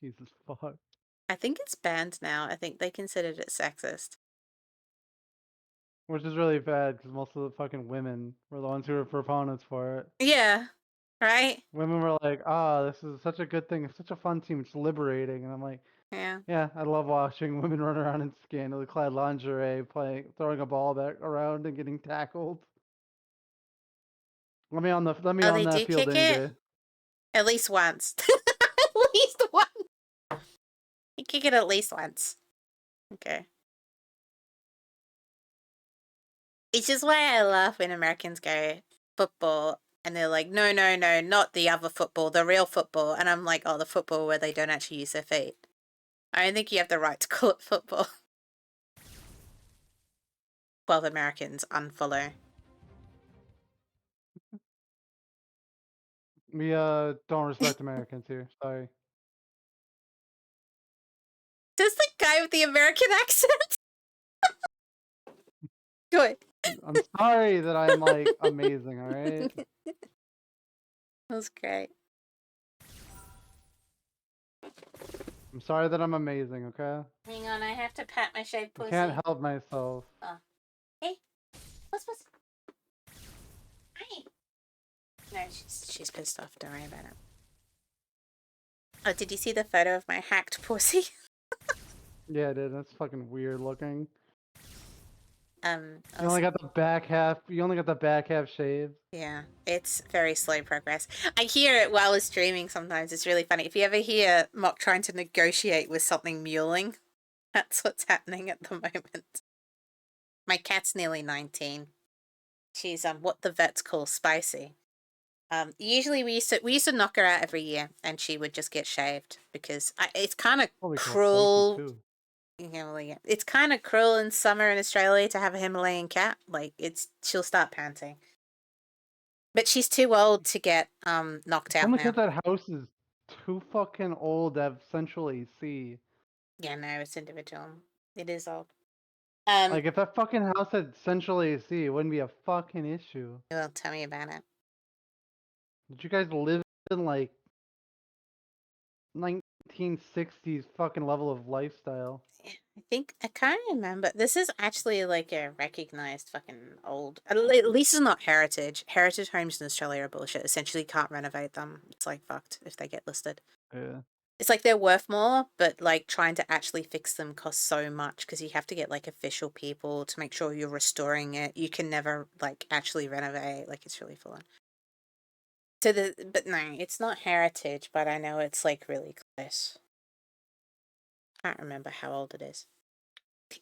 Jesus fuck. I think it's banned now. I think they considered it sexist. Which is really bad because most of the fucking women were the ones who were proponents for it. Yeah, right? Women were like, "Ah, this is such a good thing. It's such a fun team. It's liberating." And I'm like, Yeah. "Yeah, I love watching women run around in scantily clad lingerie, throwing a ball back around and getting tackled." Let me on Oh, they that do field kick any it? day. At least once. At least once. You kick it at least once. Okay. It's just why I laugh when Americans go football and they're like, no, no, no, not the other football, the real football. And I'm like, oh, the football where they don't actually use their feet. I don't think you have the right to call it football. 12 Americans unfollow. We don't respect Americans here. Sorry. Does the guy with the American accent? Good. I'm sorry that I'm like amazing. All right. That was great. I'm sorry that I'm amazing. Okay. Hang on, I have to pat my shaved I pussy. can't help myself. Hey, what's? Hi. No, she's pissed off. Don't worry about it. Oh, did you see the photo of my hacked pussy? Yeah, dude, that's fucking weird looking. I You only got the back half. You only got the back half shaved. Yeah, it's very slow progress. I hear it while it's streaming sometimes. It's really funny. If you ever hear Mock trying to negotiate with something mewling, that's what's happening at the moment. My cat's nearly 19. She's what the vets call spicy. Usually we used to knock her out every year, and she would just get shaved because it's kind of cruel. Yeah, it's kind of cruel in summer in Australia to have a Himalayan cat. Like she'll start panting. But she's too old to get knocked out Someone now. said that house is too fucking old to have central AC. Yeah, no, it's individual. It is old. Like if that fucking house had central AC, it wouldn't be a fucking issue. Well, tell me about it. Did you guys live in like 1960s fucking level of lifestyle? I can't remember. This is actually like a recognized fucking old. At least it's not heritage. Heritage homes in Australia are bullshit. Essentially, can't renovate them. It's like fucked if they get listed. Yeah. It's like they're worth more, but like trying to actually fix them costs so much because you have to get like official people to make sure you're restoring it. You can never like actually renovate. Like it's really full on. But no, it's not heritage, but I know it's like really close. Can't remember how old it is.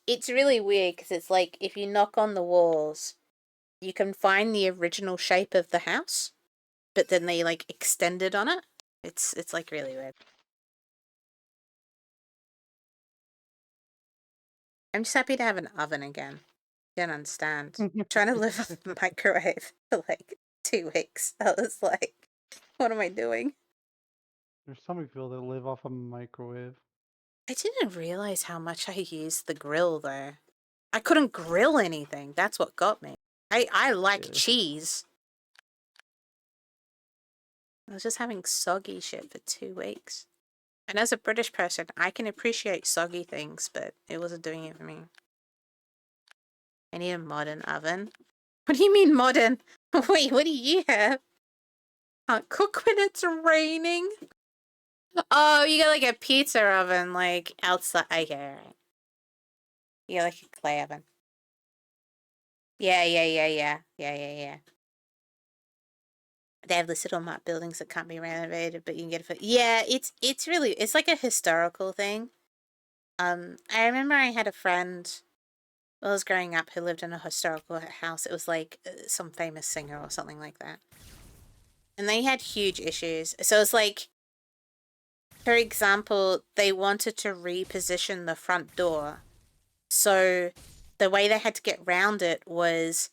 It's really weird because it's like if you knock on the walls, you can find the original shape of the house, but then they like extended on it. It's like really weird. I'm just happy to have an oven again. You don't understand. I'm trying to live off the microwave for like 2 weeks. I was like, what am I doing? There's some people that live off a microwave. I didn't realize how much I used the grill though. I couldn't grill anything. That's what got me. I like cheese. I was just having soggy shit for 2 weeks. And as a British person, I can appreciate soggy things, but it wasn't doing it for me. I need a modern oven. What do you mean modern? Wait, what do you have? Can't cook when it's raining? Oh, you got like a pizza oven, like outside. Okay, alright. You got like a clay oven. Yeah. They have this little mud buildings that can't be renovated, but you can get it for. Yeah, it's like a historical thing. I remember I had a friend when I was growing up who lived in a historical house. It was like some famous singer or something like that. And they had huge issues. So it's like, for example, they wanted to reposition the front door. So the way they had to get around it was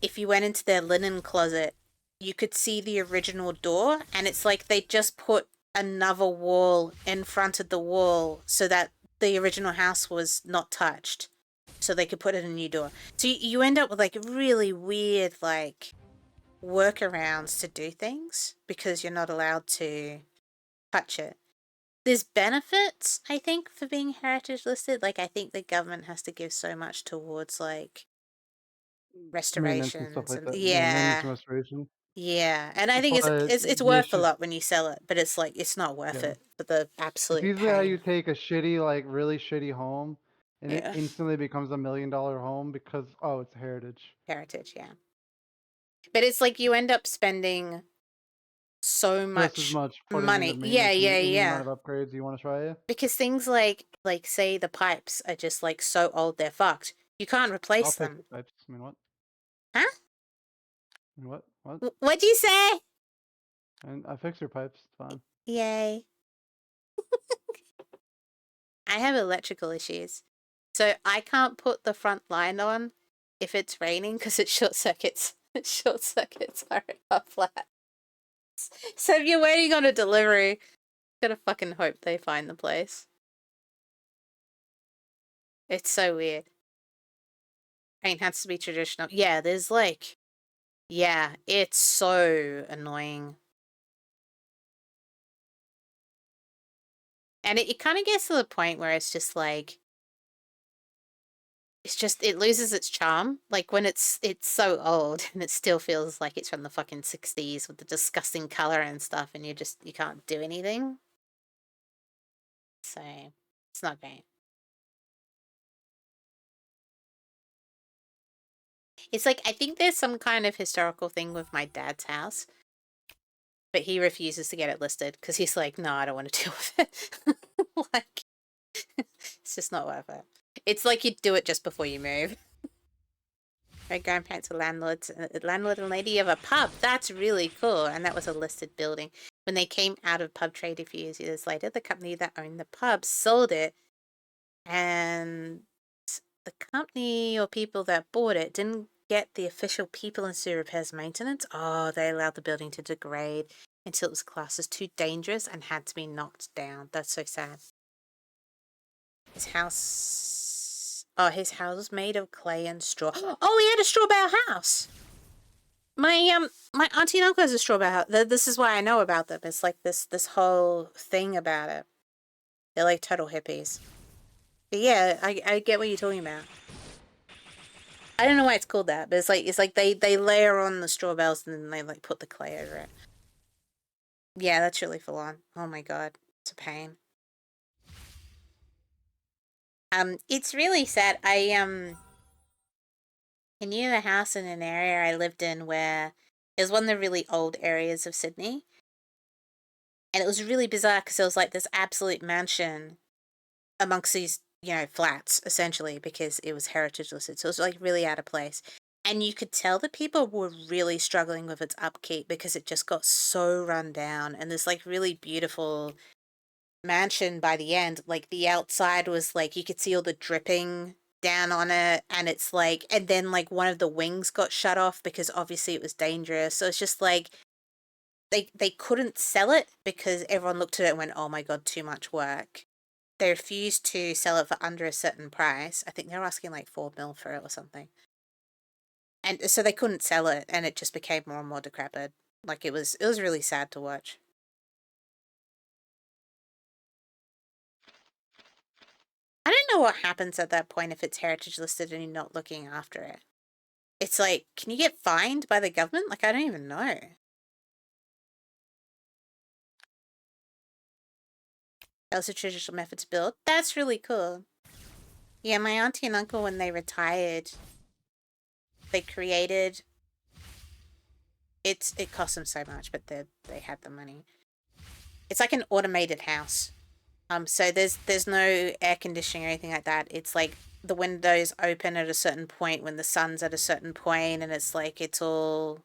if you went into their linen closet, you could see the original door, and it's like they just put another wall in front of the wall so that the original house was not touched, so they could put in a new door. So you end up with like really weird like workarounds to do things because you're not allowed to touch it. there's benefits, I think, for being heritage listed. Like, I think the government has to give so much towards like Maintenance and stuff restorations like and that. Yeah, maintenance yeah, and restoration. yeah. And I think But it's you worth a should, lot when you sell it, but it's like it's not worth yeah. it for the It's absolute usually how you pain. take a shitty, like really shitty home, and it Yeah, instantly becomes $1 million home because it's heritage. heritage, yeah. But it's like you end up spending so Just as much much putting into money. Yeah, maintenance and yeah, any yeah. amount of upgrades you want to try. Because things like say the pipes are just like so old they're fucked. You can't I'll replace fix the them. pipes. I mean, what? Huh? I mean, what? What? What'd you say? And I fix your pipes. It's fine. Yay. I have electrical issues. So I can't put the front line on if it's raining because it short circuits. It short circuits our flat. So if you're waiting on a delivery, gotta fucking hope they find the place. It's so weird. Paint has to be traditional. Yeah, there's like, yeah, it's so annoying. And it kind of gets to the point where it's just like, it loses its charm. Like when it's so old and it still feels like it's from the fucking 60s with the disgusting color and stuff, and you can't do anything. So it's not great. It's like, I think there's some kind of historical thing with my dad's house, but he refuses to get it listed because he's like, no, I don't want to deal with it. Like, it's just not worth it. It's like you'd do it just before you move. My grandparents were landlord and lady of a pub. That's really cool. And that was a listed building. When they came out of pub trade a few years later, the company that owned the pub sold it. And the company or people that bought it didn't get the official people and sewer repairs maintenance. Oh, they allowed the building to degrade until it was classed as too dangerous and had to be knocked down. That's so sad. His house was made of clay and straw. Oh, he had a straw bale house. My auntie and uncle has a straw bale house. This is why I know about them. It's like this whole thing about it. They're like total hippies. But yeah, I get what you're talking about. I don't know why it's called that, but it's like they layer on the straw bales and then they like put the clay over it. Yeah, that's really full on. Oh my god, it's a pain. It's really sad. I knew a house in an area I lived in where it was one of the really old areas of Sydney. And it was really bizarre because it was like this absolute mansion amongst these, flats, essentially, because it was heritage listed. So it was like really out of place. And you could tell that people were really struggling with its upkeep because it just got so run down. And this like really beautiful mansion by the end, like the outside was like you could see all the dripping down on it, and it's like, and then like one of the wings got shut off because obviously it was dangerous. So it's just like they couldn't sell it because everyone looked at it and went, oh my god, too much work. They refused to sell it for under a certain price. I think they were asking like 4 mil for it or something. And so they couldn't sell it, and it just became more and more decrepit. Like it was really sad to watch. I don't know what happens at that point if it's heritage listed and you're not looking after it. It's like, can you get fined by the government? Like, I don't even know. That was a traditional method to build. That's really cool. Yeah, my auntie and uncle, when they retired, they created... It cost them so much, but they had the money. It's like an automated house. So there's no air conditioning or anything like that. It's like the windows open at a certain point when the sun's at a certain point, and it's like it's a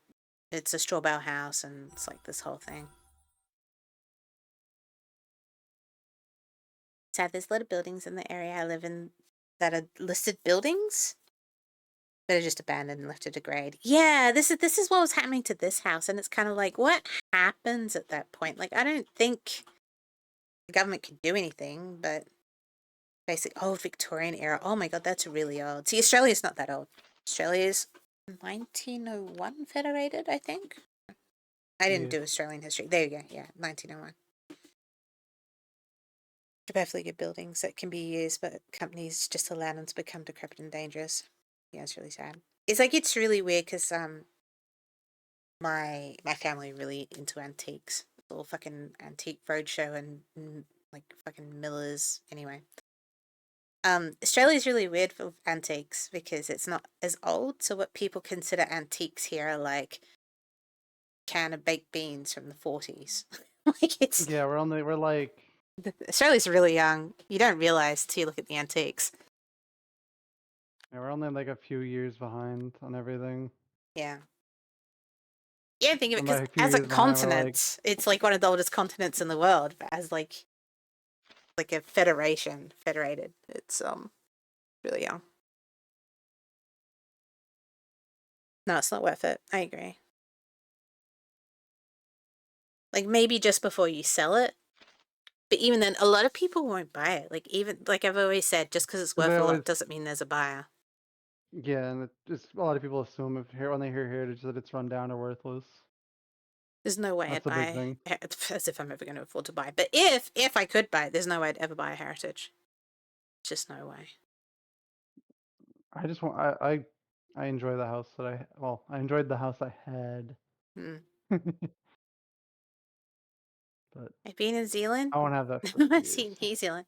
straw bale house, and it's like this whole thing. So there's a lot of buildings in the area I live in that are listed buildings that are just abandoned and left to degrade. Yeah, this is what was happening to this house, and it's kind of like, what happens at that point? Like, I don't think the government could do anything, but basically, old Victorian era. Oh my god, that's really old. See, Australia's not that old. Australia's 1901 federated, I think. I didn't do Australian history. There you go. Yeah, 1901. They're perfectly good buildings that can be used, but companies just allow them to become decrepit and dangerous. Yeah, it's really sad. It's like it's really weird because my family really into antiques. All fucking antique roadshow and like fucking Millers. Anyway, Australia's really weird for antiques because it's not as old. So what people consider antiques here are like can of baked beans from the 40s. Like it's Yeah, we're like Australia's really young. You don't realize till you look at the antiques. yeah, we're only like a few years behind on everything. Yeah. Yeah, think of it And by because a few as a years behind, we're like continent, it's like one of the oldest continents in the world. But as like a federation, federated, it's really young. No, it's not worth it. I agree. Like maybe just before you sell it, but even then, a lot of people won't buy it. Like even like I've always said, just because it's 'cause worth they a lot always doesn't mean there's a buyer. yeah, and just a lot of people assume when they hear heritage that it's run down or worthless. There's no way I'd That's the big buy thing. as if I'm ever going to afford to buy. But if I could buy it, there's no way I'd ever buy a heritage. Just no way. I just want I enjoy the house that I enjoyed the house I had. Mm. But I've been in New Zealand. I won't have that for a few I've seen years. New Zealand.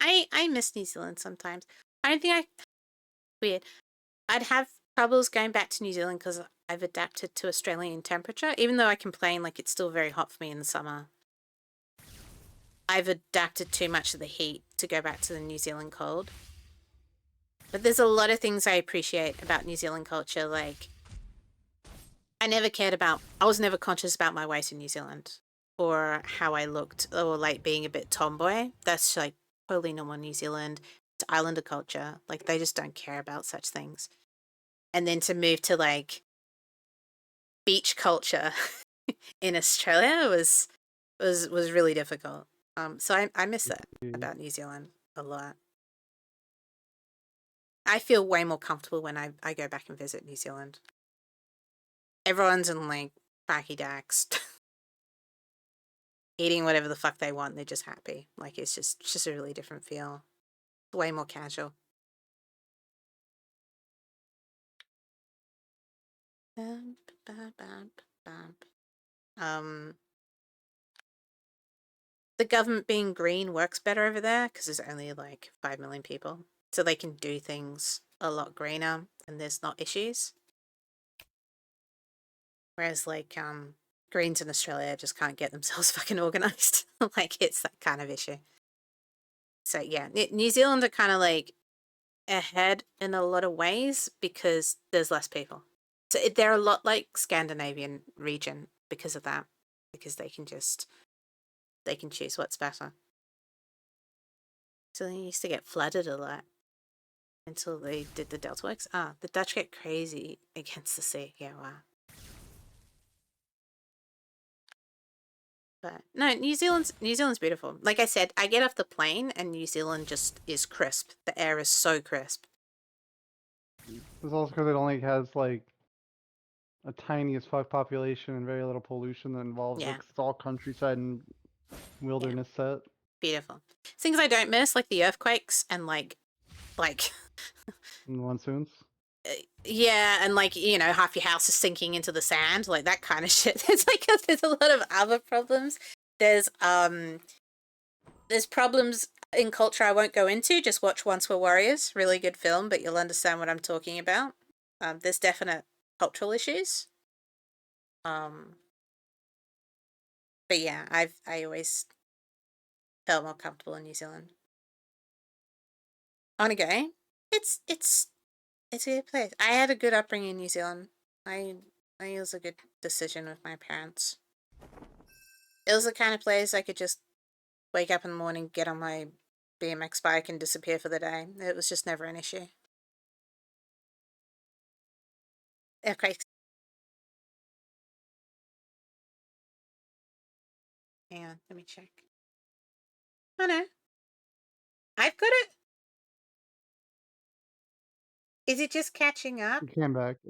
I miss New Zealand sometimes. I don't think weird. I'd have troubles going back to New Zealand because I've adapted to Australian temperature. Even though I complain like it's still very hot for me in the summer, I've adapted too much to the heat to go back to the New Zealand cold. But there's a lot of things I appreciate about New Zealand culture. Like, I was never conscious about my weight in New Zealand or how I looked or like being a bit tomboy. That's like totally normal in New Zealand. It's islander culture. Like, they just don't care about such things. And then to move to like beach culture in Australia was really difficult. So I miss that about New Zealand a lot. I feel way more comfortable when I go back and visit New Zealand. Everyone's in like cracky dacks, eating whatever the fuck they want. They're just happy. Like it's just a really different feel. Way more casual. The government being green works better over there because there's only like 5 million people, so they can do things a lot greener and there's not issues. Whereas like Greens in Australia just can't get themselves fucking organized. Like it's that kind of issue. So yeah, New Zealand are kind of like ahead in a lot of ways because there's less people. So they're a lot like Scandinavian region because of that, because they can choose what's better. So they used to get flooded a lot until they did the Delta Works. The Dutch get crazy against the sea. Yeah, wow. But no, New Zealand's beautiful. Like I said, I get off the plane and New Zealand just is crisp. The air is so crisp. It's also because it only has like a tiny as fuck population and very little pollution that involves Yeah. like it's all countryside and wilderness set. Beautiful. Things I don't miss, like the earthquakes and like And monsoons. yeah, and like, you know, half your house is sinking into the sand, like that kind of shit. It's like there's a lot of other problems. There's problems in culture I won't go into. Just watch Once Were Warriors. Really good film, but you'll understand what I'm talking about. There's definite cultural issues. But yeah, I always felt more comfortable in New Zealand. On a go, it's a good place. I had a good upbringing in New Zealand. I it was a good decision with my parents. It was the kind of place I could just wake up in the morning, get on my BMX bike, and disappear for the day. It was just never an issue. Okay. Hang on, let me check. Oh no. I've got it. Is it just catching up? You came back.